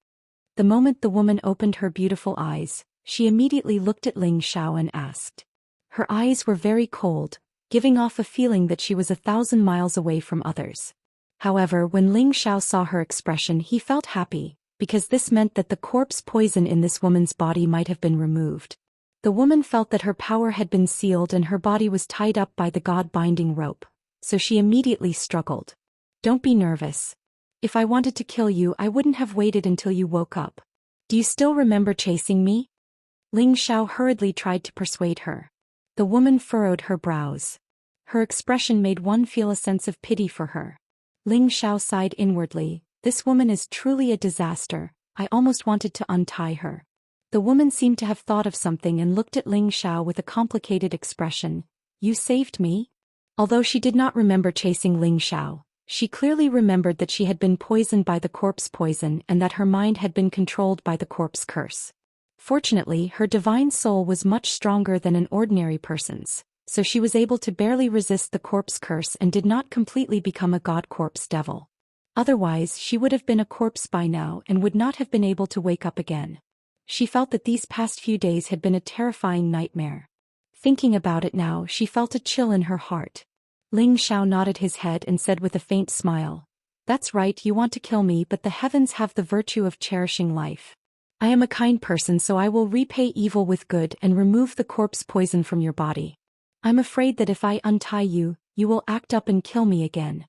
The moment the woman opened her beautiful eyes, she immediately looked at Ling Xiao and asked. Her eyes were very cold, giving off a feeling that she was 1,000 miles away from others. However, when Ling Xiao saw her expression, he felt happy, because this meant that the corpse poison in this woman's body might have been removed. The woman felt that her power had been sealed and her body was tied up by the god-binding rope, so she immediately struggled. "Don't be nervous. If I wanted to kill you, I wouldn't have waited until you woke up. Do you still remember chasing me?" Ling Xiao hurriedly tried to persuade her. The woman furrowed her brows. Her expression made one feel a sense of pity for her. Ling Xiao sighed inwardly. "This woman is truly a disaster. I almost wanted to untie her." The woman seemed to have thought of something and looked at Ling Xiao with a complicated expression. "You saved me?" Although she did not remember chasing Ling Xiao, she clearly remembered that she had been poisoned by the corpse poison and that her mind had been controlled by the corpse curse. Fortunately, her divine soul was much stronger than an ordinary person's, so she was able to barely resist the corpse curse and did not completely become a god corpse devil. Otherwise, she would have been a corpse by now and would not have been able to wake up again. She felt that these past few days had been a terrifying nightmare. Thinking about it now, she felt a chill in her heart. Ling Xiao nodded his head and said with a faint smile, "That's right, you want to kill me, but the heavens have the virtue of cherishing life. I am a kind person, so I will repay evil with good and remove the corpse poison from your body. I'm afraid that if I untie you, you will act up and kill me again."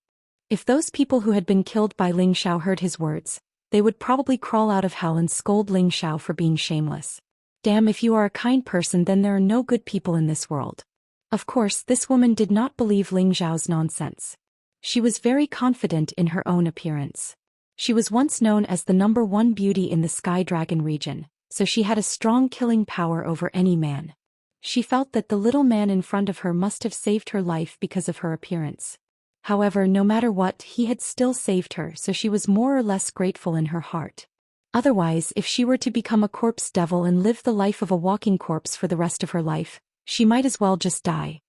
If those people who had been killed by Ling Xiao heard his words, they would probably crawl out of hell and scold Ling Xiao for being shameless. Damn, if you are a kind person, then there are no good people in this world. Of course, this woman did not believe Ling Xiao's nonsense. She was very confident in her own appearance. She was once known as the #1 beauty in the Sky Dragon region, so she had a strong killing power over any man. She felt that the little man in front of her must have saved her life because of her appearance. However, no matter what, he had still saved her, so she was more or less grateful in her heart. Otherwise, if she were to become a corpse devil and live the life of a walking corpse for the rest of her life, she might as well just die.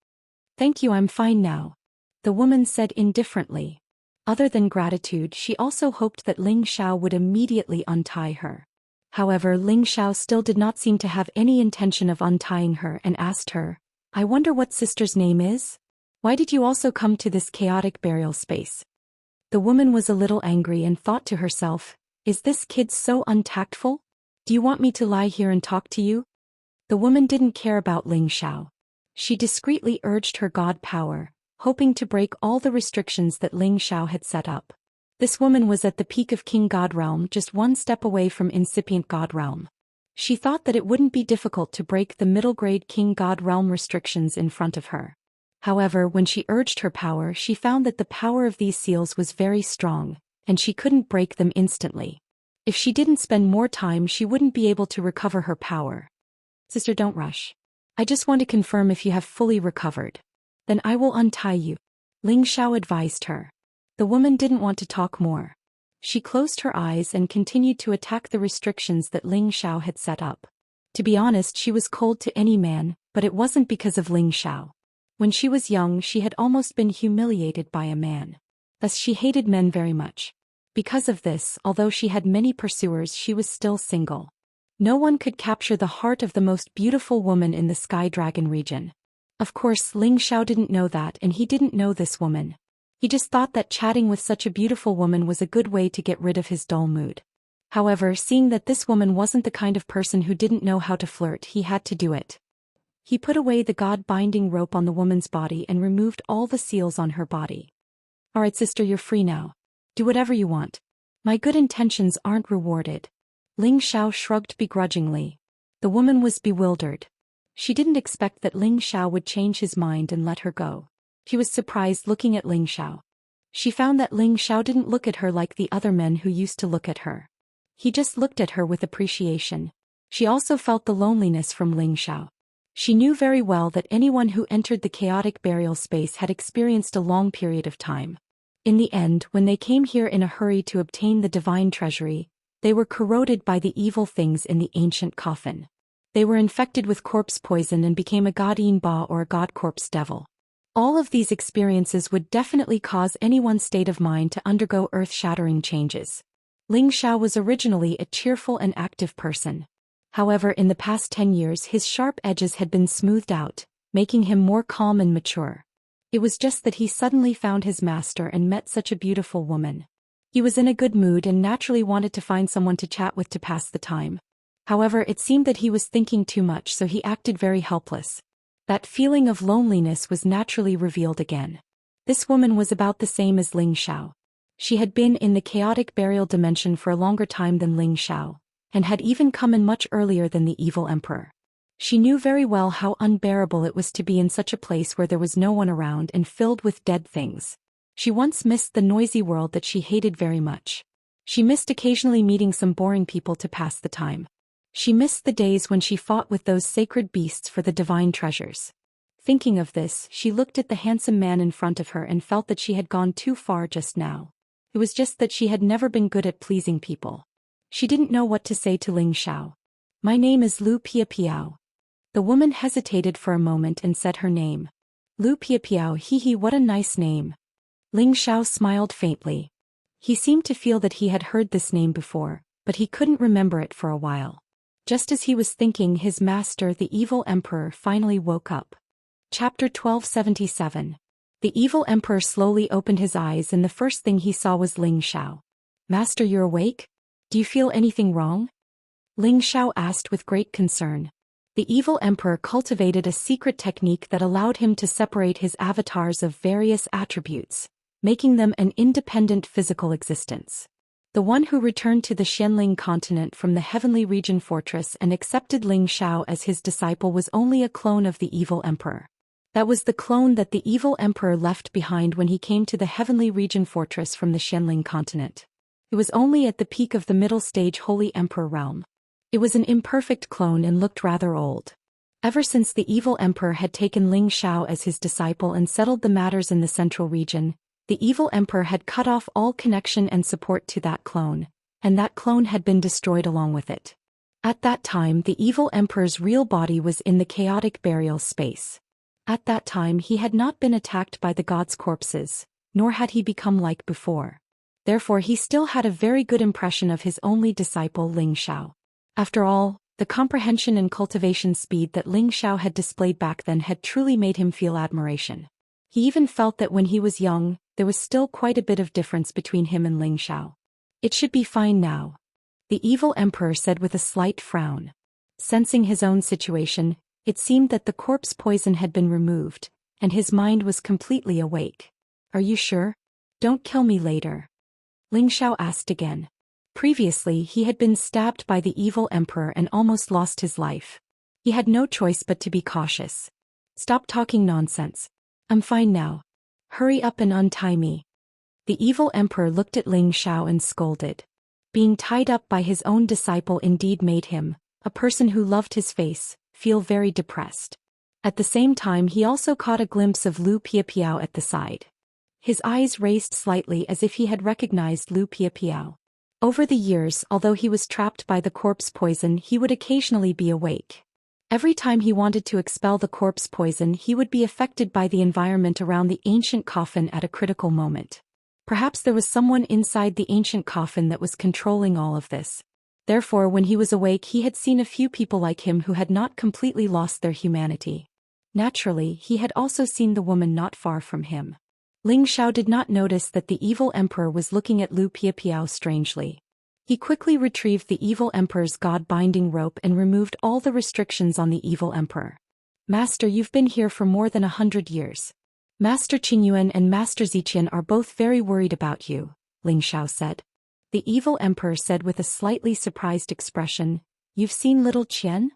Thank you, I'm fine now, the woman said indifferently. Other than gratitude, she also hoped that Ling Xiao would immediately untie her. However, Ling Xiao still did not seem to have any intention of untying her and asked her, I wonder what sister's name is? Why did you also come to this chaotic burial space? The woman was a little angry and thought to herself, is this kid so untactful? Do you want me to lie here and talk to you? The woman didn't care about Ling Xiao. She discreetly urged her god power, hoping to break all the restrictions that Ling Xiao had set up. This woman was at the peak of King God Realm, just one step away from incipient God Realm. She thought that it wouldn't be difficult to break the middle-grade King God Realm restrictions in front of her. However, when she urged her power, she found that the power of these seals was very strong, and she couldn't break them instantly. If she didn't spend more time, she wouldn't be able to recover her power. Sister, don't rush. I just want to confirm if you have fully recovered. Then I will untie you, Ling Xiao advised her. The woman didn't want to talk more. She closed her eyes and continued to attack the restrictions that Ling Xiao had set up. To be honest, she was cold to any man, but it wasn't because of Ling Xiao. When she was young, she had almost been humiliated by a man. Thus she hated men very much. Because of this, although she had many pursuers, she was still single. No one could capture the heart of the most beautiful woman in the Sky Dragon region. Of course, Ling Xiao didn't know that, and he didn't know this woman. He just thought that chatting with such a beautiful woman was a good way to get rid of his dull mood. However, seeing that this woman wasn't the kind of person who didn't know how to flirt, he had to do it. He put away the god-binding rope on the woman's body and removed all the seals on her body. Alright sister, you're free now. Do whatever you want. My good intentions aren't rewarded. Ling Xiao shrugged begrudgingly. The woman was bewildered. She didn't expect that Ling Xiao would change his mind and let her go. She was surprised looking at Ling Xiao. She found that Ling Xiao didn't look at her like the other men who used to look at her. He just looked at her with appreciation. She also felt the loneliness from Ling Xiao. She knew very well that anyone who entered the chaotic burial space had experienced a long period of time. In the end, when they came here in a hurry to obtain the divine treasury, they were corroded by the evil things in the ancient coffin. They were infected with corpse poison and became a god-ean ba or a god corpse devil. All of these experiences would definitely cause anyone's state of mind to undergo earth-shattering changes. Ling Xiao was originally a cheerful and active person. However, in the past 10 years his sharp edges had been smoothed out, making him more calm and mature. It was just that he suddenly found his master and met such a beautiful woman. He was in a good mood and naturally wanted to find someone to chat with to pass the time. However, it seemed that he was thinking too much, so he acted very helpless. That feeling of loneliness was naturally revealed again. This woman was about the same as Ling Xiao. She had been in the chaotic burial dimension for a longer time than Ling Xiao, and had even come in much earlier than the evil emperor. She knew very well how unbearable it was to be in such a place where there was no one around and filled with dead things. She once missed the noisy world that she hated very much. She missed occasionally meeting some boring people to pass the time. She missed the days when she fought with those sacred beasts for the divine treasures. Thinking of this, she looked at the handsome man in front of her and felt that she had gone too far just now. It was just that she had never been good at pleasing people. She didn't know what to say to Ling Xiao. My name is Lu Piapiao. The woman hesitated for a moment and said her name. Lu Piapiao, hee, what a nice name. Ling Xiao smiled faintly. He seemed to feel that he had heard this name before, but he couldn't remember it for a while. Just as he was thinking, his master, the evil emperor, finally woke up. Chapter 1277. The evil emperor slowly opened his eyes and the first thing he saw was Ling Xiao. Master, you're awake? Do you feel anything wrong? Ling Xiao asked with great concern. The evil emperor cultivated a secret technique that allowed him to separate his avatars of various attributes, making them an independent physical existence. The one who returned to the Xianling continent from the heavenly region fortress and accepted Ling Xiao as his disciple was only a clone of the evil emperor. That was the clone that the evil emperor left behind when he came to the heavenly region fortress from the Xianling continent. It was only at the peak of the middle stage holy emperor realm. It was an imperfect clone and looked rather old. Ever since the evil emperor had taken Ling Xiao as his disciple and settled the matters in the central region, the evil emperor had cut off all connection and support to that clone, and that clone had been destroyed along with it. At that time, the evil emperor's real body was in the chaotic burial space. At that time he had not been attacked by the gods' corpses, nor had he become like before. Therefore he still had a very good impression of his only disciple Ling Xiao. After all, the comprehension and cultivation speed that Ling Xiao had displayed back then had truly made him feel admiration. He even felt that when he was young, there was still quite a bit of difference between him and Ling Xiao. It should be fine now, the evil emperor said with a slight frown. Sensing his own situation, it seemed that the corpse poison had been removed, and his mind was completely awake. Are you sure? Don't kill me later. Ling Xiao asked again. Previously he had been stabbed by the evil emperor and almost lost his life. He had no choice but to be cautious. Stop talking nonsense. I'm fine now. Hurry up and untie me. The evil emperor looked at Ling Xiao and scolded. Being tied up by his own disciple indeed made him, a person who loved his face, feel very depressed. At the same time he also caught a glimpse of Lu Piapiao at the side. His eyes raised slightly as if he had recognized Lu Piapiao. Over the years, although he was trapped by the corpse poison, he would occasionally be awake. Every time he wanted to expel the corpse poison, he would be affected by the environment around the ancient coffin at a critical moment. Perhaps there was someone inside the ancient coffin that was controlling all of this. Therefore, when he was awake, he had seen a few people like him who had not completely lost their humanity. Naturally, he had also seen the woman not far from him. Ling Xiao did not notice that the evil emperor was looking at Lu Piapiao strangely. He quickly retrieved the evil emperor's god-binding rope and removed all the restrictions on the evil emperor. Master, you've been here for more than 100 years. Master Qingyuan and Master Ziqian are both very worried about you, Ling Xiao said. The evil emperor said with a slightly surprised expression, You've seen little Qian?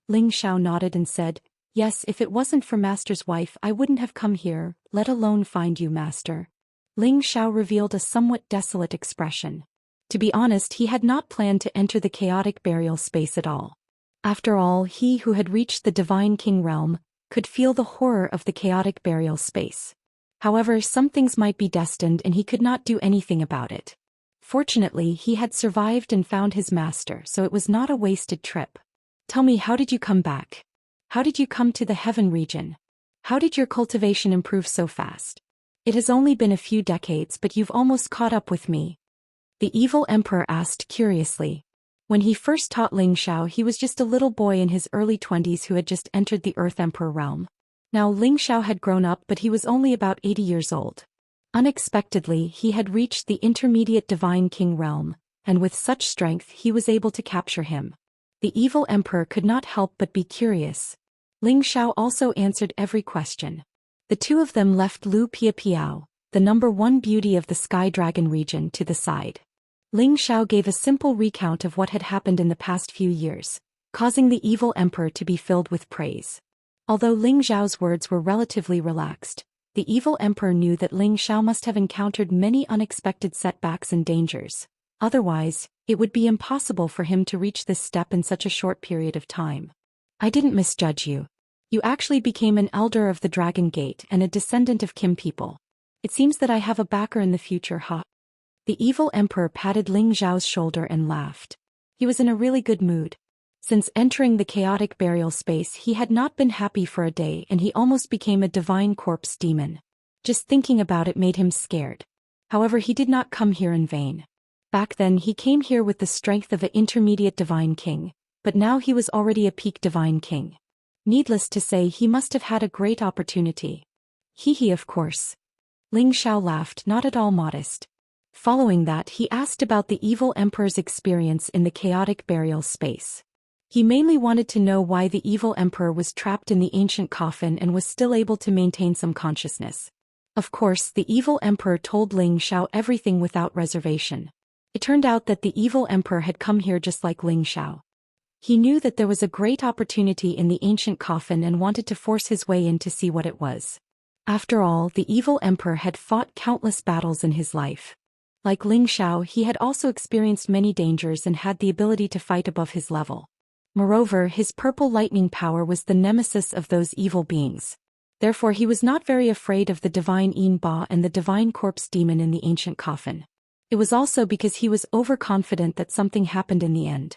Ling Xiao nodded and said, Yes, if it wasn't for Master's wife I wouldn't have come here, let alone find you, Master. Ling Xiao revealed a somewhat desolate expression. To be honest, he had not planned to enter the chaotic burial space at all. After all, he who had reached the Divine King realm could feel the horror of the chaotic burial space. However, some things might be destined and he could not do anything about it. Fortunately, he had survived and found his master, so it was not a wasted trip. Tell me, how did you come back? How did you come to the heaven region? How did your cultivation improve so fast? It has only been a few decades, but you've almost caught up with me. The evil emperor asked curiously. When he first taught Ling Xiao, he was just a little boy in his early 20s who had just entered the Earth Emperor realm. Now Ling Xiao had grown up, but he was only about 80 years old. Unexpectedly, he had reached the intermediate Divine King realm, and with such strength he was able to capture him. The evil emperor could not help but be curious. Ling Xiao also answered every question. The two of them left Lu Piapiao, the #1 beauty of the Sky Dragon region, to the side. Ling Xiao gave a simple recount of what had happened in the past few years, causing the evil emperor to be filled with praise. Although Ling Xiao's words were relatively relaxed, the evil emperor knew that Ling Xiao must have encountered many unexpected setbacks and dangers. Otherwise, it would be impossible for him to reach this step in such a short period of time. I didn't misjudge you. You actually became an elder of the Dragon Gate and a descendant of Kim people. It seems that I have a backer in the future, huh? The evil emperor patted Ling Xiao's shoulder and laughed. He was in a really good mood. Since entering the chaotic burial space, he had not been happy for a day and he almost became a divine corpse demon. Just thinking about it made him scared. However, he did not come here in vain. Back then he came here with the strength of an intermediate divine king, but now he was already a peak divine king. Needless to say, he must have had a great opportunity. He, of course. Ling Xiao laughed, not at all modest. Following that, he asked about the evil emperor's experience in the chaotic burial space. He mainly wanted to know why the evil emperor was trapped in the ancient coffin and was still able to maintain some consciousness. Of course, the evil emperor told Ling Xiao everything without reservation. It turned out that the evil emperor had come here just like Ling Xiao. He knew that there was a great opportunity in the ancient coffin and wanted to force his way in to see what it was. After all, the evil emperor had fought countless battles in his life. Like Ling Xiao, he had also experienced many dangers and had the ability to fight above his level. Moreover, his purple lightning power was the nemesis of those evil beings. Therefore he was not very afraid of the divine Yin Ba and the divine corpse demon in the ancient coffin. It was also because he was overconfident that something happened in the end.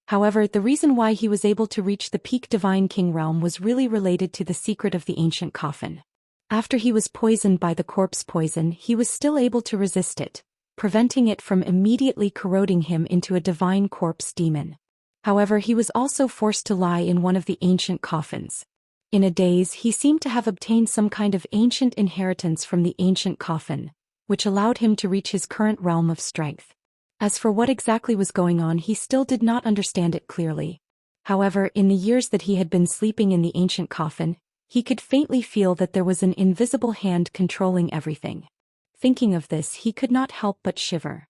However, the reason why he was able to reach the peak divine king realm was really related to the secret of the ancient coffin. After he was poisoned by the corpse poison, he was still able to resist it, preventing it from immediately corroding him into a divine corpse demon. However, he was also forced to lie in one of the ancient coffins. In a daze, he seemed to have obtained some kind of ancient inheritance from the ancient coffin, which allowed him to reach his current realm of strength. As for what exactly was going on, he still did not understand it clearly. However, in the years that he had been sleeping in the ancient coffin, he could faintly feel that there was an invisible hand controlling everything. Thinking of this, he could not help but shiver.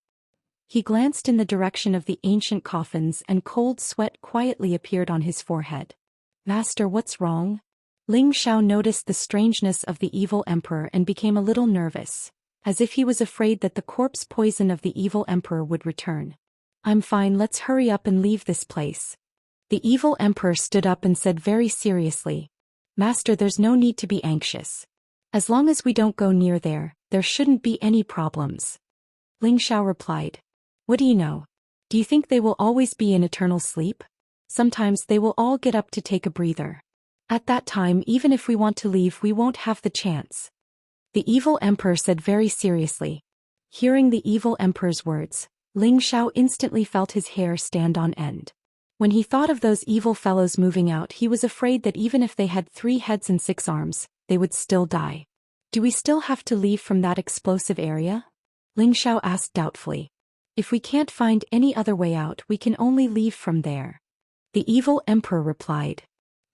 He glanced in the direction of the ancient coffins and cold sweat quietly appeared on his forehead. "Master, what's wrong?" Ling Xiao noticed the strangeness of the evil emperor and became a little nervous, as if he was afraid that the corpse poison of the evil emperor would return. "I'm fine, let's hurry up and leave this place." The evil emperor stood up and said very seriously, "Master, there's no need to be anxious. As long as we don't go near there shouldn't be any problems." Ling Xiao replied, "What do you know? Do you think they will always be in eternal sleep? Sometimes they will all get up to take a breather. At that time, even if we want to leave, we won't have the chance." The evil emperor said very seriously. Hearing the evil emperor's words, Ling Xiao instantly felt his hair stand on end. When he thought of those evil fellows moving out, he was afraid that even if they had 3 heads and 6 arms, they would still die. "Do we still have to leave from that explosive area?" Ling Xiao asked doubtfully. "If we can't find any other way out, we can only leave from there." The evil emperor replied.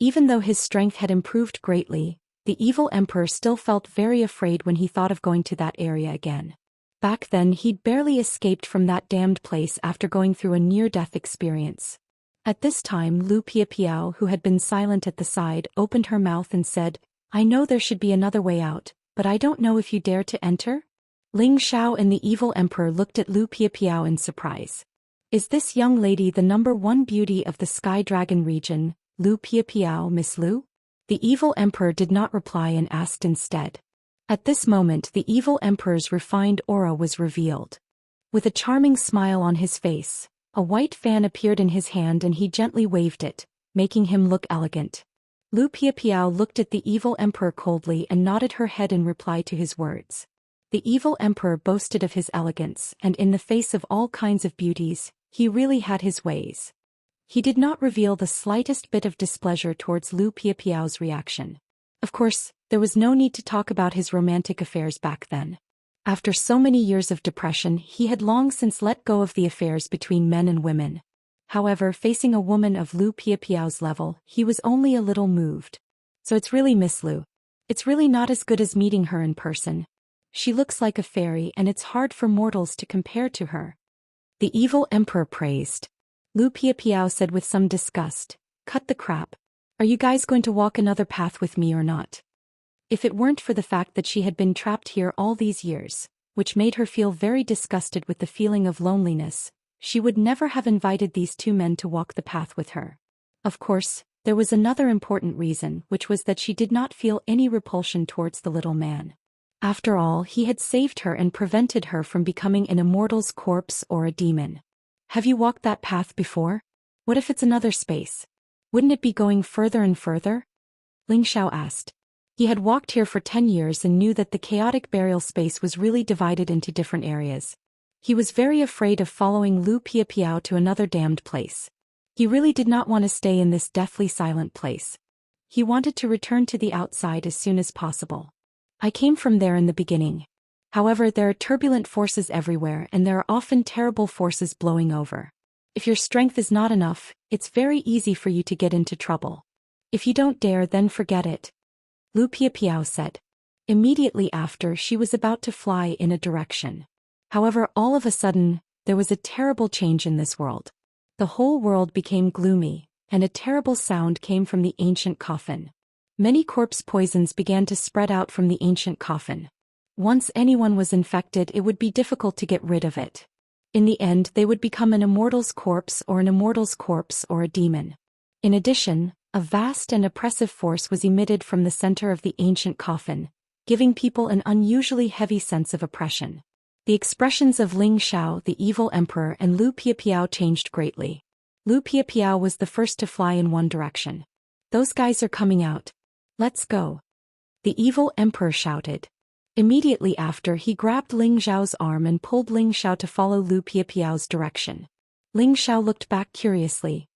Even though his strength had improved greatly, the evil emperor still felt very afraid when he thought of going to that area again. Back then he'd barely escaped from that damned place after going through a near-death experience. At this time, Lu Piapiao, who had been silent at the side, opened her mouth and said, "I know there should be another way out, but I don't know if you dare to enter?" Ling Xiao and the evil emperor looked at Lu Piapiao in surprise. "Is this young lady the #1 beauty of the Sky Dragon region, Lu Piapiao, Miss Lu?" The evil emperor did not reply and asked instead. At this moment the evil emperor's refined aura was revealed. With a charming smile on his face, a white fan appeared in his hand and he gently waved it, making him look elegant. Lu Piapiao looked at the evil emperor coldly and nodded her head in reply to his words. The evil emperor boasted of his elegance, and in the face of all kinds of beauties, he really had his ways. He did not reveal the slightest bit of displeasure towards Lu Piapiao's reaction. Of course, there was no need to talk about his romantic affairs back then. After so many years of depression, he had long since let go of the affairs between men and women. However, facing a woman of Lu Piapiao's level, he was only a little moved. "So it's really Miss Lu. It's really not as good as meeting her in person. She looks like a fairy and it's hard for mortals to compare to her." The evil emperor praised. Lu Piapiao said with some disgust, "Cut the crap. Are you guys going to walk another path with me or not?" If it weren't for the fact that she had been trapped here all these years, which made her feel very disgusted with the feeling of loneliness, she would never have invited these 2 men to walk the path with her. Of course, there was another important reason, which was that she did not feel any repulsion towards the little man. After all, he had saved her and prevented her from becoming an immortal's corpse or a demon. "Have you walked that path before? What if it's another space? Wouldn't it be going further and further?" Ling Xiao asked. He had walked here for 10 years and knew that the chaotic burial space was really divided into different areas. He was very afraid of following Lu Piapiao to another damned place. He really did not want to stay in this deathly silent place. He wanted to return to the outside as soon as possible. "I came from there in the beginning. However, there are turbulent forces everywhere and there are often terrible forces blowing over. If your strength is not enough, it's very easy for you to get into trouble. If you don't dare, then forget it." Lu Piapiao said. Immediately after, she was about to fly in a direction. However, all of a sudden, there was a terrible change in this world. The whole world became gloomy, and a terrible sound came from the ancient coffin. Many corpse poisons began to spread out from the ancient coffin. Once anyone was infected, it would be difficult to get rid of it. In the end, they would become an immortal's corpse or a demon. In addition, a vast and oppressive force was emitted from the center of the ancient coffin, giving people an unusually heavy sense of oppression. The expressions of Ling Xiao, the evil emperor, and Lu Piapiao changed greatly. Lu Piapiao was the first to fly in one direction. "Those guys are coming out. Let's go," the evil emperor shouted. Immediately after, he grabbed Ling Xiao's arm and pulled Ling Xiao to follow Lu Piapiao's direction. Ling Xiao looked back curiously.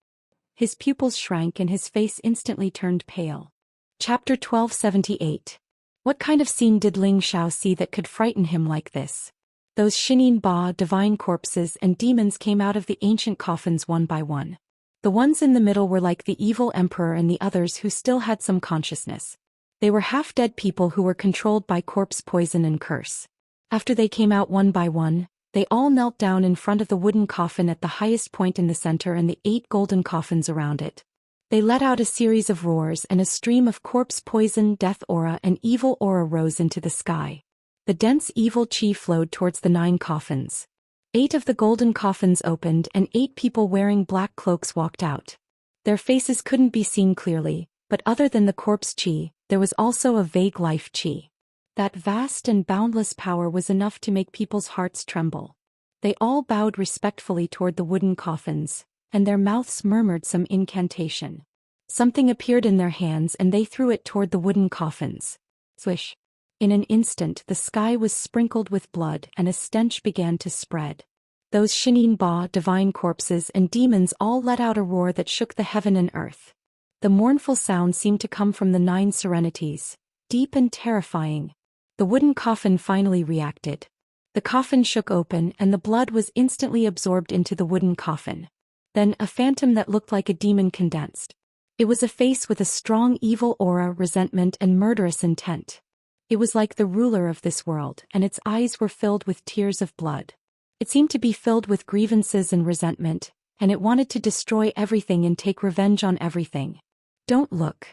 His pupils shrank and his face instantly turned pale. Chapter 1278. What kind of scene did Ling Xiao see that could frighten him like this? Those Shinin Ba divine corpses and demons came out of the ancient coffins one by one. The ones in the middle were like the evil emperor and the others who still had some consciousness. They were half-dead people who were controlled by corpse poison and curse. After they came out one by one, they all knelt down in front of the wooden coffin at the highest point in the center and the 8 golden coffins around it. They let out a series of roars and a stream of corpse poison, death aura, and evil aura rose into the sky. The dense evil chi flowed towards the 9 coffins. 8 of the golden coffins opened and 8 people wearing black cloaks walked out. Their faces couldn't be seen clearly, but other than the corpse chi, there was also a vague life chi. That vast and boundless power was enough to make people's hearts tremble. They all bowed respectfully toward the wooden coffins, and their mouths murmured some incantation. Something appeared in their hands and they threw it toward the wooden coffins. Swish! In an instant, the sky was sprinkled with blood and a stench began to spread. Those Shinin Ba divine corpses and demons all let out a roar that shook the heaven and earth. The mournful sound seemed to come from the 9 serenities, deep and terrifying. The wooden coffin finally reacted. The coffin shook open and the blood was instantly absorbed into the wooden coffin. Then a phantom that looked like a demon condensed. It was a face with a strong evil aura, resentment, and murderous intent. It was like the ruler of this world, and its eyes were filled with tears of blood. It seemed to be filled with grievances and resentment, and it wanted to destroy everything and take revenge on everything. "Don't look."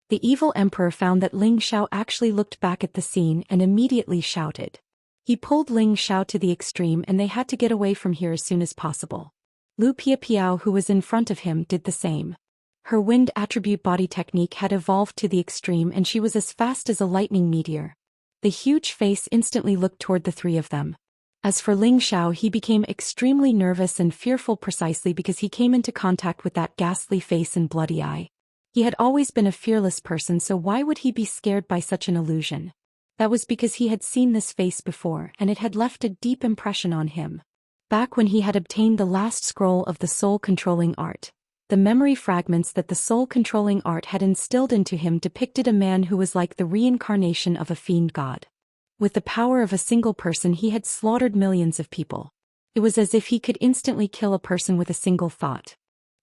The evil emperor found that Ling Xiao actually looked back at the scene and immediately shouted. He pulled Ling Xiao to the extreme and they had to get away from here as soon as possible. Lu Piapiao, who was in front of him, did the same. Her wind attribute body technique had evolved to the extreme and she was as fast as a lightning meteor. The huge face instantly looked toward the 3 of them. As for Ling Xiao, he became extremely nervous and fearful precisely because he came into contact with that ghastly face and bloody eye. He had always been a fearless person, so why would he be scared by such an illusion? That was because he had seen this face before and it had left a deep impression on him. Back when he had obtained the last scroll of the soul-controlling art, the memory fragments that the soul-controlling art had instilled into him depicted a man who was like the reincarnation of a fiend god. With the power of a single person, he had slaughtered millions of people. It was as if he could instantly kill a person with a single thought.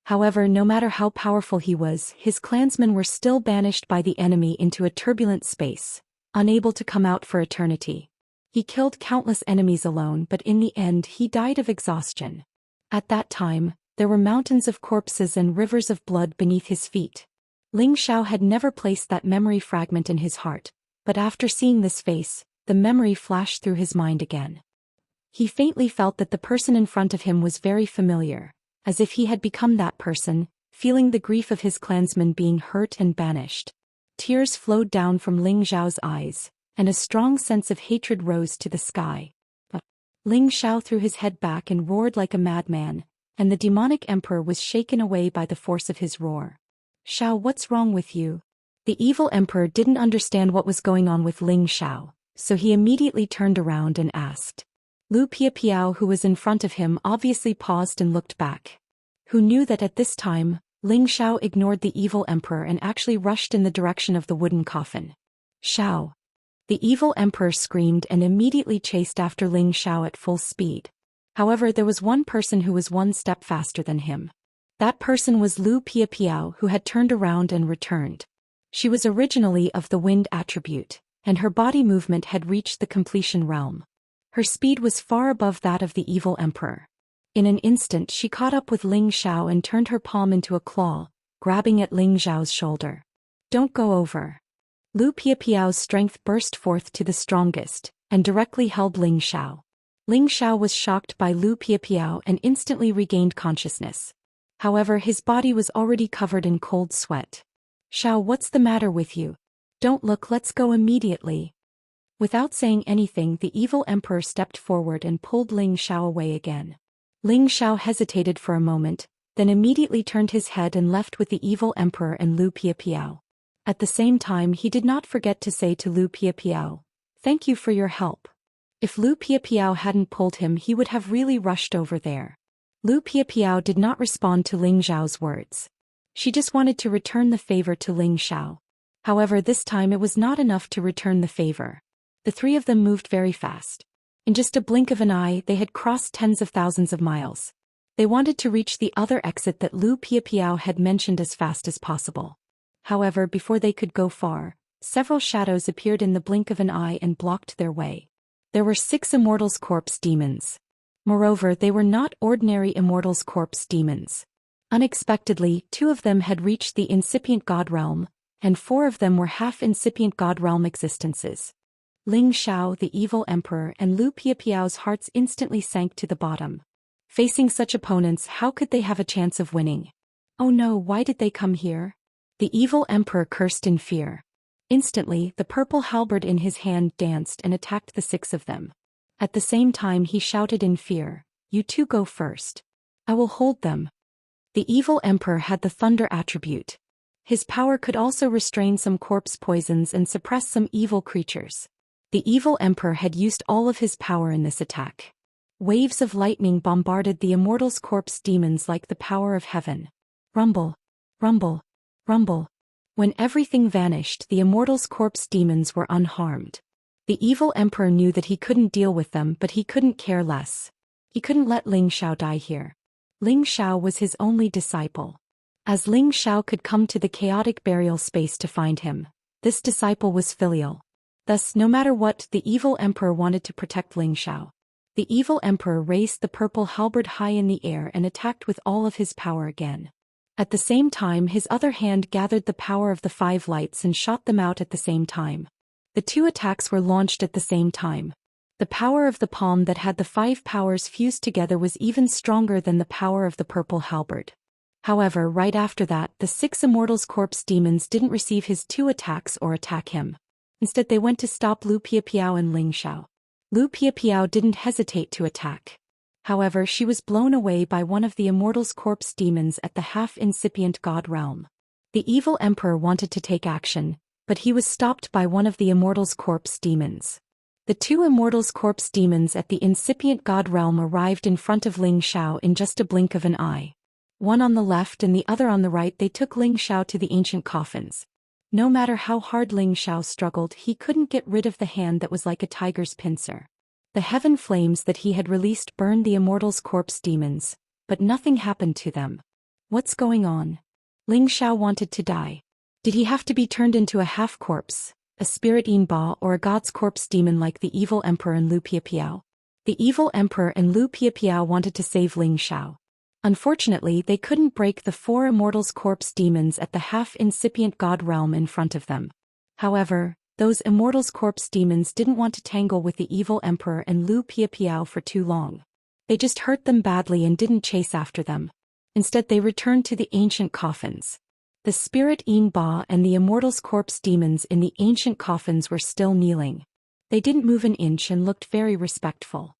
However, no matter how powerful he was, his clansmen were still banished by the enemy into a turbulent space, unable to come out for eternity. He killed countless enemies alone, but in the end he died of exhaustion. At that time, there were mountains of corpses and rivers of blood beneath his feet. Ling Xiao had never placed that memory fragment in his heart, but after seeing this face, the memory flashed through his mind again. He faintly felt that the person in front of him was very familiar, as if he had become that person, feeling the grief of his clansmen being hurt and banished. Tears flowed down from Ling Xiao's eyes, and a strong sense of hatred rose to the sky. Ling Xiao threw his head back and roared like a madman, and the demonic emperor was shaken away by the force of his roar. "Xiao, what's wrong with you?" The evil emperor didn't understand what was going on with Ling Xiao, so he immediately turned around and asked. Lu Piapiao, who was in front of him, obviously paused and looked back. Who knew that at this time, Ling Xiao ignored the evil emperor and actually rushed in the direction of the wooden coffin. "Xiao!" The evil emperor screamed and immediately chased after Ling Xiao at full speed. However, there was one person who was one step faster than him. That person was Lu Piapiao, who had turned around and returned. She was originally of the wind attribute, and her body movement had reached the completion realm. Her speed was far above that of the evil emperor. In an instant she caught up with Ling Xiao and turned her palm into a claw, grabbing at Ling Xiao's shoulder. "Don't go over." Lu Piapiao's strength burst forth to the strongest, and directly held Ling Xiao. Ling Xiao was shocked by Lu Piapiao and instantly regained consciousness. However, his body was already covered in cold sweat. "Xiao, what's the matter with you? Don't look, let's go immediately." Without saying anything, the evil emperor stepped forward and pulled Ling Xiao away again. Ling Xiao hesitated for a moment, then immediately turned his head and left with the evil emperor and Lu Piapiao. At the same time, he did not forget to say to Lu Piapiao, "Thank you for your help." If Lu Piapiao hadn't pulled him, he would have really rushed over there. Lu Piapiao did not respond to Ling Xiao's words. She just wanted to return the favor to Ling Xiao. However, this time it was not enough to return the favor. The three of them moved very fast. In just a blink of an eye, they had crossed tens of thousands of miles. They wanted to reach the other exit that Lu Piapiao had mentioned as fast as possible. However, before they could go far, several shadows appeared in the blink of an eye and blocked their way. There were 6 Immortal's Corpse demons. Moreover, they were not ordinary Immortal's Corpse demons. Unexpectedly, 2 of them had reached the incipient god realm, and 4 of them were half-incipient god realm existences. Ling Xiao, the evil emperor, and Lu Piapiao's hearts instantly sank to the bottom. Facing such opponents, how could they have a chance of winning? "Oh no, why did they come here?" The evil emperor cursed in fear. Instantly, the purple halberd in his hand danced and attacked the 6 of them. At the same time he shouted in fear, "You 2 go first. I will hold them." The evil emperor had the thunder attribute. His power could also restrain some corpse poisons and suppress some evil creatures. The evil emperor had used all of his power in this attack. Waves of lightning bombarded the Immortal's Corpse demons like the power of heaven. Rumble, rumble, rumble. When everything vanished, the Immortal's Corpse demons were unharmed. The evil emperor knew that he couldn't deal with them, but he couldn't care less. He couldn't let Ling Xiao die here. Ling Xiao was his only disciple. As Ling Xiao could come to the chaotic burial space to find him, this disciple was filial. Thus, no matter what, the evil emperor wanted to protect Ling Xiao. The evil emperor raised the purple halberd high in the air and attacked with all of his power again. At the same time, his other hand gathered the power of the 5 lights and shot them out at the same time. The 2 attacks were launched at the same time. The power of the palm that had the 5 powers fused together was even stronger than the power of the purple halberd. However, right after that, the 6 Immortal's Corpse demons didn't receive his 2 attacks or attack him. Instead, they went to stop Lu Piapiao and Ling Xiao. Lu Piapiao didn't hesitate to attack. However, she was blown away by one of the Immortal's Corpse demons at the half-incipient god realm. The evil emperor wanted to take action, but he was stopped by one of the Immortal's Corpse demons. The 2 Immortal's Corpse demons at the incipient god realm arrived in front of Ling Xiao in just a blink of an eye. One on the left and the other on the right, they took Ling Xiao to the ancient coffins. No matter how hard Ling Xiao struggled, he couldn't get rid of the hand that was like a tiger's pincer. The heaven flames that he had released burned the Immortal's Corpse demons, but nothing happened to them. What's going on? Ling Xiao wanted to die. Did he have to be turned into a half-corpse, a spirit Ba, or a god's corpse demon like the evil emperor and Lu Piapiao? The evil emperor and Lu Piapiao wanted to save Ling Xiao. Unfortunately, they couldn't break the 4 Immortal's Corpse demons at the half-incipient god realm in front of them. However, those Immortal's Corpse demons didn't want to tangle with the evil emperor and Lu Piapiao for too long. They just hurt them badly and didn't chase after them. Instead, they returned to the ancient coffins. The spirit Ba and the Immortal's Corpse demons in the ancient coffins were still kneeling. They didn't move an inch and looked very respectful.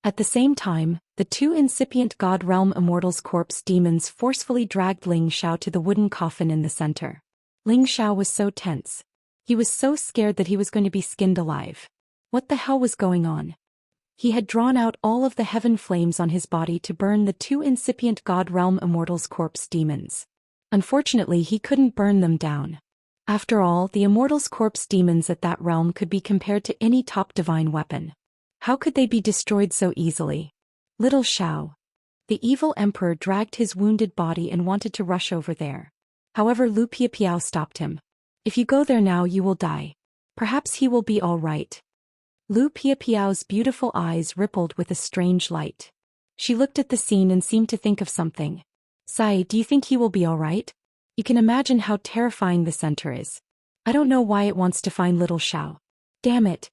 At the same time, the 2 incipient god realm Immortal's Corpse demons forcefully dragged Ling Xiao to the wooden coffin in the center. Ling Xiao was so tense. He was so scared that he was going to be skinned alive. What the hell was going on? He had drawn out all of the heaven flames on his body to burn the 2 incipient god realm Immortal's Corpse demons. Unfortunately, he couldn't burn them down. After all, the Immortal's Corpse demons at that realm could be compared to any top divine weapon. How could they be destroyed so easily? Little Xiao. The evil emperor dragged his wounded body and wanted to rush over there. However, Lu Piapiao stopped him. If you go there now, you will die. Perhaps he will be all right. Lu Piapiao's beautiful eyes rippled with a strange light. She looked at the scene and seemed to think of something. Sai, do you think he will be all right? You can imagine how terrifying the center is. I don't know why it wants to find little Xiao. Damn it.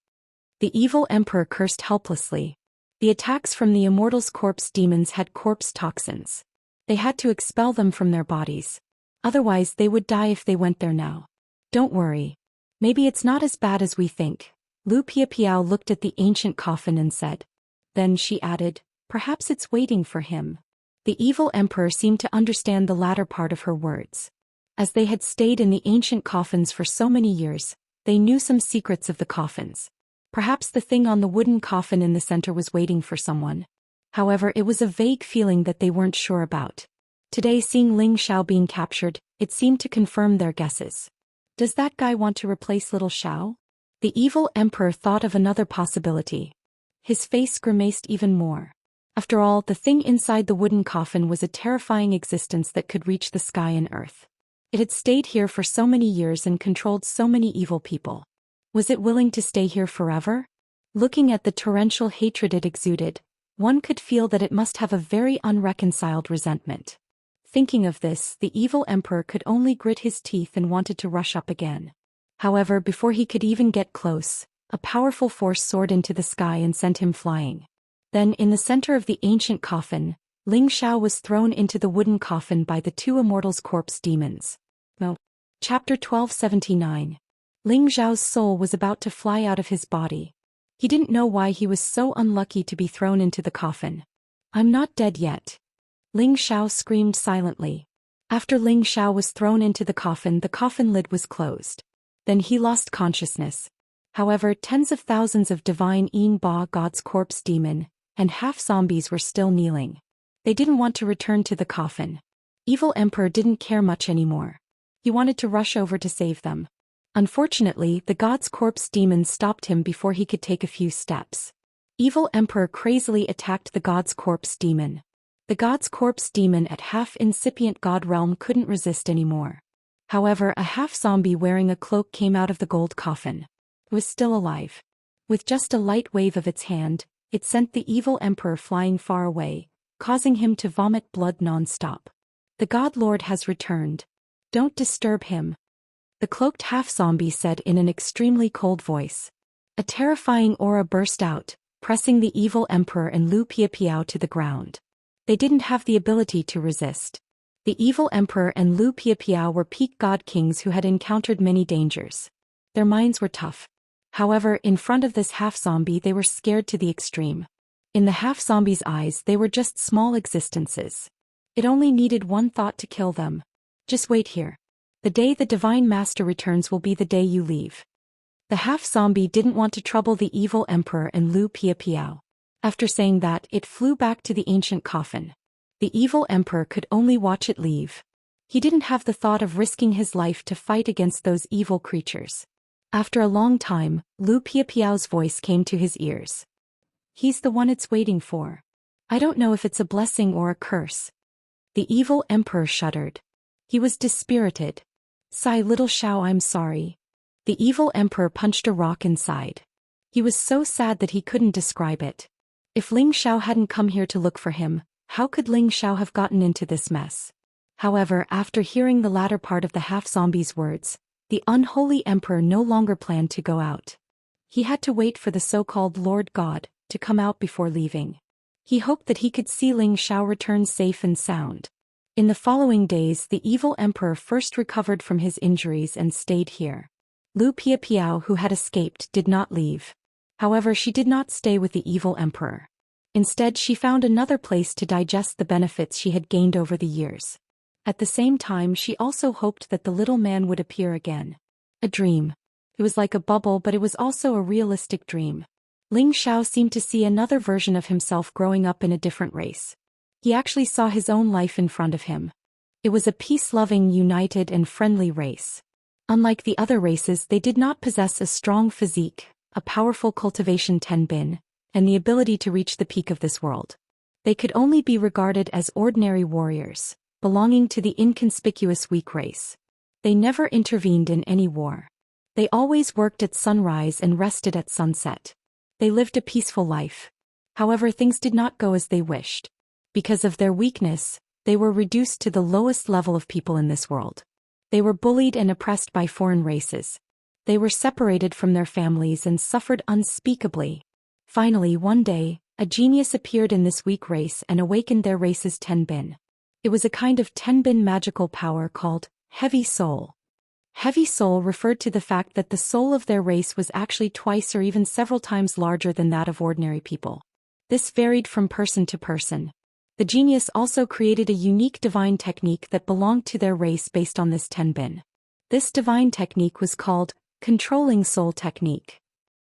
The evil emperor cursed helplessly. The attacks from the Immortal's corpse demons had corpse toxins. They had to expel them from their bodies. Otherwise they would die if they went there now. Don't worry. Maybe it's not as bad as we think. Lu Piapiao looked at the ancient coffin and said. Then she added, perhaps it's waiting for him. The evil emperor seemed to understand the latter part of her words. As they had stayed in the ancient coffins for so many years, they knew some secrets of the coffins. Perhaps the thing on the wooden coffin in the center was waiting for someone. However, it was a vague feeling that they weren't sure about. Today, seeing Ling Xiao being captured, it seemed to confirm their guesses. Does that guy want to replace little Xiao? The evil emperor thought of another possibility. His face grimaced even more. After all, the thing inside the wooden coffin was a terrifying existence that could reach the sky and earth. It had stayed here for so many years and controlled so many evil people. Was it willing to stay here forever? Looking at the torrential hatred it exuded, one could feel that it must have a very unreconciled resentment. Thinking of this, the evil emperor could only grit his teeth and wanted to rush up again. However, before he could even get close, a powerful force soared into the sky and sent him flying. Then, in the center of the ancient coffin, Ling Xiao was thrown into the wooden coffin by the two Immortal's corpse demons. Chapter 1279. Ling Xiao's soul was about to fly out of his body. He didn't know why he was so unlucky to be thrown into the coffin. I'm not dead yet. Ling Xiao screamed silently. After Ling Xiao was thrown into the coffin lid was closed. Then he lost consciousness. However, tens of thousands of divine Yin Ba God's corpse demon and half-zombies were still kneeling. They didn't want to return to the coffin. Evil Emperor didn't care much anymore. He wanted to rush over to save them. Unfortunately, the God's corpse demon stopped him before he could take a few steps. Evil Emperor crazily attacked the God's corpse demon. The God's corpse demon at half-incipient God realm couldn't resist anymore. However, a half-zombie wearing a cloak came out of the gold coffin. It was still alive. With just a light wave of its hand, it sent the evil emperor flying far away, causing him to vomit blood non-stop. The God Lord has returned. Don't disturb him. The cloaked half-zombie said in an extremely cold voice. A terrifying aura burst out, pressing the evil emperor and Lu Piapiao to the ground. They didn't have the ability to resist. The evil emperor and Lu Piapiao were peak god kings who had encountered many dangers. Their minds were tough. However, in front of this half-zombie they were scared to the extreme. In the half-zombie's eyes they were just small existences. It only needed one thought to kill them. Just wait here. The day the Divine Master returns will be the day you leave. The half-zombie didn't want to trouble the evil emperor and Lu Piapiao. After saying that, it flew back to the ancient coffin. The evil emperor could only watch it leave. He didn't have the thought of risking his life to fight against those evil creatures. After a long time, Lu Piapiao's voice came to his ears. He's the one it's waiting for. I don't know if it's a blessing or a curse. The evil emperor shuddered. He was dispirited. Sigh, little Xiao, I'm sorry. The evil emperor punched a rock inside. He was so sad that he couldn't describe it. If Ling Xiao hadn't come here to look for him, how could Ling Xiao have gotten into this mess? However, after hearing the latter part of the half-zombie's words, the unholy emperor no longer planned to go out. He had to wait for the so-called Lord God to come out before leaving. He hoped that he could see Ling Xiao return safe and sound. In the following days, the evil emperor first recovered from his injuries and stayed here. Lu Piapiao, who had escaped, did not leave. However, she did not stay with the evil emperor. Instead, she found another place to digest the benefits she had gained over the years. At the same time, she also hoped that the little man would appear again. A dream. It was like a bubble, but it was also a realistic dream. Ling Xiao seemed to see another version of himself growing up in a different race. He actually saw his own life in front of him. It was a peace-loving, united and friendly race. Unlike the other races, they did not possess a strong physique, a powerful cultivation tenbin, and the ability to reach the peak of this world. They could only be regarded as ordinary warriors, belonging to the inconspicuous weak race. They never intervened in any war. They always worked at sunrise and rested at sunset. They lived a peaceful life. However, things did not go as they wished. Because of their weakness, they were reduced to the lowest level of people in this world. They were bullied and oppressed by foreign races. They were separated from their families and suffered unspeakably. Finally, one day, a genius appeared in this weak race and awakened their race's tenbin. It was a kind of tenbin magical power called Heavy Soul. Heavy Soul referred to the fact that the soul of their race was actually twice or even several times larger than that of ordinary people. This varied from person to person. The genius also created a unique divine technique that belonged to their race based on this tenbin. This divine technique was called Controlling Soul Technique.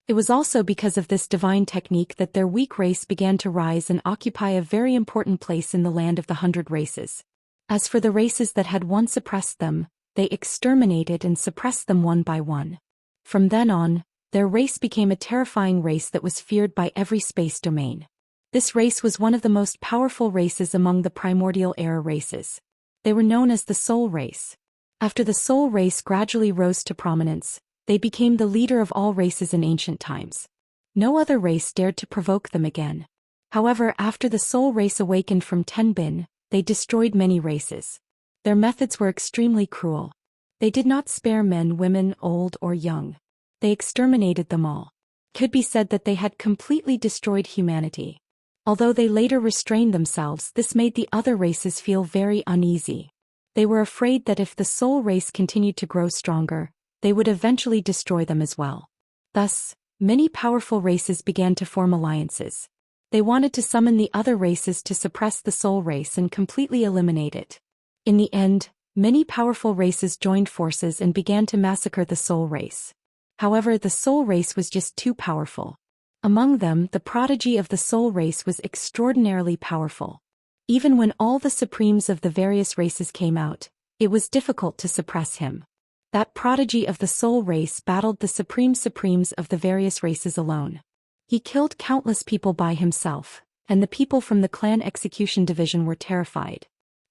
It was also because of this divine technique that their weak race began to rise and occupy a very important place in the land of the 100 races. As for the races that had once oppressed them, they exterminated and suppressed them one by one. From then on, their race became a terrifying race that was feared by every space domain. This race was one of the most powerful races among the primordial era races. They were known as the Soul Race. After the Soul Race gradually rose to prominence, they became the leader of all races in ancient times. No other race dared to provoke them again. However, after the Soul Race awakened from Tenbin, they destroyed many races. Their methods were extremely cruel. They did not spare men, women, old or young. They exterminated them all. It could be said that they had completely destroyed humanity. Although they later restrained themselves, this made the other races feel very uneasy. They were afraid that if the Soul Race continued to grow stronger, they would eventually destroy them as well. Thus, many powerful races began to form alliances. They wanted to summon the other races to suppress the Soul Race and completely eliminate it. In the end, many powerful races joined forces and began to massacre the Soul Race. However, the Soul Race was just too powerful. Among them, the prodigy of the Soul Race was extraordinarily powerful. Even when all the supremes of the various races came out, it was difficult to suppress him. That prodigy of the Soul Race battled the supremes of the various races alone. He killed countless people by himself, and the people from the clan execution division were terrified.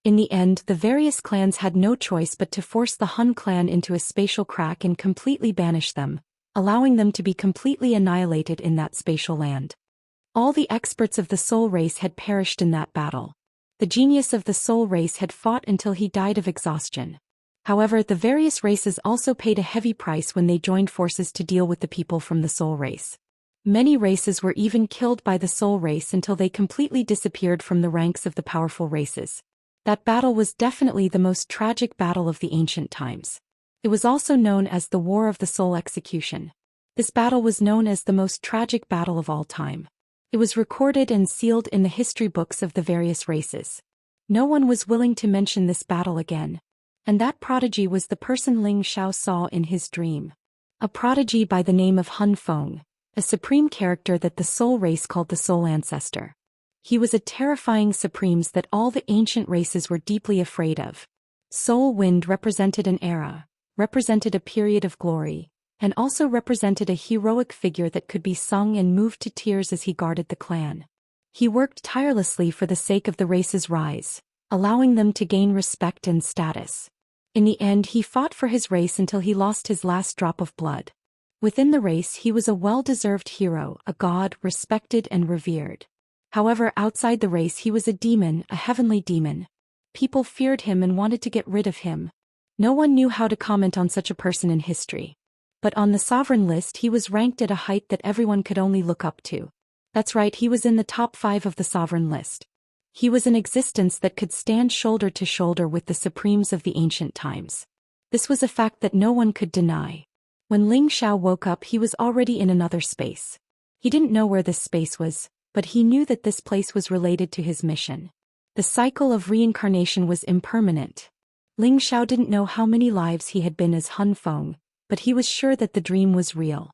In the end, the various clans had no choice but to force the Hun clan into a spatial crack and completely banish them, allowing them to be completely annihilated in that spatial land. All the experts of the Soul Race had perished in that battle. The genius of the Soul Race had fought until he died of exhaustion. However, the various races also paid a heavy price when they joined forces to deal with the people from the Soul Race. Many races were even killed by the Soul Race until they completely disappeared from the ranks of the powerful races. That battle was definitely the most tragic battle of the ancient times. It was also known as the War of the Soul Execution. This battle was known as the most tragic battle of all time. It was recorded and sealed in the history books of the various races. No one was willing to mention this battle again. And that prodigy was the person Ling Xiao saw in his dream. A prodigy by the name of Hun Feng, a supreme character that the Soul Race called the Soul Ancestor. He was a terrifying supreme that all the ancient races were deeply afraid of. Soul Wind represented an era, represented a period of glory, and also represented a heroic figure that could be sung and moved to tears as he guarded the clan. He worked tirelessly for the sake of the race's rise, allowing them to gain respect and status. In the end, he fought for his race until he lost his last drop of blood. Within the race, he was a well-deserved hero, a god, respected and revered. However, outside the race he was a demon, a heavenly demon. People feared him and wanted to get rid of him. No one knew how to comment on such a person in history. But on the sovereign list he was ranked at a height that everyone could only look up to. That's right, he was in the top 5 of the sovereign list. He was an existence that could stand shoulder to shoulder with the supremes of the ancient times. This was a fact that no one could deny. When Ling Xiao woke up, he was already in another space. He didn't know where this space was, but he knew that this place was related to his mission. The cycle of reincarnation was impermanent. Ling Xiao didn't know how many lives he had been as Hun Feng, but he was sure that the dream was real.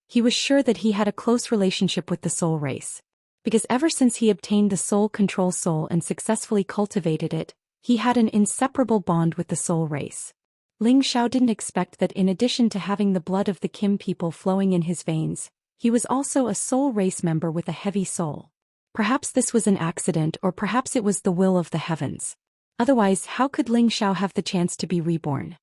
He was sure that he had a close relationship with the Soul Race. Because ever since he obtained the Soul Control Soul and successfully cultivated it, he had an inseparable bond with the Soul Race. Ling Xiao didn't expect that in addition to having the blood of the Kim people flowing in his veins, he was also a Soul Race member with a heavy soul. Perhaps this was an accident, or perhaps it was the will of the heavens. Otherwise, how could Ling Xiao have the chance to be reborn?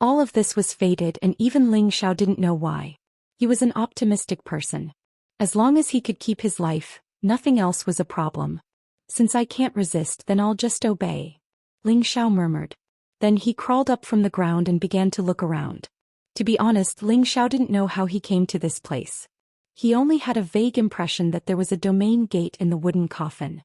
All of this was fated, and even Ling Xiao didn't know why. He was an optimistic person. As long as he could keep his life, nothing else was a problem. Since I can't resist, then I'll just obey, Ling Xiao murmured. Then he crawled up from the ground and began to look around. To be honest, Ling Xiao didn't know how he came to this place. He only had a vague impression that there was a domain gate in the wooden coffin.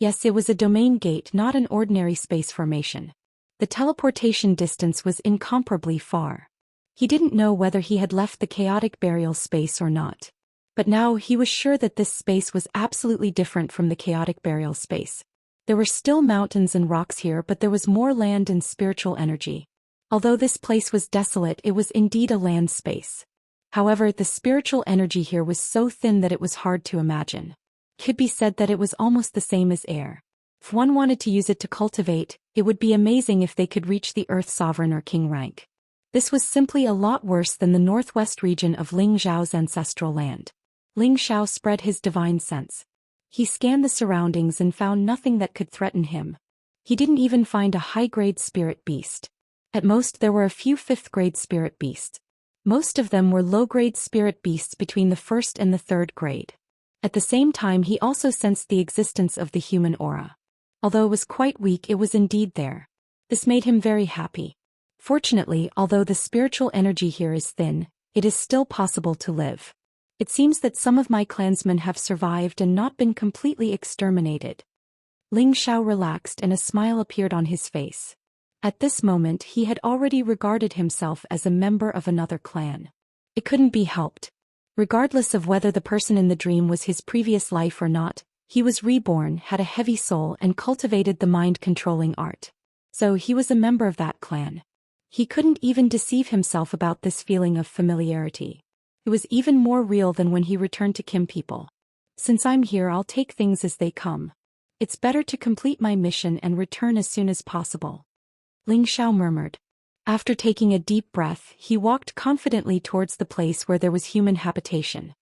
Yes, it was a domain gate, not an ordinary space formation. The teleportation distance was incomparably far. He didn't know whether he had left the chaotic burial space or not. But now he was sure that this space was absolutely different from the chaotic burial space. There were still mountains and rocks here, but there was more land and spiritual energy. Although this place was desolate, it was indeed a land space. However, the spiritual energy here was so thin that it was hard to imagine. It could be said that it was almost the same as air. If one wanted to use it to cultivate, it would be amazing if they could reach the Earth Sovereign or King rank. This was simply a lot worse than the northwest region of Ling Xiao's ancestral land. Ling Xiao spread his divine sense. He scanned the surroundings and found nothing that could threaten him. He didn't even find a high-grade spirit beast. At most there were a few 5th-grade spirit beasts. Most of them were low-grade spirit beasts between the 1st and the 3rd grade. At the same time, he also sensed the existence of the human aura. Although it was quite weak, it was indeed there. This made him very happy. Fortunately, although the spiritual energy here is thin, it is still possible to live. It seems that some of my clansmen have survived and not been completely exterminated. Ling Xiao relaxed and a smile appeared on his face. At this moment he had already regarded himself as a member of another clan. It couldn't be helped. Regardless of whether the person in the dream was his previous life or not, he was reborn, had a heavy soul, and cultivated the mind-controlling art. So he was a member of that clan. He couldn't even deceive himself about this feeling of familiarity. It was even more real than when he returned to Kim people. Since I'm here, I'll take things as they come. It's better to complete my mission and return as soon as possible, Ling Xiao murmured. After taking a deep breath, he walked confidently towards the place where there was human habitation.